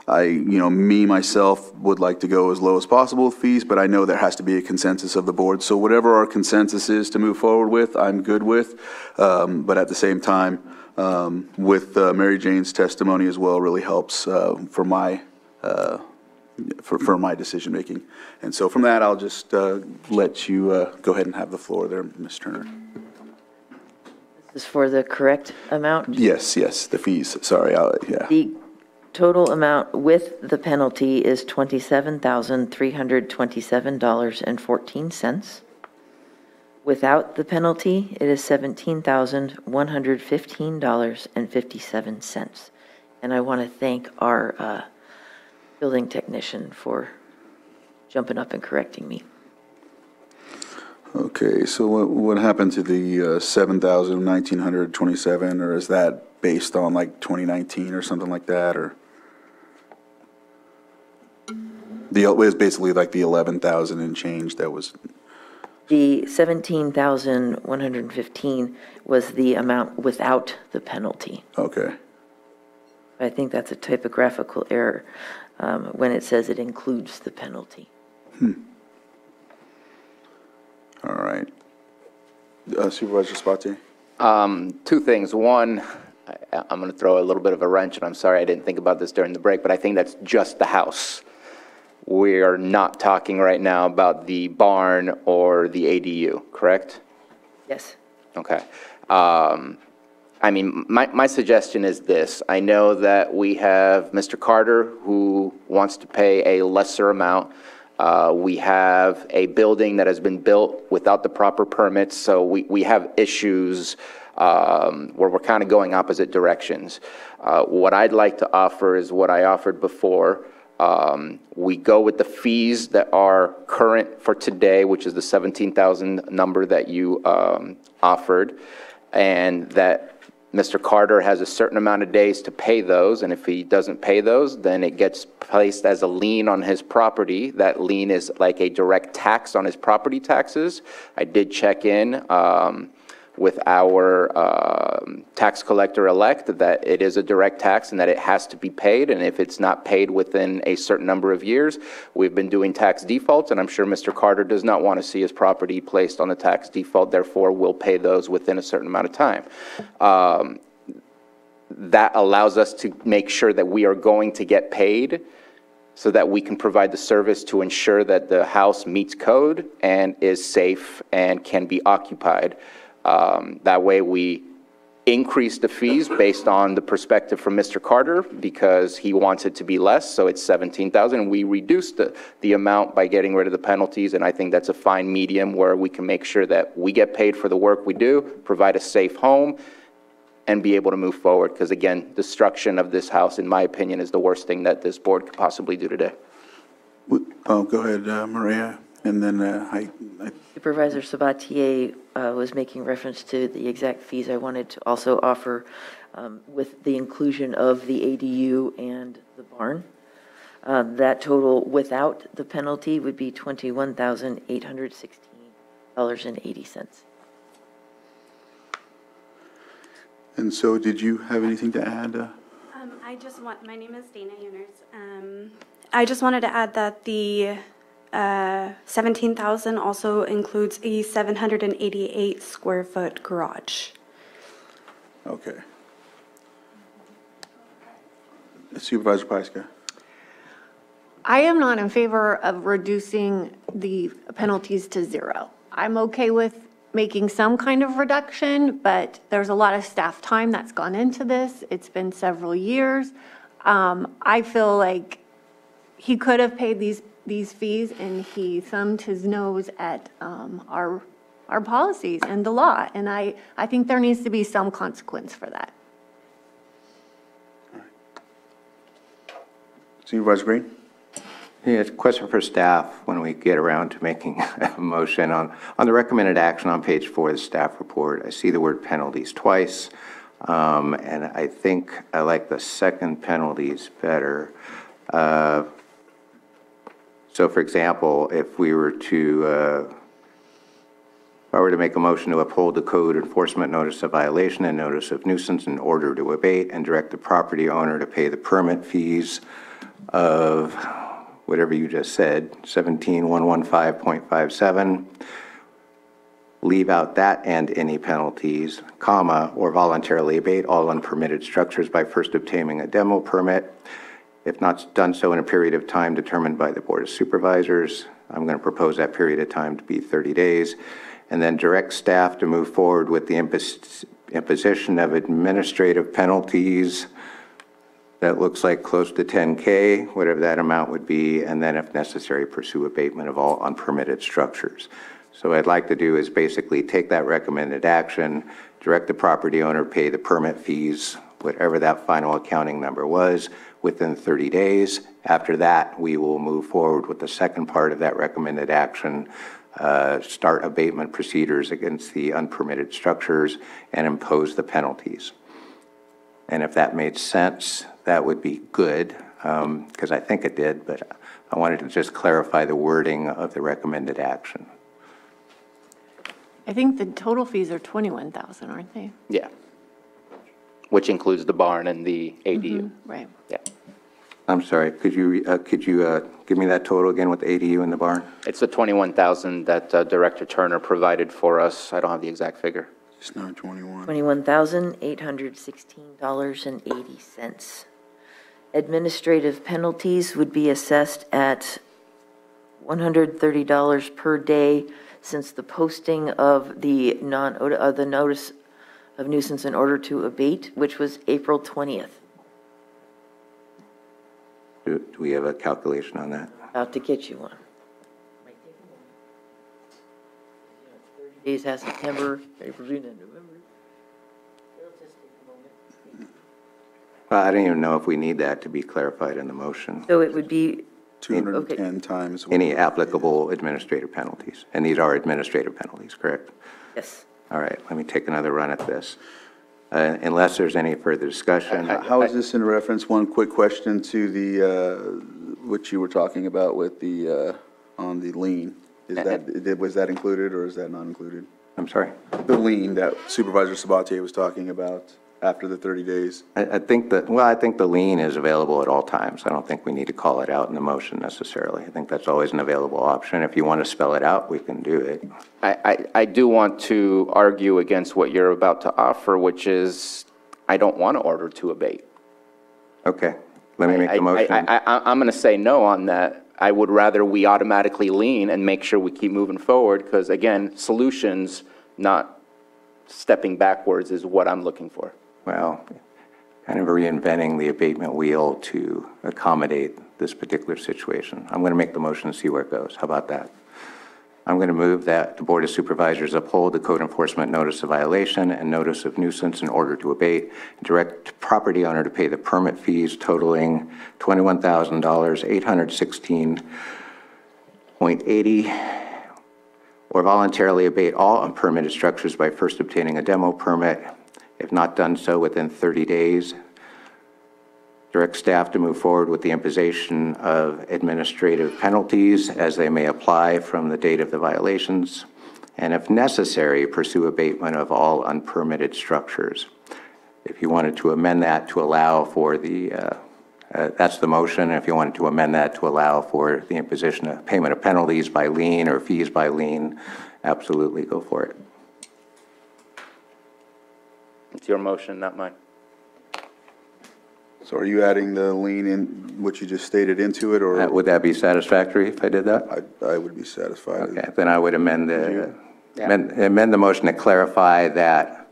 Myself would like to go as low as possible with fees, but I know there has to be a consensus of the board. So whatever our consensus is to move forward with, I'm good with. But at the same time, with Mary Jane's testimony as well really helps for my decision making. And so from that, I'll just let you go ahead and have the floor there, Ms. Turner. This is for the correct amount? Yes, the fees. Sorry, yeah. The total amount with the penalty is $27,327.14. Without the penalty, it is $17,115.57. And I want to thank our building technician for jumping up and correcting me. Okay, so what happened to the $7,127, or is that based on like 2019 or something like that, or? It was basically like the 11,000 and change that was. The 17,115 was the amount without the penalty. Okay. I think that's a typographical error when it says it includes the penalty. All right. Supervisor Spatier? Two things. One, I'm going to throw a little bit of a wrench, and I'm sorry I didn't think about this during the break, but I think that's just the house. We are not talking right now about the barn or the ADU, correct? Yes. Okay. My suggestion is this. I know that we have Mr. Carter who wants to pay a lesser amount. We have a building that has been built without the proper permits, so we have issues where we're kind of going opposite directions. What I'd like to offer is what I offered before. We go with the fees that are current for today, which is the 17,000 number that you offered, and that Mr. Carter has a certain amount of days to pay those, and if he doesn't pay those, then it gets placed as a lien on his property. That lien is like a direct tax on his property taxes. I did check in with our tax collector-elect that it is a direct tax and that it has to be paid, and if it's not paid within a certain number of years, we've been doing tax defaults, and I'm sure Mr. Carter does not want to see his property placed on the tax default, therefore will pay those within a certain amount of time. That allows us to make sure that we are going to get paid so that we can provide the service to ensure that the house meets code and is safe and can be occupied. That way we increase the fees based on the perspective from Mr. Carter because he wants it to be less, so it's 17,000. We reduced the amount by getting rid of the penalties, and I think that's a fine medium where we can make sure that we get paid for the work we do, provide a safe home, and be able to move forward. Because again, destruction of this house, in my opinion, is the worst thing that this board could possibly do today. Oh, go ahead, Maria. And then Supervisor Sabatier was making reference to the exact fees. I wanted to also offer with the inclusion of the ADU and the barn. That total without the penalty would be $21,816.80. And so did you have anything to add? My name is Dana Youners. I just wanted to add that the 17,000 also includes a 788 square foot garage. Okay. Supervisor Pyska. I am not in favor of reducing the penalties to zero. I'm okay with making some kind of reduction, but there's a lot of staff time that's gone into this. It's been several years. I feel like he could have paid these fees, and he thumbed his nose at our policies and the law, and I think there needs to be some consequence for that. Supervisor Green? Yeah, it's a question for staff when we get around to making a motion. On the recommended action on page 4 of the staff report, I see the word penalties twice, and I think I like the second penalties better. So, for example, if I were to make a motion to uphold the code enforcement notice of violation and notice of nuisance in order to abate and direct the property owner to pay the permit fees of whatever you just said, 17115.57, leave out that and any penalties, comma, or voluntarily abate all unpermitted structures by first obtaining a demo permit. If not done so in a period of time determined by the Board of Supervisors, I'm going to propose that period of time to be 30 days, and then direct staff to move forward with the imposition of administrative penalties that looks like close to 10K, whatever that amount would be, and then if necessary, pursue abatement of all unpermitted structures. So what I'd like to do is basically take that recommended action, direct the property owner pay the permit fees, whatever that final accounting number was, within 30 days. After that, we will move forward with the second part of that recommended action, start abatement procedures against the unpermitted structures and impose the penalties. And if that made sense, that would be good, because I think it did, but I wanted to just clarify the wording of the recommended action. I think the total fees are 21,000, aren't they? Yeah. Which includes the barn and the ADU. Right. Yeah. I'm sorry, could you give me that total again with the ADU and the barn? It's the 21,000 that Director Turner provided for us. I don't have the exact figure. It's not 21. $21,816.80. Administrative penalties would be assessed at $130 per day since the posting of the notice of nuisance in order to abate, which was April 20th. Do we have a calculation on that? About to get you one. 30 days has September, April, June, and November. Well, I don't even know if we need that to be clarified in the motion. So it would be 210 times. Any applicable administrative penalties. And these are administrative penalties, correct? Yes. All right, let me take another run at this. Unless there's any further discussion. How is this in reference? One quick question to the, what you were talking about with the, on the lien. Was that included or is that not included? I'm sorry? The lien that Supervisor Sabatier was talking about after the 30 days. I think the lien is available at all times. I don't think we need to call it out in the motion necessarily. I think that's always an available option. If you want to spell it out, we can do it. I do want to argue against what you're about to offer, which is I don't want to order to abate. Okay, let me make the motion. I'm going to say no on that. I would rather we automatically lien and make sure we keep moving forward because, again, solutions, not stepping backwards is what I'm looking for. Well, kind of reinventing the abatement wheel to accommodate this particular situation. I'm going to make the motion and see where it goes. How about that? I'm going to move that the Board of Supervisors uphold the code enforcement notice of violation and notice of nuisance in order to abate, and direct property owner to pay the permit fees totaling $21,816 .80, or voluntarily abate all unpermitted structures by first obtaining a demo permit, if not done so within 30 days. Direct staff to move forward with the imposition of administrative penalties as they may apply from the date of the violations, and if necessary, pursue abatement of all unpermitted structures. If you wanted to amend that to allow for the, that's the motion. If you wanted to amend that to allow for the imposition of payment of penalties by lien or fees by lien, absolutely go for it. It's your motion, not mine. So are you adding the lien in what you just stated into it, or? Would that be satisfactory if I did that? I would be satisfied. Okay, then I would amend the motion to clarify that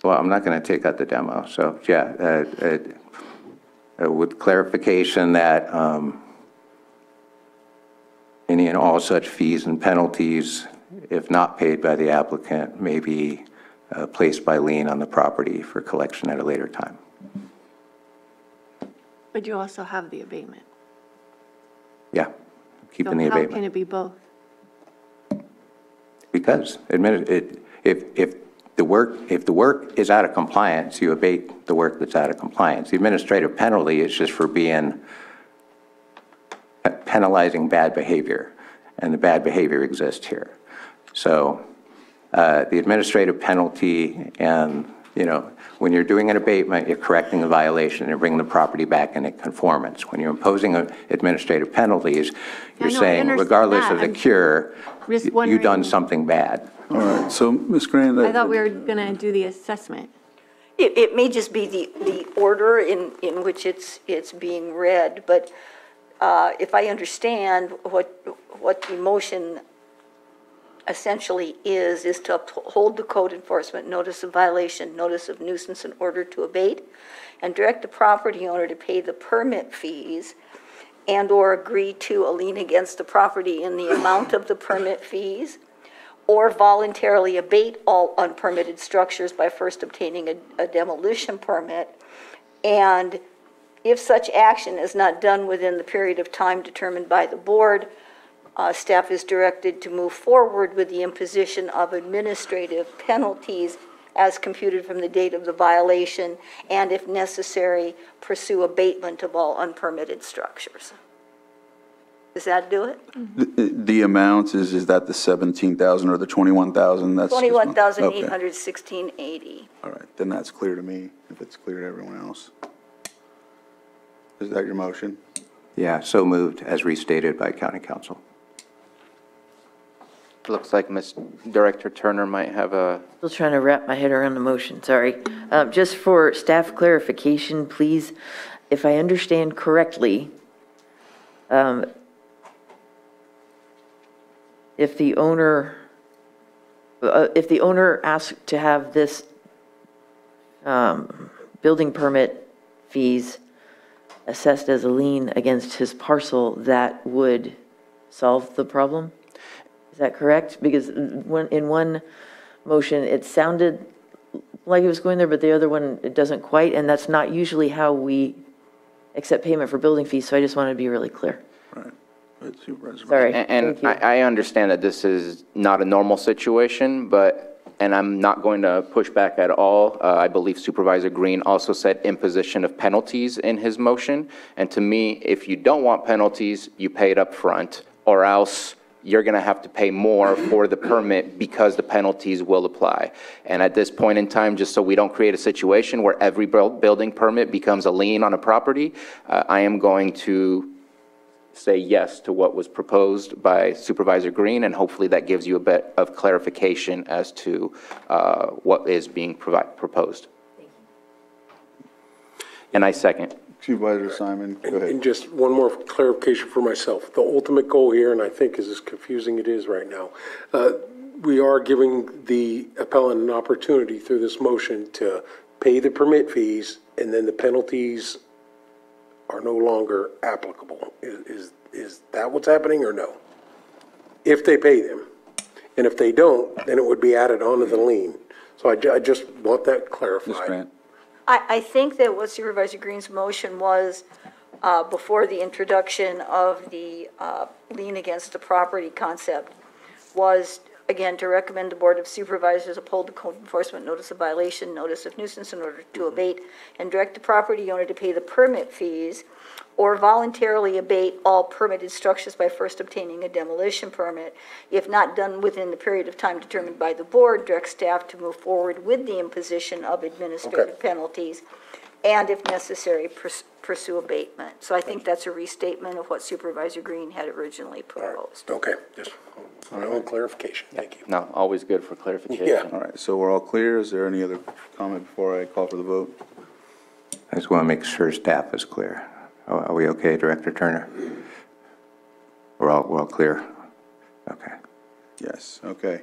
well, I'm not going to take out the demo. So, yeah, with clarification that any and all such fees and penalties, if not paid by the applicant, may be placed by lien on the property for collection at a later time. But you also have the abatement. Yeah, keeping the So abatement. how can it be both? Because if the work is out of compliance, you abate the work that's out of compliance. The administrative penalty is just for being penalizing bad behavior, and the bad behavior exists here. So the administrative penalty, and when you're doing an abatement, you're correcting the violation and bringing the property back into conformance. When you're imposing administrative penalties, you're saying regardless of the cure, you've done something bad. All right, so Ms. Grant. I thought we were going to do the assessment. It may just be the order in which it's being read, but if I understand what the motion essentially is to uphold the code enforcement notice of violation, notice of nuisance in order to abate, and direct the property owner to pay the permit fees and or agree to a lien against the property in the amount of the permit fees, or voluntarily abate all unpermitted structures by first obtaining a demolition permit. And if such action is not done within the period of time determined by the board, staff is directed to move forward with the imposition of administrative penalties as computed from the date of the violation, and if necessary, pursue abatement of all unpermitted structures. Does that do it? The amount is that the 17,000 or the 21,000? That's $21,816.80. All right, then that's clear to me, if it's clear to everyone else. Is that your motion? Yeah, so moved as restated by County Council. Looks like Ms. Director Turner might have a... Still trying to wrap my head around the motion, sorry. Just for staff clarification, please, if I understand correctly, if the owner asks to have this building permit fees assessed as a lien against his parcel, that would solve the problem? Is that correct? Because in one motion, it sounded like it was going there, but the other one, it doesn't quite, and that's not usually how we accept payment for building fees, so I just wanted to be really clear. Right. Sorry. And I understand that this is not a normal situation, and I'm not going to push back at all. I believe Supervisor Green also said imposition of penalties in his motion. And to me, if you don't want penalties, you pay it up front, or else you're going to have to pay more for the permit because the penalties will apply. And at this point in time, just so we don't create a situation where every building permit becomes a lien on a property, I am going to say yes to what was proposed by Supervisor Green, and hopefully that gives you a bit of clarification as to what is being proposed. And I second. Supervisor Simon, go ahead. And just one more clarification for myself. The ultimate goal here, and I think is as confusing it is right now, we are giving the appellant an opportunity through this motion to pay the permit fees, and then the penalties are no longer applicable. Is that what's happening, or no? If they pay them. And if they don't, then it would be added onto the lien. So I just want that clarified. Ms. Grant. I think that what Supervisor Green's motion was, before the introduction of the lien against the property concept, was, again, to recommend the Board of Supervisors uphold the code enforcement notice of violation, notice of nuisance in order to abate, and direct the property owner to pay the permit fees, or voluntarily abate all permitted structures by first obtaining a demolition permit. If not done within the period of time determined by the board, direct staff to move forward with the imposition of administrative penalties, and if necessary, pursue abatement. So I think that's a restatement of what Supervisor Green had originally proposed. Okay, just one clarification. Thank you. No, always good for clarification. Yeah. All right, so we're all clear. Is there any other comment before I call for the vote? I just want to make sure staff is clear. Are we okay, Director Turner? We're all clear? Okay. Yes, okay.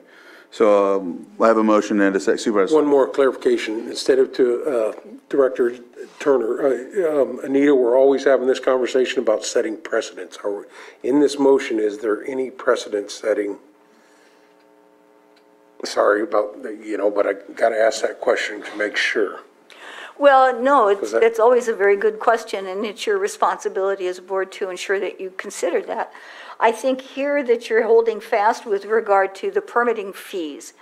So I have a motion and a second. Supervisor. One more clarification. Instead of to Director Turner, Anita, we're always having this conversation about setting precedents. In this motion, is there any precedent setting? Sorry about, but I got to ask that question to make sure. Well, no, it's always a very good question, and it's your responsibility as a board to ensure that you consider that. I think here that you're holding fast with regard to the permitting fees.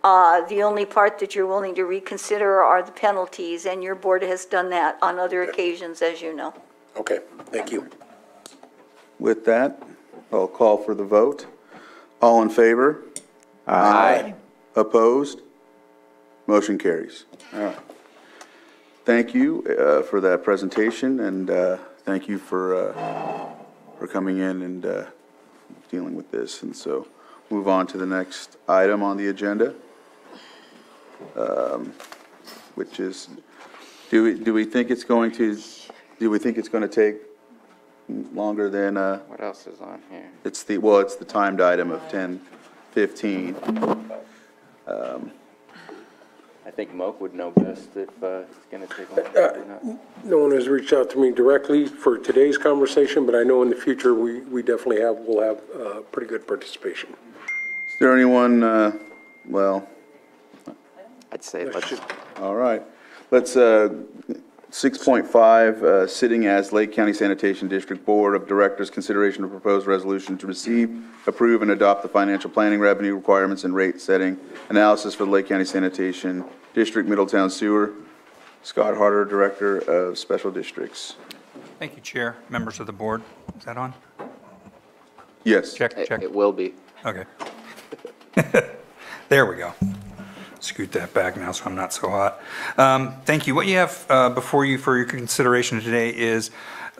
The only part that you're willing to reconsider are the penalties, and your board has done that on other occasions, as you know. Okay, thank you. With that, I'll call for the vote. All in favor? Aye. Opposed? Motion carries. All right. Thank you for that presentation, and thank you for coming in and dealing with this. And so, move on to the next item on the agenda, which is, do we think it's going to take longer than? What else is on here? It's the timed item of 10:15. I think Moak would know best if it's going to take long or not. No one has reached out to me directly for today's conversation, but I know in the future we definitely will have pretty good participation. Is there anyone, well? I'd say let's. All right. Let's, 6.5, sitting as Lake County Sanitation District Board of Directors, consideration of proposed resolution to receive, approve, and adopt the financial planning, revenue requirements, and rate setting analysis for the Lake County Sanitation District Middletown Sewer. Scott Harder, Director of Special Districts. Thank you, Chair, members of the board. Is that on? Yes. Check. It will be. Okay. There we go. Scoot that back now so I'm not so hot. Thank you. What you have before you for your consideration today is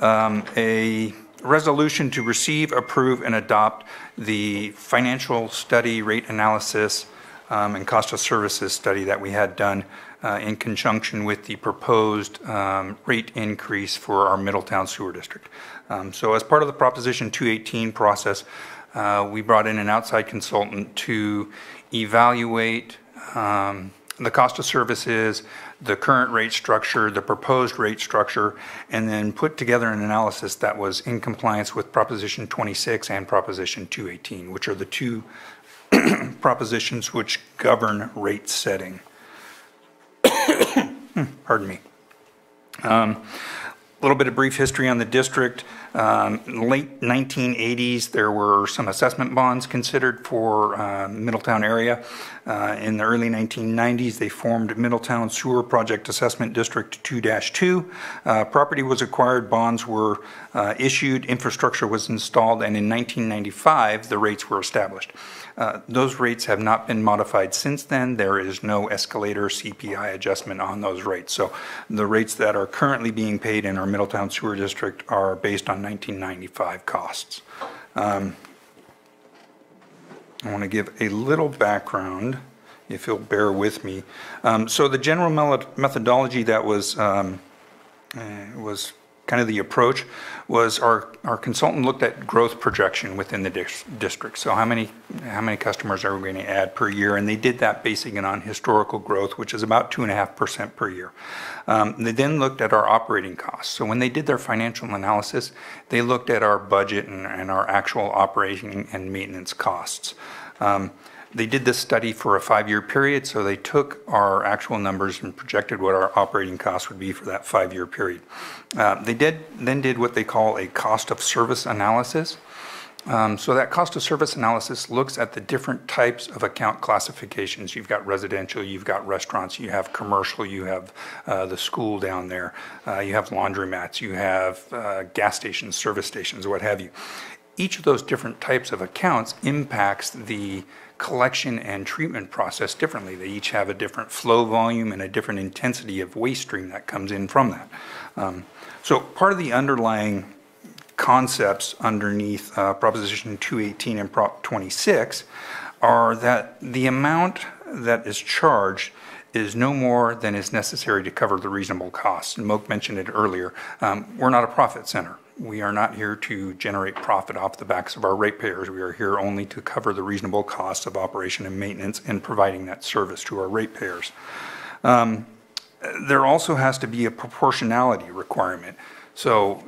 a resolution to receive, approve, and adopt the financial study, rate analysis, and cost of services study that we had done in conjunction with the proposed rate increase for our Middletown Sewer District. So as part of the Proposition 218 process, we brought in an outside consultant to evaluate the cost of services, the current rate structure, the proposed rate structure, and then put together an analysis that was in compliance with Proposition 26 and Proposition 218, which are the two propositions which govern rate setting. Pardon me. A little bit of brief history on the district. Late 1980s, there were some assessment bonds considered for Middletown area. In the early 1990s, they formed Middletown Sewer Project Assessment District 2-2. Property was acquired, bonds were issued, infrastructure was installed, and in 1995, the rates were established. Those rates have not been modified since then. There is no escalator CPI adjustment on those rates. So the rates that are currently being paid in our Middletown Sewer District are based on 1995 costs. I want to give a little background, if you'll bear with me. So the general methodology that was kind of the approach was our consultant looked at growth projection within the district. So how many customers are we going to add per year? And they did that basing it on historical growth, which is about 2.5% per year. They then looked at our operating costs. So when they did their financial analysis, they looked at our budget and our actual operating and maintenance costs. They did this study for a 5-year period, so they took our actual numbers and projected what our operating costs would be for that 5-year period. They then did what they call a cost of service analysis. So that cost of service analysis looks at the different types of account classifications. You've got residential, you've got restaurants, you have commercial, you have the school down there, you have laundromats, you have gas stations, service stations, what have you. Each of those different types of accounts impacts the collection and treatment process differently. They each have a different flow volume and a different intensity of waste stream that comes in from that. So part of the underlying concepts underneath Proposition 218 and Prop 26 are that the amount that is charged is no more than is necessary to cover the reasonable costs. And Moak mentioned it earlier. We're not a profit center. We are not here to generate profit off the backs of our ratepayers. We are here only to cover the reasonable costs of operation and maintenance and providing that service to our ratepayers. There also has to be a proportionality requirement. So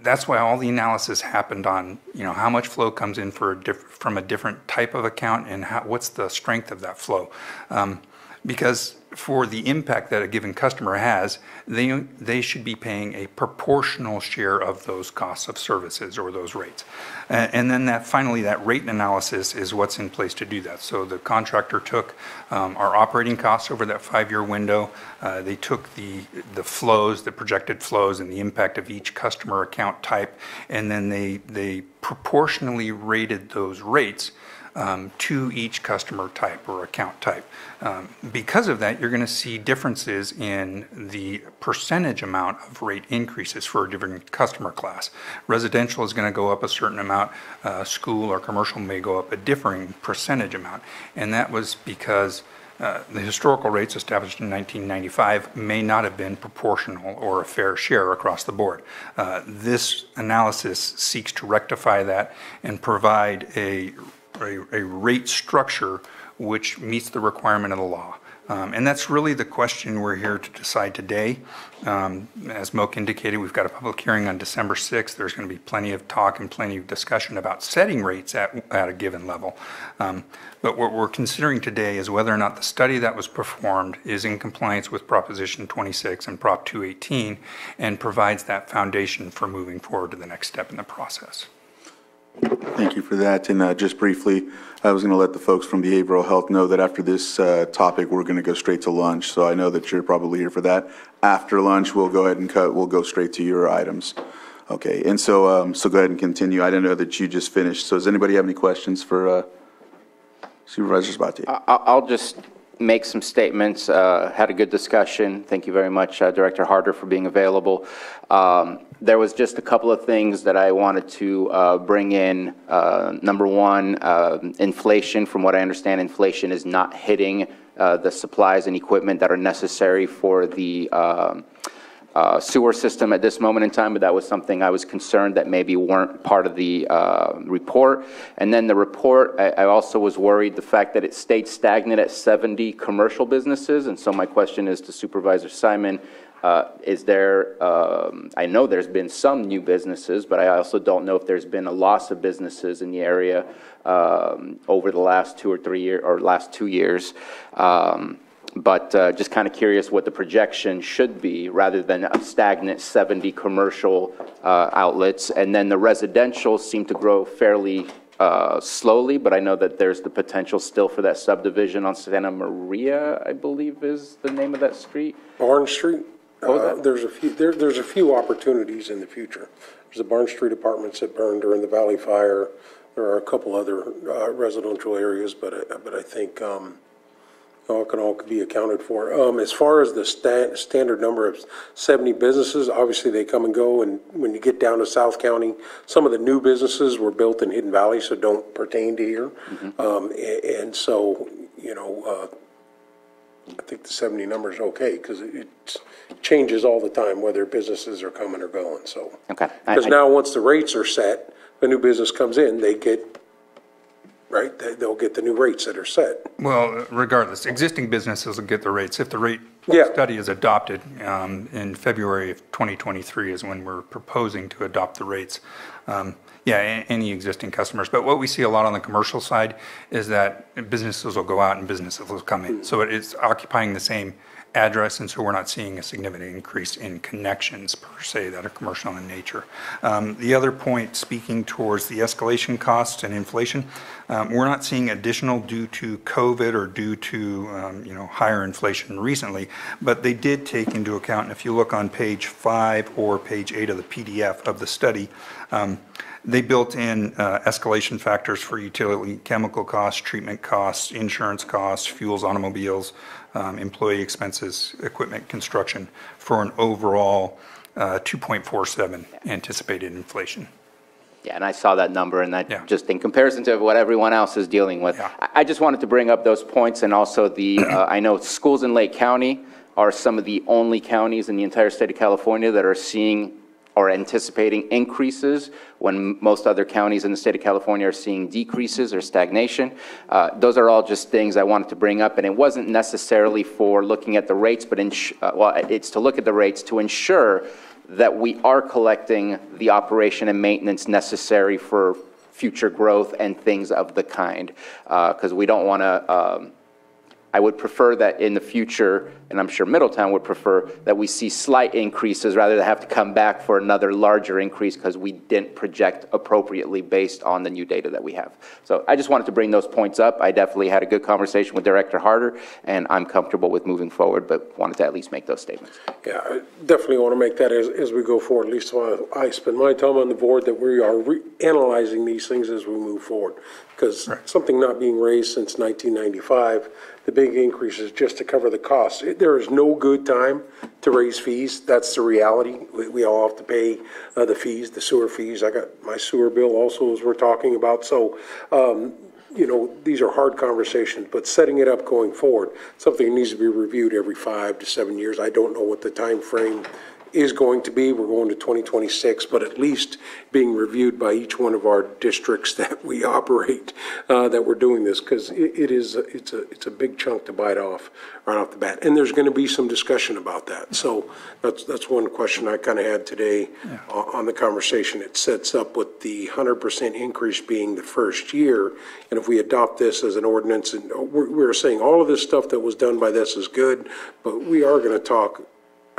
that's why all the analysis happened on, how much flow comes in from a different type of account and what's the strength of that flow. Because for the impact that a given customer has, they should be paying a proportional share of those costs of services or those rates. And then finally, that rate analysis is what's in place to do that. So the contractor took our operating costs over that 5-year window. They took the flows, the projected flows, and the impact of each customer account type, and then they proportionally rated those rates to each customer type or account type. Because of that, you're going to see differences in the percentage amount of rate increases for a different customer class. Residential is going to go up a certain amount, school or commercial may go up a differing percentage amount. And that was because the historical rates established in 1995 may not have been proportional or a fair share across the board. This analysis seeks to rectify that and provide a rate structure which meets the requirement of the law. And that's really the question we're here to decide today. As Moak indicated, we've got a public hearing on December 6th. There's going to be plenty of talk and plenty of discussion about setting rates at a given level. But what we're considering today is whether or not the study that was performed is in compliance with Proposition 26 and Prop 218 and provides that foundation for moving forward to the next step in the process. Thank you for that. And just briefly, I was going to let the folks from behavioral health know that after this topic, we're going to go straight to lunch. So I know that you're probably here for that. After lunch, we'll go ahead and we'll go straight to your items. Okay. And so, so go ahead and continue. I didn't know that you just finished. So does anybody have any questions for Supervisor Sabatier? I'll just make some statements. Had a good discussion. Thank you very much, Director Harder, for being available. There was just a couple of things that I wanted to bring in. Number one, inflation. From what I understand, inflation is not hitting the supplies and equipment that are necessary for the sewer system at this moment in time, but that was something I was concerned that maybe weren't part of the report. And then the report, I also was worried the fact that it stayed stagnant at 70 commercial businesses. And so my question is to Supervisor Simon, is there, I know there's been some new businesses, but I also don't know if there's been a loss of businesses in the area over the last 2 or 3 years, or last 2 years. But just kind of curious what the projection should be rather than a stagnant 70 commercial outlets. And then the residential seem to grow fairly slowly, but I know that there's the potential still for that subdivision on Santa Maria, I believe is the name of that street. Barn Street. There's a few opportunities in the future. There's the Barn Street apartments that burned during the Valley Fire. There are a couple other residential areas, but I think all could be accounted for. As far as the standard number of 70 businesses, obviously they come and go, and when you get down to South County, some of the new businesses were built in Hidden Valley, so don't pertain to here. Mm-hmm. And so, I think the 70 number is okay, because it changes all the time whether businesses are coming or going, so. Okay. Because now once the rates are set, a new business comes in, they get, right, they'll get the new rates that are set. Well, regardless, existing businesses will get the rates. If the rate study is adopted in February of 2023 is when we're proposing to adopt the rates. Yeah, any existing customers. But what we see a lot on the commercial side is that businesses will go out and businesses will come in. So it's occupying the same address, and so we're not seeing a significant increase in connections per se that are commercial in nature. The other point, speaking towards the escalation costs and inflation, we're not seeing additional due to COVID or due to higher inflation recently, but they did take into account, and if you look on page 5 or page 8 of the PDF of the study, they built in escalation factors for utility, chemical costs, treatment costs, insurance costs, fuels, automobiles, employee expenses, equipment, construction, for an overall 2.47 anticipated inflation. Yeah, and I saw that number, and that just in comparison to what everyone else is dealing with. I just wanted to bring up those points, and also the, I know schools in Lake County are some of the only counties in the entire state of California that are seeing or anticipating increases when most other counties in the state of California are seeing decreases or stagnation. Those are all just things I wanted to bring up, and it wasn't necessarily for looking at the rates, but it's to look at the rates to ensure that we are collecting the operation and maintenance necessary for future growth and things of the kind, because we don't want to, I would prefer that in the future, and I'm sure Middletown would prefer, that we see slight increases rather than have to come back for another larger increase because we didn't project appropriately based on the new data that we have. So I just wanted to bring those points up. I definitely had a good conversation with Director Harder, and I'm comfortable with moving forward, but wanted to at least make those statements. Yeah, I definitely want to make that as we go forward, at least while I spend my time on the board, that we are analyzing these things as we move forward. Because something not being raised since 1995, the big increase is just to cover the costs. There is no good time to raise fees. That's the reality. We all have to pay the fees, the sewer fees. I got my sewer bill also, as we're talking about. So, these are hard conversations, but setting it up going forward, something needs to be reviewed every 5 to 7 years. I don't know what the time frame is going to be. We're going to 2026, but at least being reviewed by each one of our districts that we operate, that we're doing this, because it's a big chunk to bite off right off the bat. And there's going to be some discussion about that. So that's one question I kind of had today on the conversation. It sets up with the 100% increase being the first year. And if we adopt this as an ordinance, and we're saying all of this stuff that was done by this is good, but we are going to talk,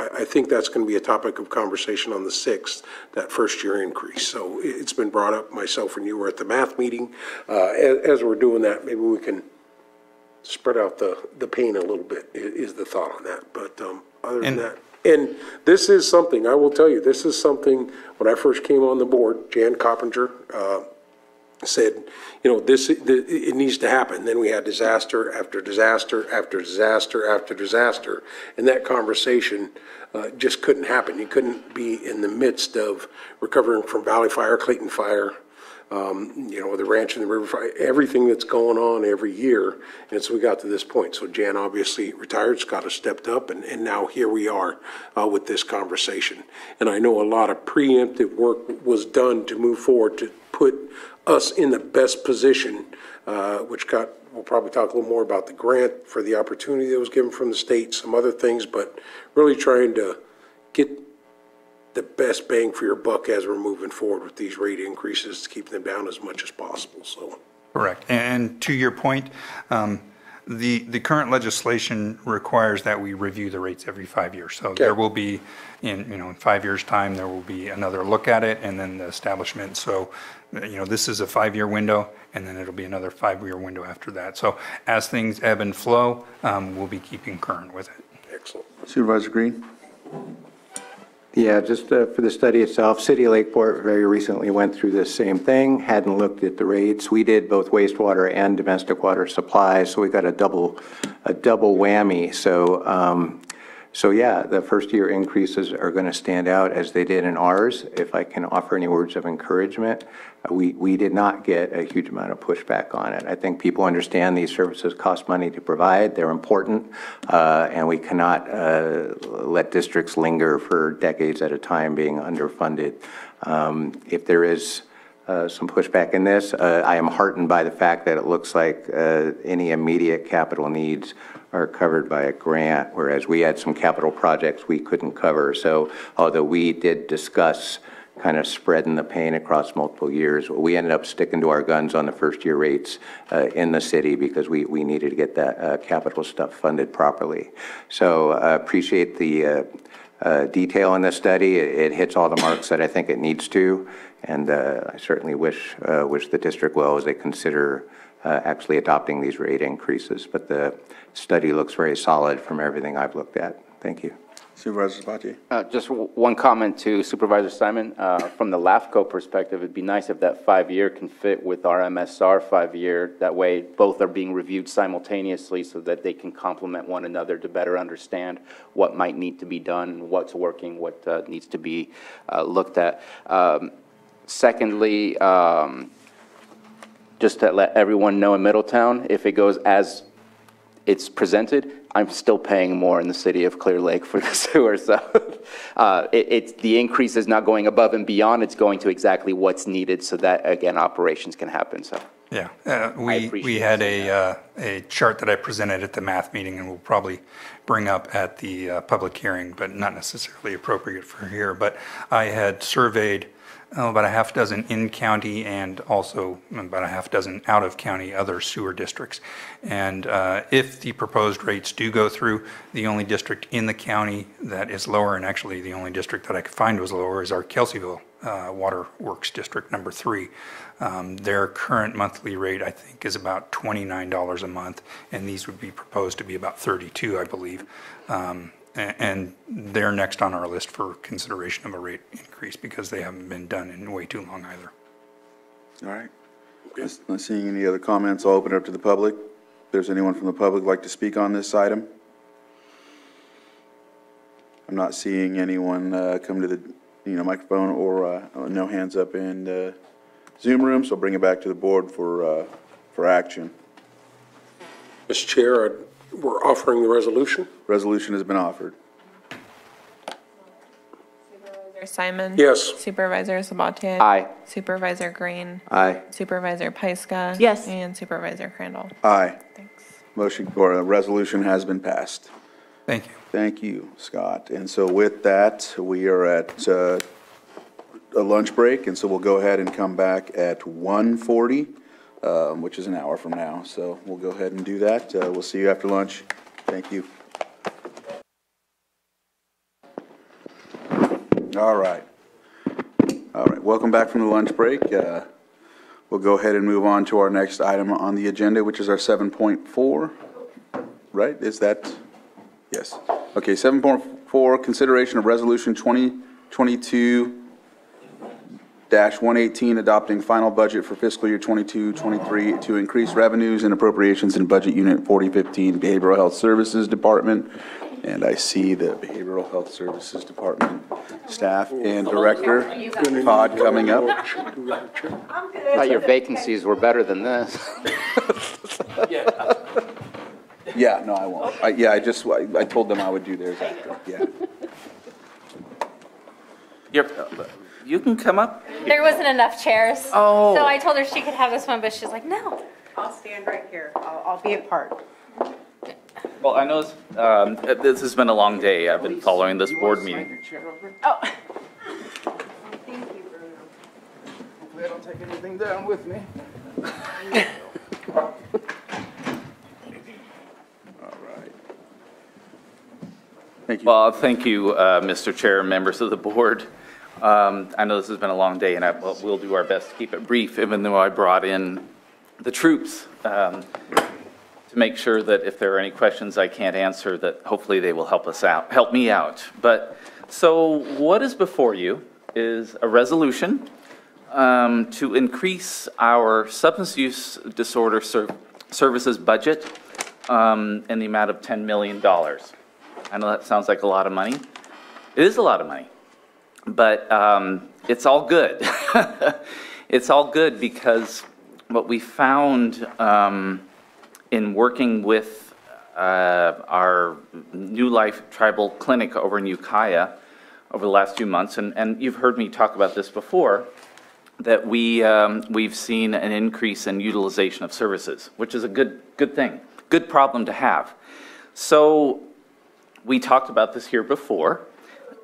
I think that's going to be a topic of conversation on the 6th, that first year increase. So it's been brought up, myself and you were at the math meeting. As we're doing that, maybe we can spread out the pain a little bit, is the thought on that. But other than that, and this is something, I will tell you, this is something, when I first came on the board, Jan Coppinger said, it needs to happen. Then we had disaster after disaster after disaster after disaster, and that conversation just couldn't happen. You couldn't be in the midst of recovering from Valley Fire, Clayton Fire, the ranch and the river fire, everything that's going on every year. And so we got to this point. So Jan obviously retired, Scott has stepped up, and now here we are with this conversation. And I know a lot of preemptive work was done to move forward to put us in the best position, we'll probably talk a little more about the grant for the opportunity that was given from the state, some other things, but really trying to get the best bang for your buck as we're moving forward with these rate increases, to keep them down as much as possible. So correct. And to your point, the current legislation requires that we review the rates every 5 years. So there will be, in 5 years' time, there will be another look at it, and then the establishment. So, this is a 5-year window, and then it'll be another 5-year window after that. So as things ebb and flow, we'll be keeping current with it. Excellent. Supervisor Green? Yeah, just for the study itself, City of Lakeport very recently went through the same thing, hadn't looked at the rates. We did both wastewater and domestic water supply, so we got a double whammy. So yeah, the first year increases are going to stand out as they did in ours. If I can offer any words of encouragement, we did not get a huge amount of pushback on it. I think people understand these services cost money to provide. They're important, and we cannot let districts linger for decades at a time being underfunded. If there is some pushback in this, I am heartened by the fact that it looks like any immediate capital needs are covered by a grant, whereas we had some capital projects we couldn't cover. So although we did discuss kind of spreading the pain across multiple years. We ended up sticking to our guns on the first-year rates in the city because we needed to get that capital stuff funded properly. So appreciate the detail in this study. It hits all the marks that I think it needs to, and I certainly wish the district well as they consider actually adopting these rate increases. But the study looks very solid from everything I've looked at. Thank you. Supervisor Sabatier. Just one comment to Supervisor Simon. From the LAFCO perspective, it'd be nice if that 5-year can fit with our MSR 5-year. That way, both are being reviewed simultaneously so that they can complement one another to better understand what might need to be done, what's working, what needs to be looked at. Secondly, just to let everyone know in Middletown, if it goes as it's presented, I'm still paying more in the city of Clear Lake for the sewer. So the increase is not going above and beyond. It's going to exactly what's needed so that, again, operations can happen. So Yeah, we had a chart that I presented at the math meeting, and we'll probably bring up at the public hearing, but not necessarily appropriate for here. But I had surveyed about a half dozen in-county and also about a half dozen out-of-county other sewer districts. And if the proposed rates do go through, the only district in the county that is lower, and actually the only district that I could find was lower, is our Kelseyville Water Works District number 3. Their current monthly rate, I think, is about $29 a month, and these would be proposed to be about $32, I believe. And they're next on our list for consideration of a rate increase because they haven't been done in way too long either. All right. Not seeing any other comments, I'll open it up to the public. If there's anyone from the public like to speak on this item. I'm not seeing anyone come to the microphone or no hands up in the Zoom room, so I'll bring it back to the board for action. Mr. Chair, we're offering the resolution. Resolution has been offered. Supervisor Simon? Yes. Supervisor Sabatier? Aye. Supervisor Green? Aye. Supervisor Pyska? Yes. And Supervisor Crandall? Aye. Thanks. Motion or resolution has been passed. Thank you. Thank you, Scott. And so with that, we are at a lunch break, and so we'll go ahead and come back at 1:40, which is an hour from now. So we'll go ahead and do that. We'll see you after lunch. Thank you. All right. All right. Welcome back from the lunch break. We'll go ahead and move on to our next item on the agenda, which is our 7.4. Right? Is that? Yes. Okay, 7.4, consideration of resolution 2022-118, adopting final budget for fiscal year 22-23 to increase revenues and appropriations in budget unit 4015 Behavioral Health Services Department. And I see the Behavioral Health Services Department staff and director, Todd, coming up. I thought your vacancies were better than this. Yeah, no, I won't. I told them I would do theirs after, yeah. You can come up. There wasn't enough chairs. Oh. So I told her she could have this one, but she's like, no. I'll stand right here. I'll be a part. Well, I know this has been a long day. I've been following this board meeting. Oh. Thank you, Bruno. Hopefully I don't take anything down with me. Thank you. Well, thank you, Mr. Chair and members of the board. I know this has been a long day, and we'll do our best to keep it brief, even though I brought in the troops to make sure that if there are any questions I can't answer, that hopefully they will help me out. But so what is before you is a resolution to increase our substance use disorder services budget in the amount of $10 million. I know that sounds like a lot of money. It is a lot of money, but it's all good. It's all good because what we found in working with our New Life Tribal Clinic over in Ukiah over the last few months, and you've heard me talk about this before, that we've seen an increase in utilization of services, which is a good thing, good problem to have. So we talked about this here before,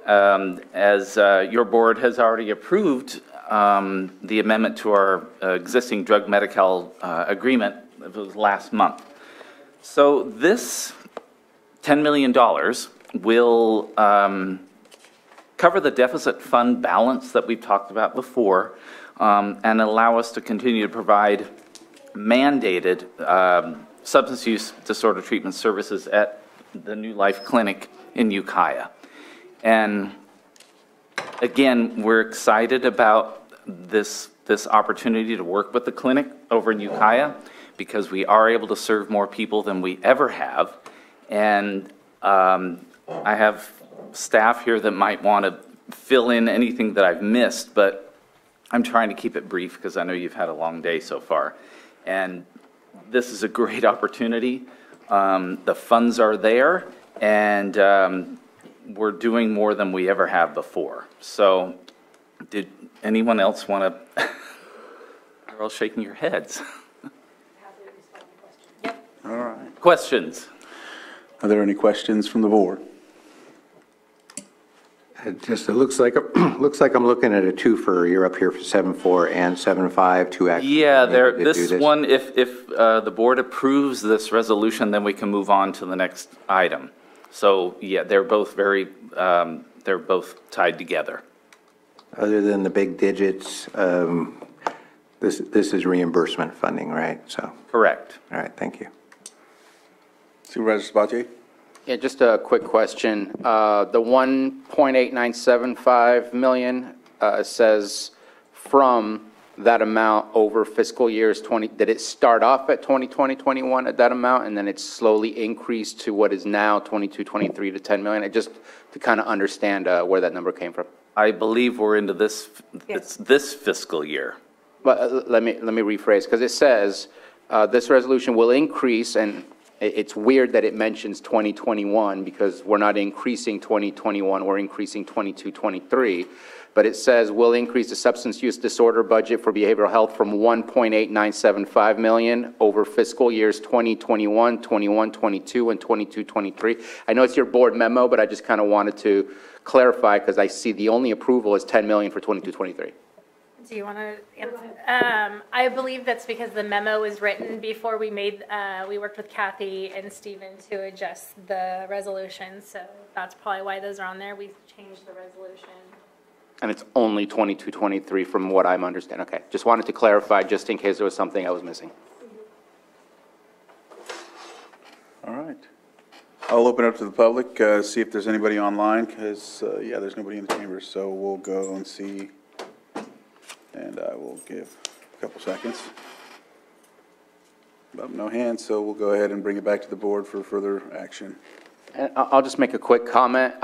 As your board has already approved the amendment to our existing drug medical agreement, it was last month. So this $10 million will cover the deficit fund balance that we've talked about before, and allow us to continue to provide mandated substance use disorder treatment services at the New Life Clinic in Ukiah. And again, we're excited about this opportunity to work with the clinic over in Ukiah, because we are able to serve more people than we ever have. And I have staff here that might want to fill in anything that I've missed, but I'm trying to keep it brief because I know you've had a long day so far. And this is a great opportunity. The funds are there, and we're doing more than we ever have before. So did anyone else want to? You're all shaking your heads. All right. Questions? Are there any questions from the board? It looks like I'm looking at a twofer. You're up here for 7.4 and 7.5, two actions. Yeah, this one, if the board approves this resolution, then we can move on to the next item. So yeah, they're both they're both tied together. Other than the big digits, this is reimbursement funding, right? So correct. All right, thank you. Supervisor Sabatier? Yeah, just a quick question. The 1.8975 million says from that amount over fiscal years 20, did it start off at 2020-21 at that amount, and then it's slowly increased to what is now 22-23 to 10 million? Just to kind of understand where that number came from. I believe we're into this, it's this fiscal year. But let me rephrase, because it says this resolution will increase, and it's weird that it mentions 2021 because we're not increasing 2021, we're increasing 22-23. But it says we'll increase the substance use disorder budget for behavioral health from 1.8975 million over fiscal years 2021, 21-22, and 22-23. I know it's your board memo, but I just kind of wanted to clarify because I see the only approval is 10 million for 22-23. Do you want to answer? I believe that's because the memo was written before we made, we worked with Kathy and Stephen to adjust the resolution. So that's probably why those are on there. We changed the resolution. And it's only 22-23 from what I'm understanding. Okay, just wanted to clarify just in case there was something I was missing. All right. I'll open up to the public, see if there's anybody online, because, yeah, there's nobody in the chamber. So we'll go and see. And I will give a couple seconds. But no hands, so we'll go ahead and bring it back to the board for further action. And I'll just make a quick comment.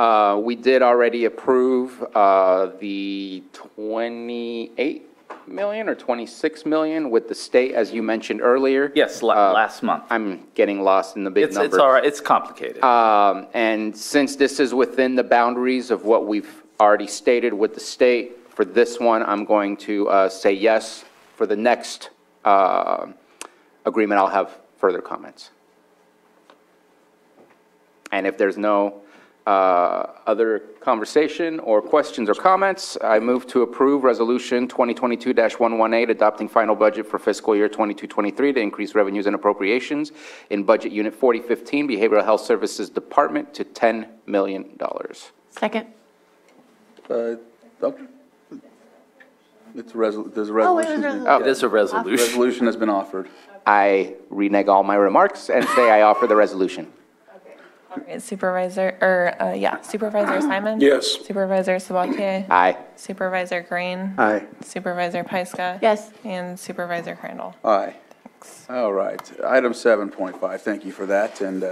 We did already approve the 28 million or 26 million with the state, as you mentioned earlier. Yes, last month. I'm getting lost in the big numbers. It's all right. It's complicated. And since this is within the boundaries of what we've already stated with the state, for this one, I'm going to say yes. For the next agreement, I'll have further comments. And if there's no other conversation or questions or comments, I move to approve Resolution 2022-118, adopting final budget for fiscal year 22-23 to increase revenues and appropriations in Budget Unit 4015, Behavioral Health Services Department, to $10 million. Second. Doctor? There's a resolution. It is a resolution. Resolution has been offered. I renege all my remarks and say I offer the resolution. All right, Supervisor Simon? Yes. Supervisor Sabatier? Aye. Supervisor Green? Aye. Supervisor Pyska? Yes. And Supervisor Crandall? Aye. Thanks. All right. Item 7.5, thank you for that, and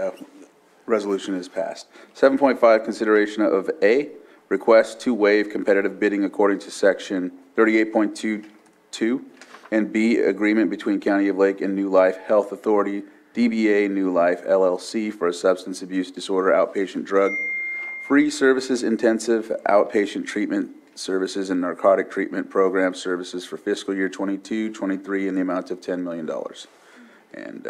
resolution is passed. 7.5, consideration of A, request to waive competitive bidding according to section 38.22, and B, agreement between County of Lake and New Life Health Authority, DBA New Life LLC, for a substance abuse disorder outpatient drug-free services, intensive outpatient treatment services, and narcotic treatment program services for fiscal year 22-23 in the amount of $10 million. And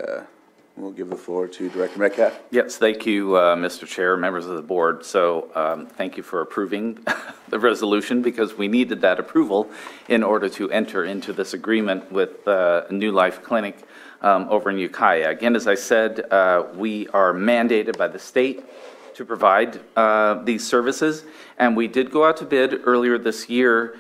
We'll give the floor to Director Metcalf. Yes, thank you, Mr. Chair, members of the board. So thank you for approving the resolution because we needed that approval in order to enter into this agreement with New Life Clinic over in Ukiah. Again, as I said, we are mandated by the state to provide these services, and we did go out to bid earlier this year.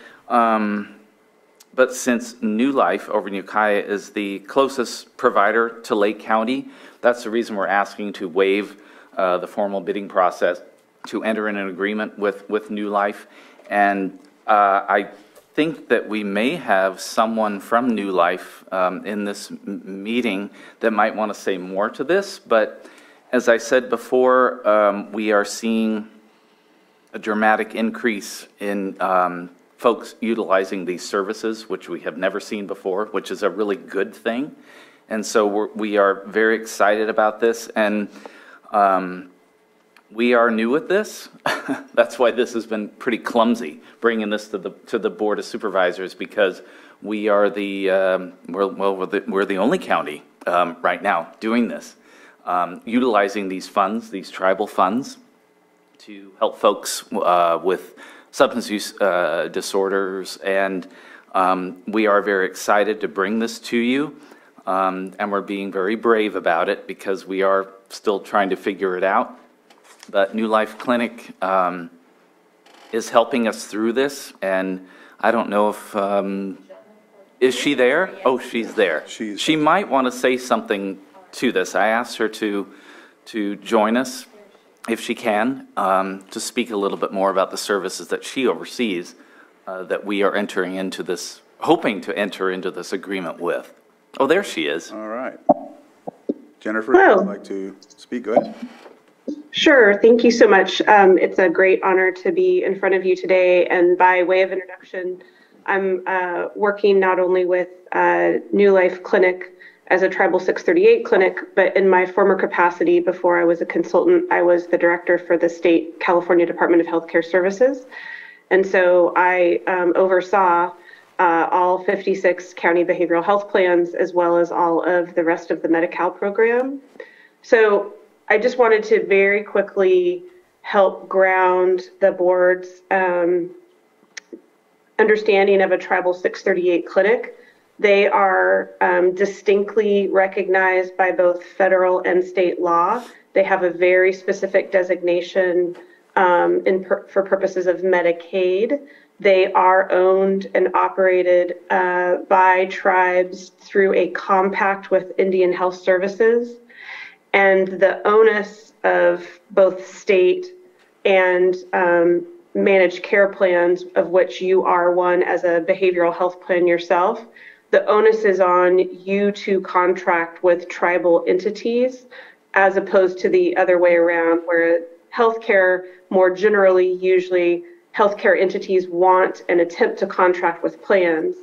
But since New Life over in Ukiah is the closest provider to Lake County, that's the reason we're asking to waive the formal bidding process to enter in an agreement with New Life. And I think that we may have someone from New Life in this meeting that might want to say more to this. But as I said before, we are seeing a dramatic increase in folks utilizing these services, which we have never seen before, which is a really good thing. And so we are very excited about this. And we are new at this. That's why this has been pretty clumsy, bringing this to the Board of Supervisors, because we are we're the only county right now doing this, utilizing these funds, these tribal funds, to help folks with substance use disorders, and we are very excited to bring this to you, and we're being very brave about it because we are still trying to figure it out. But New Life Clinic is helping us through this, and I don't know if, is she there? Oh, she's there. She might want to say something to this. I asked her to join us, if she can, to speak a little bit more about the services that she oversees that we are entering into this, hoping to enter into this agreement with. Oh, there she is. All right. Jennifer, if you'd like to speak, go ahead. Sure. Thank you so much. It's a great honor to be in front of you today. And by way of introduction, I'm working not only with New Life Clinic as a Tribal 638 clinic, but in my former capacity before I was a consultant, I was the director for the state California Department of Healthcare Services. And so I oversaw all 56 county behavioral health plans, as well as all of the rest of the Medi-Cal program. So I just wanted to very quickly help ground the board's understanding of a Tribal 638 clinic. They are distinctly recognized by both federal and state law. They have a very specific designation for purposes of Medicaid. They are owned and operated by tribes through a compact with Indian Health Services. And the onus of both state and managed care plans, of which you are one as a behavioral health plan yourself, the onus is on you to contract with tribal entities, as opposed to the other way around, where healthcare more generally, usually healthcare entities want and attempt to contract with plans,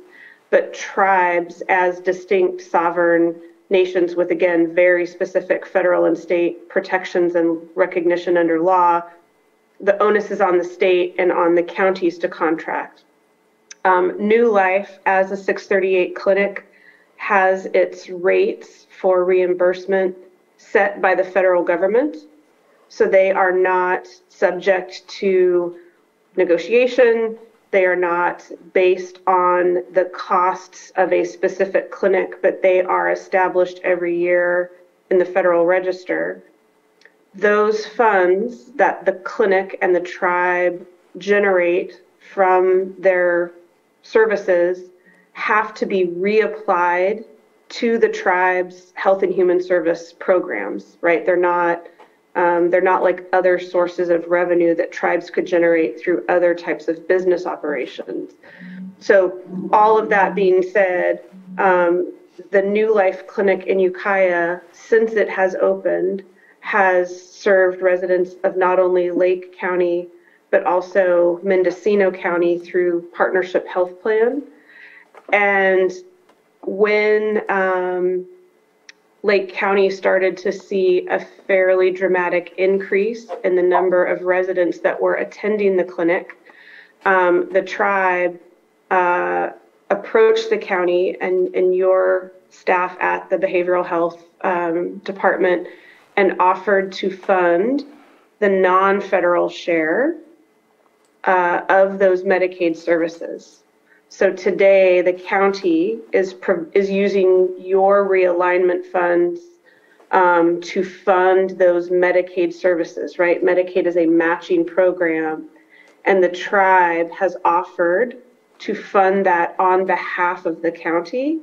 but tribes as distinct sovereign nations with, again, very specific federal and state protections and recognition under law, the onus is on the state and on the counties to contract. New Life, as a 638 clinic, has its rates for reimbursement set by the federal government. So they are not subject to negotiation. They are not based on the costs of a specific clinic, but they are established every year in the Federal Register. Those funds that the clinic and the tribe generate from their services have to be reapplied to the tribe's health and human service programs, right? They're not like other sources of revenue that tribes could generate through other types of business operations. So all of that being said, the New Life Clinic in Ukiah, since it has opened, has served residents of not only Lake County, but also Mendocino County through Partnership Health Plan. And when Lake County started to see a fairly dramatic increase in the number of residents that were attending the clinic, the tribe approached the county and your staff at the Behavioral Health department and offered to fund the non-federal share of those Medicaid services. So today, the county is using your realignment funds to fund those Medicaid services, right? Medicaid is a matching program, and the tribe has offered to fund that on behalf of the county,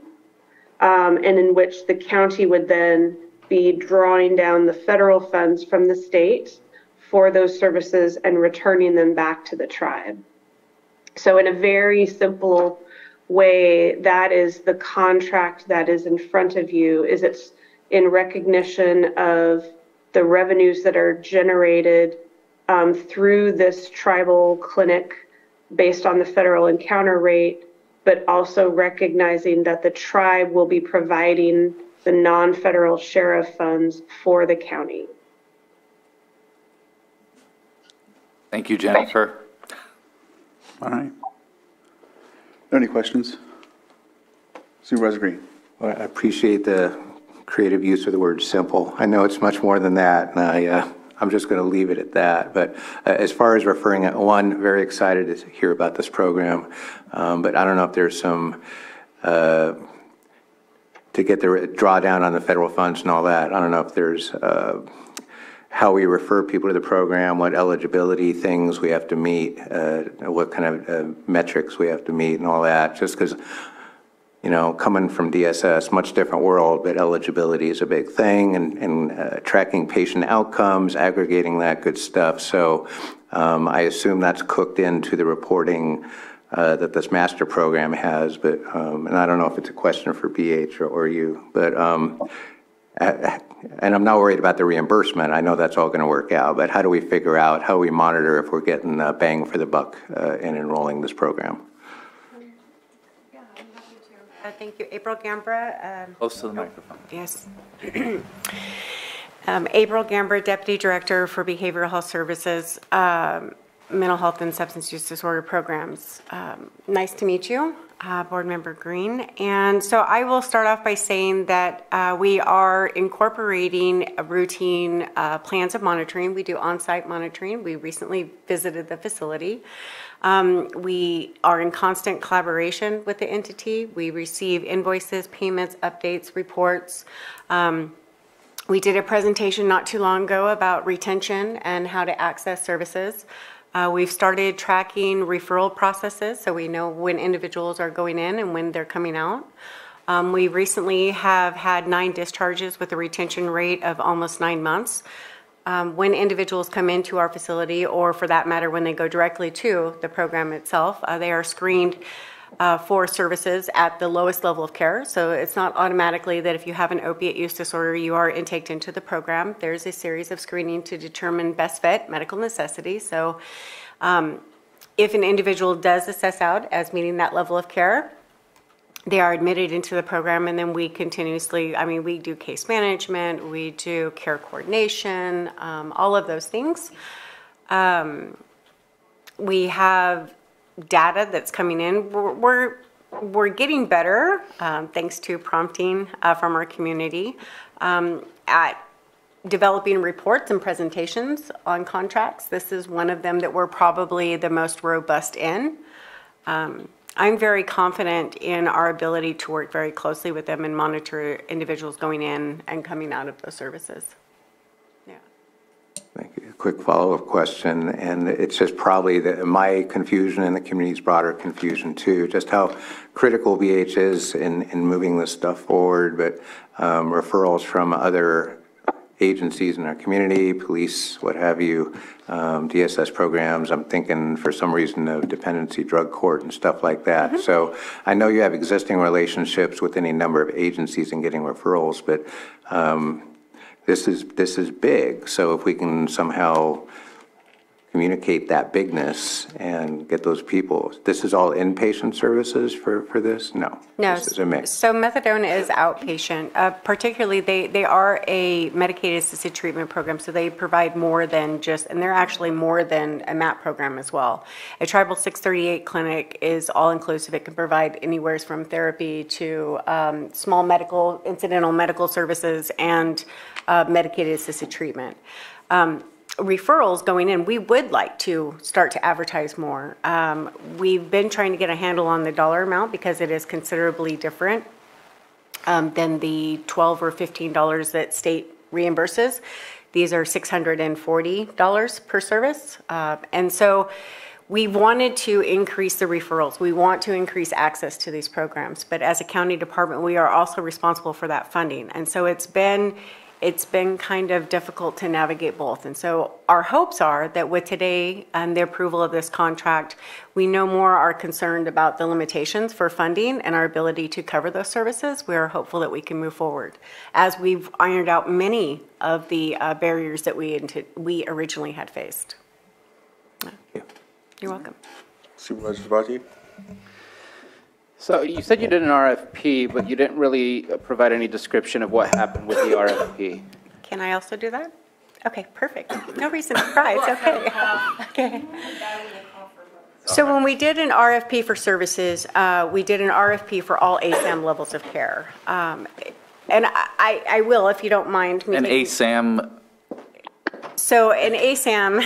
and in which the county would then be drawing down the federal funds from the state for those services and returning them back to the tribe. So in a very simple way, that is the contract that is in front of you. Is it's in recognition of the revenues that are generated through this tribal clinic based on the federal encounter rate, but also recognizing that the tribe will be providing the non-federal share of funds for the county. Thank you, Jennifer. All right. Any questions? Supervisor Green. Well, I appreciate the creative use of the word simple. I know it's much more than that, and I'm just going to leave it at that. But as far as referring it, one, very excited to hear about this program, but I don't know if there's some, to get the drawdown on the federal funds and all that, I don't know if there's how we refer people to the program, what eligibility things we have to meet, what kind of metrics we have to meet and all that, just because, you know, coming from DSS, much different world, but eligibility is a big thing, and tracking patient outcomes, aggregating that good stuff. So I assume that's cooked into the reporting that this master program has, but, and I don't know if it's a question for BH or you, but, and I'm not worried about the reimbursement. I know that's all going to work out, but how do we figure out, how we monitor if we're getting bang for the buck in enrolling this program? Thank you. April Gambra. Close to the microphone. Yes. April Gambra, Deputy Director for Behavioral Health Services, Mental Health and Substance Use Disorder Programs. Nice to meet you, Board Member Green. And so I will start off by saying that we are incorporating a routine plans of monitoring. We do on-site monitoring. We recently visited the facility. We are in constant collaboration with the entity. We receive invoices, payments, updates, reports. We did a presentation not too long ago about retention and how to access services. We've started tracking referral processes, so we know when individuals are going in and when they're coming out. We recently have had 9 discharges with a retention rate of almost 9 months. When individuals come into our facility, or for that matter, when they go directly to the program itself, they are screened for services at the lowest level of care. So it's not automatically that if you have an opiate use disorder, you are intaked into the program. There's a series of screening to determine best fit, medical necessity. So if an individual does assess out as meeting that level of care, they are admitted into the program, and then we continuously, I mean, we do case management, we do care coordination, all of those things. We have data that's coming in. We're getting better, thanks to prompting from our community, at developing reports and presentations on contracts. This is one of them that we're probably the most robust in. I'm very confident in our ability to work very closely with them and monitor individuals going in and coming out of those services. Yeah. Thank you. A quick follow-up question, and it's just probably my confusion and the community's broader confusion too, just how critical BH is in moving this stuff forward, but referrals from other agencies in our community, police, what have you, DSS programs. I'm thinking for some reason of dependency drug court and stuff like that. Mm-hmm. So I know you have existing relationships with any number of agencies in getting referrals, but this is big. So if we can somehow communicate that bigness and get those people. This is all inpatient services for this? No. No, This is a mix. so methadone is outpatient. Particularly, they are a medicated assisted treatment program, so they provide more than just, and they're actually more than a MAP program as well. A Tribal 638 clinic is all-inclusive. It can provide anywhere from therapy to small medical, incidental medical services, and medicated assisted treatment. Referrals going in, we would like to start to advertise more. We've been trying to get a handle on the dollar amount because it is considerably different than the $12 or $15 that state reimburses. These are $640 per service. And so we wanted to increase the referrals. We want to increase access to these programs. But as a county department, we are also responsible for that funding. And so it's been kind of difficult to navigate both. And so our hopes are that with today and the approval of this contract, we no more are concerned about the limitations for funding and our ability to cover those services. We are hopeful that we can move forward as we've ironed out many of the barriers that we originally had faced. You're welcome. Supervisor Sabatier? So you said you did an RFP, but you didn't really provide any description of what happened with the RFP. Can I also do that? Okay, perfect. No reason to cry. It's okay. Okay. So when we did an RFP for services, we did an RFP for all ASAM levels of care. And I will, if you don't mind. An ASAM. So an ASAM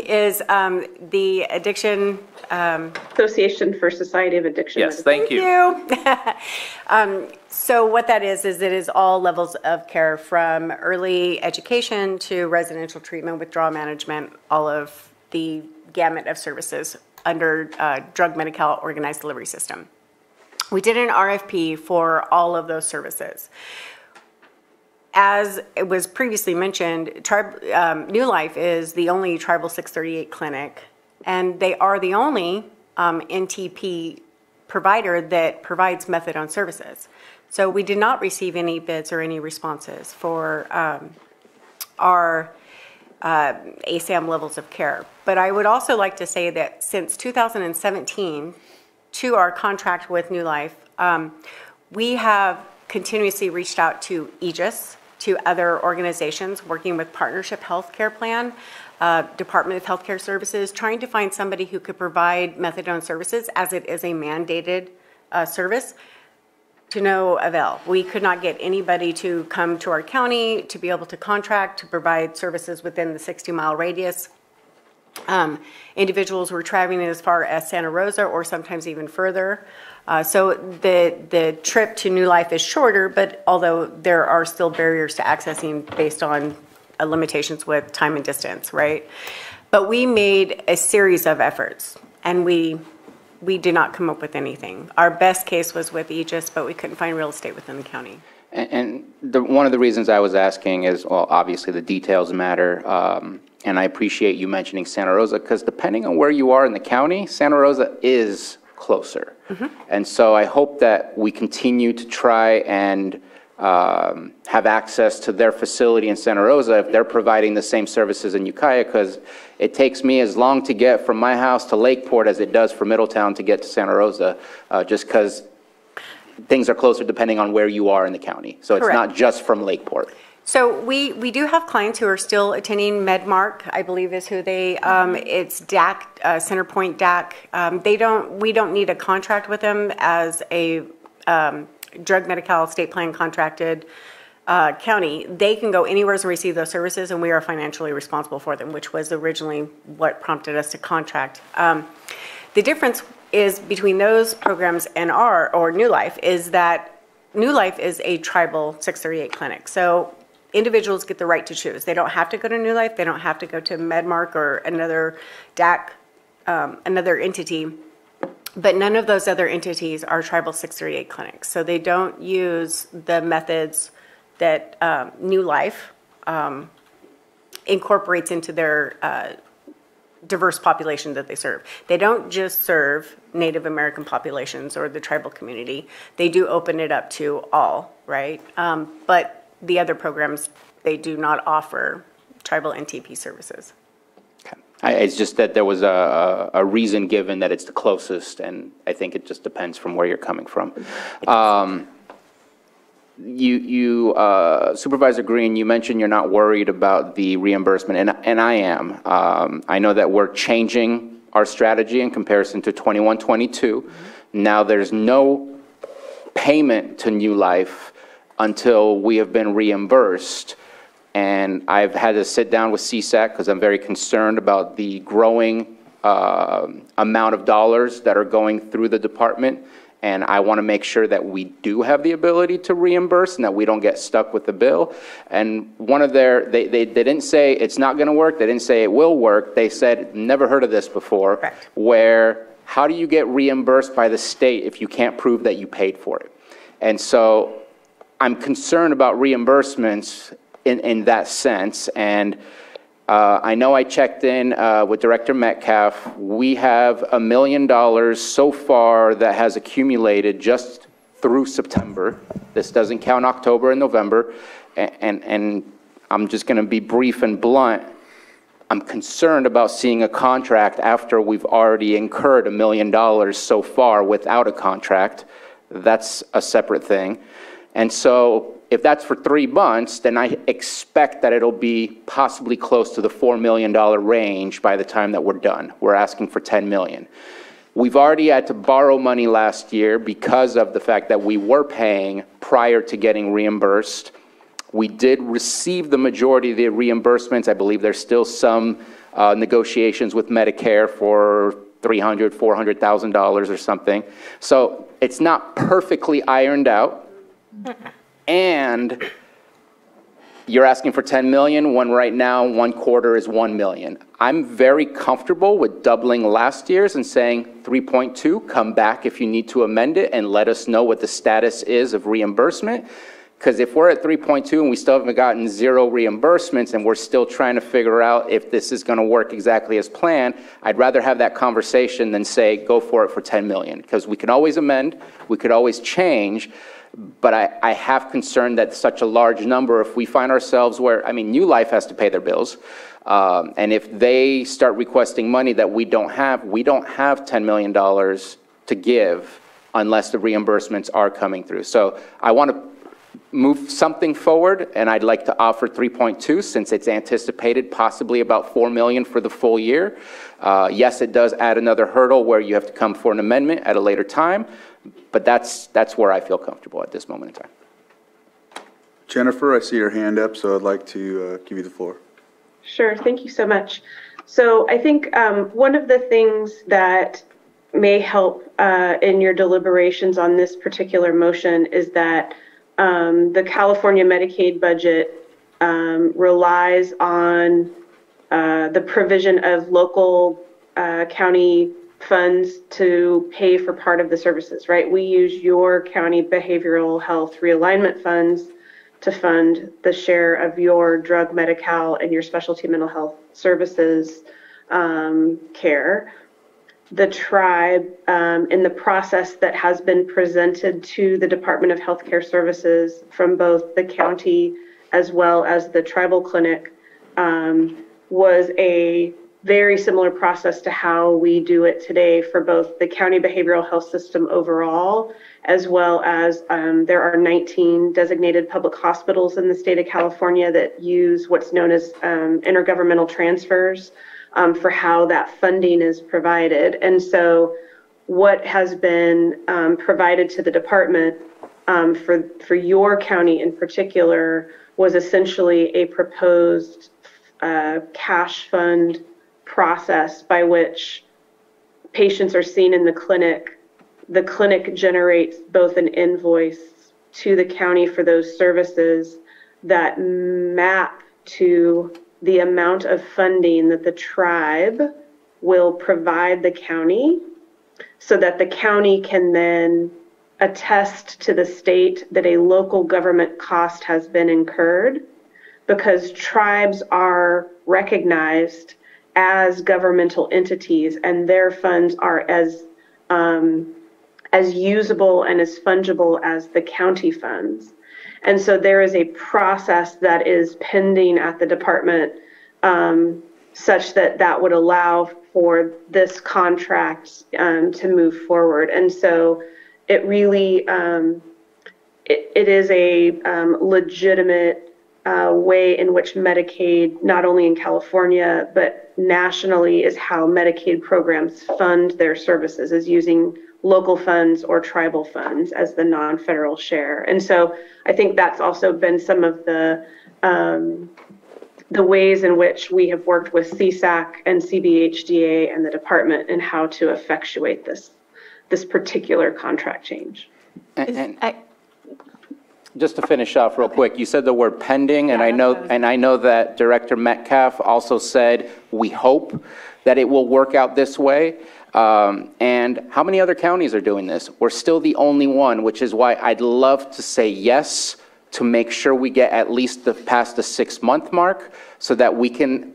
is the addiction. Association for Society of Addiction. Yes, thank you. So what that is it is all levels of care from early education to residential treatment, withdrawal management, all of the gamut of services under drug Medi-Cal organized delivery system. We did an RFP for all of those services. As it was previously mentioned, New Life is the only Tribal 638 clinic, and they are the only NTP provider that provides methadone services. So we did not receive any bids or any responses for our ASAM levels of care. But I would also like to say that since 2017, to our contract with New Life, we have continuously reached out to Aegis, to other organizations working with Partnership Healthcare Plan, Department of Healthcare Services, trying to find somebody who could provide methadone services as it is a mandated service, to no avail. We could not get anybody to come to our county to be able to contract to provide services within the 60-mile radius. Individuals were traveling as far as Santa Rosa or sometimes even further. So the trip to New Life is shorter, but although there are still barriers to accessing based on limitations with time and distance, right? But we made a series of efforts, and we did not come up with anything. Our best case was with Aegis, but we couldn't find real estate within the county. And one of the reasons I was asking is, well, obviously the details matter. And I appreciate you mentioning Santa Rosa, because depending on where you are in the county, Santa Rosa is closer. Mm-hmm. And so I hope that we continue to try and have access to their facility in Santa Rosa if they're providing the same services in Ukiah, because it takes me as long to get from my house to Lakeport as it does for Middletown to get to Santa Rosa, just because things are closer depending on where you are in the county. So it's not just from Lakeport. So we do have clients who are still attending MedMark, I believe is who they, it's DAC, Centerpoint DAC. We don't need a contract with them as a drug Medi-Cal state plan contracted county. They can go anywhere and receive those services, and we are financially responsible for them, which was originally what prompted us to contract. The difference is between those programs and or New Life is that New Life is a tribal 638 clinic. So individuals get the right to choose. They don't have to go to New Life. They don't have to go to MedMark or another DAC, another entity. But none of those other entities are tribal 638 clinics. So they don't use the methods that New Life incorporates into their diverse population that they serve. They don't just serve Native American populations or the tribal community. They do open it up to all, right? But the other programs, they do not offer tribal NTP services. Okay. It's just that there was a reason given that it's the closest, and I think it just depends from where you're coming from. Supervisor Green, you mentioned you're not worried about the reimbursement, and I am. I know that we're changing our strategy in comparison to 21-22. Now there's no payment to New Life until we have been reimbursed. And I've had to sit down with CSAC because I'm very concerned about the growing amount of dollars that are going through the department. And I want to make sure that we do have the ability to reimburse and that we don't get stuck with the bill. And one of they didn't say it's not going to work. They didn't say it will work. They said, never heard of this before. Correct. Where, how do you get reimbursed by the state if you can't prove that you paid for it? And so I'm concerned about reimbursements in that sense. And I know I checked in with Director Metcalf. We have $1 million so far that has accumulated just through September. This doesn't count October and November. And I'm just going to be brief and blunt. I'm concerned about seeing a contract after we've already incurred $1 million so far without a contract. That's a separate thing. And so if that's for 3 months, then I expect that it'll be possibly close to the $4 million range by the time that we're done. We're asking for $10 million. We've already had to borrow money last year because of the fact that we were paying prior to getting reimbursed. We did receive the majority of the reimbursements. I believe there's still some negotiations with Medicare for $300,000, $400,000 or something. So it's not perfectly ironed out. And you're asking for 10 million when right now 1/4 is 1 million. I'm very comfortable with doubling last year's and saying 3.2, come back if you need to amend it and let us know what the status is of reimbursement. Because if we're at 3.2 and we still haven't gotten 0 reimbursements and we're still trying to figure out if this is going to work exactly as planned, I'd rather have that conversation than say, go for it for 10 million. Because we can always amend, we could always change. But I have concern that such a large number, if we find ourselves where, I mean, New Life has to pay their bills. And if they start requesting money that we don't have $10 million to give unless the reimbursements are coming through. So I want to move something forward, and I'd like to offer 3.2 since it's anticipated possibly about 4 million for the full year. Yes, it does add another hurdle where you have to come for an amendment at a later time. But that's where I feel comfortable at this moment in time. Jennifer, I see your hand up, so I'd like to give you the floor. Sure, thank you so much. So I think one of the things that may help in your deliberations on this particular motion is that the California Medicaid budget relies on the provision of local county funds to pay for part of the services, right? We use your county behavioral health realignment funds to fund the share of your drug Medi-Cal and your specialty mental health services care. The tribe, in the process that has been presented to the Department of Healthcare Services from both the county as well as the tribal clinic, was a very similar process to how we do it today for both the county behavioral health system overall, as well as there are 19 designated public hospitals in the state of California that use what's known as intergovernmental transfers for how that funding is provided. And so what has been provided to the department for your county in particular was essentially a proposed cash fund process by which patients are seen in the clinic. The clinic generates both an invoice to the county for those services that map to the amount of funding that the tribe will provide the county so that the county can then attest to the state that a local government cost has been incurred, because tribes are recognized as governmental entities and their funds are as usable and as fungible as the county funds. And so there is a process that is pending at the department such that that would allow for this contract to move forward. And so it really, it is a legitimate way in which Medicaid, not only in California, but nationally, is how Medicaid programs fund their services, is using local funds or tribal funds as the non-federal share. And so I think that's also been some of the ways in which we have worked with CSAC and CBHDA and the department in how to effectuate this particular contract change. And just to finish off real quick, you said the word pending, and I know that Director Metcalf also said, we hope that it will work out this way. And how many other counties are doing this? We're still the only one, which is why I'd love to say yes to make sure we get at least past the 6-month mark so that we can,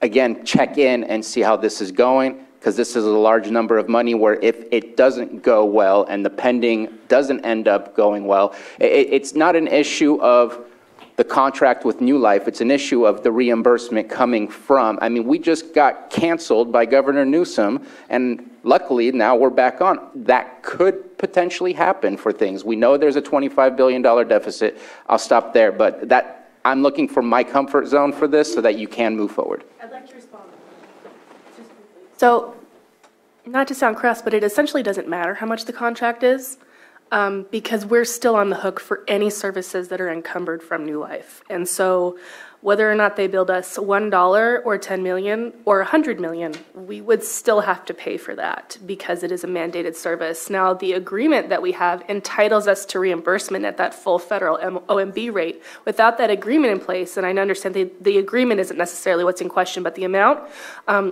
again, check in and see how this is going, because this is a large number of money where if it doesn't go well and the pending doesn't end up going well, it's not an issue of the contract with New Life, it's an issue of the reimbursement coming from. I mean, we just got canceled by Governor Newsom, and luckily now we're back on. That could potentially happen for things. We know there's a $25 billion deficit. I'll stop there, but I'm looking for my comfort zone for this so that you can move forward. I'd like to respond. So, not to sound crass, but it essentially doesn't matter how much the contract is. Because we're still on the hook for any services that are encumbered from New Life. And so whether or not they build us $1 or 10 million or 100 million, we would still have to pay for that because it is a mandated service. Now, the agreement that we have entitles us to reimbursement at that full federal OMB rate. Without that agreement in place, and I understand the agreement isn't necessarily what's in question, but the amount,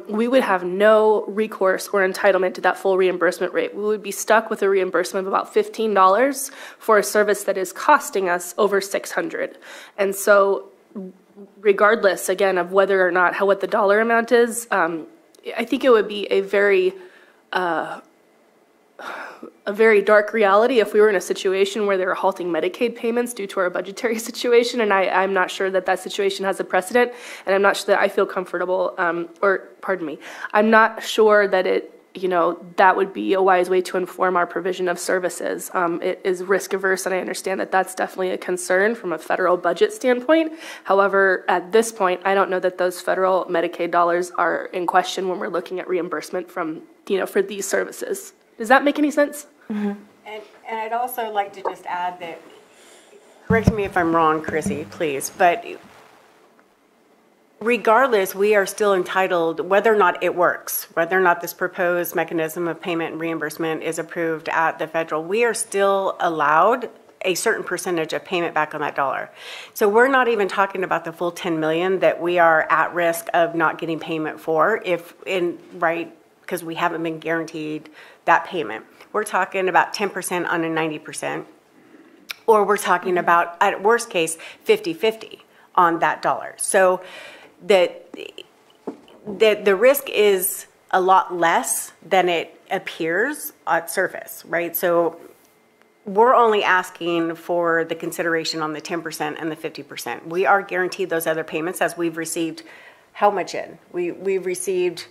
we would have no recourse or entitlement to that full reimbursement rate. We would be stuck with a reimbursement of about $15 for a service that is costing us over $600. And so regardless, again, of whether or not what the dollar amount is, I think it would be a very dark reality if we were in a situation where they were halting Medicaid payments due to our budgetary situation, and I'm not sure that situation has a precedent, and I'm not sure that I feel comfortable, I'm not sure that that would be a wise way to inform our provision of services. It is risk averse, and I understand that that's definitely a concern from a federal budget standpoint. However, at this point, I don't know that those federal Medicaid dollars are in question when we're looking at reimbursement from, for these services. Does that make any sense? Mm-hmm. And I'd also like to just add that, correct me if I'm wrong, Chrissy, please, but regardless, we are still entitled, whether or not it works, whether or not this proposed mechanism of payment and reimbursement is approved at the federal, we are still allowed a certain percentage of payment back on that dollar. So we're not even talking about the full 10 million that we are at risk of not getting payment for because we haven't been guaranteed that payment. We're talking about 10% on a 90%, or we're talking about, at worst case, 50-50 on that dollar. So that the risk is a lot less than it appears at surface, right? So we're only asking for the consideration on the 10% and the 50%. We are guaranteed those other payments as we've received how much in? We've received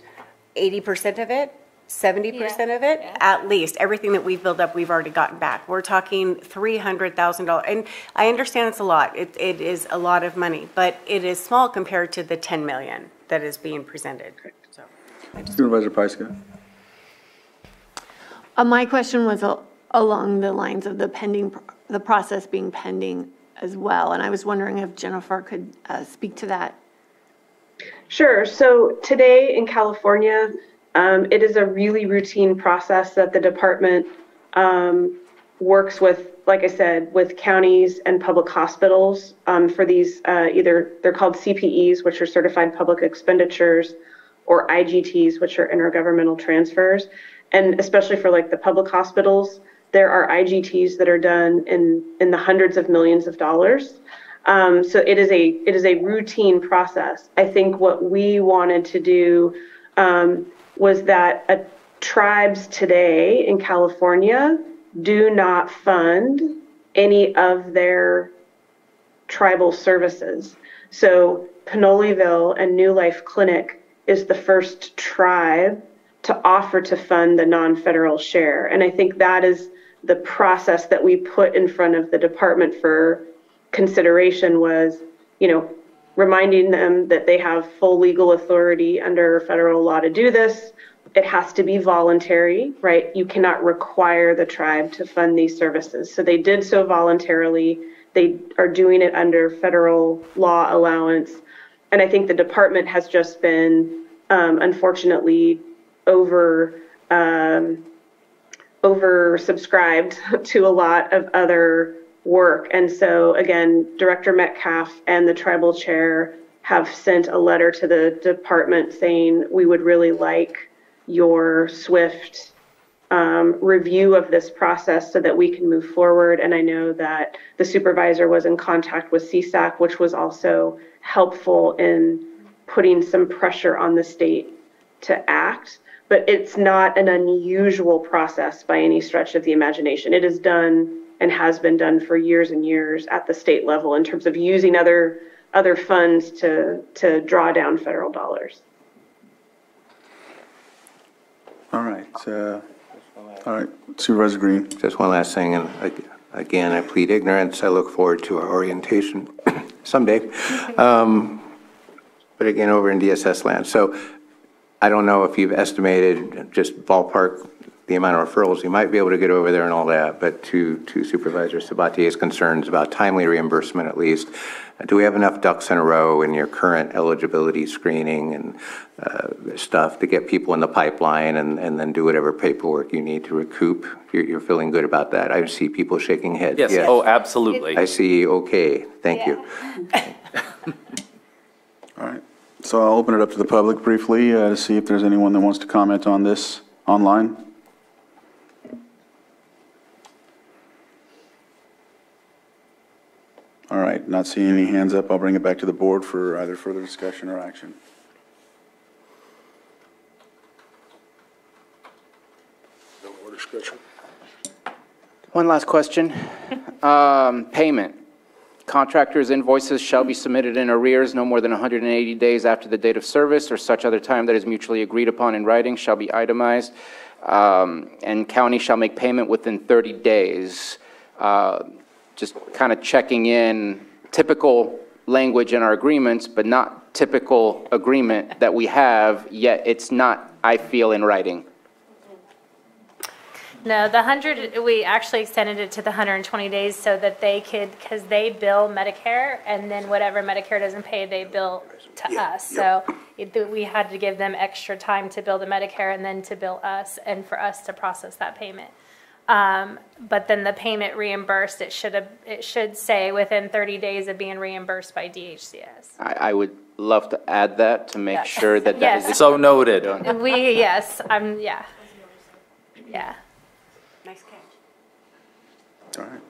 80% of it, 70% of it, at least. Everything that we've built up, we've already gotten back. We're talking $300,000. And I understand it's a lot. It is a lot of money, but it is small compared to the $10 million that is being presented. So, Supervisor Pyska. My question was along the lines of the process being pending as well. And I was wondering if Jennifer could speak to that. Sure. So today in California, it is a really routine process that the department works with, like I said, with counties and public hospitals for these they're called CPEs, which are certified public expenditures, or IGTs, which are intergovernmental transfers. And especially for like the public hospitals, there are IGTs that are done in the hundreds of millions of dollars. So it is a routine process. I think what we wanted to do was that tribes today in California do not fund any of their tribal services. So Pinoleville and New Life Clinic is the first tribe to offer to fund the non-federal share. And I think that is the process that we put in front of the department for consideration was, reminding them that they have full legal authority under federal law to do this. It has to be voluntary, right? You cannot require the tribe to fund these services. So they did so voluntarily. They are doing it under federal law allowance. And I think the department has just been, unfortunately, oversubscribed to a lot of other work. And so again, Director Metcalf and the tribal chair have sent a letter to the department saying we would really like your swift review of this process so that we can move forward. And I know that the supervisor was in contact with CSAC, which was also helpful in putting some pressure on the state to act. But it's not an unusual process by any stretch of the imagination. It is done and has been done for years and years at the state level in terms of using other funds to draw down federal dollars. All right. Supervisor Green. Just one last thing, and again, I plead ignorance. I look forward to our orientation someday. But again, over in DSS land. So I don't know if you've estimated, just ballpark, the amount of referrals you might be able to get over there and all that, but to Supervisor Sabatier's concerns about timely reimbursement at least, do we have enough ducks in a row in your current eligibility screening and stuff to get people in the pipeline and then do whatever paperwork you need to recoup? You're feeling good about that? I see people shaking heads. Yes. Oh, absolutely. I see. Okay. Thank you. All right. So I'll open it up to the public briefly to see if there's anyone that wants to comment on this online. All right, not seeing any hands up, I'll bring it back to the board for either further discussion or action. No more discussion. One last question. Payment. Contractors' invoices shall be submitted in arrears no more than 180 days after the date of service or such other time that is mutually agreed upon in writing shall be itemized, and county shall make payment within 30 days. Just kind of checking in typical language in our agreements, but not typical agreement that we have, yet it's not, I feel, in writing. No, the 100, we actually extended it to the 120 days so that they could, because they bill Medicare, and then whatever Medicare doesn't pay, they bill to us. So we had to give them extra time to bill the Medicare and then to bill us, and for us to process that payment. But then the payment reimbursed, it should say within 30 days of being reimbursed by DHCS. I would love to add that to make sure that that is. So noted. Yeah. Nice catch. All right.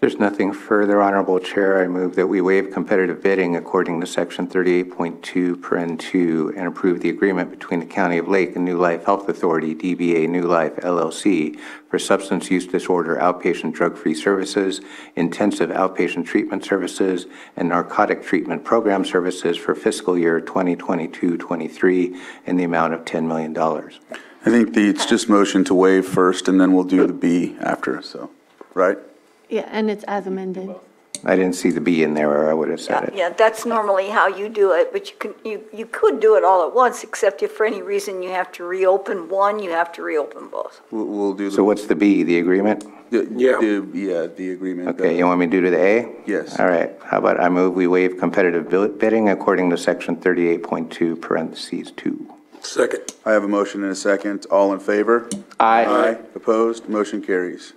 There's nothing further, Honorable Chair. I move that we waive competitive bidding according to Section 38.2, Paren 2, and approve the agreement between the County of Lake and New Life Health Authority, DBA New Life, LLC, for substance use disorder outpatient drug-free services, intensive outpatient treatment services, and narcotic treatment program services for fiscal year 2022-23 in the amount of $10 million. I think it's just motion to waive first, and then we'll do the B after, so, right? Yeah, and it's as amended. I didn't see the B in there, or I would have said it. Yeah, that's normally how you do it, but you could do it all at once, except if for any reason you have to reopen one, you have to reopen both. We'll do the. So what's the B, the agreement? The agreement. Okay, you want me to do to the A? Yes. All right, how about I move we waive competitive bidding according to Section 38.2, parentheses 2. Second. I have a motion and a second. All in favor? Aye. Opposed? Motion carries.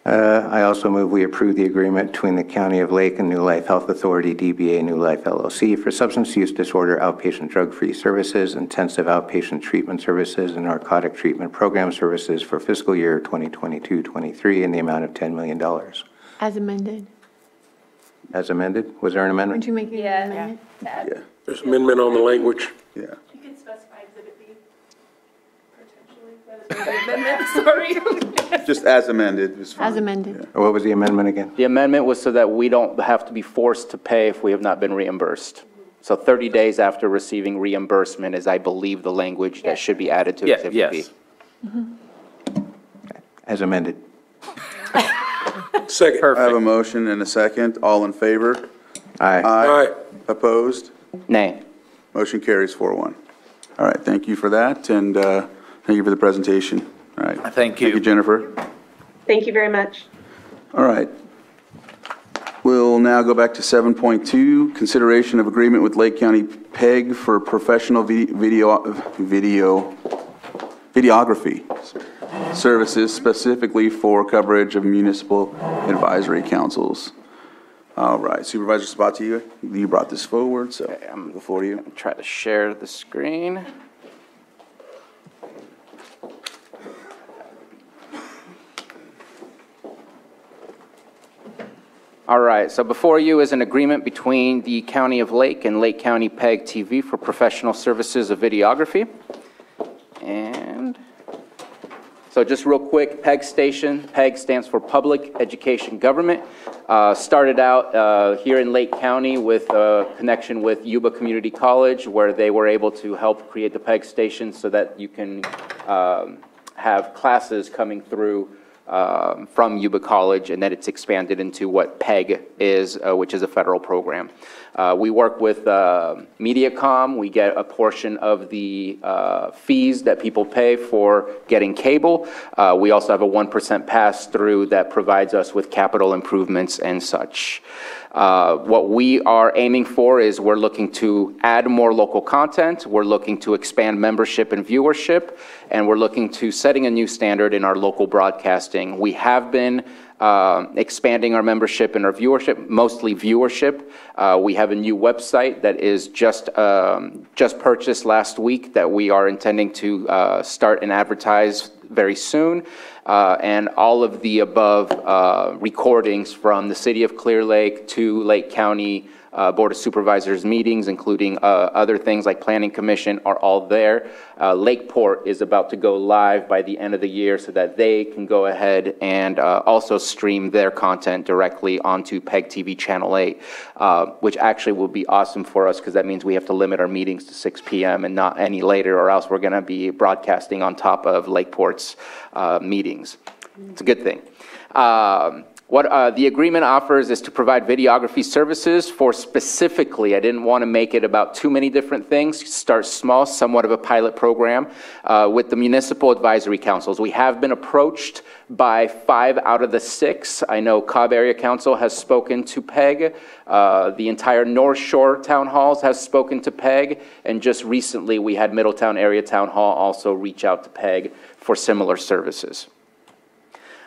I also move we approve the agreement between the County of Lake and New Life Health Authority, DBA New Life LLC, for substance use disorder outpatient drug-free services, intensive outpatient treatment services, and narcotic treatment program services for fiscal year 2022-23 in the amount of $10 million. As amended. As amended? Was there an amendment? Would you make it an amendment? Yeah. There's amendment on the language. Yeah. You can specify Exhibit B, potentially. The amendment, sorry. Just as amended is fine. As amended. Yeah. What was the amendment again? The amendment was so that we don't have to be forced to pay if we have not been reimbursed. So 30 days after receiving reimbursement is, I believe, the language that should be added to Exhibit B. Yes. As amended. Second. I have a motion and a second. All in favor? Aye. Aye. Opposed? Nay. Motion carries 4-1. All right, thank you for that, and thank you for the presentation. All right. Thank you. Thank you, Jennifer. Thank you very much. All right. We'll now go back to 7.2, consideration of agreement with Lake County PEG for professional videography services, specifically for coverage of municipal advisory councils. All right, Supervisor Tues, you brought this forward, so I'm before you. Try to share the screen. All right, so before you is an agreement between the County of Lake and Lake County PEG TV for professional services of videography. And so just real quick, PEG station, PEG stands for Public Education Government. Started out here in Lake County with a connection with Yuba Community College, where they were able to help create the PEG station so that you can have classes coming through from Yuba College, and that it's expanded into what PEG is, which is a federal program. We work with MediaCom. We get a portion of the fees that people pay for getting cable. We also have a 1% pass-through that provides us with capital improvements and such. What we are aiming for is we're looking to add more local content, we're looking to expand membership and viewership, and we're looking to setting a new standard in our local broadcasting. We have been expanding our membership and our viewership, mostly viewership. We have a new website that is just purchased last week that we are intending to start and advertise very soon. And all of the above recordings from the City of Clear Lake to Lake County Board of Supervisors meetings, including other things like Planning Commission, are all there. Lakeport is about to go live by the end of the year so that they can go ahead and also stream their content directly onto PEG TV Channel 8, which actually will be awesome for us because that means we have to limit our meetings to 6 p.m. and not any later, or else we're going to be broadcasting on top of Lakeport's meetings. It's a good thing. What the agreement offers is to provide videography services for specifically, I didn't want to make it about too many different things, start small, somewhat of a pilot program with the municipal advisory councils. We have been approached by 5 out of the 6. I know Cobb Area Council has spoken to PEG. The entire North Shore Town Halls has spoken to PEG. And just recently we had Middletown Area Town Hall also reach out to PEG for similar services.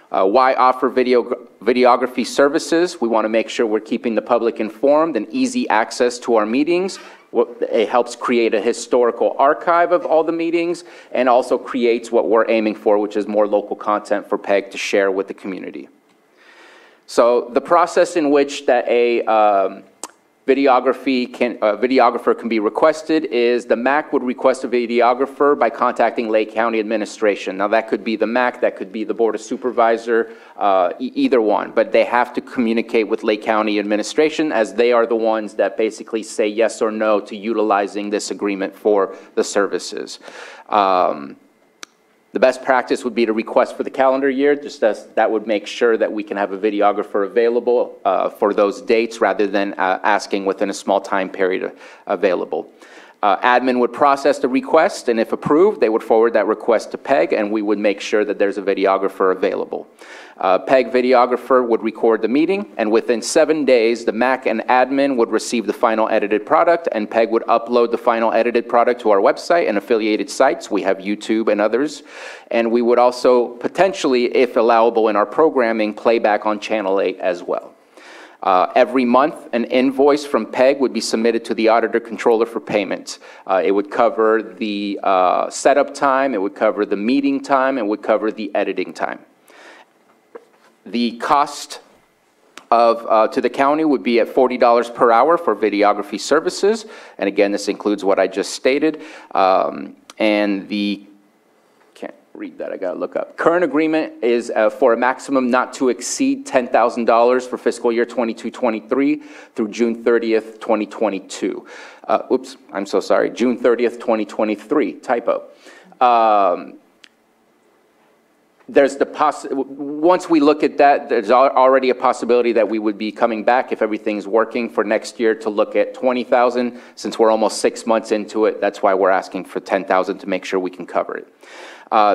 Why offer videography services? We want to make sure we're keeping the public informed and easy access to our meetings. It helps create a historical archive of all the meetings and also creates what we're aiming for, which is more local content for PEG to share with the community. So the process in which that a videographer can be requested is the MAC would request a videographer by contacting Lake County Administration. Now that could be the MAC, that could be the Board of Supervisor, either one, but they have to communicate with Lake County Administration as they are the ones that basically say yes or no to utilizing this agreement for the services. The best practice would be to request for the calendar year, just as that would make sure that we can have a videographer available for those dates rather than asking within a small time period available. Admin would process the request, and if approved, they would forward that request to PEG, and we would make sure that there's a videographer available. PEG videographer would record the meeting, and within 7 days, the MAC and admin would receive the final edited product, and PEG would upload the final edited product to our website and affiliated sites. We have YouTube and others. And we would also potentially, if allowable in our programming, play back on Channel 8 as well. Every month, an invoice from PEG would be submitted to the auditor controller for payment. It would cover the setup time, it would cover the meeting time, it would cover the editing time. The cost to the county would be at $40 per hour for videography services. And again, this includes what I just stated. And the read that, I gotta look up. Current agreement is for a maximum not to exceed $10,000 for fiscal year 22-23 through June 30th, 2022. Oops, I'm so sorry, June 30th, 2023, typo. There's once we look at that, there's already a possibility that we would be coming back if everything's working for next year to look at 20,000. Since we're almost 6 months into it, that's why we're asking for 10,000 to make sure we can cover it.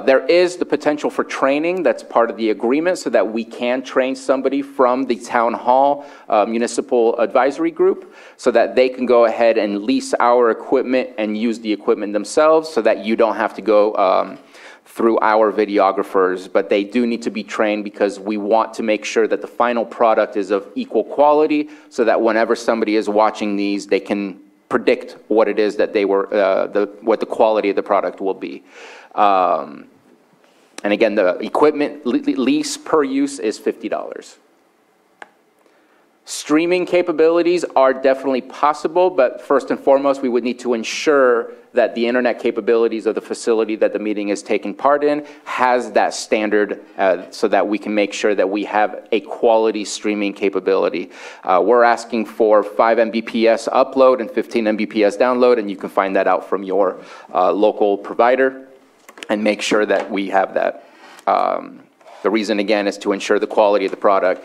There is the potential for training that's part of the agreement so that we can train somebody from the town hall municipal advisory group so that they can go ahead and lease our equipment and use the equipment themselves so that you don't have to go through our videographers, but they do need to be trained because we want to make sure that the final product is of equal quality so that whenever somebody is watching these, they can predict what it is that they were, what the quality of the product will be. And again, the equipment lease per use is $50. Streaming capabilities are definitely possible, but first and foremost, we would need to ensure that the internet capabilities of the facility that the meeting is taking part in has that standard so that we can make sure that we have a quality streaming capability. We're asking for 5 Mbps upload and 15 Mbps download, and you can find that out from your local provider and make sure that we have that. The reason, again, is to ensure the quality of the product.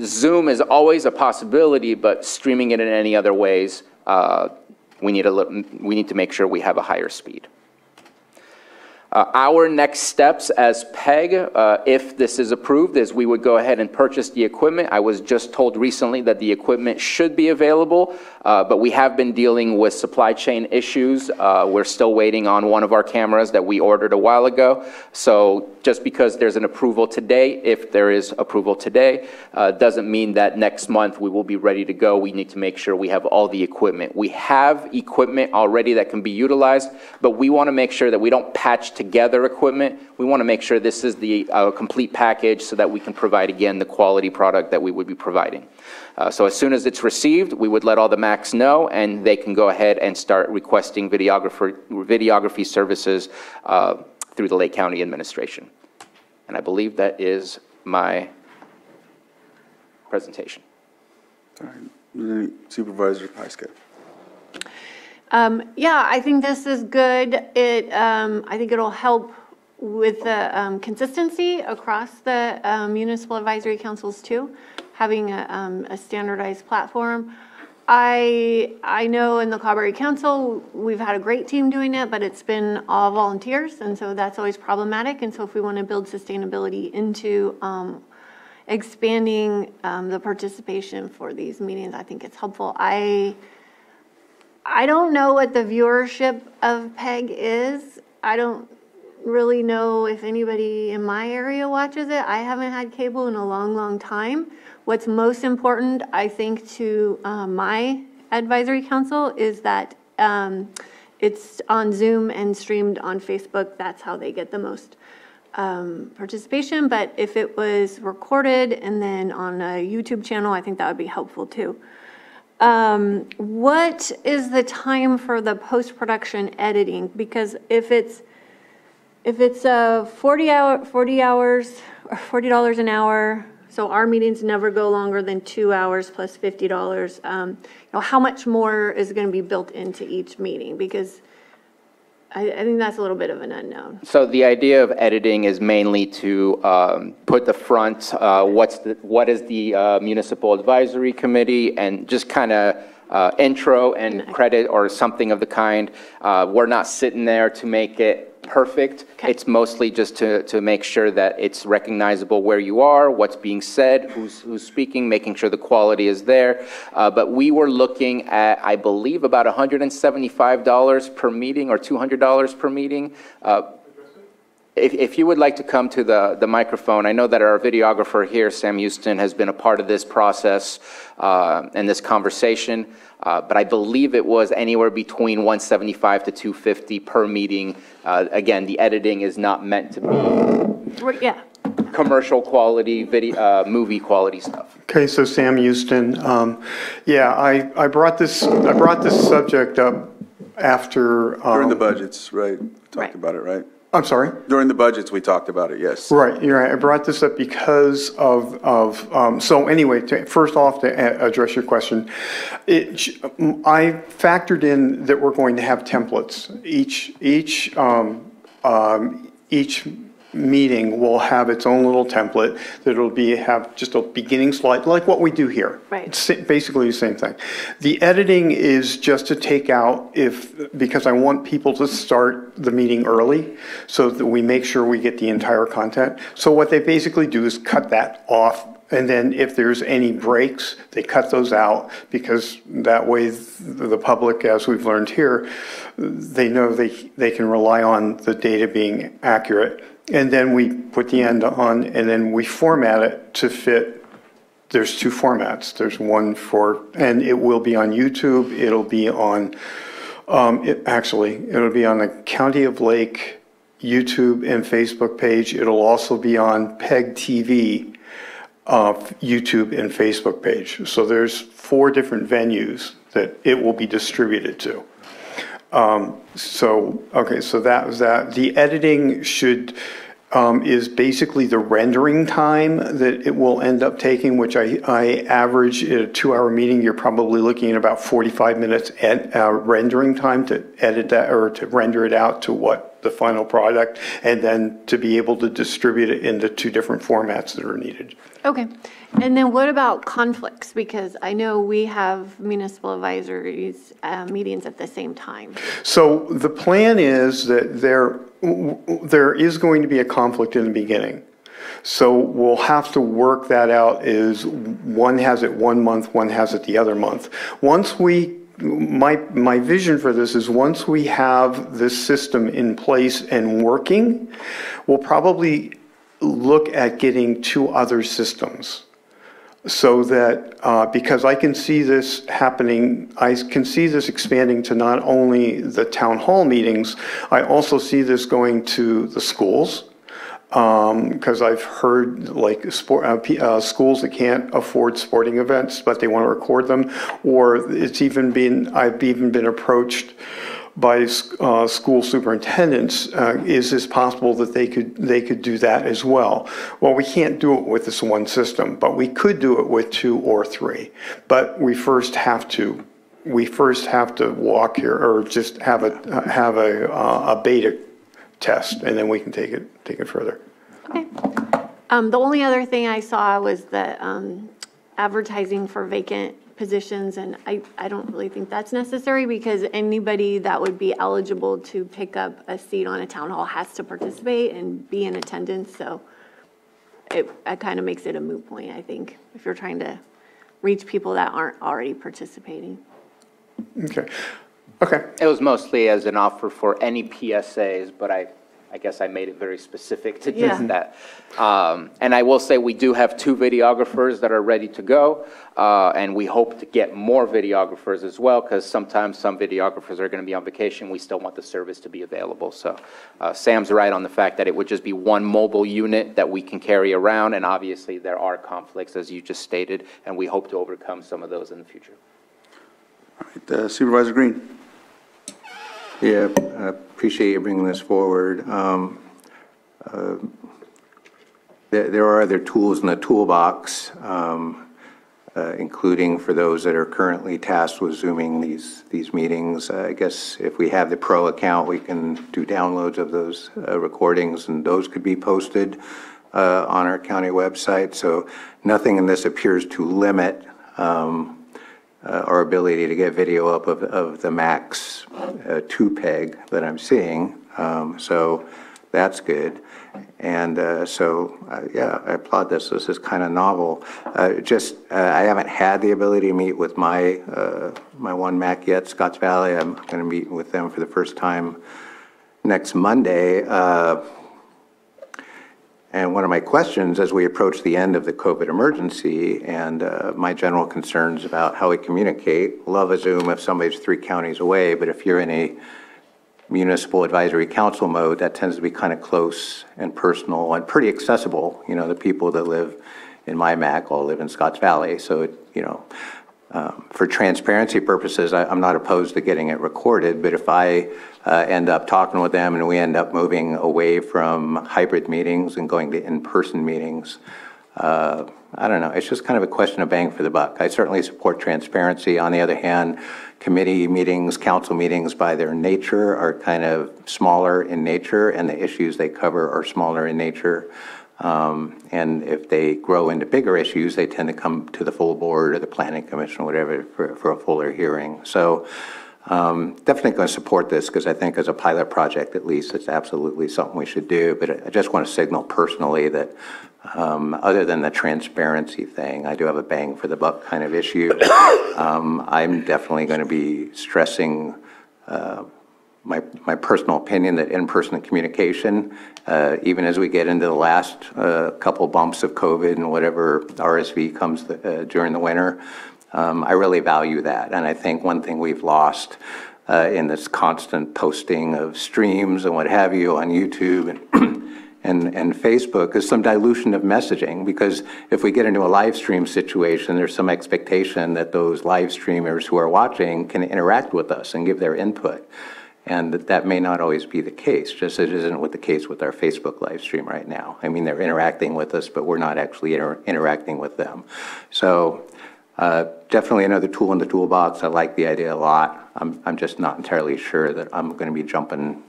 Zoom is always a possibility, but streaming it in any other ways, we need to make sure we have a higher speed. Our next steps as PEG, if this is approved, is we would go ahead and purchase the equipment. I was just told recently that the equipment should be available, but we have been dealing with supply chain issues. We're still waiting on one of our cameras that we ordered a while ago. So just because there's an approval today, if there is approval today, doesn't mean that next month we will be ready to go. We need to make sure we have all the equipment. We have equipment already that can be utilized, but we want to make sure that we don't patch together equipment. We want to make sure this is the complete package so that we can provide, again, the quality product that we would be providing. So as soon as it's received, we would let all the MACs know, and they can go ahead and start requesting videography services through the Lake County administration. And I believe that is my presentation. All right. Supervisor Pyska. Yeah, I think this is good. I think it'll help with the consistency across the municipal advisory councils too, having a standardized platform. I know in the Cobb Area Council, we've had a great team doing it, but it's been all volunteers, and so that's always problematic. And so if we want to build sustainability into expanding the participation for these meetings, I think it's helpful. I don't know what the viewership of PEG is. I don't really know if anybody in my area watches it. I haven't had cable in a long, long time. What's most important, I think, to my advisory council is that it's on Zoom and streamed on Facebook. That's how they get the most participation. But if it was recorded and then on a YouTube channel, I think that would be helpful too. What is the time for the post-production editing? Because if it's 40 hours or $40 an hour, so our meetings never go longer than 2 hours plus $50. You know, how much more is going to be built into each meeting? Because I think that's a little bit of an unknown. So the idea of editing is mainly to put the front, what is the municipal advisory committee, and just kind of intro and credit or something of the kind. We're not sitting there to make it perfect. Okay. It's mostly just to make sure that it's recognizable where you are, what's being said, who's speaking, making sure the quality is there. But we were looking at, I believe, about $175 per meeting or $200 per meeting. If you would like to come to the microphone, I know that our videographer here, Sam Houston, has been a part of this process and this conversation, but I believe it was anywhere between $175 to $250 per meeting. Again, the editing is not meant to be commercial quality, video, movie quality stuff. Okay, so Sam Houston, I brought this subject up after during the budgets, right? Talked about it, right? I'm sorry? During the budgets, we talked about it, yes. Right, you're right. I brought this up because so anyway, first off, to address your question, I factored in that we're going to have templates. Each meeting will have its own little template that'll have just a beginning slide, like what we do here. Right. It's basically the same thing. The editing is just to take out because I want people to start the meeting early so that we make sure we get the entire content. So what they basically do is cut that off, and then if there's any breaks, they cut those out, because that way the public, as we've learned here, they know they can rely on the data being accurate. And then we put the end on, and then we format it to fit. There's two formats. There's one and it will be on YouTube. It'll be on, it'll be on the County of Lake YouTube and Facebook page. It'll also be on PEG TV, YouTube and Facebook page. So there's 4 different venues that it will be distributed to. So that was that. The editing is basically the rendering time that it will end up taking, which I average in a 2-hour meeting. You're probably looking at about 45 minutes rendering time to edit that, or to render it out to what the final product, and then to be able to distribute it into 2 different formats that are needed. Okay. And then what about conflicts? Because I know we have municipal advisories meetings at the same time. So the plan is that there is going to be a conflict in the beginning. So we'll have to work that out. Is one has it one month, one has it the other month. My vision for this is once we have this system in place and working, we'll probably look at getting 2 other systems. So that, because I can see this happening, I can see this expanding to not only the town hall meetings, I also see this going to the schools. Because I've heard like schools that can't afford sporting events, but they want to record them, or I've even been approached by school superintendents. Is this possible that they could do that as well? Well, we can't do it with this one system, but we could do it with 2 or 3. But we first have to walk here, or just have a beta test, and then we can take it further. Okay. The only other thing I saw was the advertising for vacant positions, and I don't really think that's necessary, because anybody that would be eligible to pick up a seat on a town hall has to participate and be in attendance. So it kind of makes it a moot point, I think, if you're trying to reach people that aren't already participating. Okay. It was mostly as an offer for any PSAs, but I guess I made it very specific to just that. And I will say we do have 2 videographers that are ready to go, and we hope to get more videographers as well, because sometimes some videographers are going to be on vacation. We still want the service to be available. So Sam's right on the fact that it would just be 1 mobile unit that we can carry around, and obviously there are conflicts, as you just stated, and we hope to overcome some of those in the future. All right, Supervisor Green. Yeah, I appreciate you bringing this forward. There are other tools in the toolbox, including for those that are currently tasked with Zooming these meetings. I guess if we have the Pro account, we can do downloads of those recordings, and those could be posted on our county website. So nothing in this appears to limit our ability to get video up of the max 2 PEG that I'm seeing. So that's good. And yeah, I applaud this. This is kind of novel. I haven't had the ability to meet with my one MAC yet, Scotts Valley. I'm going to meet with them for the first time next Monday. And one of my questions as we approach the end of the COVID emergency and my general concerns about how we communicate, love a Zoom if somebody's 3 counties away, but if you're in a municipal advisory council mode, that tends to be kind of close and personal and pretty accessible. You know, the people that live in my MAC all live in Scotts Valley, so For transparency purposes, I'm not opposed to getting it recorded, but if I end up talking with them and we end up moving away from hybrid meetings and going to in-person meetings, I don't know. It's just kind of a question of bang for the buck. I certainly support transparency. On the other hand, committee meetings, council meetings by their nature are kind of smaller in nature, and the issues they cover are smaller in nature. And if they grow into bigger issues, they tend to come to the full board or the planning commission or whatever for a fuller hearing. So definitely going to support this because I think as a pilot project, at least, it's absolutely something we should do. But I just want to signal personally that other than the transparency thing, I do have a bang for the buck kind of issue. I'm definitely going to be stressing my personal opinion that in-person communication, even as we get into the last couple bumps of COVID and whatever RSV comes during the winter, I really value that. And I think one thing we've lost in this constant posting of streams and what have you on YouTube and Facebook is some dilution of messaging, because if we get into a live stream situation, there's some expectation that those live streamers who are watching can interact with us and give their input. And that may not always be the case, just as it isn't with the case with our Facebook live stream right now. I mean, they're interacting with us, but we're not actually interacting with them. So definitely another tool in the toolbox. I like the idea a lot. I'm just not entirely sure that I'm going to be jumping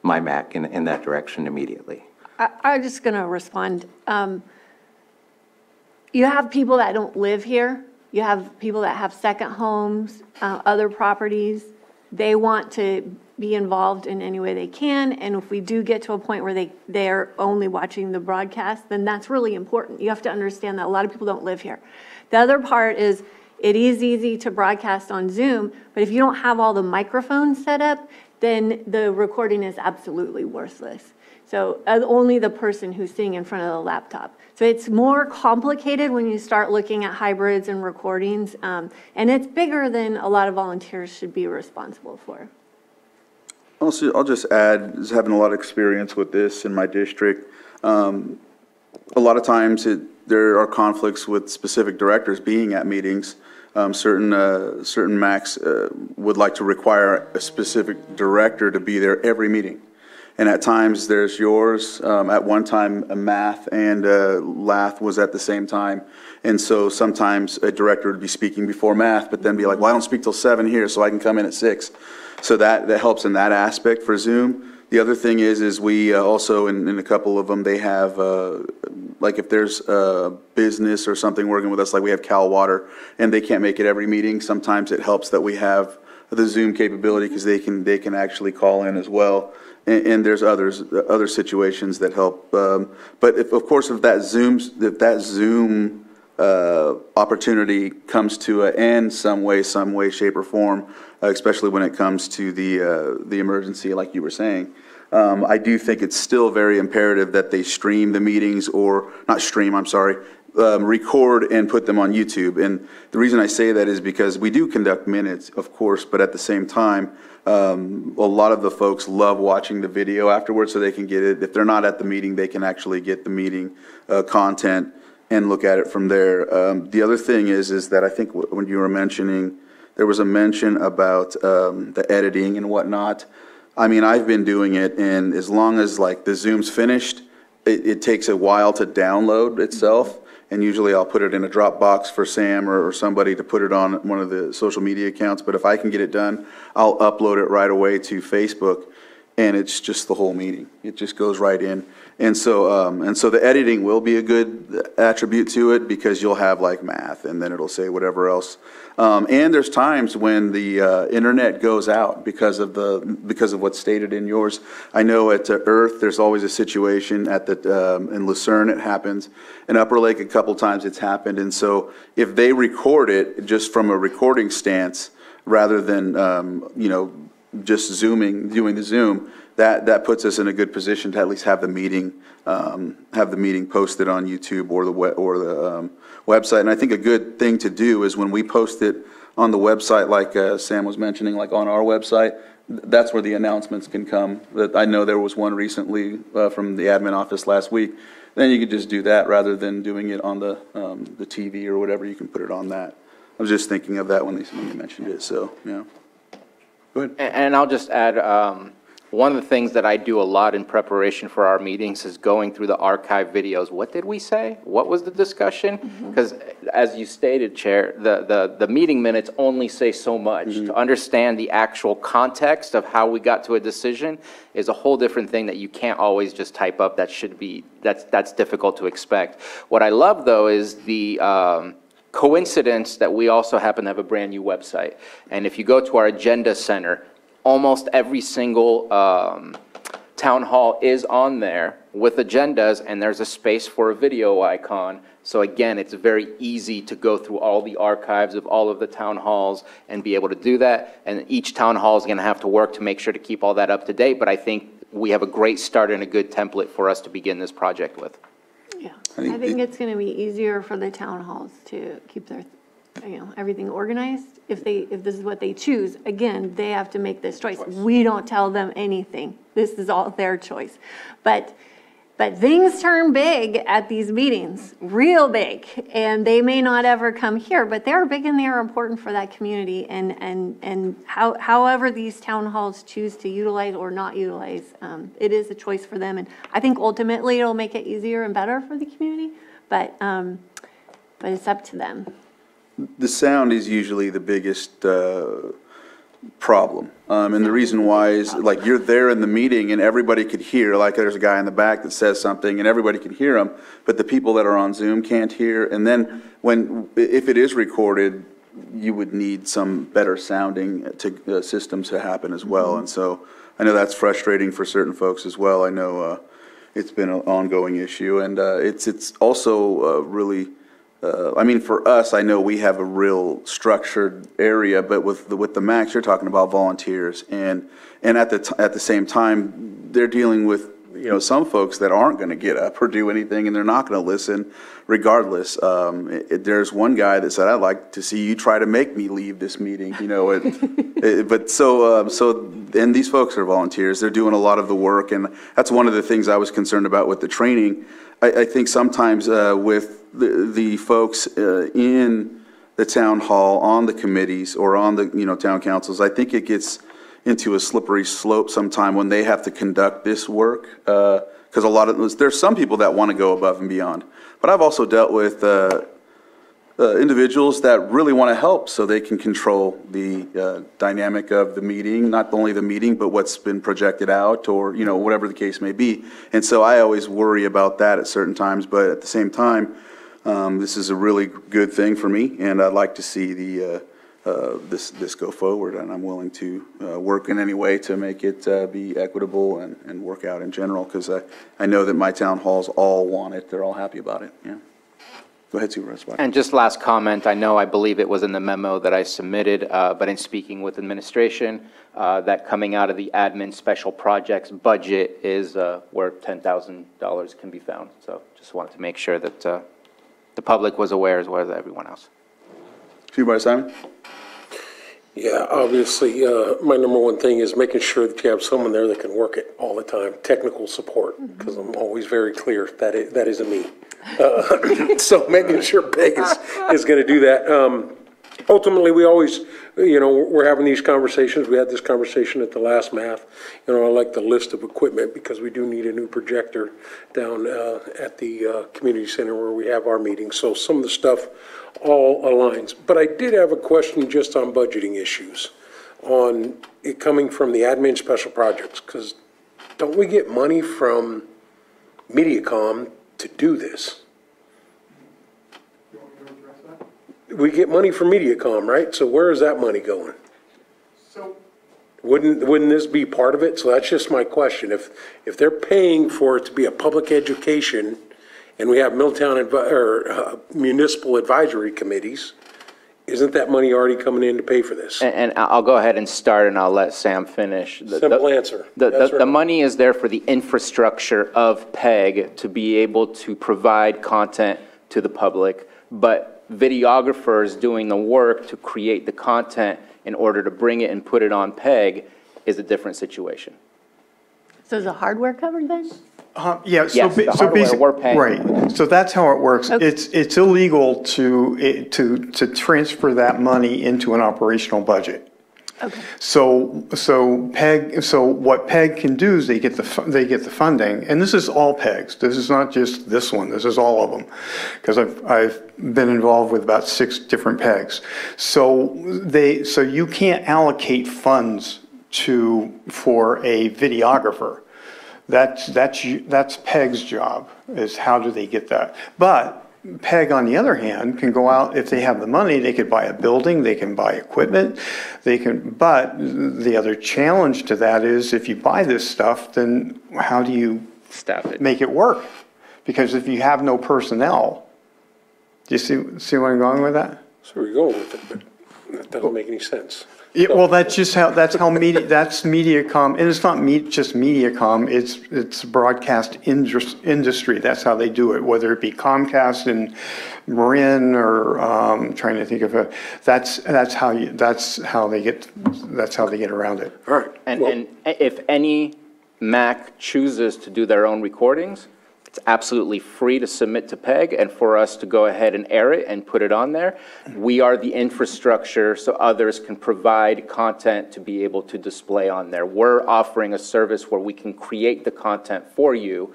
my Mac in that direction immediately. I'm just going to respond. You have people that don't live here. You have people that have second homes, other properties. They want to be involved in any way they can. And if we do get to a point where they're only watching the broadcast, then that's really important. You have to understand that a lot of people don't live here. The other part is it is easy to broadcast on Zoom, but if you don't have all the microphones set up, then the recording is absolutely worthless. So only the person who's sitting in front of the laptop. So it's more complicated when you start looking at hybrids and recordings, and it's bigger than a lot of volunteers should be responsible for. Also, I'll just add, is having a lot of experience with this in my district. A lot of times there are conflicts with specific directors being at meetings. Certain MACs would like to require a specific director to be there every meeting. And at times there's yours. At one time, math and Lath was at the same time. And so sometimes a director would be speaking before math, but then be like, well, I don't speak till 7 here, so I can come in at 6. So that helps in that aspect for Zoom. The other thing is we also, in a couple of them, they have, like if there's a business or something working with us, like we have Cal Water, and they can't make it every meeting, sometimes it helps that we have the Zoom capability because they can actually call in as well. And there's other situations that help. But if that Zoom opportunity comes to an end some way, shape, or form, especially when it comes to the emergency, like you were saying, I do think it's still very imperative that they stream the meetings, or not stream, I'm sorry, record and put them on YouTube. And the reason I say that is because we do conduct minutes, of course, but at the same time, a lot of the folks love watching the video afterwards, so they can get it. If they're not at the meeting, they can actually get the meeting content and look at it from there. The other thing is that I think when you were mentioning, there was a mention about the editing and whatnot. I mean, I've been doing it, and as long as like the Zoom's finished, it takes a while to download itself. And usually I'll put it in a Dropbox for Sam or somebody to put it on one of the social media accounts. But if I can get it done, I'll upload it right away to Facebook, and it's just the whole meeting. It just goes right in. And so the editing will be a good attribute to it, because you'll have like math, and then it'll say whatever else. And there's times when the internet goes out because of what's stated in yours. I know at Earth there's always a situation at in Lucerne it happens. In Upper Lake a couple times it's happened. And so if they record it just from a recording stance rather than just doing the Zoom, that puts us in a good position to at least have the meeting posted on YouTube or the website. And I think a good thing to do is when we post it on the website, like Sam was mentioning, like on our website, that's where the announcements can come. I know there was one recently from the admin office last week. Then you could just do that rather than doing it on the TV or whatever. You can put it on that. I was just thinking of that when you mentioned it, so, yeah. Go ahead. And I'll just add, one of the things that I do a lot in preparation for our meetings is going through the archive videos. What did we say? What was the discussion? Because as you stated, Chair, the meeting minutes only say so much. To understand the actual context of how we got to a decision is a whole different thing that you can't always just type up. That's difficult to expect. What I love, though, is the coincidence that we also happen to have a brand new website. And if you go to our agenda center, almost every single town hall is on there with agendas, and there's a space for a video icon. So again, it's very easy to go through all the archives of all of the town halls and be able to do that. And each town hall is going to have to work to make sure to keep all that up to date. But I think we have a great start and a good template for us to begin this project with. Yeah, I think it's going to be easier for the town halls to keep their, everything organized. If this is what they choose, again, they have to make this choice. We don't tell them anything. This is all their choice. But things turn big at these meetings, real big, and they may not ever come here, but they're big and they are important for that community. And however these town halls choose to utilize or not utilize, it is a choice for them. And I think ultimately it'll make it easier and better for the community, but it's up to them. The sound is usually the biggest problem. And the reason why is, like, you're there in the meeting and everybody could hear, like there's a guy in the back that says something and everybody can hear him, but the people that are on Zoom can't hear. And then if it is recorded, you would need some better sounding systems to happen as well. And so I know that's frustrating for certain folks as well. I know it's been an ongoing issue, and it's also really, I mean, for us, I know we have a real structured area, but with the max, you're talking about volunteers, and at the same time, they're dealing with some folks that aren't going to get up or do anything, and they're not going to listen, regardless. There's one guy that said, "I'd like to see you try to make me leave this meeting," but and these folks are volunteers. They're doing a lot of the work, and that's one of the things I was concerned about with the training. I think sometimes with the folks in the town hall, on the committees, or on the town councils, I think it gets into a slippery slope sometime when they have to conduct this work, because there's some people that want to go above and beyond. But I've also dealt with individuals that really want to help so they can control the dynamic of the meeting, not only the meeting, but what's been projected out, or whatever the case may be. And so I always worry about that at certain times, but at the same time, this is a really good thing for me, and I'd like to see this go forward, and I'm willing to work in any way to make it be equitable and work out in general, because I know that my town halls all want it. They're all happy about it. Yeah. Go ahead, Supervisor. And just last comment, I believe it was in the memo that I submitted, but in speaking with administration, that coming out of the admin special projects budget is where $10,000 can be found. So just wanted to make sure that the public was aware as well as everyone else. Supervisor Simon? Yeah, obviously, my number one thing is making sure that you have someone there that can work it all the time, technical support, because I'm always very clear that isn't me. So making sure Peg is going to do that. Ultimately, we always, we're having these conversations. We had this conversation at the last math. I like the list of equipment, because we do need a new projector down at the community center where we have our meetings. So some of the stuff all aligns. But I did have a question just on budgeting issues, on it coming from the admin special projects, because don't we get money from Mediacom to do this? We get money from Mediacom, right? So where is that money going? So wouldn't this be part of it? So that's just my question. If they're paying for it to be a public education, and we have Middletown municipal advisory committees, isn't that money already coming in to pay for this? And I'll go ahead and start, and I'll let Sam finish. Simple answer. The money is there for the infrastructure of PEG to be able to provide content to the public, but videographers doing the work to create the content in order to bring it and put it on PEG is a different situation. So is the hardware covered then? Yeah, Yes, the hardware basically, we're paying. right. So that's how it works. Okay. It's illegal to transfer that money into an operational budget. Okay. So what PEG can do is they get the funding, and this is all PEGs. This is not just this one. This is all of them, because I've been involved with about 6 different PEGs. So you can't allocate funds for a videographer. That's PEG's job, is how do they get that. But PEG, on the other hand, can go out, if they have the money, they could buy a building, they can buy equipment, but the other challenge to that is if you buy this stuff, then how do you Staff it. make it work? Because if you have no personnel, do you see where I'm going with that? So we're going with it, but that doesn't make any sense. Yeah, well, that's how that's Mediacom, and it's not just Mediacom, it's broadcast industry. That's how they do it, whether it be Comcast and Marin or trying to think of that's how they get around it. All right. And if any MAC chooses to do their own recordings, it's absolutely free to submit to PEG and for us to go ahead and air it and put it on there. We are the infrastructure so others can provide content to be able to display on there. We're offering a service where we can create the content for you,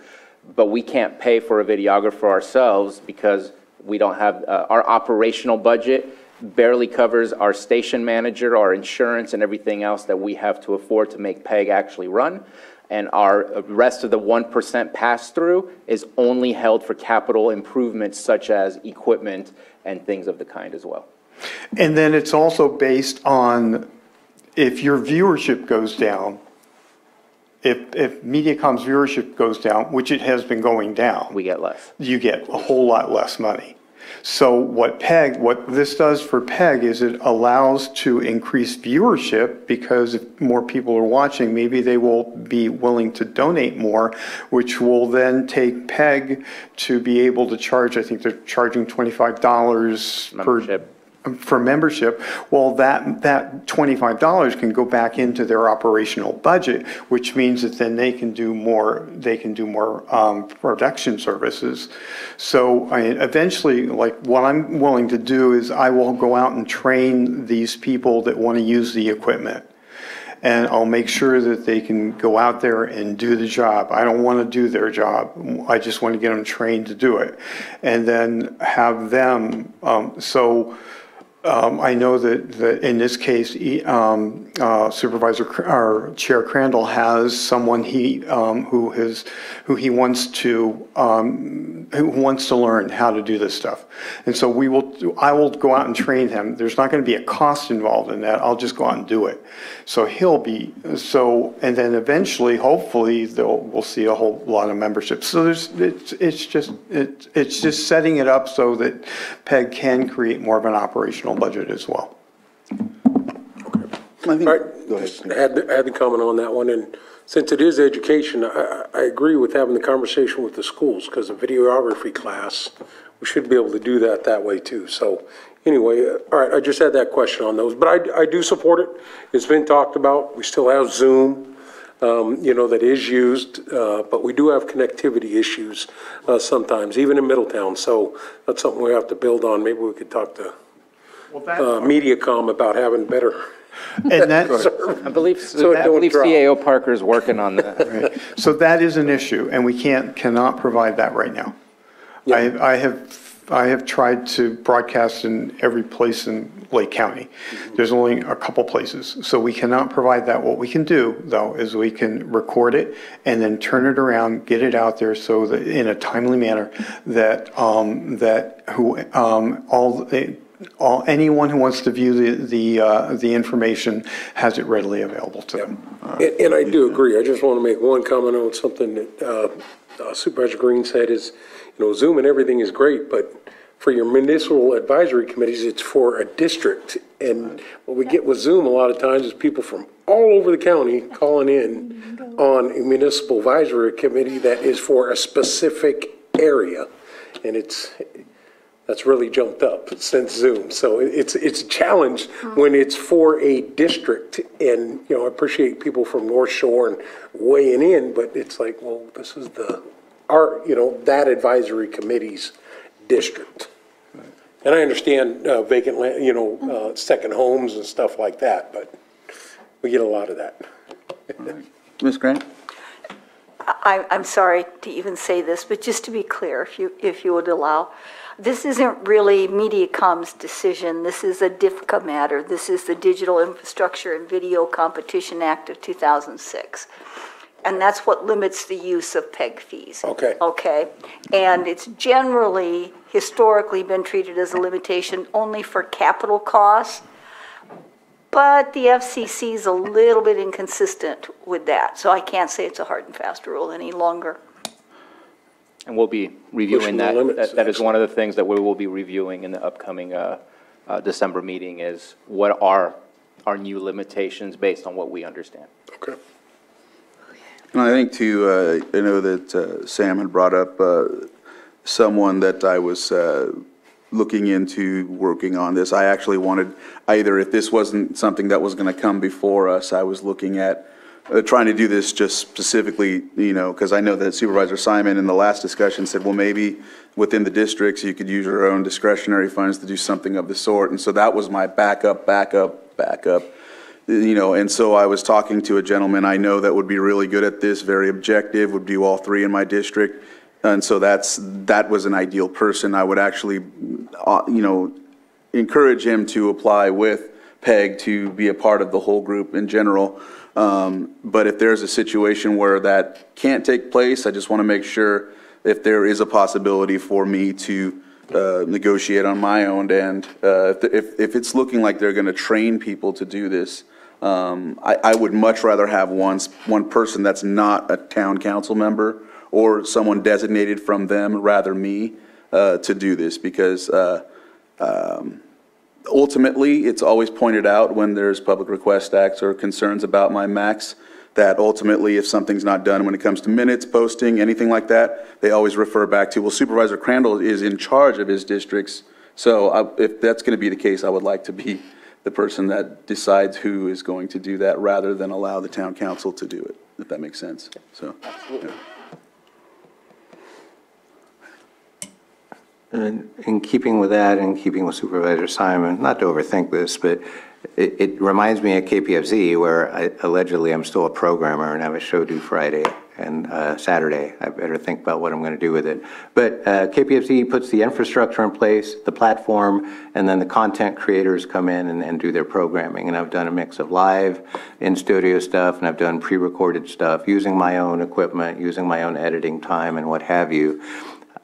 but we can't pay for a videographer ourselves because we don't have our operational budget barely covers our station manager, our insurance, and everything else that we have to afford to make PEG actually run. And our rest of the 1% pass-through is only held for capital improvements such as equipment and things of the kind as well. And then it's also based on if your viewership goes down, if Mediacom's viewership goes down, which it has been going down, we get less. You get a whole lot less money. So what this does for PEG is it allows to increase viewership, because if more people are watching, maybe they will be willing to donate more, which will then take PEG to be able to charge, I think they're charging $25 for membership. Well, that $25 can go back into their operational budget, which means that then they can do more production services. So eventually, like, what I'm willing to do is I will go out and train these people that want to use the equipment. And I'll make sure that they can go out there and do the job. I don't want to do their job. I just want to get them trained to do it. And then have them, I know that in this case, Supervisor or Chair Crandall has someone who wants to learn how to do this stuff, and so I will go out and train him. There's not going to be a cost involved in that. I'll just go out and do it. So and then eventually, hopefully, we'll see a whole lot of memberships. So it's just setting it up so that PEG can create more of an operational budget as well. All right, go ahead. I had to comment on that one, and since it is education, I agree with having the conversation with the schools, because a videography class, we should be able to do that way too. So anyway, all right, I just had that question on those, but I do support it. It's been talked about. We still have Zoom, that is used, but we do have connectivity issues sometimes, even in Middletown. So that's something we have to build on. Maybe we could talk to Mediacom about having better. And that, I believe CAO Parker is working on that. Right. So that is an issue, and we cannot provide that right now. Yeah. I have tried to broadcast in every place in Lake County. There's only a couple places, so we cannot provide that. What we can do, though, is we can record it and then turn it around, get it out there, so that in a timely manner that anyone who wants to view the information has it readily available to them. And I do agree. I just want to make one comment on something that Supervisor Green said is, Zoom and everything is great, but for your municipal advisory committees, it's for a district. And what we get with Zoom a lot of times is people from all over the county calling in on a municipal advisory committee that is for a specific area. And That's really jumped up since Zoom. So it's a challenge when it's for a district. And, I appreciate people from North Shore and weighing in, but it's like, well, this is that advisory committee's district. And I understand vacant land, second homes and stuff like that, but we get a lot of that. Right. Ms. Grant? I'm sorry to even say this, but just to be clear, if you would allow, this isn't really Mediacom's decision. This is a DIFCA matter. This is the Digital Infrastructure and Video Competition Act of 2006. And that's what limits the use of PEG fees. Okay. Okay. And it's generally, historically been treated as a limitation only for capital costs. But the FCC is a little bit inconsistent with that. So I can't say it's a hard and fast rule any longer. And we'll be reviewing that. That is one of the things that we will be reviewing in the upcoming December meeting is what are our new limitations based on what we understand. Okay. And I think too, I know that Sam had brought up someone that I was looking into working on this. I actually wanted either, if this wasn't something that was going to come before us, I was looking at trying to do this just specifically, because I know that Supervisor Simon in the last discussion said, well, maybe within the districts you could use your own discretionary funds to do something of the sort. And so that was my backup. And so I was talking to a gentleman I know that would be really good at this, very objective, would do all three in my district. And so that was an ideal person. I would actually, encourage him to apply with PEG to be a part of the whole group in general. But if there's a situation where that can't take place, I just want to make sure if there is a possibility for me to negotiate on my own end. If it's looking like they're going to train people to do this, I would much rather have one person that's not a town council member or someone designated from them, rather me, to do this, because ultimately it's always pointed out when there's public request acts or concerns about my max that ultimately if something's not done when it comes to minutes, posting, anything like that, they always refer back to, well, Supervisor Crandall is in charge of his districts. So if that's going to be the case, I would like to be the person that decides who is going to do that rather than allow the town council to do it, if that makes sense. So, yeah. And in keeping with that and keeping with Supervisor Simon, not to overthink this, but it reminds me of KPFZ where allegedly I'm still a programmer and have a show due Friday and Saturday. I better think about what I'm going to do with it. But KPFZ puts the infrastructure in place, the platform, and then the content creators come in and do their programming. And I've done a mix of live, in-studio stuff, and I've done pre-recorded stuff using my own equipment, using my own editing time and what have you.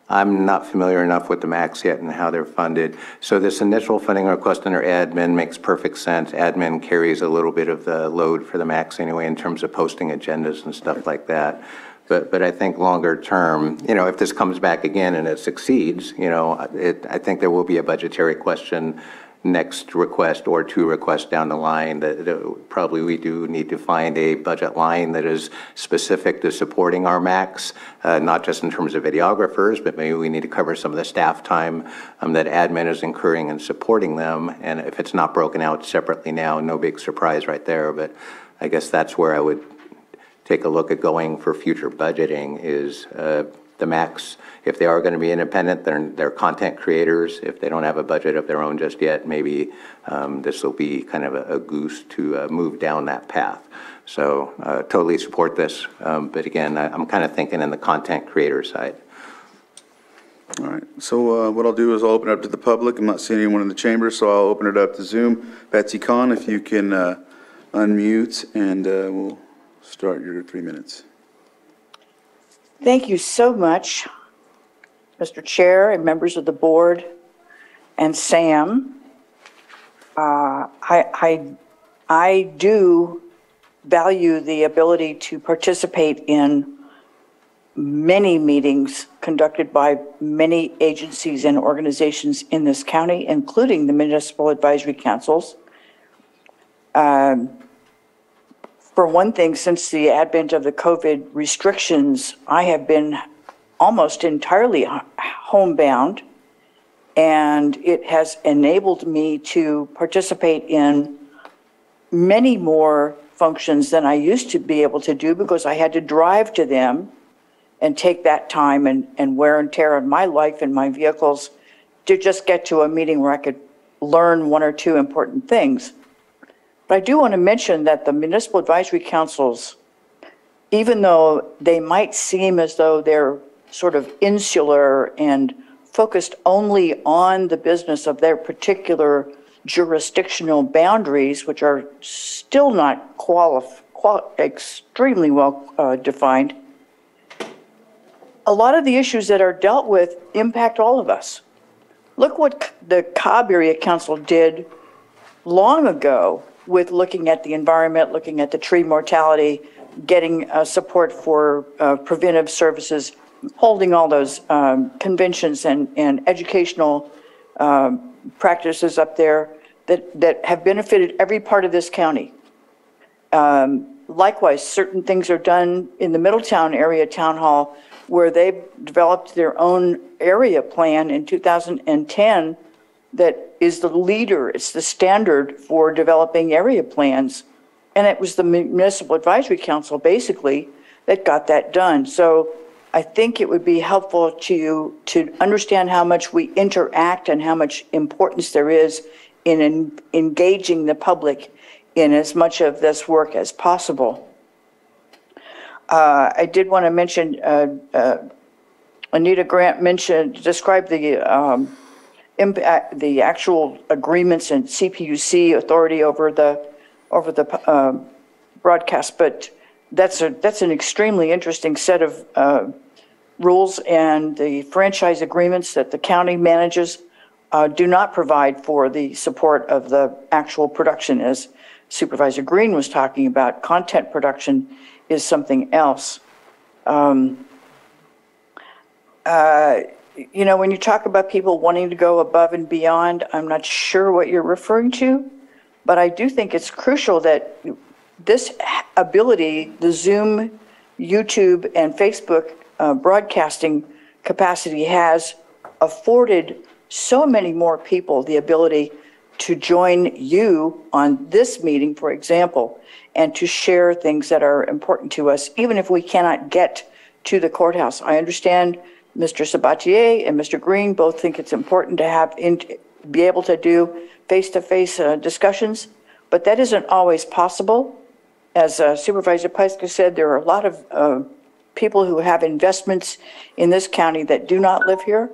I'm not familiar enough with the MAX yet and how they're funded. So this initial funding request under admin makes perfect sense. Admin carries a little bit of the load for the MAX anyway in terms of posting agendas and stuff like that. But I think longer term, if this comes back again and it succeeds, I think there will be a budgetary question next request or two requests down the line that probably we do need to find a budget line that is specific to supporting our MAX, not just in terms of videographers, but maybe we need to cover some of the staff time that admin is incurring in supporting them. And if it's not broken out separately now, no big surprise right there. But I guess that's where I would take a look at going for future budgeting is the MAX. If they are going to be independent, they're content creators. If they don't have a budget of their own just yet, maybe this will be kind of a goose to move down that path. So totally support this. But again, I'm kind of thinking in the content creator side. All right. So what I'll do is I'll open it up to the public. I'm not seeing anyone in the chamber, so I'll open it up to Zoom. Betsy Kahn, if you can unmute, and we'll start your 3 minutes. Thank you so much, Mr. Chair and members of the board, and Sam. I do value the ability to participate in many meetings conducted by many agencies and organizations in this county, including the municipal advisory councils. For one thing, since the advent of the COVID restrictions, I have been almost entirely homebound. And it has enabled me to participate in many more functions than I used to be able to do because I had to drive to them and take that time and wear and tear on my life and my vehicles to just get to a meeting where I could learn one or two important things. But I do want to mention that the municipal advisory councils, even though they might seem as though they're sort of insular and focused only on the business of their particular jurisdictional boundaries, which are still not extremely well defined, a lot of the issues that are dealt with impact all of us. Look what the Cobb Area Council did long ago with looking at the environment, looking at the tree mortality, getting support for preventive services, holding all those conventions and educational practices up there that have benefited every part of this county. Likewise, certain things are done in the Middletown area town hall where they developed their own area plan in 2010 that is the leader, it's the standard for developing area plans. And it was the Municipal Advisory Council, basically, that got that done. So I think it would be helpful to you to understand how much we interact and how much importance there is in engaging the public in as much of this work as possible. I did want to mention, Anita Grant described the actual agreements and CPUC authority over the broadcast, but that's an extremely interesting set of rules, and the franchise agreements that the county manages do not provide for the support of the actual production. As Supervisor Green was talking about, content production is something else. You know, when you talk about people wanting to go above and beyond, I'm not sure what you're referring to, but I do think it's crucial that this ability, the Zoom, YouTube, and Facebook broadcasting capacity has afforded so many more people the ability to join you on this meeting, for example, and to share things that are important to us, even if we cannot get to the courthouse. I understand Mr. Sabatier and Mr. Green both think it's important to be able to do face-to-face discussions, but that isn't always possible. As Supervisor Pyska said, there are a lot of people who have investments in this county that do not live here,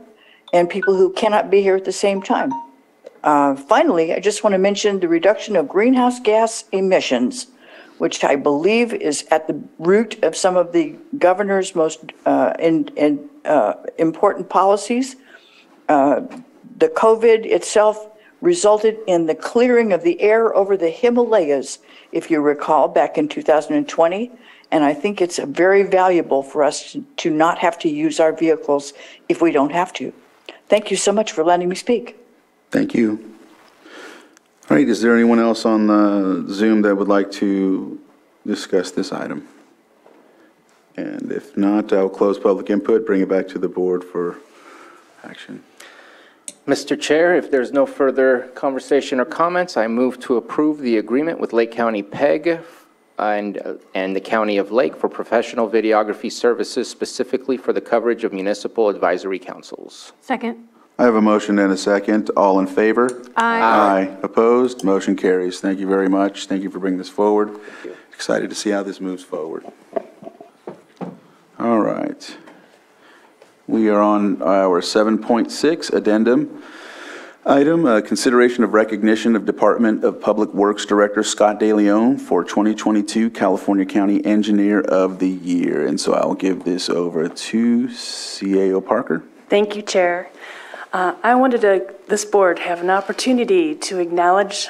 and people who cannot be here at the same time. Finally, I just want to mention the reduction of greenhouse gas emissions, which I believe is at the root of some of the governor's most important policies. The COVID itself resulted in the clearing of the air over the Himalayas, if you recall, back in 2020. And I think it's very valuable for us to not have to use our vehicles if we don't have to. Thank you so much for letting me speak. Thank you. All right, is there anyone else on the Zoom that would like to discuss this item? And if not, I'll close public input, bring it back to the board for action. Mr. Chair, if there's no further conversation or comments, I move to approve the agreement with Lake County PEG and the County of Lake for professional videography services, specifically for the coverage of municipal advisory councils. Second. I have a motion and a second. All in favor? Aye. Aye. Opposed? Motion carries. Thank you very much. Thank you for bringing this forward. Excited to see how this moves forward. All right. We are on our 7.6 addendum item, consideration of recognition of Department of Public Works Director Scott DeLeon for 2022 California County Engineer of the Year. And so I'll give this over to CAO Parker. Thank you, Chair. I wanted this board have an opportunity to acknowledge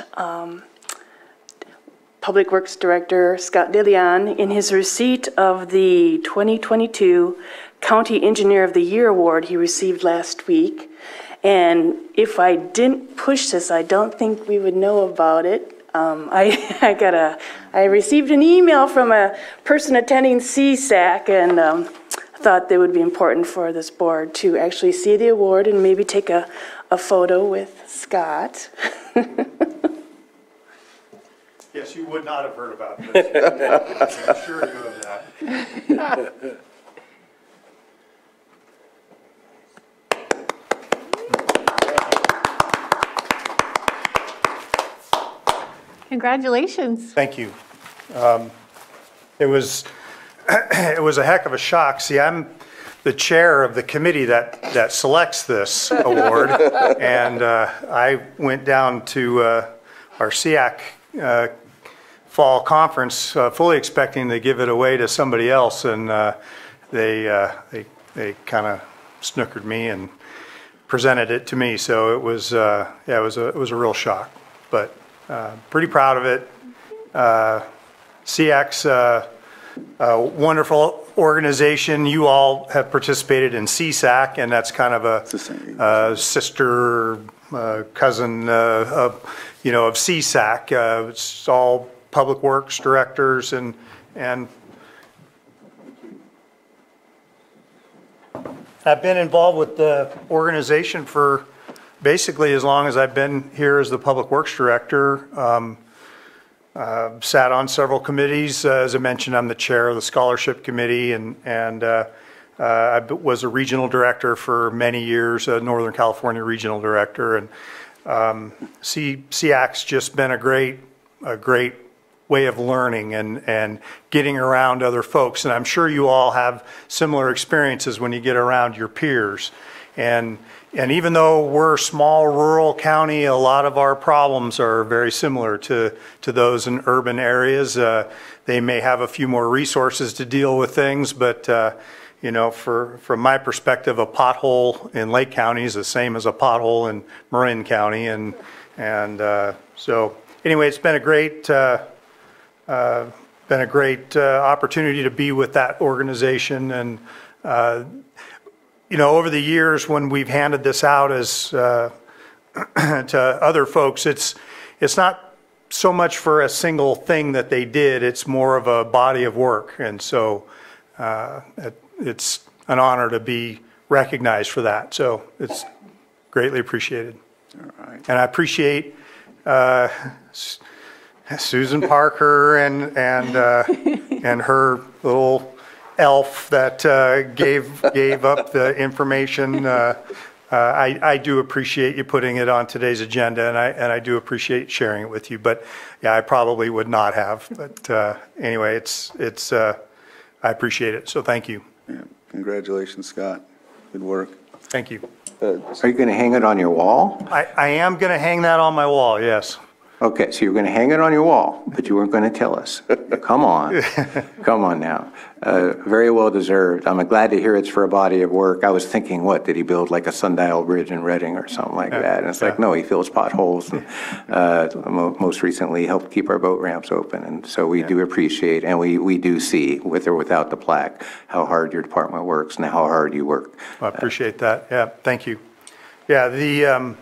Public Works Director Scott DeLeon in his receipt of the 2022 County Engineer of the Year Award he received last week. And if I didn't push this, I don't think we would know about it. I received an email from a person attending CSAC, and thought that would be important for this board to actually see the award and maybe take a a photo with Scott. Yes, you would not have heard about this. I'm sure you of that. Congratulations. Thank you. It was a heck of a shock. See, I'm the chair of the committee that selects this award, and I went down to our SEAC fall conference fully expecting to give it away to somebody else, and they kind of snookered me and presented it to me. So it was it was a real shock, but pretty proud of it. SEAC's a wonderful organization. You all have participated in CSAC, and that's kind of a sister cousin of CSAC. It's all public works directors and I've been involved with the organization for basically as long as I've been here as the public works director. Sat on several committees. As I mentioned, I'm the chair of the scholarship committee, and I was a regional director for many years, a Northern California regional director, and SEAC's just been a great way of learning and getting around other folks. And I'm sure you all have similar experiences when you get around your peers. And even though we're a small rural county, a lot of our problems are very similar to those in urban areas. They may have a few more resources to deal with things, but from my perspective, a pothole in Lake County is the same as a pothole in Marin County, and so anyway, it's been a great opportunity to be with that organization. And over the years when we've handed this out as to other folks, it's not so much for a single thing that they did. It's more of a body of work, and so it's an honor to be recognized for that. So it's greatly appreciated. All right. And I appreciate Susan Parker and her little elf that gave up the information. I do appreciate you putting it on today's agenda, and I do appreciate sharing it with you. But yeah, I probably would not have. But anyway, it's I appreciate it. So thank you. Yeah. Congratulations, Scott. Good work. Thank you. Are you going to hang it on your wall? I am going to hang that on my wall. Yes. Okay, so you're going to hang it on your wall, but you weren't going to tell us. Come on. Come on now. Very well deserved. I'm glad to hear it's for a body of work. I was thinking, what, did he build like a sundial bridge in Reading or something like that? And it's like, no, he fills potholes. And, most recently helped keep our boat ramps open. And so we do appreciate, and we do see, with or without the plaque, how hard your department works and how hard you work. Well, I appreciate that. Yeah, thank you. Yeah,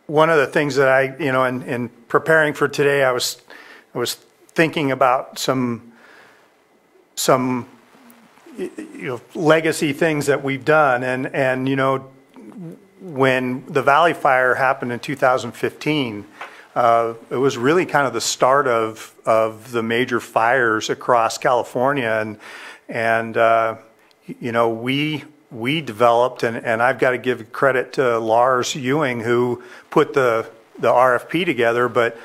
one of the things that I, in preparing for today, I was thinking about some legacy things that we've done, and when the Valley Fire happened in 2015, it was really kind of the start of the major fires across California, and we developed, and I've got to give credit to Lars Ewing, who put the RFP together, but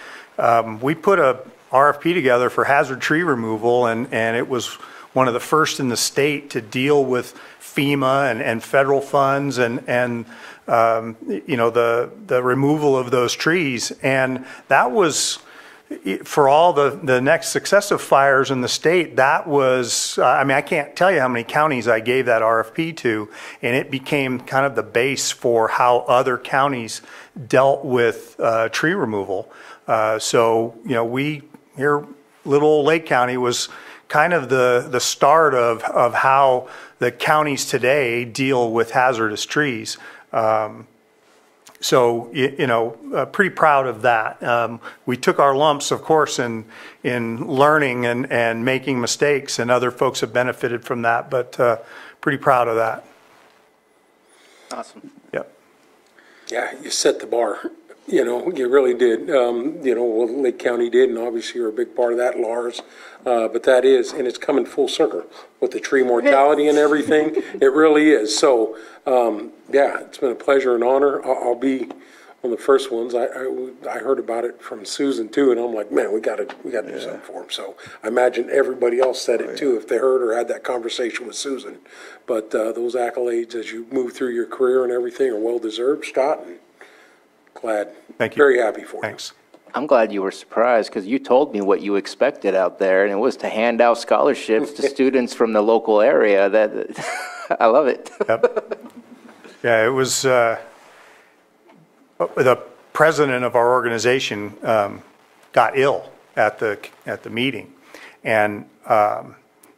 we put a RFP together for hazard tree removal, and it was one of the first in the state to deal with FEMA and federal funds and the removal of those trees. And that was, for all the next successive fires in the state, that was, I can't tell you how many counties I gave that RFP to, and it became kind of the base for how other counties dealt with tree removal. So, we here, little old Lake County was kind of the start of how the counties today deal with hazardous trees. So, pretty proud of that. We took our lumps, of course, in learning and making mistakes, and other folks have benefited from that, but pretty proud of that. Awesome. Yep. Yeah, you set the bar. You know, you really did. You know, well, Lake County did, and obviously you're a big part of that, Lars. But that is, and it's coming full circle with the tree mortality and everything. It really is. So, yeah, it's been a pleasure and honor. I'll be one of the first ones. I heard about it from Susan too, and I'm like, man, we got to do something for him. So I imagine everybody else said it too if they heard or had that conversation with Susan. But those accolades as you move through your career and everything are well deserved, Scott. And glad. Thank you. Very happy for you. Thanks. I'm glad you were surprised because you told me what you expected out there, and it was to hand out scholarships to students from the local area. That I love it. Yep. Yeah, it was the president of our organization got ill at the meeting, and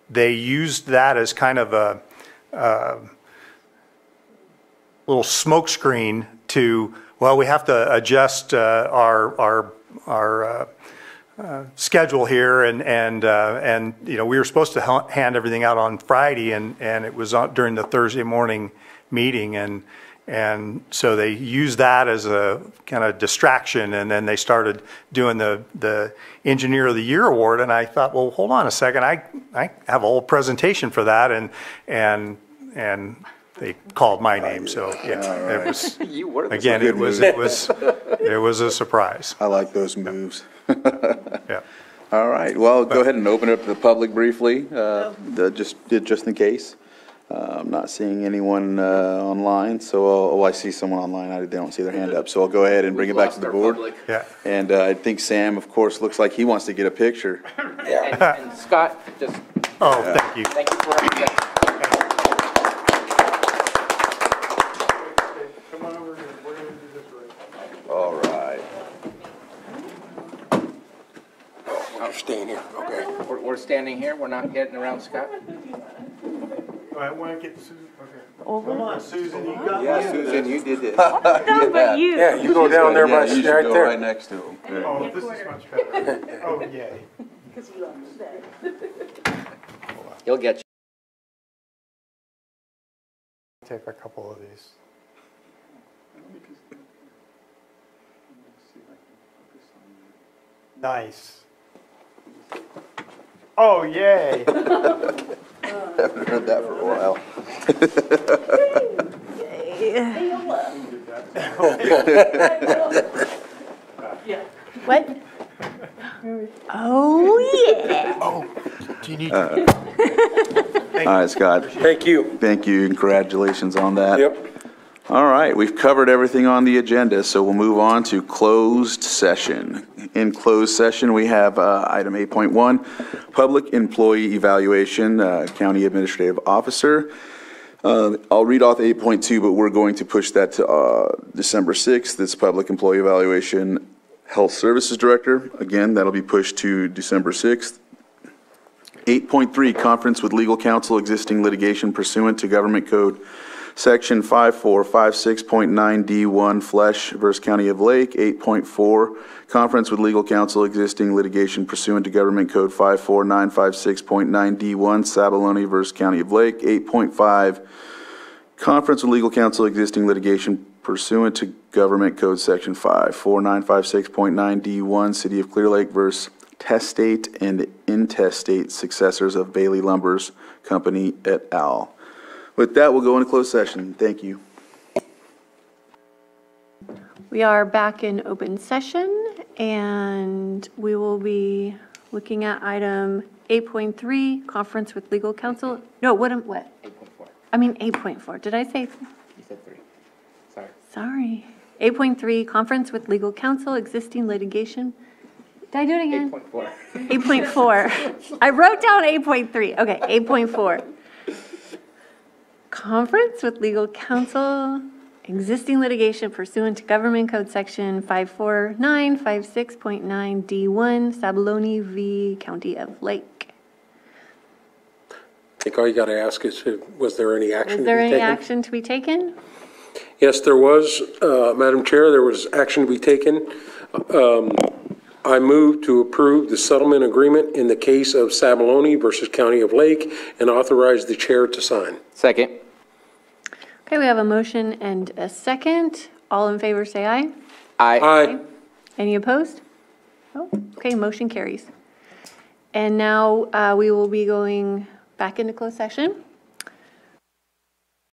they used that as kind of a little smokescreen to, well, we have to adjust our schedule here, and you know, we were supposed to hand everything out on Friday, and it was during the Thursday morning meeting, and so they used that as a kind of distraction, and then they started doing the Engineer of the Year award, and I thought, well, hold on a second, I have a whole presentation for that, and they called my name, so yeah, it was, again, it was a surprise. I like those moves. Yeah. All right, well, go ahead and open it up to the public briefly, just in case. I'm not seeing anyone online, so I see someone online. They don't see their hand up, so I'll go ahead and bring it back to the board. Yeah. And I think Sam, of course, looks like he wants to get a picture. Yeah. And Scott, just. Oh, thank you. Thank you for everything. Come on over here. We're going to do this right. All right. We're staying here. Okay. We're standing here. We're not getting around Scott. All right, want to get Susan? Okay. Come on, Susan, you got Yeah, Susan, you did this. But you. Yeah, you go down there by You should right go there. right next to him. Oh, this is much better. Oh, yay. You'll get. Take a couple of these. Nice. Oh, yay. Haven't heard that for a while. What? Oh, yeah. Oh, do you need All right, Scott. Thank you. Thank you, and congratulations on that. Yep. All right, we've covered everything on the agenda, so we'll move on to closed session. In closed session, we have item 8.1, public employee evaluation, county administrative officer. I'll read off 8.2, but we're going to push that to December 6th. It's public employee evaluation, health services director. Again, that'll be pushed to December 6th. 8.3, conference with legal counsel, existing litigation pursuant to government code Section 5456.9D1, Flesh versus County of Lake. 8.4, conference with legal counsel, existing litigation pursuant to Government Code 54956.9D1, Sabaloni versus County of Lake. 8.5, conference with legal counsel, existing litigation pursuant to Government Code Section 54956.9D1, City of Clear Lake versus testate and intestate successors of Bailey Lumbers Company et al. With that, we'll go into closed session. Thank you. We are back in open session, and we will be looking at item 8.3, conference with legal counsel. No, what? 8.4. I mean 8.4. Did I say? You said 3. Sorry. Sorry. 8.3, conference with legal counsel, existing litigation. Did I do it again? 8.4. 8.4. I wrote down 8.3. Okay, 8.4. Conference with legal counsel, existing litigation pursuant to Government Code Section 54956.9D1, Sabaloni v. County of Lake. I think all you got to ask is, was there any action to be taken? Was there any action to be taken? Yes, there was, Madam Chair, there was action to be taken. I move to approve the settlement agreement in the case of Sabaloni versus County of Lake and authorize the chair to sign. Second. Okay, we have a motion and a second. All in favor, say aye. Aye. Any opposed? Oh, okay, motion carries. And now we will be going back into closed session.